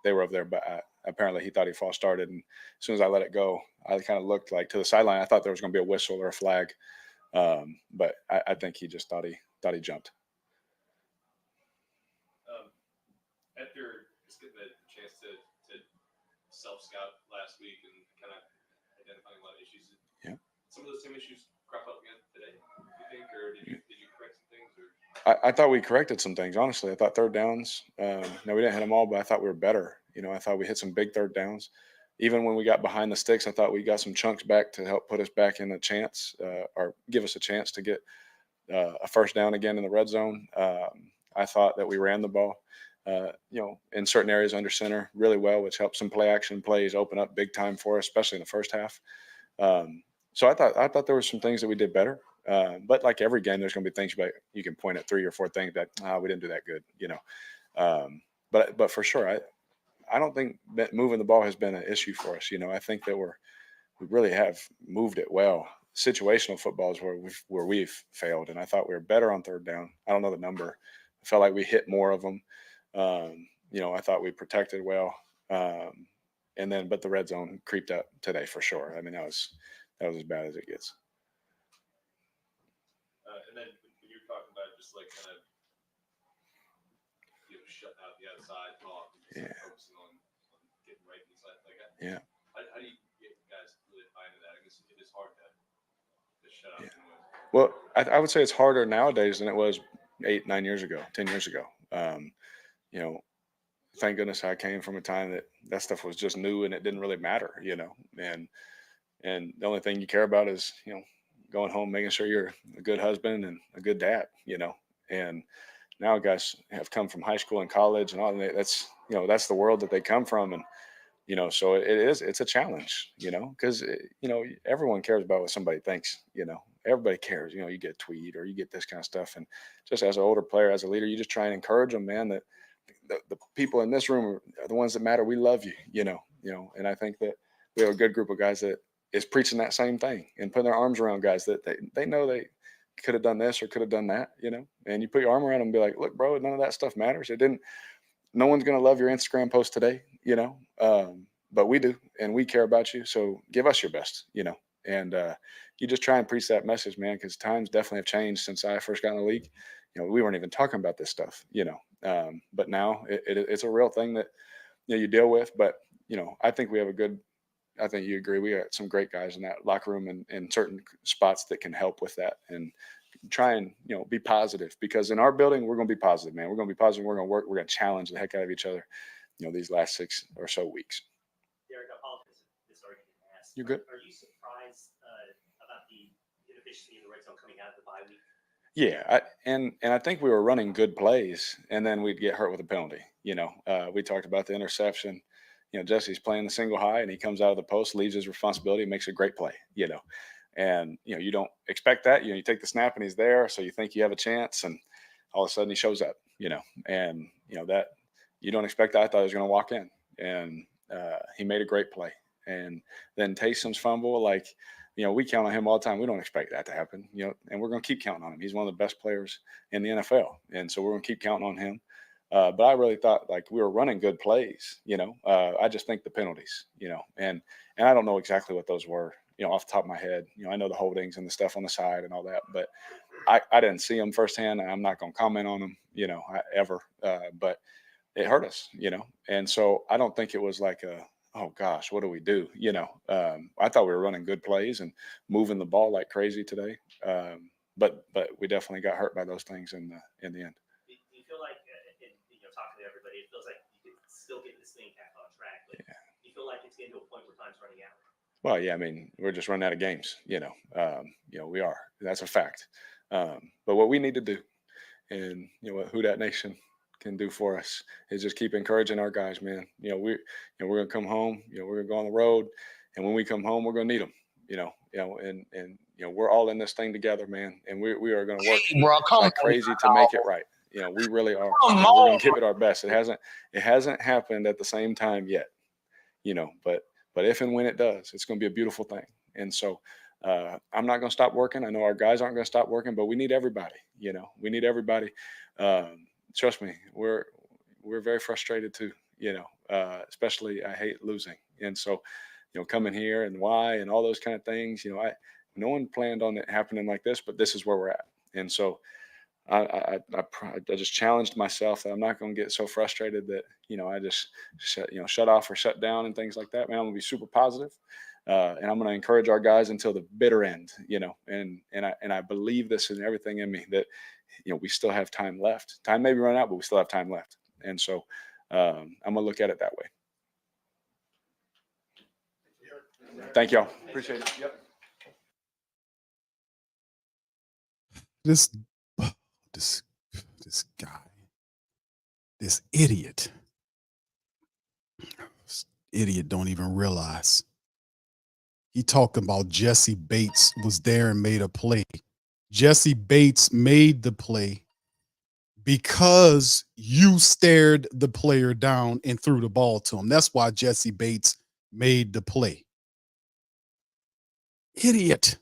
they were up there, but apparently he thought he false started. And as soon as I let it go, I kind of looked like to the sideline. I thought there was going to be a whistle or a flag, but I think he just thought he jumped. After just getting the chance to self-scout last week and kind of identifying a lot of issues, some of those same issues crop up again today, you think, or did you correct some things? Or? I thought we corrected some things, honestly. I thought third downs, no, we didn't hit them all, but I thought we were better. I thought we hit some big third downs. Even when we got behind the sticks, I thought we got some chunks back to help put us back in a chance or give us a chance to get a first down again in the red zone. I thought that we ran the ball, in certain areas under center really well, which helped some play action plays open up big time for us, especially in the first half. So I thought there were some things that we did better. But like every game, there's going to be things you can point at 3 or 4 things that we didn't do that good, But for sure, I don't think that moving the ball has been an issue for us. I think that we really have moved it well. Situational football is where we've failed, and I thought we were better on third down. I don't know the number. I felt like we hit more of them. I thought we protected well, but the red zone creeped up today for sure. I mean, that was as bad as it gets. And then when you're talking about just like kind of shutting out the outside talk and just focusing on getting right inside like that. Yeah. How do you get guys really buy into that? I guess it is hard to shut out. Well, I would say it's harder nowadays than it was 8, 9 years ago, 10 years ago. Thank goodness I came from a time that stuff was just new and it didn't really matter, and the only thing you care about is, going home, making sure you're a good husband and a good dad, and now guys have come from high school and college and all that. That's the world that they come from. And, so it's a challenge, because, everyone cares about what somebody thinks, everybody cares, you get a tweet or you get this kind of stuff. And just as an older player, as a leader, you just try and encourage them, man, that the people in this room are the ones that matter. We love you, and I think that we have a good group of guys that is preaching that same thing and putting their arms around guys that they know they could have done this or could have done that, and you put your arm around them and be like, look, bro, none of that stuff matters. No one's going to love your Instagram post today, but we do, and we care about you. So give us your best, and you just try and preach that message, man, because times definitely have changed since I first got in the league. We weren't even talking about this stuff, but now it's a real thing that, you deal with. But, I think we have I think you agree. We got some great guys in that locker room and in certain spots that can help with that and try and, be positive, because in our building, we're going to be positive, man. We're going to be positive. We're going to work. We're going to challenge the heck out of each other, these last 6 or so weeks. Derek, I apologize if this already been asked. You're good. Are you surprised about the inefficiency in the red zone coming out of the bye week? Yeah, and I think we were running good plays, and then we'd get hurt with a penalty. We talked about the interception. Jesse's playing the single high, and he comes out of the post, leaves his responsibility, makes a great play. And you don't expect that. You take the snap, and he's there, so you think you have a chance, and all of a sudden he shows up. And that you don't expect that. I thought he was going to walk in, and he made a great play. And then Taysom's fumble, we count on him all the time. We don't expect that to happen, and we're going to keep counting on him. He's one of the best players in the NFL. And so we're going to keep counting on him. But I really thought we were running good plays, I just think the penalties, and I don't know exactly what those were, off the top of my head. I know the holdings and the stuff on the side and all that, but I didn't see them firsthand, and I'm not going to comment on them, ever. But it hurt us, and so I don't think it was like oh gosh, what do we do? I thought we were running good plays and moving the ball like crazy today. But we definitely got hurt by those things in the end. Do you feel like, talking to everybody, it feels like Like, do you feel like it's getting to a point where time's running out? Well, yeah, I mean, we're just running out of games. We are. That's a fact. But what we need to do, and what Who Dat Nation can do for us, is just keep encouraging our guys, man. We're gonna come home. We're gonna go on the road, and when we come home, we're gonna need them. And we're all in this thing together, man. And we are gonna work like crazy to make it right. We really are. We're gonna give it our best. It hasn't happened at the same time yet. But if and when it does, it's gonna be a beautiful thing. And so I'm not gonna stop working. I know our guys aren't gonna stop working, but we need everybody. We need everybody. Trust me, we're very frustrated too. Especially I hate losing, and so coming here and why and all those kind of things. No one planned on it happening like this, but this is where we're at. And so I just challenged myself that I'm not going to get so frustrated that I just shut off or shut down and things like that. Man, I'm going to be super positive, and I'm going to encourage our guys until the bitter end. And I believe this in everything in me that we still have time left. Time may be run out, but we still have time left. And so I'm going to look at it that way. Thank y'all. Appreciate it. Yep. This guy, this idiot don't even realize he talked about Jesse Bates was there and made a play. Jesse Bates made the play because you stared the player down and threw the ball to him. That's why Jesse Bates made the play. Idiot.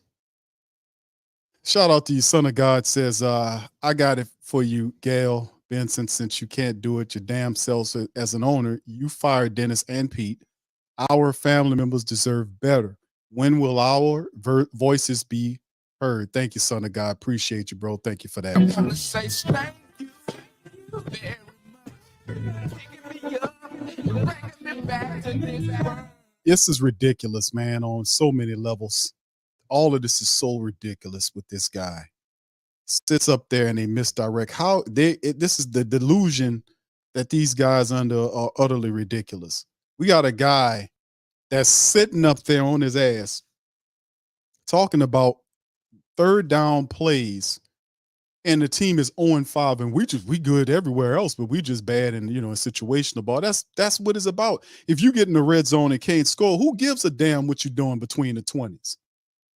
Shout out to you, son of God. Says, I got it for you, Gail Benson. Since you can't do it your damn self as an owner, you fired Dennis and Pete. Our family members deserve better. When will our voices be heard? Thank you, son of God. Appreciate you, bro. Thank you for that. I want to say thank you very much. Picking me up, bringing me back to this world. This is ridiculous, man, on so many levels. All of this is so ridiculous with this guy. Sits up there and they misdirect. This is the delusion that these guys under are utterly ridiculous. We got a guy that's sitting up there on his ass talking about third down plays, and the team is 0-5, and we good everywhere else, but we just bad in in situational ball. That's what it's about. If you get in the red zone and can't score, who gives a damn what you're doing between the 20s?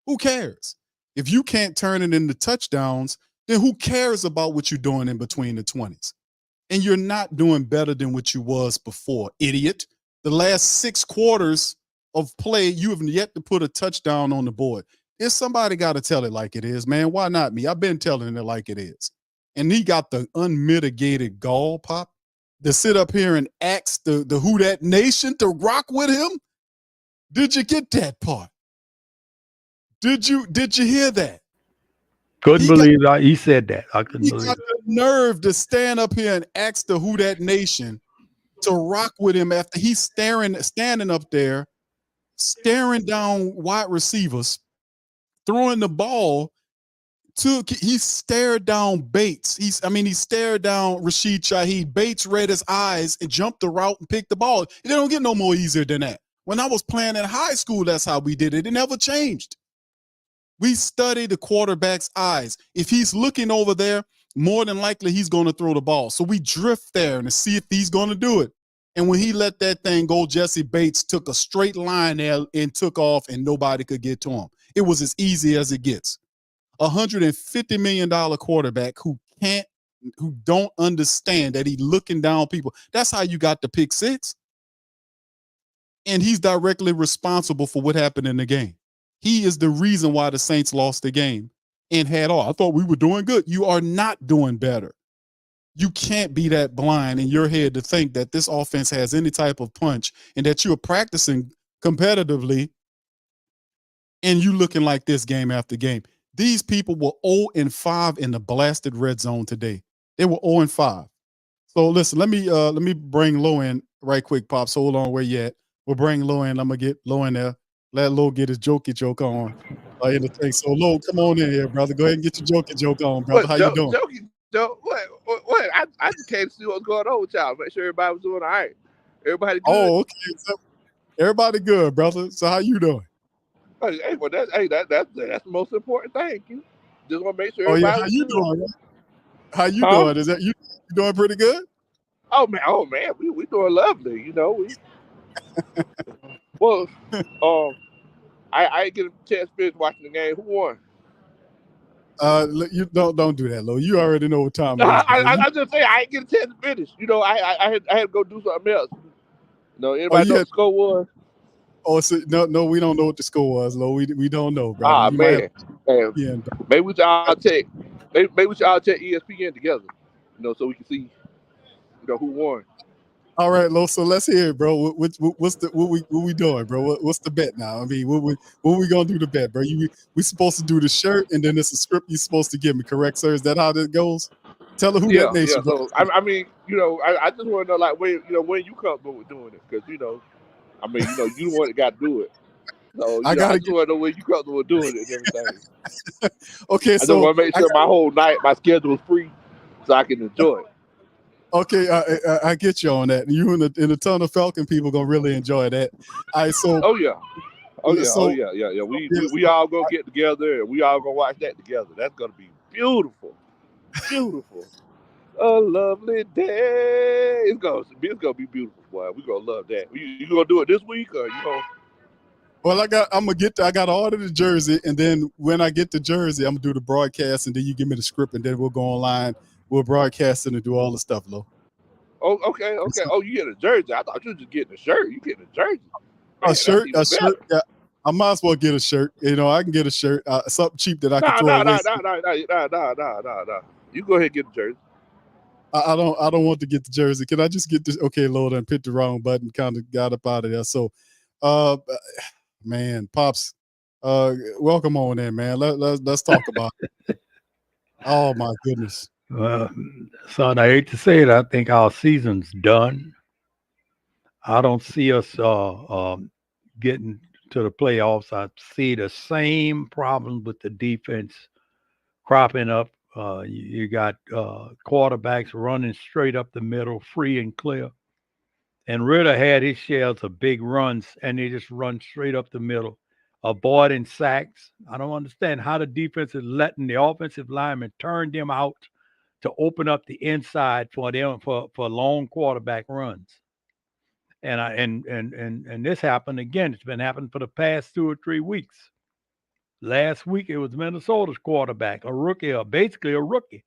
Who cares? If you can't turn it into touchdowns, then who cares about what you're doing in between the 20s? And you're not doing better than what you was before, idiot. The last 6 quarters of play, you have yet to put a touchdown on the board. If somebody got to tell it like it is, man, why not me? I've been telling it like it is. And he got the unmitigated gall, Pop, to sit up here and ask the Who Dat Nation to rock with him. Did you get that part? Did you hear that? Couldn't believe he said that. I couldn't believe got the nerve to stand up here and ask the Who Dat Nation to rock with him after he's standing up there, staring down wide receivers, throwing the ball to. He stared down Bates. He stared down Rashid Shaheed. Bates read his eyes and jumped the route and picked the ball. It don't get no more easier than that. When I was playing in high school, that's how we did it. It never changed. We study the quarterback's eyes. If he's looking over there, more than likely he's going to throw the ball. So we drift there and see if he's going to do it. And when he let that thing go, Jesse Bates took a straight line there and took off, and nobody could get to him. It was as easy as it gets. $150 million quarterback who don't understand that he's looking down people. That's how you got the pick 6. And he's directly responsible for what happened in the game. He is the reason why the Saints lost the game and had all. I thought we were doing good. You are not doing better. You can't be that blind in your head to think that this offense has any type of punch and that you're practicing competitively and you looking like this game after game. These people were 0-5 in the blasted red zone today. They were 0-5. So listen, let me bring Lo in right quick, Pops. Hold on where you at. We'll bring Lo in. I'm gonna get Lo in there. Let Lo get his jokey joke on. In the thing. So Lo, come on in here, brother. Go ahead and get your jokey joke on, brother. How you doing? What? I just came to see what's going on with y'all. Make sure everybody was doing all right. Everybody good? Oh, okay. So everybody good, brother. So how you doing? Hey, well, that's the most important thing. You just want to make sure Oh yeah, everybody how was you good. doing? How you Huh? doing? Is that you doing pretty good? Oh man, we doing lovely. You know, well, I didn't get a chance to finish watching the game. Who won? You don't do that, Lo. You already know what time it is. I just say I didn't get a chance to finish. You know, I had to go do something else. No, anybody know what the score was? Oh, so, no, we don't know what the score was, Lo. We don't know, brother. Ah You might man, have, maybe we should all check. Maybe we should all check ESPN together. You know, so we can see, who won. All right, Lo. So let's hear it, bro. What we doing, bro? What's the bet now? I mean, what we gonna do the bet, bro? We supposed to do the shirt, and then it's a script you're supposed to give me, correct, sir? Is that how that goes? Tell her who that nation, bro. So I mean, I just want to know, like, when you comfortable with doing it, because I mean, you the one that got to do it. So I just want to know when you comfortable with doing it and everything. Okay, I just want to make sure my whole night, my schedule is free, so I can enjoy it. Okay, I get you on that. You and a ton of Falcon people gonna really enjoy that. All right, so Oh yeah. We all gonna get together and we all gonna watch that together. That's gonna be beautiful, beautiful. A lovely day. It's gonna be beautiful, boy. We gonna love that. You gonna do it this week or you gonna? Well, I gotta order the jersey, and then when I get the jersey, I'm gonna do the broadcast, and then you give me the script, and then we'll go online. We'll broadcast it and do all the stuff, Lo. Oh, okay. Oh, you get a jersey. I thought you were just getting a shirt. You getting a jersey. Man, A shirt. Yeah, I might as well get a shirt. I can get a shirt, something cheap that I can throw away. Nah. You go ahead and get a jersey. I don't want to get the jersey. Can I just get this? Okay, Lord, I picked the wrong button. Kind of got up out of there. So, man, Pops, welcome on in, man. Let's talk about it. Oh my goodness. Son, I hate to say it. I think our season's done. I don't see us getting to the playoffs. I see the same problems with the defense cropping up. You got quarterbacks running straight up the middle, free and clear. And Ritter had his shares of big runs, and they just run straight up the middle, avoiding sacks. I don't understand how the defense is letting the offensive linemen turn them out to open up the inside for them for long quarterback runs. And this happened again. It's been happening for the past 2 or 3 weeks. Last week it was Minnesota's quarterback, basically a rookie,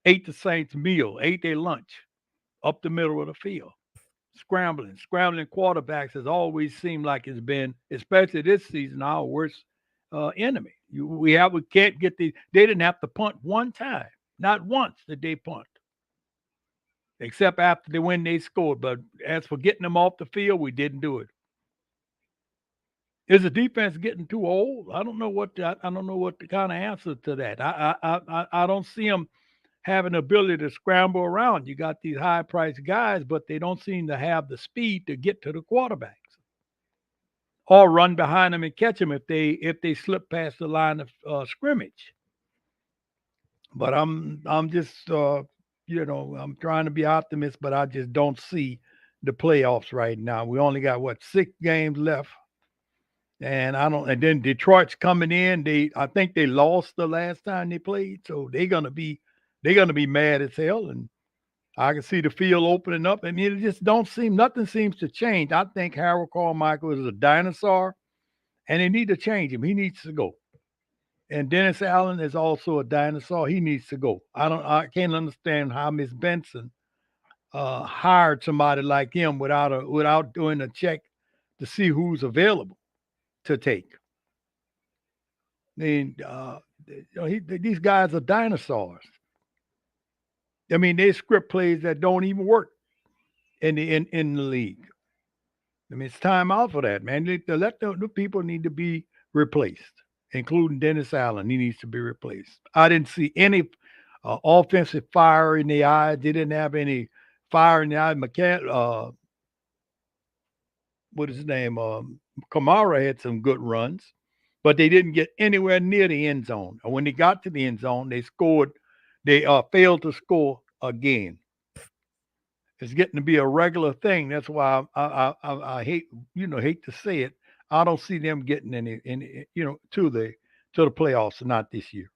ate the Saints' meal, ate their lunch up the middle of the field. Scrambling quarterbacks has always seemed like it's been, especially this season, our worst enemy. We can't get they didn't have to punt one time. Not once did they punt. Except after when they scored. But as for getting them off the field, we didn't do it. Is the defense getting too old? I don't know what the kind of answer to that. I don't see them having the ability to scramble around. You got these high-priced guys, but they don't seem to have the speed to get to the quarterbacks or run behind them and catch them if they slip past the line of scrimmage. But I'm just I'm trying to be optimist, but I just don't see the playoffs right now. We only got 6 games left. And then Detroit's coming in. I think they lost the last time they played, so they're gonna be mad as hell. And I can see the field opening up. I mean, nothing seems to change. I think Harold Carmichael is a dinosaur, and they need to change him. He needs to go. And Dennis Allen is also a dinosaur. He needs to go. I can't understand how Miss Benson hired somebody like him without doing a check to see who's available to take. I mean, these guys are dinosaurs. I mean, they script plays that don't even work in the league. I mean, it's time out for that, man. The people need to be replaced, including Dennis Allen. He needs to be replaced. I didn't see any offensive fire in the eye. They didn't have any fire in the eye. What is his name? Kamara had some good runs, but they didn't get anywhere near the end zone. And when they got to the end zone, they scored. They failed to score again. It's getting to be a regular thing. That's why I hate to say it. I don't see them getting any to the playoffs. Not this year.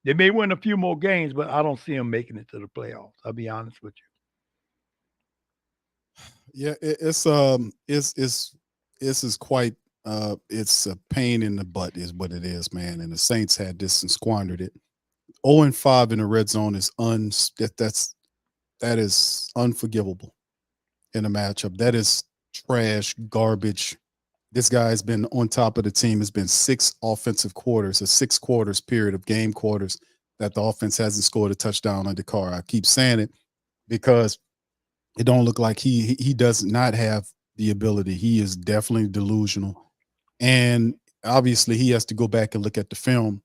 They may win a few more games, but I don't see them making it to the playoffs. I'll be honest with you. Yeah, it's quite it's a pain in the butt is what it is, man. And the Saints had this and squandered it. 0-5 in the red zone is that is unforgivable in a matchup. That is trash, garbage. This guy's been on top of the team. It's been 6 offensive quarters, a 6 quarters period of game quarters that the offense hasn't scored a touchdown under Carr. I keep saying it because it don't look like he does not have the ability. He is definitely delusional. And obviously he has to go back and look at the film,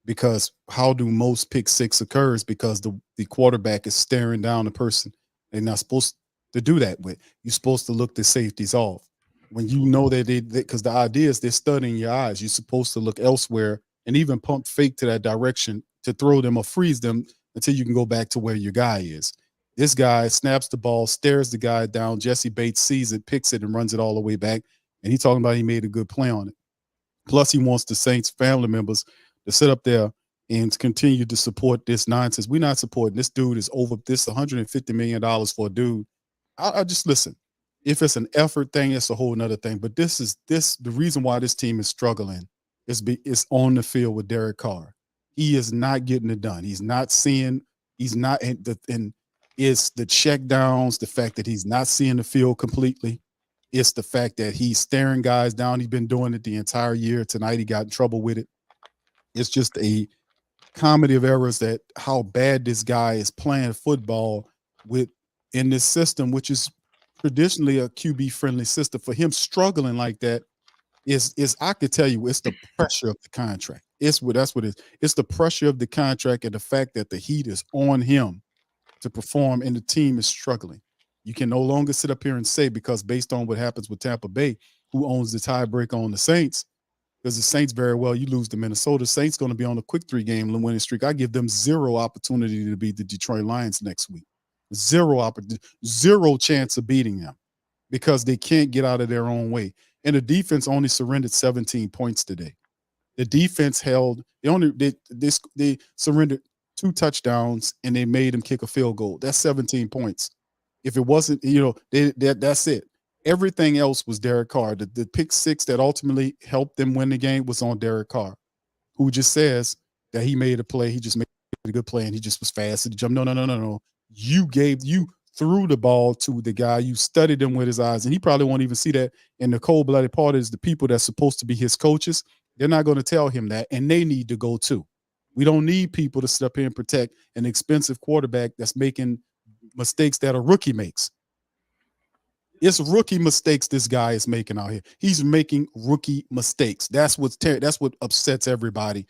because how do most pick six occurs? Because the quarterback is staring down the person they're not supposed to do that with. You're supposed to look the safeties off. When you know that because the idea is they're studying your eyes. You're supposed to look elsewhere and even pump fake to that direction to throw them or freeze them until you can go back to where your guy is. This guy snaps the ball, stares the guy down. Jesse Bates sees it, picks it, and runs it all the way back. And he's talking about he made a good play on it. Plus, he wants the Saints family members to sit up there and continue to support this nonsense. We're not supporting this dude. Is over this $150 million for a dude. I just listen. If it's an effort thing, it's a whole nother thing. But the reason why this team is struggling is on the field with Derek Carr. He is not getting it done. He's not seeing. He's not and it's the check downs, the fact that he's not seeing the field completely. It's the fact that he's staring guys down. He's been doing it the entire year. Tonight he got in trouble with it. It's just a comedy of errors that how bad this guy is playing football in this system, which is traditionally a QB friendly system. For him struggling like that is I could tell you it's the pressure of the contract. That's what it is. It's the pressure of the contract and the fact that the heat is on him to perform and the team is struggling. You can no longer sit up here and say, because based on what happens with Tampa Bay, who owns the tiebreaker on the Saints, because the Saints very well, you lose to Minnesota. Saints going to be on a quick 3-game winning streak. I give them zero opportunity to beat the Detroit Lions next week. Zero chance of beating them because they can't get out of their own way. And the defense only surrendered 17 points today. The defense held. They surrendered 2 touchdowns and they made them kick a field goal. That's 17 points. If it wasn't, that's it. Everything else was Derek Carr. The pick six that ultimately helped them win the game was on Derek Carr, who just says that he made a play. He just made a good play and he just was fast at the jump. No. You threw the ball to the guy. You studied him with his eyes, and he probably won't even see that. And the cold-blooded part is the people that's supposed to be his coaches. They're not going to tell him that, and they need to go too. We don't need people to sit up here and protect an expensive quarterback that's making mistakes that a rookie makes. It's rookie mistakes this guy is making out here. He's making rookie mistakes. That's what upsets everybody.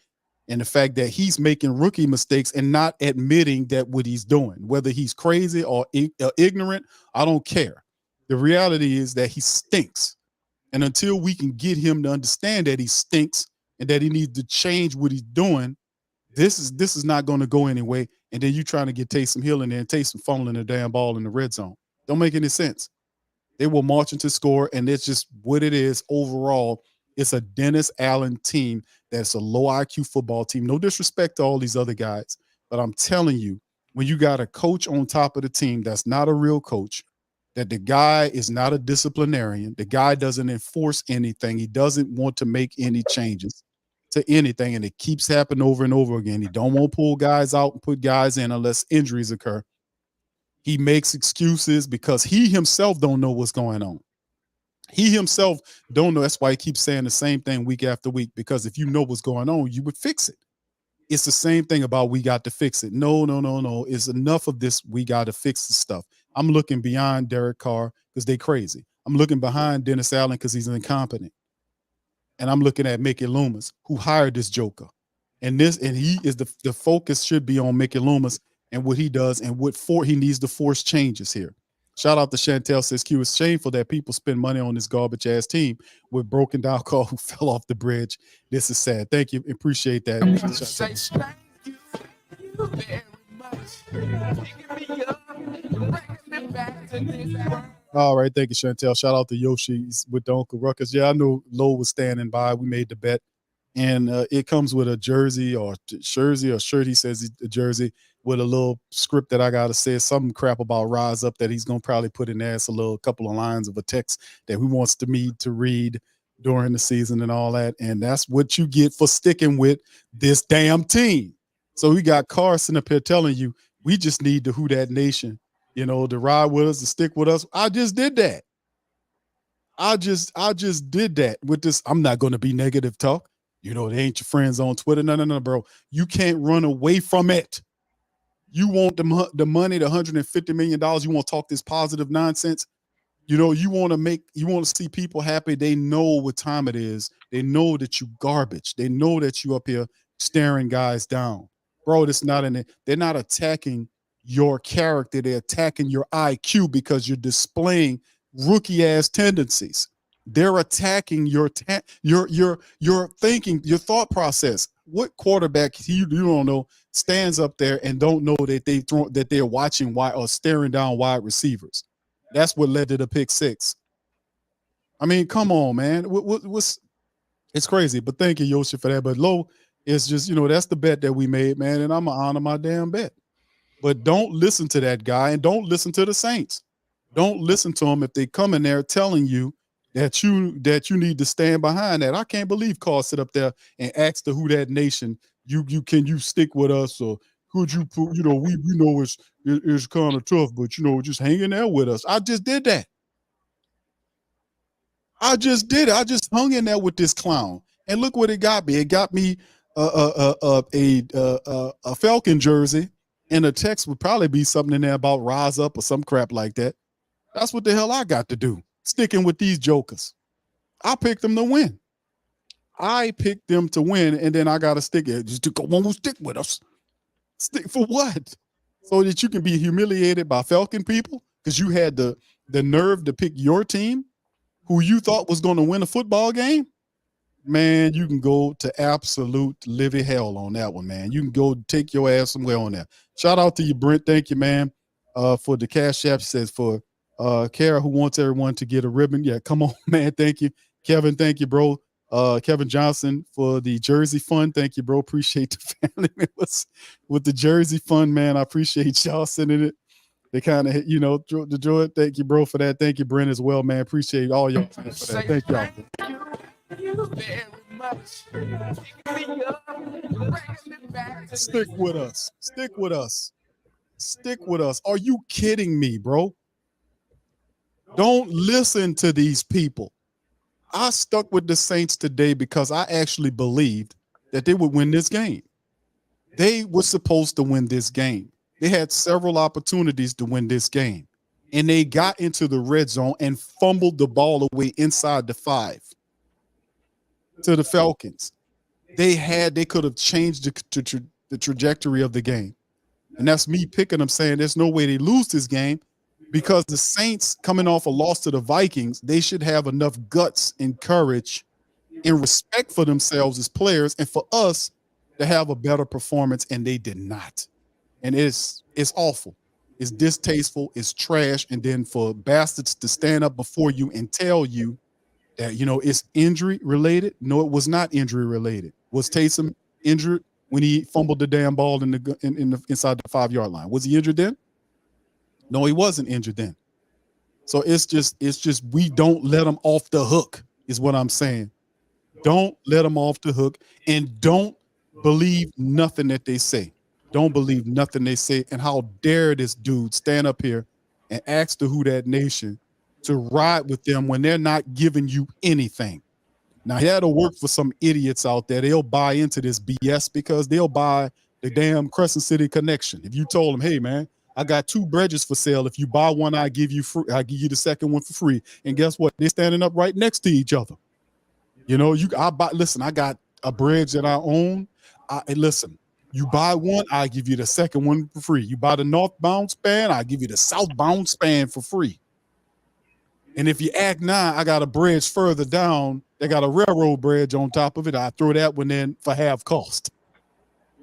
And the fact that he's making rookie mistakes and not admitting that what he's doing, whether he's crazy or ignorant, I don't care. The reality is that he stinks. And until we can get him to understand that he stinks and that he needs to change what he's doing, this is not going to go anyway. And then you trying to get Taysom Hill in there and Taysom fumbling the damn ball in the red zone. Don't make any sense. They will march into score, and it's just what it is overall. It's a Dennis Allen team that's a low IQ football team. No disrespect to all these other guys, but I'm telling you, when you got a coach on top of the team that's not a real coach, that the guy is not a disciplinarian, the guy doesn't enforce anything, he doesn't want to make any changes to anything, and it keeps happening over and over again. He don't want to pull guys out and put guys in unless injuries occur. He makes excuses because he himself don't know what's going on. He himself don't know. That's why he keeps saying the same thing week after week, because if you know what's going on, you would fix it. It's the same thing about we got to fix it. No. It's enough of this. We got to fix the stuff. I'm looking beyond Derek Carr because they crazy. I'm looking behind Dennis Allen because he's incompetent. And I'm looking at Mickey Loomis, who hired this joker. And he is the focus should be on Mickey Loomis and what he does and what he needs to force changes here. Shout out to Chantel says, Q, it's shameful that people spend money on this garbage ass team with broken down car who fell off the bridge. This is sad. Thank you. Appreciate that. Say thank you very much. Picking me up bringing me back to this world. All right, thank you, Chantel. Shout out to Yoshi's with the Uncle Ruckus. Yeah, I know Lowe was standing by. We made the bet, and it comes with a jersey or shirt. He says a jersey with a little script that I gotta say some crap about Rise Up that he's gonna probably put in there. It's a couple of lines of a text that he wants me to read during the season and all that, and that's what you get for sticking with this damn team. So we got Carson up here telling you we just need the Who Dat Nation, to ride with us, to stick with us. I just did that. I just did that with this. I'm not going to be negative talk. They ain't your friends on Twitter. No, bro. You can't run away from it. You want the money, the $150 million. You want to talk this positive nonsense. You want to see people happy. They know what time it is. They know that you garbage. They know that you up here staring guys down. Bro, they're not attacking your character. They're attacking your IQ because you're displaying rookie ass tendencies. They're attacking your thinking, your thought process. What quarterback you don't know stands up there and don't know that they're watching wide or staring down wide receivers? That's what led to the pick six. I mean, come on, man. It's crazy. But thank you, Yoshi, for that. But Low, it's just, that's the bet that we made, man, and I'm going to honor my damn bet. But don't listen to that guy, and don't listen to the Saints. Don't listen to them if they come in there telling you that you need to stand behind that. I can't believe Carl sit up there and ask the Who Dat Nation, can you stick with us, or could you put, we know it's kind of tough, but just hanging there with us. I just did that. I just hung in there with this clown, and look what it got me. It got me a Falcon jersey, and the text would probably be something in there about Rise Up or some crap like that. That's what the hell I got to do, sticking with these jokers. I picked them to win. And then I got to stick it. Just go on, stick with us. Stick for what? So that you can be humiliated by Falcon people because you had the nerve to pick your team, who you thought was going to win a football game? Man, you can go to absolute living hell on that one, man. You can go take your ass somewhere on that. Shout out to you, Brent. Thank you, man, for the Cash App. Says for Kara, who wants everyone to get a ribbon. Yeah, come on, man. Thank you. Kevin, thank you, bro. Kevin Johnson for the Jersey Fund. Thank you, bro. Appreciate the family members with the Jersey Fund, man. I appreciate y'all sending it. They kind of, the joy. Thank you, bro, for that. Thank you, Brent, as well, man. Appreciate all y'all for that. Thank y'all. You very much. Stick with us. Stick with us. Stick with us. Are you kidding me, bro? Don't listen to these people. I stuck with the Saints today because I actually believed that they would win this game. They were supposed to win this game. They had several opportunities to win this game, and they got into the red zone and fumbled the ball away inside the 5 to the Falcons. They could have changed the trajectory of the game. And that's me picking them, saying there's no way they lose this game, because the Saints, coming off a loss to the Vikings, they should have enough guts and courage and respect for themselves as players and for us to have a better performance, and they did not. And it's awful. It's distasteful. It's trash. And then for bastards to stand up before you and tell you that, it's injury related. No, it was not injury related. Was Taysom injured when he fumbled the damn ball in the inside the 5-yard line? Was he injured then? No, he wasn't injured then. So it's just we don't let them off the hook is what I'm saying. Don't let them off the hook, and don't believe nothing that they say. Don't believe nothing they say. And how dare this dude stand up here and ask the Who Dat Nation to ride with them when they're not giving you anything. Now, that'll work for some idiots out there. They'll buy into this BS because they'll buy the damn Crescent City connection. If you told them, hey, man, I got 2 bridges for sale. If you buy one, I give you the second one for free. And guess what? They're standing up right next to each other. Listen, I got a bridge that I own. Listen, you buy one, I give you the second one for free. You buy the northbound span, I give you the southbound span for free. And if you act now, I got a bridge further down. They got a railroad bridge on top of it. I throw that one in for half cost.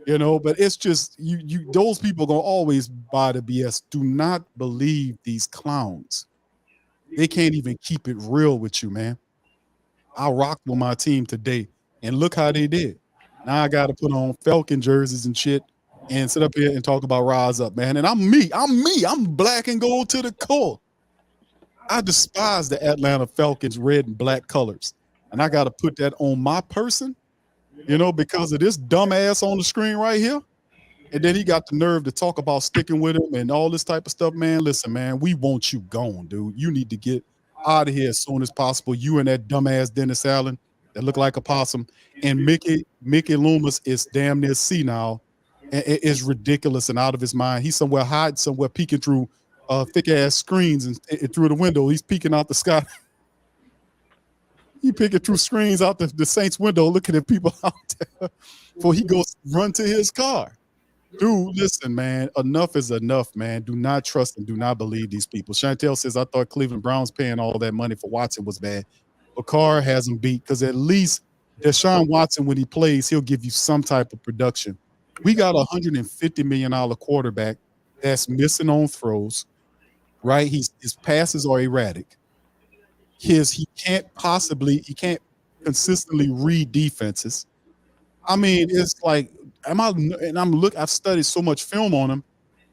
You know, but it's just you those people gonna always buy the BS. Do not believe these clowns. They can't even keep it real with you, man. I rocked with my team today, and look how they did. Now I got to put on Falcon jerseys and shit and sit up here and talk about rise up, man. And I'm me. I'm black and gold to the core. I despise the Atlanta Falcons red and black colors, and I got to put that on my person, you know, because of this dumbass on the screen right here. And then he got the nerve to talk about sticking with him and all this type of stuff, man. Listen, man, we want you gone, dude. You need to get out of here as soon as possible. You and that dumbass Dennis Allen that look like a possum, and Mickey Loomis is damn near senile. And it is ridiculous and out of his mind. He's somewhere hiding, somewhere peeking through thick ass screens and through the window. He's peeking out the sky. He peeking through screens out the Saints window, looking at people out there before he goes run to his car. Dude, listen, man, enough is enough, man. Do not trust and do not believe these people. Chantel says, I thought Cleveland Browns paying all that money for Watson was bad. But Carr has him beat because at least Deshaun Watson, when he plays, he'll give you some type of production. We got a $150 million quarterback that's missing on throws, right? His passes are erratic. He can't consistently read defenses. I mean, it's like, I've studied so much film on him,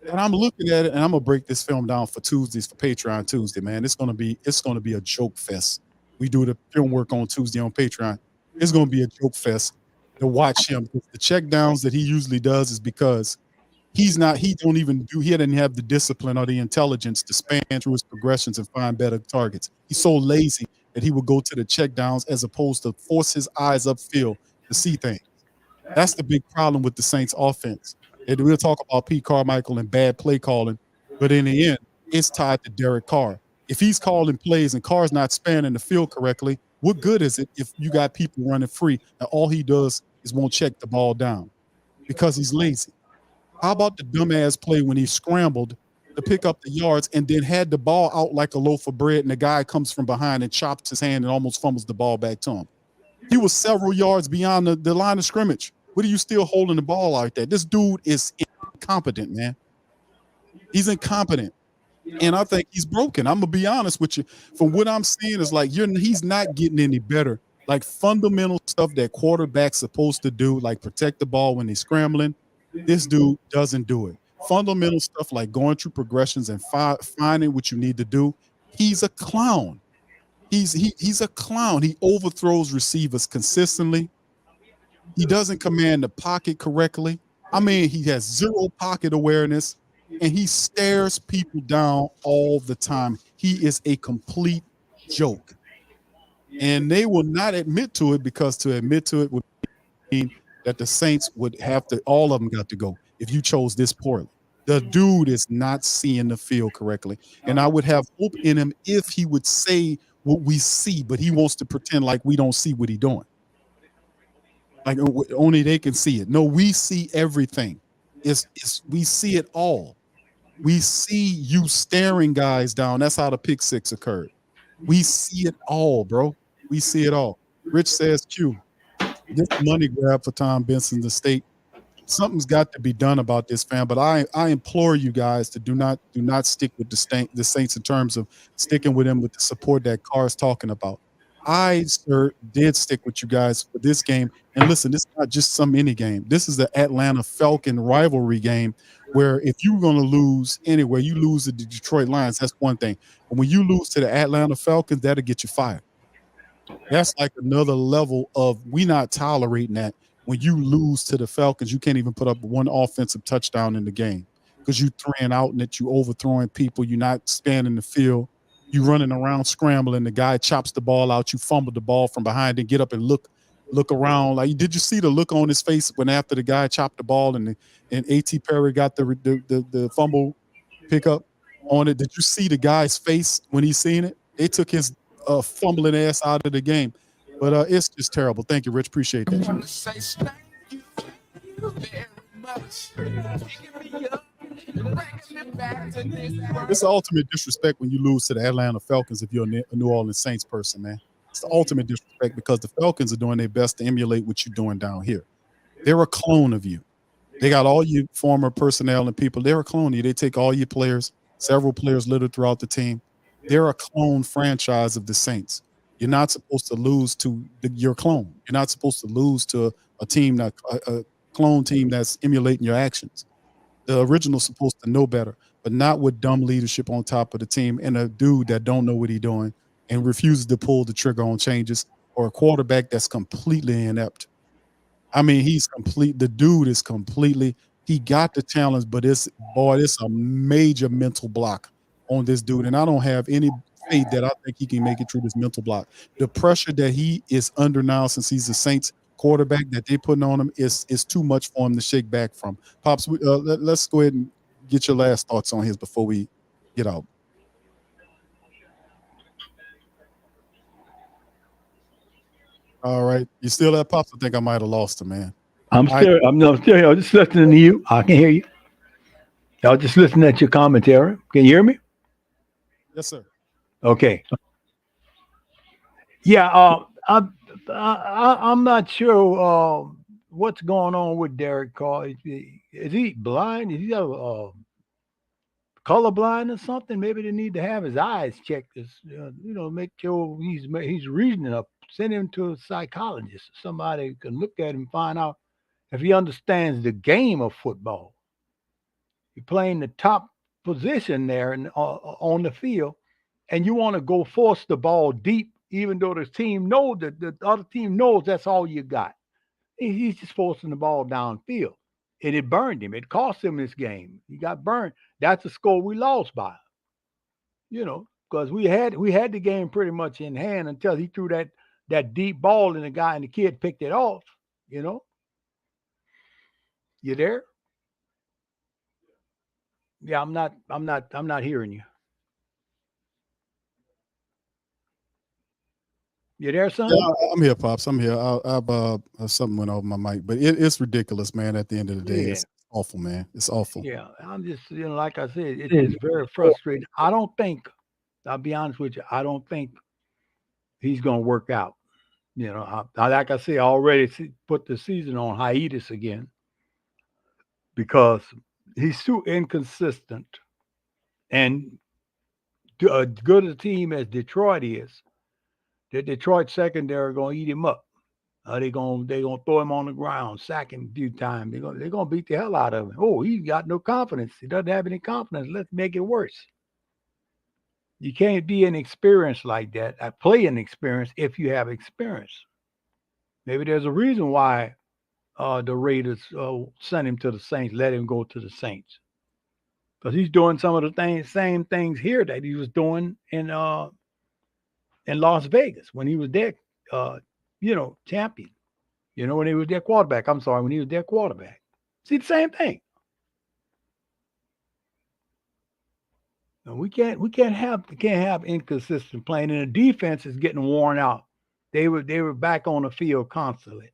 and I'm looking at it, and I'm gonna break this film down for Tuesdays for Patreon Tuesday, man. It's gonna be a joke fest. We do the film work on Tuesday on Patreon. It's gonna be a joke fest to watch him. The check downs that he usually does is because he didn't have the discipline or the intelligence to span through his progressions and find better targets. He's so lazy that he would go to the check downs as opposed to force his eyes upfield to see things. That's the big problem with the Saints offense. And we'll talk about Pete Carmichael and bad play calling, but in the end, it's tied to Derek Carr. If he's calling plays and Carr's not spanning the field correctly, what good is it if you got people running free and all he does is won't check the ball down because he's lazy? How about the dumbass play when he scrambled to pick up the yards and then had the ball out like a loaf of bread and the guy comes from behind and chops his hand and almost fumbles the ball back to him? He was several yards beyond the line of scrimmage. What are you still holding the ball like that? This dude is incompetent, man. He's incompetent. And I think he's broken. I'm going to be honest with you. From what I'm seeing is like he's not getting any better. Like fundamental stuff that quarterback's supposed to do, like protect the ball when they're scrambling, this dude doesn't do it. Fundamental stuff like going through progressions and finding what you need to do, he's a clown. He's a clown. He overthrows receivers consistently. He doesn't command the pocket correctly. I mean, he has zero pocket awareness, and he stares people down all the time. He is a complete joke. And they will not admit to it because to admit to it would mean that the Saints would have to, all of them got to go if you chose this poorly. The dude is not seeing the field correctly. And I would have hope in him if he would say what we see, but he wants to pretend like we don't see what he's doing. Like only they can see it. No, we see everything. We see it all. We see you staring guys down. That's how the pick six occurred. We see it all, bro. We see it all. Rich says, Q, this money grab for Tom Benson, the state. Something's got to be done about this, fam. But I implore you guys to do not stick with the Saints in terms of sticking with them with the support that Carr's talking about. I, sir, did stick with you guys for this game. And listen, this is not just some any game. This is the Atlanta Falcon rivalry game where if you're going to lose anywhere, you lose to the Detroit Lions, that's one thing. But when you lose to the Atlanta Falcons, that'll get you fired. That's like another level of we not tolerating that. When you lose to the Falcons, you can't even put up one offensive touchdown in the game because you throwing out and that you overthrowing people. You're not spanning the field. You running around scrambling. The guy chops the ball out. You fumble the ball from behind and get up and look around. Like, did you see the look on his face when after the guy chopped the ball and A.T. Perry got the fumble pickup on it? Did you see the guy's face when he seen it? They took his fumbling ass out of the game. But it's just terrible. Thank you, Rich. Appreciate that. I want to say thank you very much. Picking me up and bringing me back to this world. It's the ultimate disrespect when you lose to the Atlanta Falcons if you're a New Orleans Saints person, man. It's the ultimate disrespect because the Falcons are doing their best to emulate what you're doing down here. They're a clone of you. They got all your former personnel and people. They're a clone. They take all your players, several players littered throughout the team. They're a clone franchise of the Saints. You're not supposed to lose to your clone. You're not supposed to lose to a team that a clone team that's emulating your actions. The original's supposed to know better, but not with dumb leadership on top of the team and a dude that don't know what he's doing and refuses to pull the trigger on changes, or a quarterback that's completely inept. I mean, the dude is completely, he got the challenge, but it's a major mental block on this dude. And I don't have any faith that I think he can make it through this mental block. The pressure that he is under now, since he's the Saints quarterback that they putting on him, is too much for him to shake back from. Pops, let's go ahead and get your last thoughts on his before we get out. All right. You still there, Pops? I think I might have lost him, man. I'm still here. I'm just listening to you. I can hear you. I was just listening at your commentary. Can you hear me? Yes, sir. Okay. Yeah, I'm not sure what's going on with Derek Carr. Is he blind? Is he colorblind or something? Maybe they need to have his eyes checked. Make sure he's reasoning up. Send him to a psychologist, somebody who can look at him and find out if he understands the game of football. You're playing the top position there on the field, and you want to go force the ball deep, even though the team knows that the other team knows that's all you got. He's just forcing the ball downfield, and it burned him. It cost him this game. He got burned. That's the score we lost by. Because we had the game pretty much in hand until he threw that deep ball and the kid picked it off. You there? Yeah, I'm not hearing you. You there, son? Yeah, I'm here, Pops. I'm here. Something went over my mic, but it's ridiculous, man. At the end of the day, it's awful, man. It's awful. Yeah, I'm just, like I said, it's very frustrating. I'll be honest with you, I don't think he's going to work out. Like I said, I already put the season on hiatus again because he's too inconsistent. And good a team as Detroit is, the Detroit secondary are going to eat him up. They're going to throw him on the ground, sack him a few times. They're going to beat the hell out of him. Oh, he's got no confidence. He doesn't have any confidence. Let's make it worse. You can't be inexperienced like that. Play inexperienced if you have experience. Maybe there's a reason why the Raiders sent him to the Saints, let him go to the Saints. Because he's doing some of the same things here that he was doing in Las Vegas when he was their, champion. When he was their quarterback. I'm sorry, when he was their quarterback. See, the same thing. And we can't have inconsistent playing, and the defense is getting worn out. They were back on the field constantly.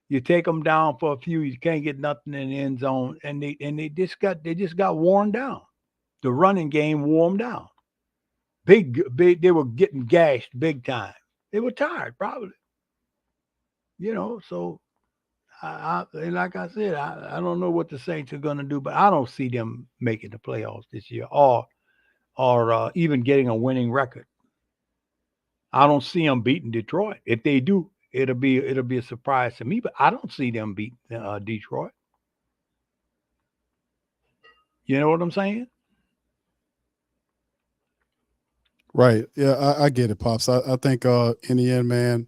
You take them down for a few, you can't get nothing in the end zone, and they just got worn down. The running game wore them down. Big, they were getting gashed big time. They were tired, probably. So like I said, I don't know what the Saints are going to do, but I don't see them making the playoffs this year or even getting a winning record. I don't see them beating Detroit. If they do, it'll be a surprise to me, but I don't see them beating Detroit. You know what I'm saying? Right. Yeah, I get it, Pops. I think in the end, man,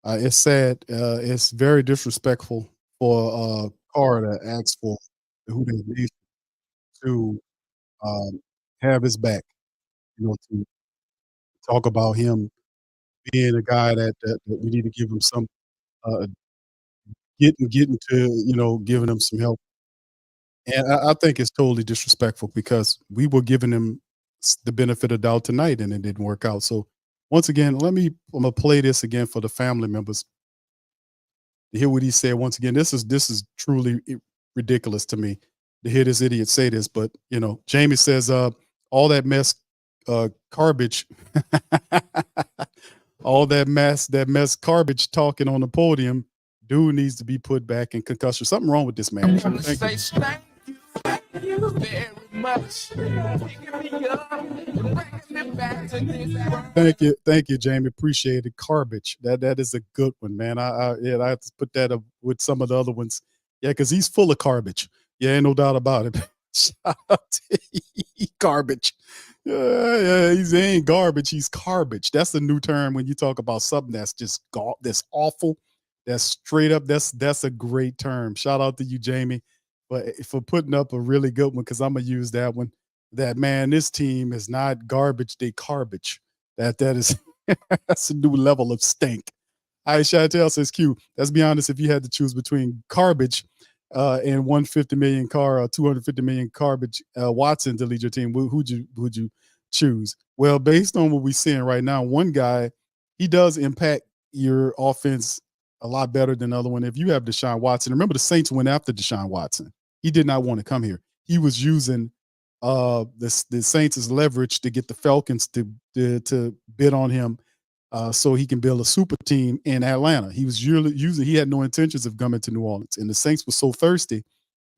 it's sad. It's very disrespectful for Carr to ask for who they need to have his back. To talk about him being a guy that we need to give him some getting to giving him some help. And I think it's totally disrespectful because we were giving him the benefit of doubt tonight and it didn't work out. So once again, I'm gonna play this again for the family members to hear what he said. Once again, this is truly ridiculous to me to hear this idiot say this. But Jamie says all that mess garbage all that mess garbage talking on the podium Dude needs to be put back in concussion. Something wrong with this man. I want to Thank say you. thank you very much. Picking me up and bringing me back to this world. Thank you, Jamie. Appreciate it. Garbage. That is a good one, man. I have to put that up with some of the other ones. Yeah, because he's full of garbage. Yeah, ain't no doubt about it. Shout out to garbage. Yeah, he ain't garbage. He's garbage. That's the new term when you talk about something that's just that's awful. That's straight up. That's a great term. Shout out to you, Jamie, for putting up a really good one, because I'm gonna use that one. That, man, this team is not garbage, they garbage. That is that's a new level of stink. All right, Chantel says, Q, let's be honest, if you had to choose between garbage and 150 million car or 250 million garbage Watson to lead your team, who'd you choose? Well, based on what we're seeing right now, one guy, he does impact your offense a lot better than the other one. If you have Deshaun Watson, remember the Saints went after Deshaun Watson. He did not want to come here. He was using the Saints' leverage to get the Falcons to bid on him so he can build a super team in Atlanta. He was he had no intentions of coming to New Orleans. And the Saints were so thirsty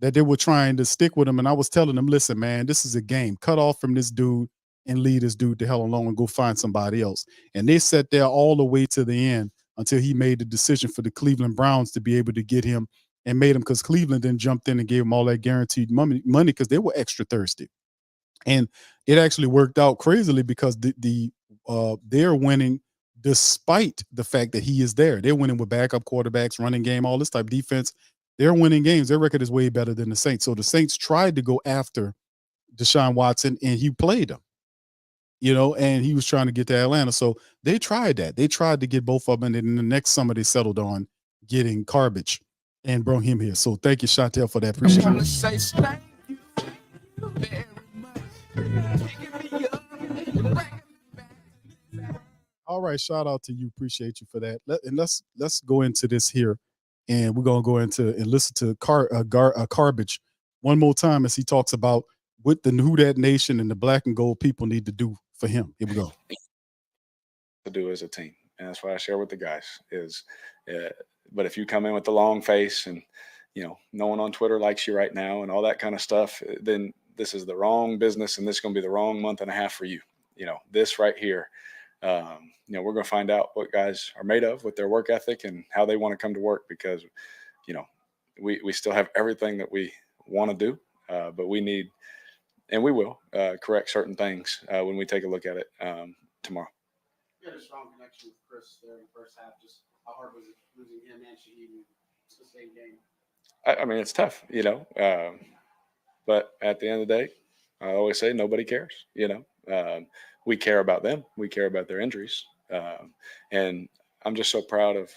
that they were trying to stick with him. And I was telling them, listen, man, this is a game. Cut off from this dude and leave this dude the hell alone and go find somebody else. And they sat there all the way to the end until he made the decision for the Cleveland Browns to be able to get him, and made him, because Cleveland then jumped in and gave him all that guaranteed money because they were extra thirsty. And it actually worked out crazily because they're winning despite the fact that he is there. They're winning with backup quarterbacks, running game, all this type of defense. They're winning games. Their record is way better than the Saints. So the Saints tried to go after Deshaun Watson, and he played them, and he was trying to get to Atlanta. So they tried that. They tried to get both of them, and then the next summer they settled on getting garbage and brought him here. So thank you, Chantel, for that. Appreciate I want it. to say thank you very much. Picking me up and bringing me back to this world. All right, shout out to you. Appreciate you for that. Let's go into this here, and we're gonna go into and listen to Garbage one more time as he talks about what the Who Dat Nation and the Black and Gold people need to do for him. Here we go. To do as a team, and that's what I share with the guys is. But if you come in with the long face and no one on Twitter likes you right now and all that kind of stuff, then this is the wrong business, and this is going to be the wrong month and a half for you. This right here. We're going to find out what guys are made of with their work ethic and how they want to come to work, because, we still have everything that we want to do, but we need, and we will correct certain things when we take a look at it tomorrow. You had a strong connection with Chris there in the first half. Just how hard was it losing him and Shaheed in the same game? I mean, it's tough, but at the end of the day, I always say nobody cares, we care about them. We care about their injuries. And I'm just so proud of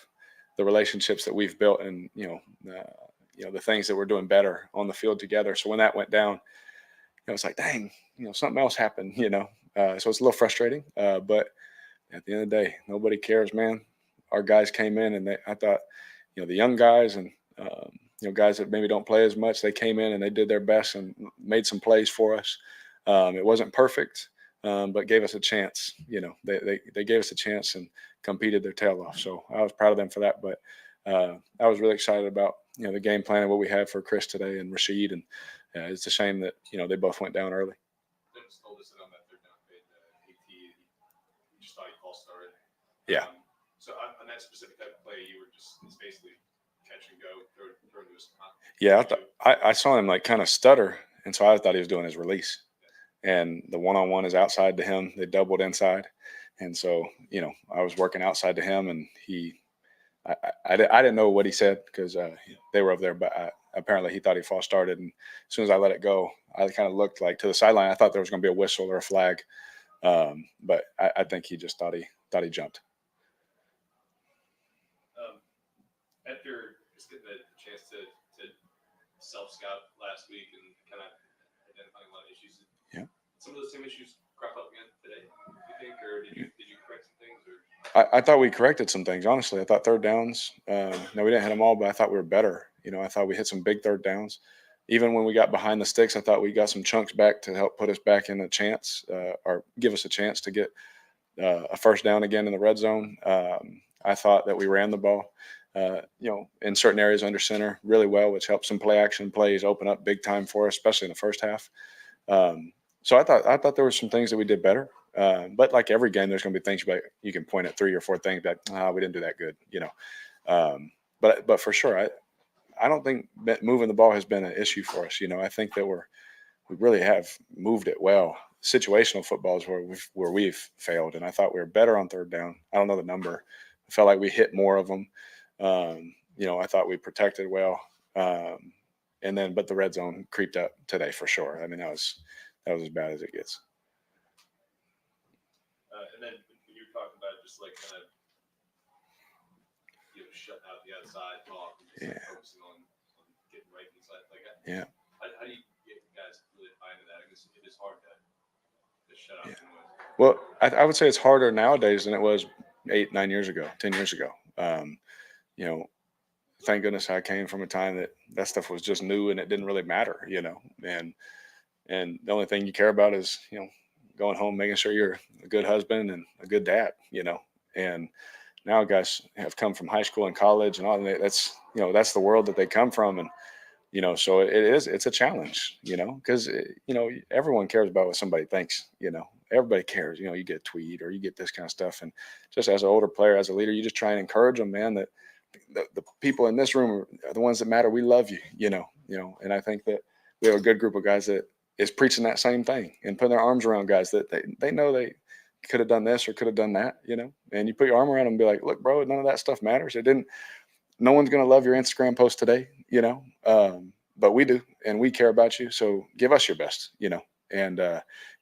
the relationships that we've built, and, the things that we're doing better on the field together. So when that went down, it's like, dang, something else happened, so it's a little frustrating. But at the end of the day, nobody cares, man. Our guys came in, and I thought, the young guys and, guys that maybe don't play as much, they came in and they did their best and made some plays for us. It wasn't perfect, but gave us a chance. They gave us a chance and competed their tail off. So I was proud of them for that. But I was really excited about, the game plan and what we had for Chris today and Rashid. And it's a shame that, they both went down early. Dennis told us that on that third down play, AT, he just thought he false started. Yeah. So on that specific type of play, you were it's basically catch and go, throw to his spot. Yeah, I saw him kind of stutter, and so I thought he was doing his release. And the one-on-one is outside to him. They doubled inside. And so, I was working outside to him, and I didn't know what he said because they were over there, but apparently he thought he false started. And as soon as I let it go, I kind of looked to the sideline. I thought there was going to be a whistle or a flag. But I think he just thought he jumped. After just getting the chance to self-scout last week and kind of identifying a lot of issues, some of those same issues crop up again today, you think, or did you correct some things? Or? I thought we corrected some things, honestly. I thought third downs, no, we didn't hit them all, but I thought we were better. I thought we hit some big third downs. Even when we got behind the sticks, I thought we got some chunks back to help put us back in a chance or give us a chance to get a first down again in the red zone. I thought that we ran the ball. in certain areas under center really well, which helps some play action plays open up big time for us, especially in the first half. So I thought there were some things that we did better. But like every game, there's going to be things you can point at 3 or 4 things that we didn't do that good, But for sure, I don't think that moving the ball has been an issue for us. I think that we really have moved it well. Situational football is where we've failed, and I thought we were better on third down. I don't know the number. I felt like we hit more of them. I thought we protected well, but the red zone creeped up today for sure. I mean, that was as bad as it gets. And then when you were talking about just like kind of shutting out the outside talk and just focusing on getting right inside, like how do you get guys really buy into that? I guess it is hard to shut out the noise. Well, I would say it's harder nowadays than it was 8, 9 years ago, 10 years ago. Thank goodness I came from a time that stuff was just new and it didn't really matter, and the only thing you care about is, going home, making sure you're a good husband and a good dad, and now guys have come from high school and college and all that. That's the world that they come from. And, so it's a challenge, because, everyone cares about what somebody thinks, everybody cares, you get a tweet or you get this kind of stuff. And just as an older player, as a leader, you just try and encourage them, man, that the people in this room are the ones that matter. We love you, and I think that we have a good group of guys that is preaching that same thing and putting their arms around guys that they know they could have done this or could have done that, and you put your arm around them and be like, look, bro, none of that stuff matters. No one's going to love your Instagram post today, but we do, and we care about you. So give us your best, and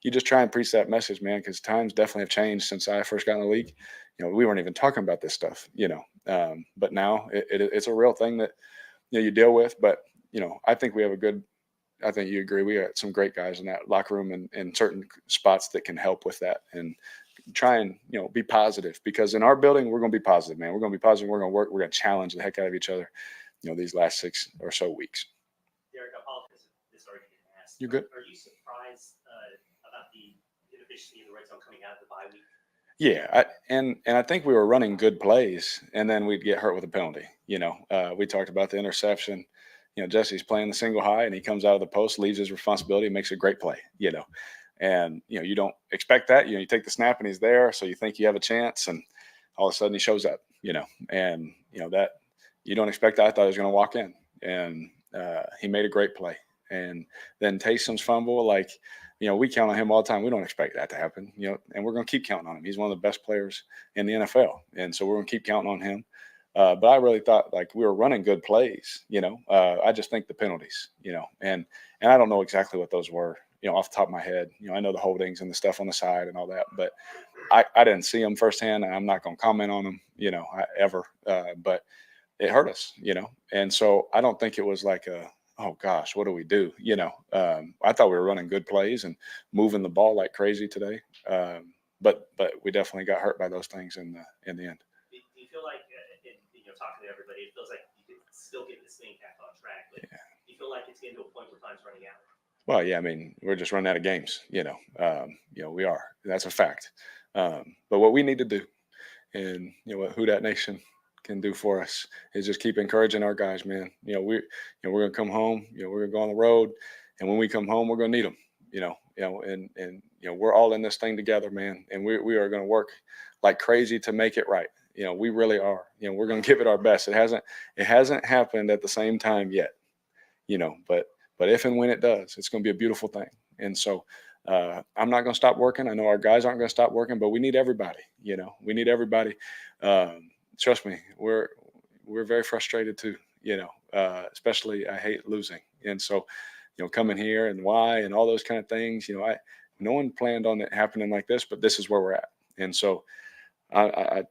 you just try and preach that message, man, because times definitely have changed since I first got in the league. We weren't even talking about this stuff, but now it's a real thing that, you deal with. But, I think we have I think you agree. We got some great guys in that locker room and in certain spots that can help with that and try and, be positive, because in our building, we're going to be positive, man. We're going to be positive. We're going to work. We're going to challenge the heck out of each other, these last 6 or so weeks. Derek, I apologize if this already been asked. You're good. Are you surprised about the inefficiency in the red zone coming out of the bye week? Yeah, and I think we were running good plays, and then we'd get hurt with a penalty. We talked about the interception. Jesse's playing the single high, and he comes out of the post, leaves his responsibility, makes a great play. And you don't expect that. You take the snap, and he's there, so you think you have a chance, and all of a sudden he shows up. And that you don't expect that. I thought he was going to walk in, and he made a great play. And then Taysom's fumble, we count on him all the time. We don't expect that to happen, and we're going to keep counting on him. He's one of the best players in the NFL. And so we're going to keep counting on him. But I really thought we were running good plays, I just think the penalties, and I don't know exactly what those were, off the top of my head. I know the holdings and the stuff on the side and all that, but I didn't see them firsthand, and I'm not going to comment on them, ever. But it hurt us, and so I don't think it was like oh gosh, what do we do? I thought we were running good plays and moving the ball like crazy today. But we definitely got hurt by those things in the end. Do you feel like, talking to everybody, it feels like you can still get this thing back on track, but do you feel like it's getting to a point where time's running out? Well, yeah, I mean, we're just running out of games, we are. That's a fact. But what we need to do, and what Who Dat Nation can do for us, is just keep encouraging our guys, man. We're gonna come home, we're gonna go on the road, and when we come home, we're gonna need them, and we're all in this thing together, man, and we are gonna work like crazy to make it right. We really are. We're gonna give it our best. It hasn't happened at the same time yet, but if and when it does, it's gonna be a beautiful thing. And so I'm not gonna stop working. I know our guys aren't gonna stop working, but we need everybody. We need everybody. Trust me, we're very frustrated too. Especially I hate losing, and so coming here and why and all those kind of things. No one planned on it happening like this, but this is where we're at, and so. I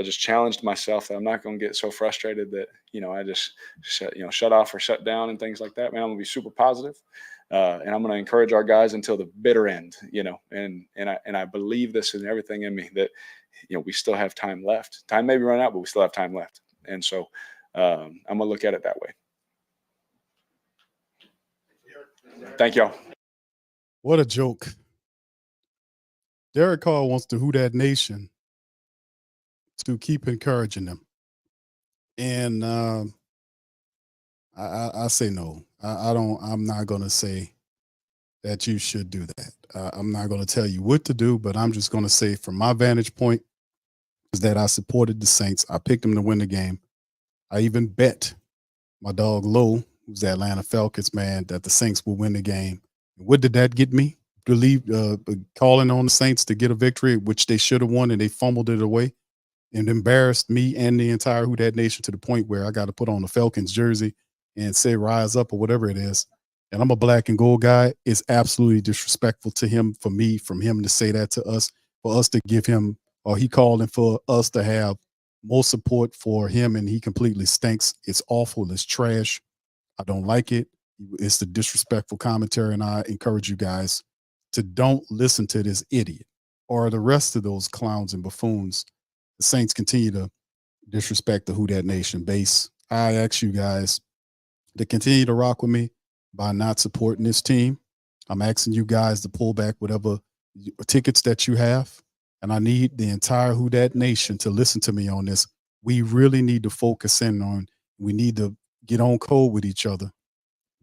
just challenged myself that I'm not going to get so frustrated that, I just shut off or shut down and things like that, man. I'm going to be super positive, and I'm going to encourage our guys until the bitter end, and I believe this in everything in me that, we still have time left. Time may be run out, but we still have time left. And so I'm going to look at it that way. Thank y'all. What a joke. Derek Carr wants the Who Dat Nation to keep encouraging them. And I say no. I don't. I'm not going to say that you should do that. I'm not going to tell you what to do, but I'm just going to say, from my vantage point, is that I supported the Saints. I picked them to win the game. I even bet my dog Lowe, who's the Atlanta Falcons man, that the Saints will win the game. What did that get me? Calling on the Saints to get a victory, which they should have won, and they fumbled it away and embarrassed me and the entire Who Dat Nation to the point where I got to put on the Falcons jersey and say "Rise Up" or whatever it is. And I'm a black and gold guy. It's absolutely disrespectful to him, from him to say that to us, for us to give him, or he calling for us to have more support for him, and he completely stinks. It's awful. It's trash. I don't like it. It's the disrespectful commentary, and I encourage you guys to don't listen to this idiot or the rest of those clowns and buffoons. The Saints continue to disrespect the Who Dat Nation base. I ask you guys to continue to rock with me by not supporting this team. I'm asking you guys to pull back whatever tickets that you have, and I need the entire Who Dat Nation to listen to me on this. We really need to focus in on, we need to get on code with each other,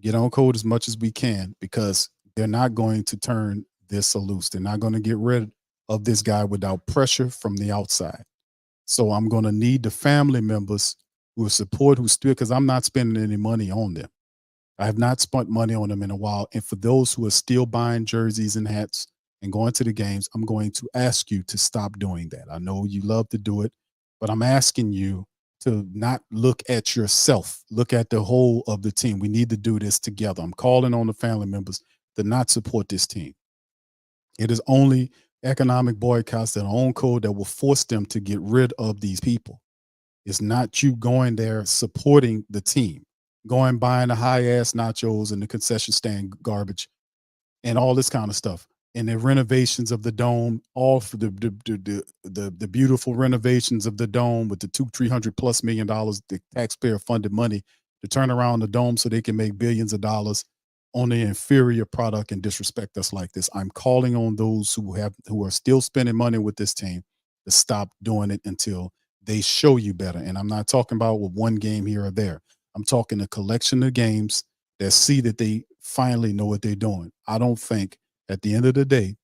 get on code as much as we can, because they're not going to turn this loose. They're not going to get rid of this guy without pressure from the outside. So I'm going to need the family members who support, who still, because I'm not spending any money on them. I have not spent money on them in a while. And for those who are still buying jerseys and hats and going to the games, I'm going to ask you to stop doing that. I know you love to do it, but I'm asking you to not look at yourself, look at the whole of the team. We need to do this together. I'm calling on the family members to not support this team. It is only economic boycotts that are on code that will force them to get rid of these people. It's not you going there supporting the team, going buying the high-ass nachos and the concession stand garbage and all this kind of stuff. And the renovations of the dome, all for the beautiful renovations of the dome with the $300+ million, the taxpayer funded money to turn around the dome so they can make billions of dollars on the inferior product and disrespect us like this. I'm calling on those who are still spending money with this team to stop doing it until they show you better. And I'm not talking about with one game here or there. I'm talking a collection of games that see that they finally know what they're doing. I don't think at the end of the day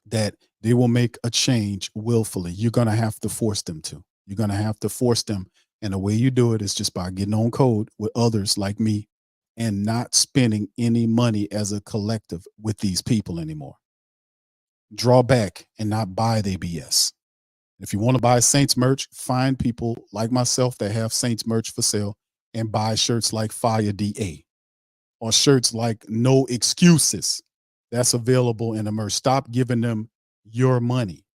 that they will make a change willfully. You're going to have to force them to. You're going to have to force them. And the way you do it is just by getting on code with others like me and not spending any money as a collective with these people anymore. Draw back and not buy their BS. If you want to buy Saints merch, find people like myself that have Saints merch for sale and buy shirts like Fire DA or shirts like No Excuses. That's available in the merch. Stop giving them your money.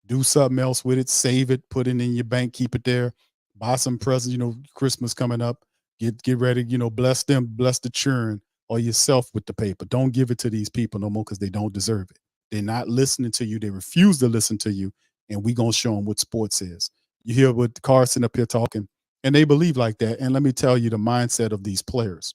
Do something else with it. Save it. Put it in your bank. Keep it there. Buy some presents. Christmas coming up. Get ready. Bless them. Bless the churn or yourself with the paper. Don't give it to these people no more because they don't deserve it. They're not listening to you. They refuse to listen to you. And we're going to show them what sports is. You hear what Carson up here talking, and they believe like that. And let me tell you the mindset of these players.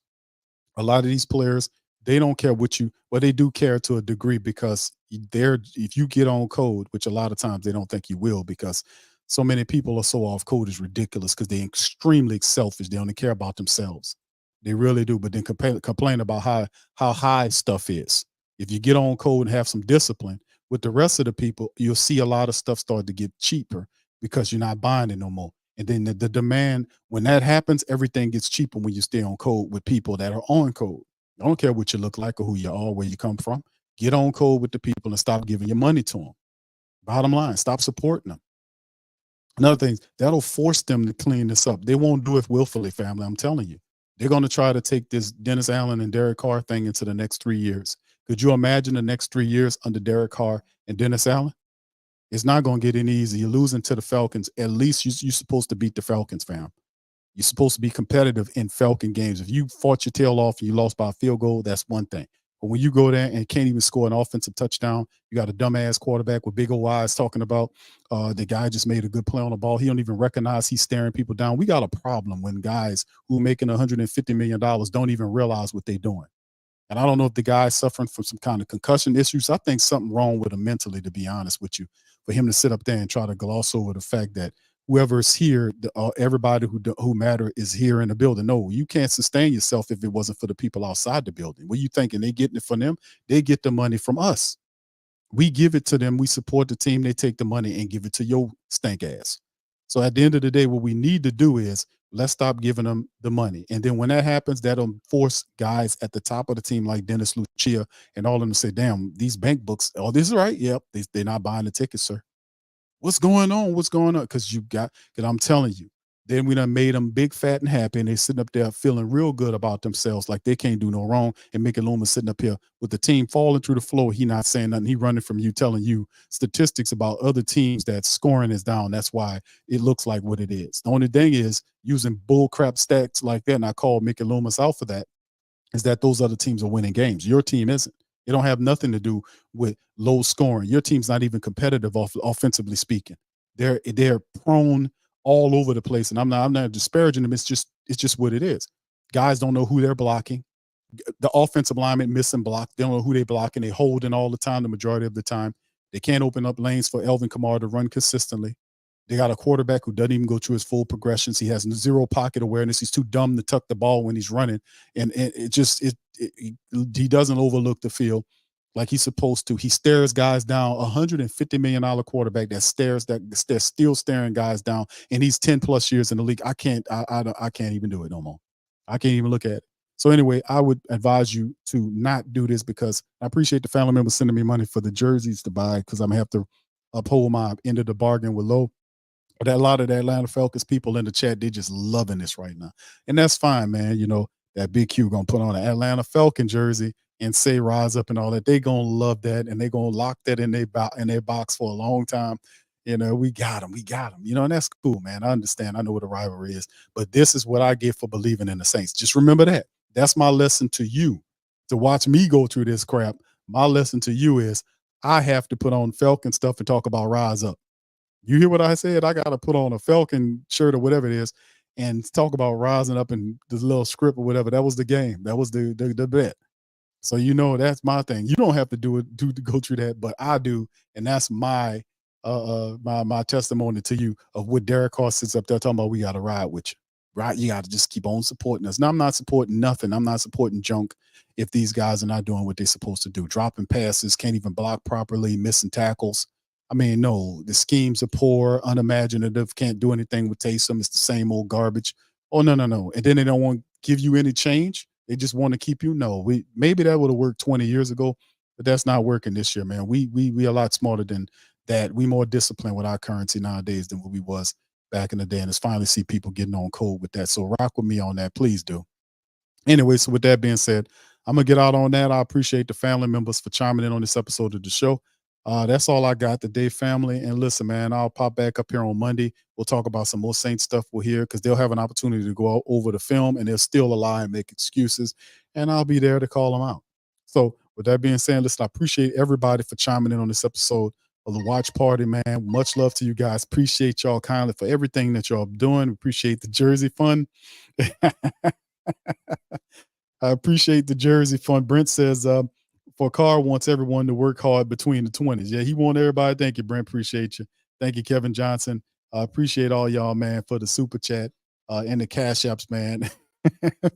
A lot of these players, they don't care they do care to a degree, because if you get on code, which a lot of times they don't think you will, because so many people are so off code, is ridiculous, because they're extremely selfish. They only care about themselves. They really do. But then complain about how high stuff is. If you get on code and have some discipline with the rest of the people, you'll see a lot of stuff start to get cheaper because you're not buying it no more. And then the demand, when that happens, everything gets cheaper when you stay on code with people that are on code. I don't care what you look like or who you are, where you come from. Get on code with the people and stop giving your money to them. Bottom line, stop supporting them. Another thing, that'll force them to clean this up. They won't do it willfully, family. I'm telling you. They're going to try to take this Dennis Allen and Derek Carr thing into the next 3 years. Could you imagine the next 3 years under Derek Carr and Dennis Allen? It's not going to get any easier. You're losing to the Falcons. At least you're supposed to beat the Falcons, fam. You're supposed to be competitive in Falcon games. If you fought your tail off and you lost by a field goal, that's one thing. But when you go there and can't even score an offensive touchdown, you got a dumbass quarterback with big old eyes talking about the guy just made a good play on the ball. He don't even recognize he's staring people down. We got a problem when guys who are making $150 million don't even realize what they're doing. And I don't know if the guy's suffering from some kind of concussion issues. I think something wrong with him mentally, to be honest with you, for him to sit up there and try to gloss over the fact that whoever's here, everybody who matter is here in the building. No, you can't sustain yourself if it wasn't for the people outside the building. What you thinking? They getting it from them? They get the money from us. We give it to them. We support the team. They take the money and give it to your stank ass. So at the end of the day, what we need to do is let's stop giving them the money. And then when that happens, that'll force guys at the top of the team like Dennis Lucia and all of them to say, damn, these bank books, oh, this is right. Yep. They're not buying the tickets, sir. What's going on? What's going on? Because I'm telling you, then we done made them big, fat, and happy, and they sitting up there feeling real good about themselves, like they can't do no wrong. And Mickey Loomis sitting up here with the team falling through the floor. He not saying nothing. He running from you, telling you statistics about other teams that scoring is down. That's why it looks like what it is. The only thing is using bull crap stats like that, and I called Mickey Loomis out for that, is that those other teams are winning games. Your team isn't. It don't have nothing to do with low scoring. Your team's not even competitive offensively speaking. They're prone all over the place, and I'm not disparaging them. It's just what it is. Guys don't know who they're blocking. The offensive linemen missing block. They don't know who they're blocking. They holding all the time, the majority of the time. They can't open up lanes for Alvin Kamara to run consistently. They got a quarterback who doesn't even go through his full progressions. He has zero pocket awareness. He's too dumb to tuck the ball when he's running, and he doesn't overlook the field like he's supposed to. He stares guys down. $150 million quarterback that's still staring guys down, and he's 10+ years in the league. I can't even do it no more. I can't even look at it. So anyway, I would advise you to not do this, because I appreciate the family members sending me money for the jerseys to buy, because I'm gonna have to uphold my end of the bargain with Low. But a lot of the Atlanta Falcons people in the chat, they're just loving this right now, and that's fine, man. You know that Big Q gonna put on an Atlanta Falcon jersey and say "Rise Up" and all that. They gonna love that, and they gonna lock that in their box for a long time. You know, we got them. You know, and that's cool, man. I understand. I know what a rivalry is, but this is what I get for believing in the Saints. Just remember that. That's my lesson to you. To watch me go through this crap, my lesson to you is I have to put on Falcon stuff and talk about Rise Up. You hear what I said? I got to put on a Falcon shirt or whatever it is and talk about rising up in this little script or whatever. That was the game. That was the bet. So, you know, that's my thing. You don't have to go through that, but I do. And that's my testimony to you of what Derek Carr sits up there talking about. We got to ride with you, right? You got to just keep on supporting us. Now, I'm not supporting nothing. I'm not supporting junk if these guys are not doing what they're supposed to do. Dropping passes, can't even block properly, missing tackles. I mean, no, the schemes are poor, unimaginative, can't do anything with Taysom. It's the same old garbage. Oh, no. And then they don't want to give you any change. They just want to keep you. No, maybe that would have worked 20 years ago, but that's not working this year, man. We a lot smarter than that. We more disciplined with our currency nowadays than what we was back in the day. And it's finally see people getting on code with that. So rock with me on that. Please do. Anyway, so with that being said, I'm going to get out on that. I appreciate the family members for chiming in on this episode of the show. That's all I got today, family. And listen, man, I'll pop back up here on Monday. We'll talk about some more Saints stuff we'll hear, because they'll have an opportunity to go over the film, and they'll still lie and make excuses, and I'll be there to call them out. So with that being said, listen, I appreciate everybody for chiming in on this episode of the Watch Party, man. Much love to you guys. Appreciate y'all kindly for everything that y'all doing. Appreciate the Jersey fund. I appreciate the Jersey fund. Brent says, for Carr wants everyone to work hard between the 20s. Yeah, he wants everybody. Thank you, Brent. Appreciate you. Thank you, Kevin Johnson. I appreciate all y'all, man, for the super chat and the cash apps, man,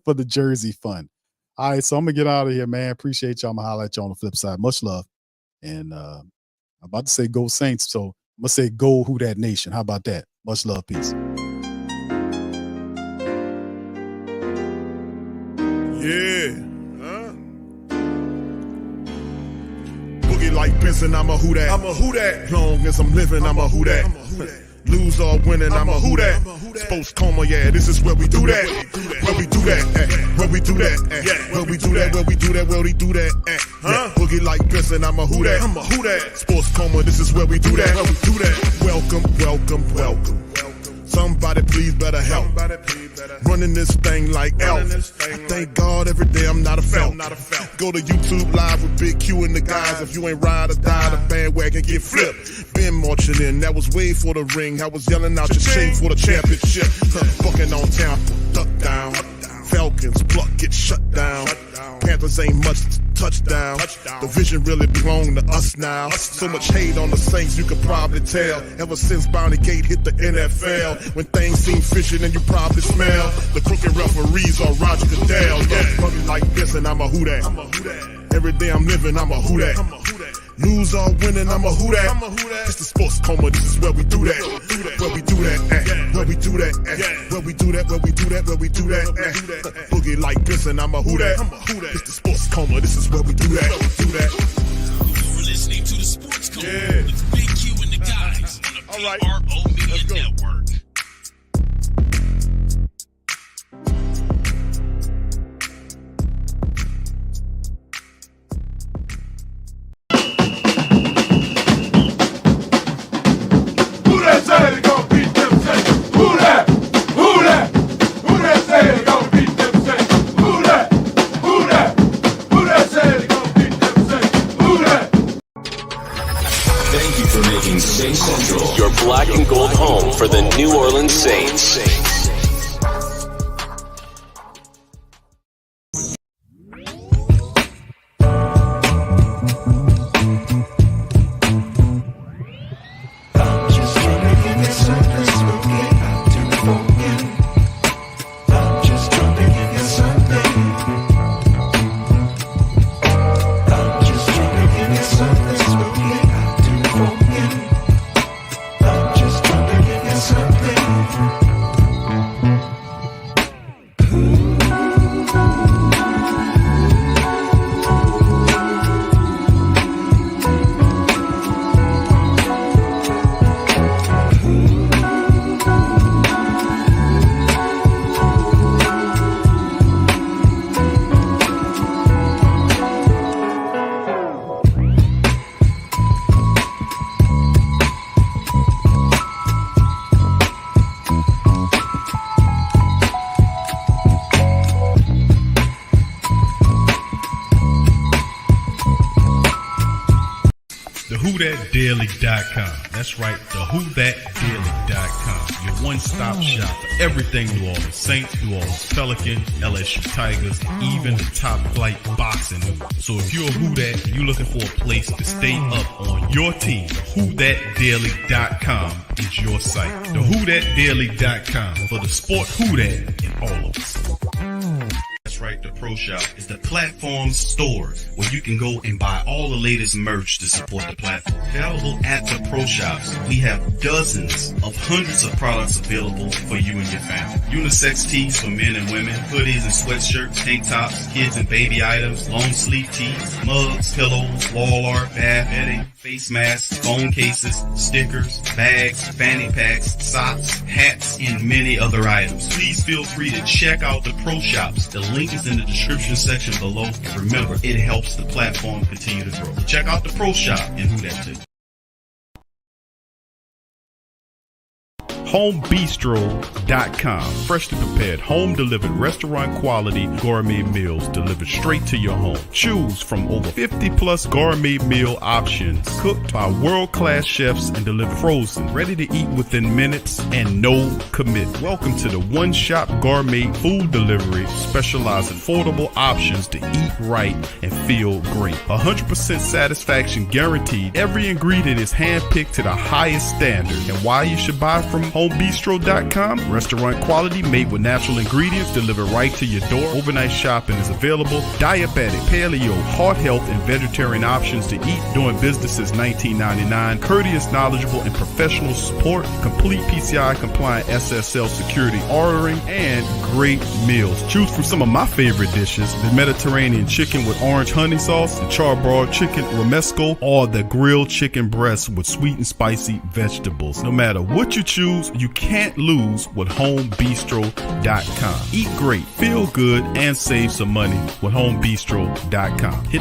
for the Jersey fund. All right, so I'm going to get out of here, man. Appreciate y'all. I'm going to holler at you on the flip side. Much love. And I'm about to say go Saints, so I'm going to say go Who Dat Nation. How about that? Much love. Peace. Yeah. Boogie like Benson, I'm a who that. Long as I'm living, I'm a who that. Lose or winning, I'm a who that. Sports Coma, yeah, this is where we do that. Where we do that, where we do that, where we do that, where we do that, where we do that. Boogie like Benson, I'm a who that. Sports Coma, this is where we do that. Welcome. Somebody please better help. Running this thing like Elf. I thank God every day I'm not a Falcon. Go to YouTube Live with Big Q and the guys. If you ain't ride or die, the bandwagon get flipped. Been marching in, that was way for the ring. I was yelling out your shame for the championship. Fucking on town, duck down. Falcons pluck, get shut down. Panthers ain't much touchdown. The vision really belong to us now. So much hate on the Saints, you could probably tell. Ever since Bounty Gate hit the NFL, when things seem fishy and you probably smell the crooked referees or Roger Goodell. Yeah, fucking like this and I'm a who that. Every day I'm living, I'm a who that. Lose or winning, I'm a who that. It's the Sports Coma, this is where we do that. Where we do that, where we do that, where we do that, where we do that, where we do that. Boogie like this and I'm a who that. It's the Sports Coma, this is where we do that. You're listening to the Sports Coma with Big Q and the guys on the PRO Media Network. Say they gon' beat them Saints. Who that? Who that? Who that say they gon' beat them Saints? Who that? Who that? Who that say they gon' beat them Saints? Who that? Thank you for making Saints Central your black and gold home for the New Orleans Saints. WhoThatDaily.com. That's right, the WhoThatDaily.com. Your one-stop shop for everything New Orleans Saints, New Orleans Pelicans, LSU Tigers, even the top flight boxing news. So if you're a Who That, you're looking for a place to stay up on your team, WhoThatDaily.com is your site. The WhoThatDaily.com for the sport Who That in all of us. That's right, the Pro Shop is the platform's store where you can go and buy all the latest merch to support the platform. Available at the Pro Shops, we have dozens of hundreds of products available for you and your family. Unisex tees for men and women, hoodies and sweatshirts, tank tops, kids and baby items, long sleeve tees, mugs, pillows, wall art, bath bedding, face masks, phone cases, stickers, bags, fanny packs, socks, hats, and many other items. Please feel free to check out the Pro Shops. The link is in the description section below. And remember, it helps the platform continue to grow. So check out the Pro Shop and Who That too. HomeBistro.com. Freshly prepared, home-delivered, restaurant-quality gourmet meals delivered straight to your home. Choose from over 50-plus gourmet meal options cooked by world-class chefs and delivered frozen, ready to eat within minutes and no commit. Welcome to the one-shop gourmet food delivery, specializing in affordable options to eat right and feel great. 100% satisfaction guaranteed. Every ingredient is handpicked to the highest standard. And why you should buy from HomeBistro.com? Restaurant quality, made with natural ingredients, delivered right to your door. Overnight shopping is available. Diabetic, paleo, heart health, and vegetarian options to eat. Doing business since 1999. Courteous, knowledgeable, and professional support. Complete PCI compliant SSL security ordering, and great meals. Choose from some of my favorite dishes: the Mediterranean chicken with orange honey sauce, the charbroiled chicken romesco, or the grilled chicken breast with sweet and spicy vegetables. No matter what you choose, you can't lose with HomeBistro.com. Eat great, feel good, and save some money with HomeBistro.com. Hit